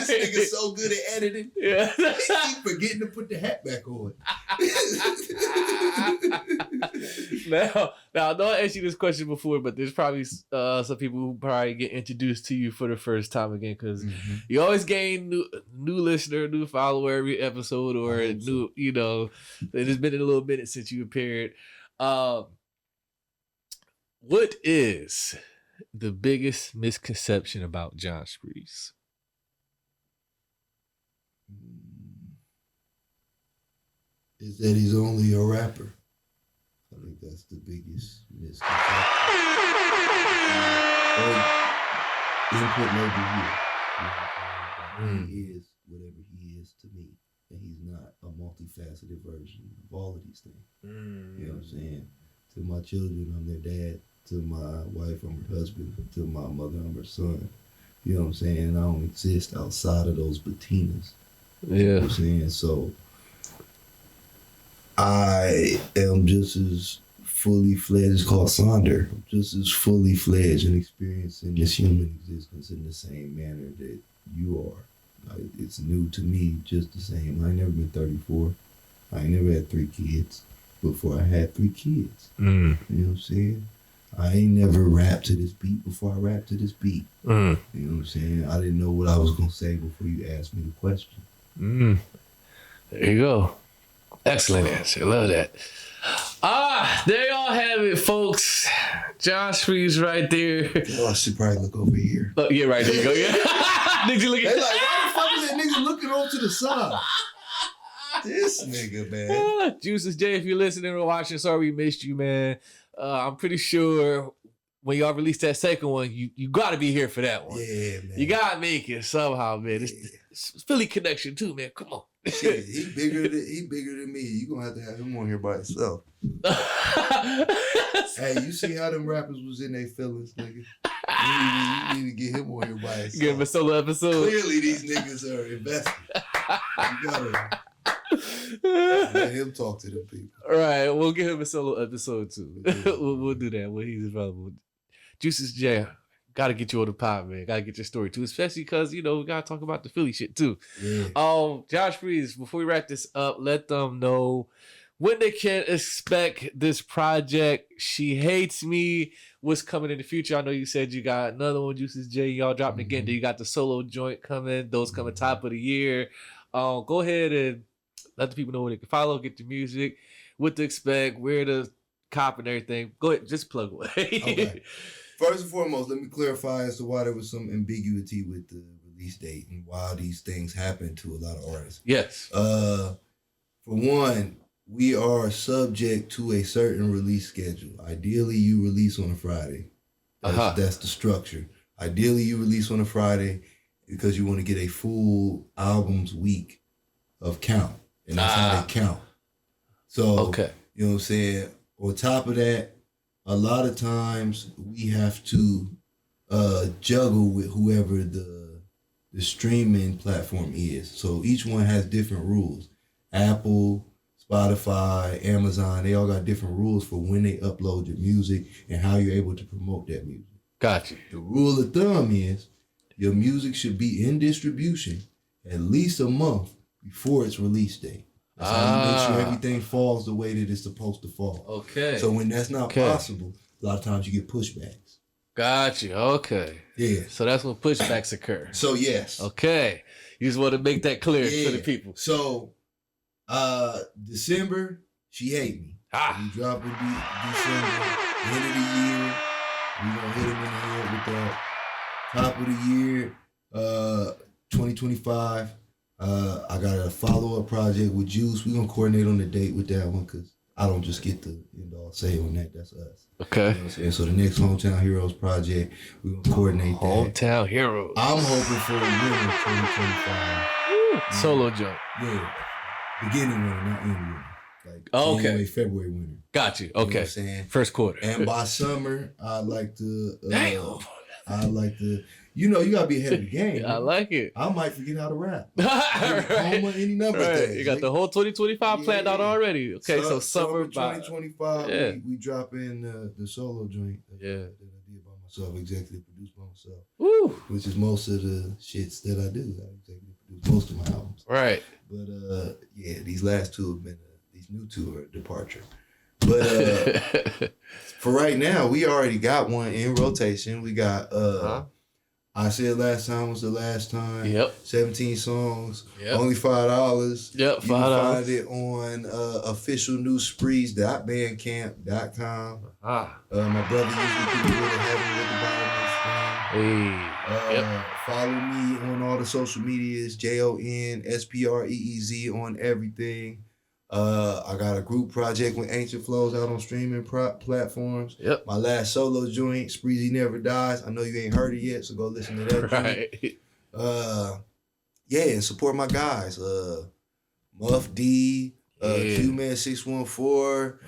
nigga's so good at editing. Yeah. He keep forgetting to put the hat back on. Now, I know I asked you this question before, but there's probably some people who probably get introduced to you for the first time again, because you always gain new listener, new follower every episode, or new, you know, it's been a little minute since you appeared. What is the biggest misconception about Jon Spreez? Is that he's only a rapper. I think that's the biggest misconception. Input may be here. He is whatever he is to me. And he's not a multifaceted version of all of these things. You know what I'm saying? To my children, I'm their dad. To my wife, I'm her husband. To my mother, I'm her son. You know what I'm saying? I don't exist outside of those patinas. Yeah. You know what I'm saying? So I am just as fully fledged, it's called Sonder, just as fully fledged and experiencing this human existence in the same manner that you are. It's new to me just the same. I ain't never been 34. I ain't never had 3 kids before I had 3 kids. You know what I'm saying? I ain't never rapped to this beat before I rapped to this beat. You know what I'm saying? I didn't know what I was going to say before you asked me the question. There you go. Excellent answer. Love that. There y'all have it, folks. Jon Spreez right there. Oh, I should probably look over here. Oh, yeah, right there you go. Yeah. Nigga, look They at like, why the fuck is that nigga looking over to the side? This nigga, man. Juiceless Jay, if you're listening or watching, sorry we missed you, man. I'm pretty sure when y'all release that second one, you got to be here for that one. Yeah, man. You got to make it somehow, man. It's Philly connection too, man. Come on. Shit, he bigger than me. You gonna have him on here by himself. Hey, you see how them rappers was in their feelings, nigga? You need to get him on here by himself. Give him a solo episode. Clearly, these niggas are invested. You gotta let him talk to them people. All right, we'll give him a solo episode too. We'll do that when he's available. Juiceless Jay, gotta get you on the pod, man. Gotta get your story too, especially because we gotta talk about the Philly shit too. Yeah. Jon Spreez, before we wrap this up, let them know when they can expect this project. She Hates Me. What's coming in the future? I know you said you got another one, Juiceless Jay. Y'all dropping again. Then you got the solo joint coming. Those coming top of the year. Go ahead and let the people know where they can follow, get your music, what to expect, where to cop and everything. Go ahead, just plug away. Okay. First and foremost, let me clarify as to why there was some ambiguity with the release date and why these things happen to a lot of artists. Yes. For one, we are subject to a certain release schedule. Ideally, you release on a Friday. That's the structure. Ideally, you release on a Friday because you want to get a full album's week of count. And that's how they count. So, okay. You know what I'm saying? On top of that, a lot of times we have to juggle with whoever the streaming platform is. So each one has different rules. Apple, Spotify, Amazon, they all got different rules for when they upload your music and how you're able to promote that music. Gotcha. The rule of thumb is your music should be in distribution at least a month before its release date. That's how you make sure everything falls the way that it's supposed to fall. Okay. So when that's not possible, a lot of times you get pushbacks. Gotcha. Okay. Yeah. So that's when pushbacks occur. So yes. Okay. You just want to make that clear for the people. So December, She Hate Me. We drop in December, end of the year. We gonna hit him in the head with that. Top of the year, 2025. I got a follow-up project with Juice. We're gonna coordinate on the date with that one because I don't just get the end all say on that. That's us. Okay. You know what I'm saying? So the next Hometown Heroes project, we're gonna coordinate that. Hometown Heroes. I'm hoping for a winner 2025. Solo jump. Yeah. Beginning winner, not end winner. Like January, February winner. Got you. Okay. You know what I'm saying? First quarter. And by summer, I'd like to you gotta be ahead of the game. I like it. I might forget how to rap. Right. Any number of things. You got the whole 2025 planned out already. Okay, so summer 2025, we drop in the solo joint that I did by myself, executive produced by myself. Woo. Which is most of the shits that I do. I executive produce most of my albums. Right. But these last two have been these new two are a departure. But for right now, we already got one in rotation. We got I Said Last Time Was the Last Time. Yep. 17 songs. Yep. Only $5. Yep, $5. You can find it on officialnewspreez.bandcamp.com. My brother usually do really heavy with the bottom of the screen. Hey. Follow me on all the social medias, JONSPREEZ on everything. I got a group project with Ancient Flows out on streaming platforms. Yep. My last solo joint, Spreezy Never Dies. I know you ain't heard it yet, so go listen to that. Right. Yeah, and support my guys. Muff D, Q-Man 614,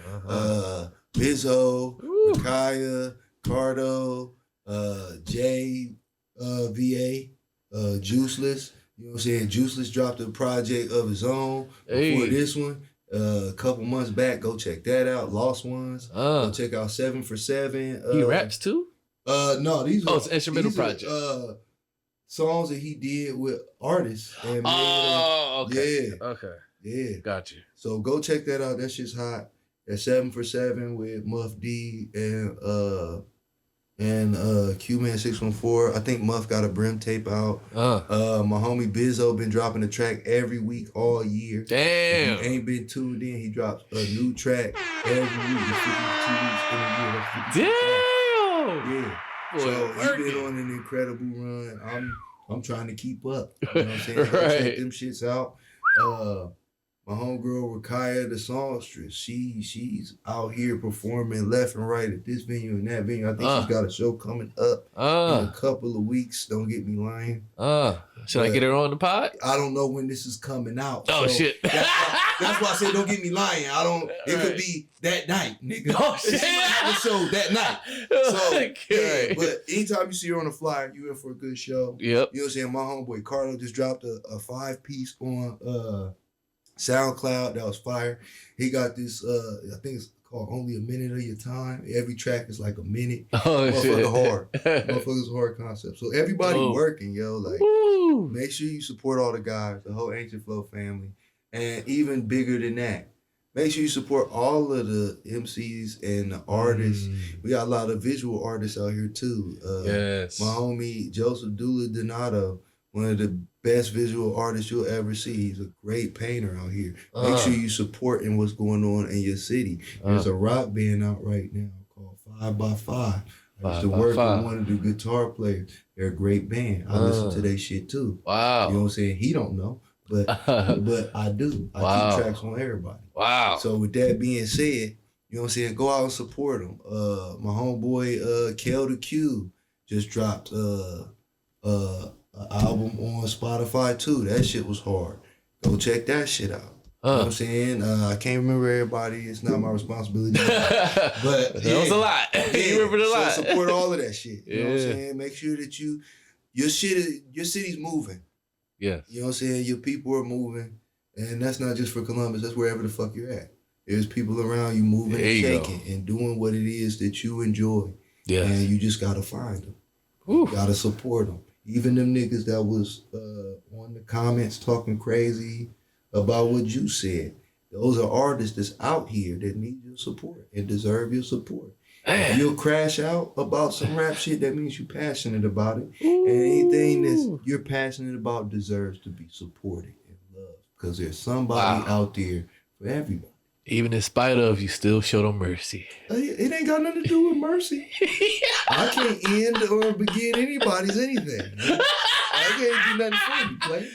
Bizzo, Rakaya, Cardo, Jay, VA, Juiceless. You know what I'm saying? Juiceless dropped a project of his own before this one. A couple months back, go check that out. Lost Ones. Go check out 7 for 7. He raps too? No, these are it's instrumental project. Songs that he did with artists. And okay. Yeah. Okay. Yeah. Got you. So go check that out. That shit's hot. That's 7 for 7 with Muff D and Q-Man 614. I think Muff got a Brim tape out. My homie Bizzo been dropping a track every week all year. Damn. If you ain't been tuned in, he drops a new track every week. 52 weeks in a year. That's 52 Damn. Yeah. Boy, So he's been on an incredible run. I'm trying to keep up. You know what I'm saying? Go check them shits out. My homegirl Rakaya, the songstress, she's out here performing left and right at this venue and that venue. I think she's got a show coming up in a couple of weeks. Don't get me lying. Should I get her on the pod? I don't know when this is coming out. Oh, so shit. That's why I said don't get me lying. It could be that night, nigga. Oh, shit. She might have a show that night. So, yeah, but anytime you see her on the flyer, you in for a good show. Yep. You know what I'm saying? My homeboy Carlo just dropped a 5-piece on SoundCloud. That was fire. He got this, I think it's called Only a Minute of Your Time. Every track is like a minute. Oh, shit. Hard. Motherfuckers hard concept. So everybody working, yo. Like, make sure you support all the guys, the whole Ancient Flow family. And even bigger than that, make sure you support all of the MCs and the artists. We got a lot of visual artists out here too. Yes. My homie Joseph Dula Donato, one of the best visual artists you'll ever see. He's a great painter out here. Make sure you supporting what's going on in your city. There's a rock band out right now called 5x5. I used to work with one of the guitar players. They're a great band. I listen to their shit too. Wow. You know what I'm saying? He don't know, but I do. I keep tracks on everybody. Wow. So with that being said, you know what I'm saying? Go out and support them. My homeboy Kel the Cube just dropped an album on Spotify too. That shit was hard. Go check that shit out. You know what I'm saying? I can't remember everybody. It's not my responsibility. But that was a lot. You remembered a lot. So support all of that shit. You know what I'm saying? Make sure that your city's moving. Yes. You know what I'm saying? Your people are moving. And that's not just for Columbus. That's wherever the fuck you're at. There's people around you moving and shaking and doing what it is that you enjoy. Yeah. And you just got to find them. You got to support them. Even them niggas that was on the comments talking crazy about what you said. Those are artists that's out here that need your support and deserve your support. If you'll crash out about some rap shit, that means you're passionate about it. And anything that you're passionate about deserves to be supported and loved. Because there's somebody out there for everybody. Even in spite of, you still show them mercy. It ain't got nothing to do with mercy. I can't end or begin anybody's anything. I can't do nothing for you, play.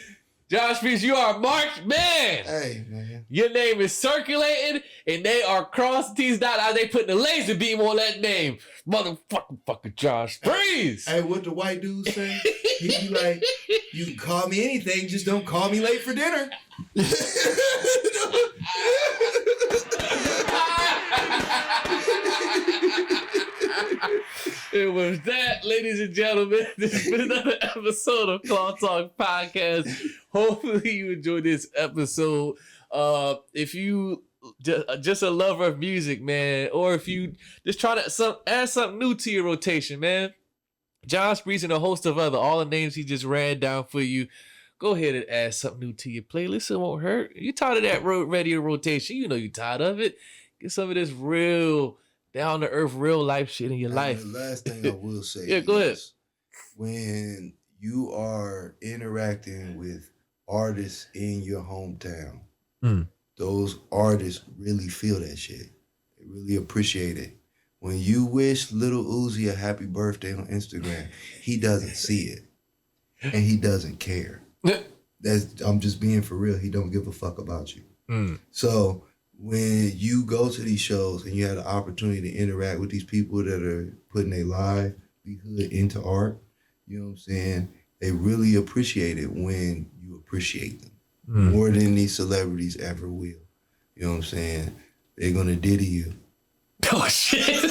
Jon Spreez, you are marked man. Hey, man. Your name is circulating, and they are cross T's dot I. They putting a laser beam on that name. Motherfucking Jon Spreez. Hey, what the white dude say? He be like, you can call me anything, just don't call me late for dinner. It was that, ladies and gentlemen. This has been another episode of Claw Talk Podcast. Hopefully you enjoyed this episode. If you just a lover of music, man, or if you just try to add something new to your rotation, man, Jon Spreez and a host of all the names he just ran down for you, go ahead and add something new to your playlist. It won't hurt. You tired of that radio rotation? You know you tired of it. Get some of this real down to earth, real life shit in your life. The last thing I will say, go ahead. when you are interacting with artists in your hometown, those artists really feel that shit. They really appreciate it. When you wish Little Uzi a happy birthday on Instagram, he doesn't see it. And he doesn't care. I'm just being for real. He don't give a fuck about you. So when you go to these shows and you have the opportunity to interact with these people that are putting their livelihood into art, you know what I'm saying? They really appreciate it when you appreciate them more than these celebrities ever will. You know what I'm saying? They're gonna diddy you. Oh shit!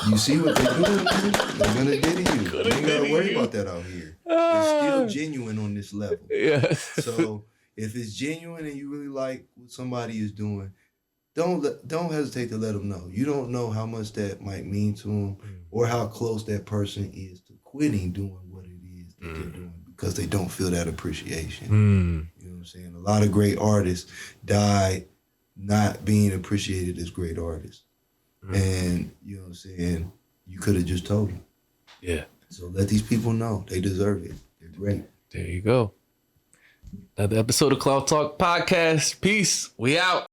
You see what they're doing? They're gonna diddy you. You ain't gotta worry about that out here. It's still genuine on this level. Yeah. So if it's genuine and you really like what somebody is doing, don't hesitate to let them know. You don't know how much that might mean to them or how close that person is to quitting doing what it is that they're doing because they don't feel that appreciation. You know what I'm saying? A lot of great artists died not being appreciated as great artists. And, you know what I'm saying, you could have just told them. Yeah. So let these people know. They deserve it. They're great. There you go. Another episode of Cloud Talk Podcast. Peace. We out.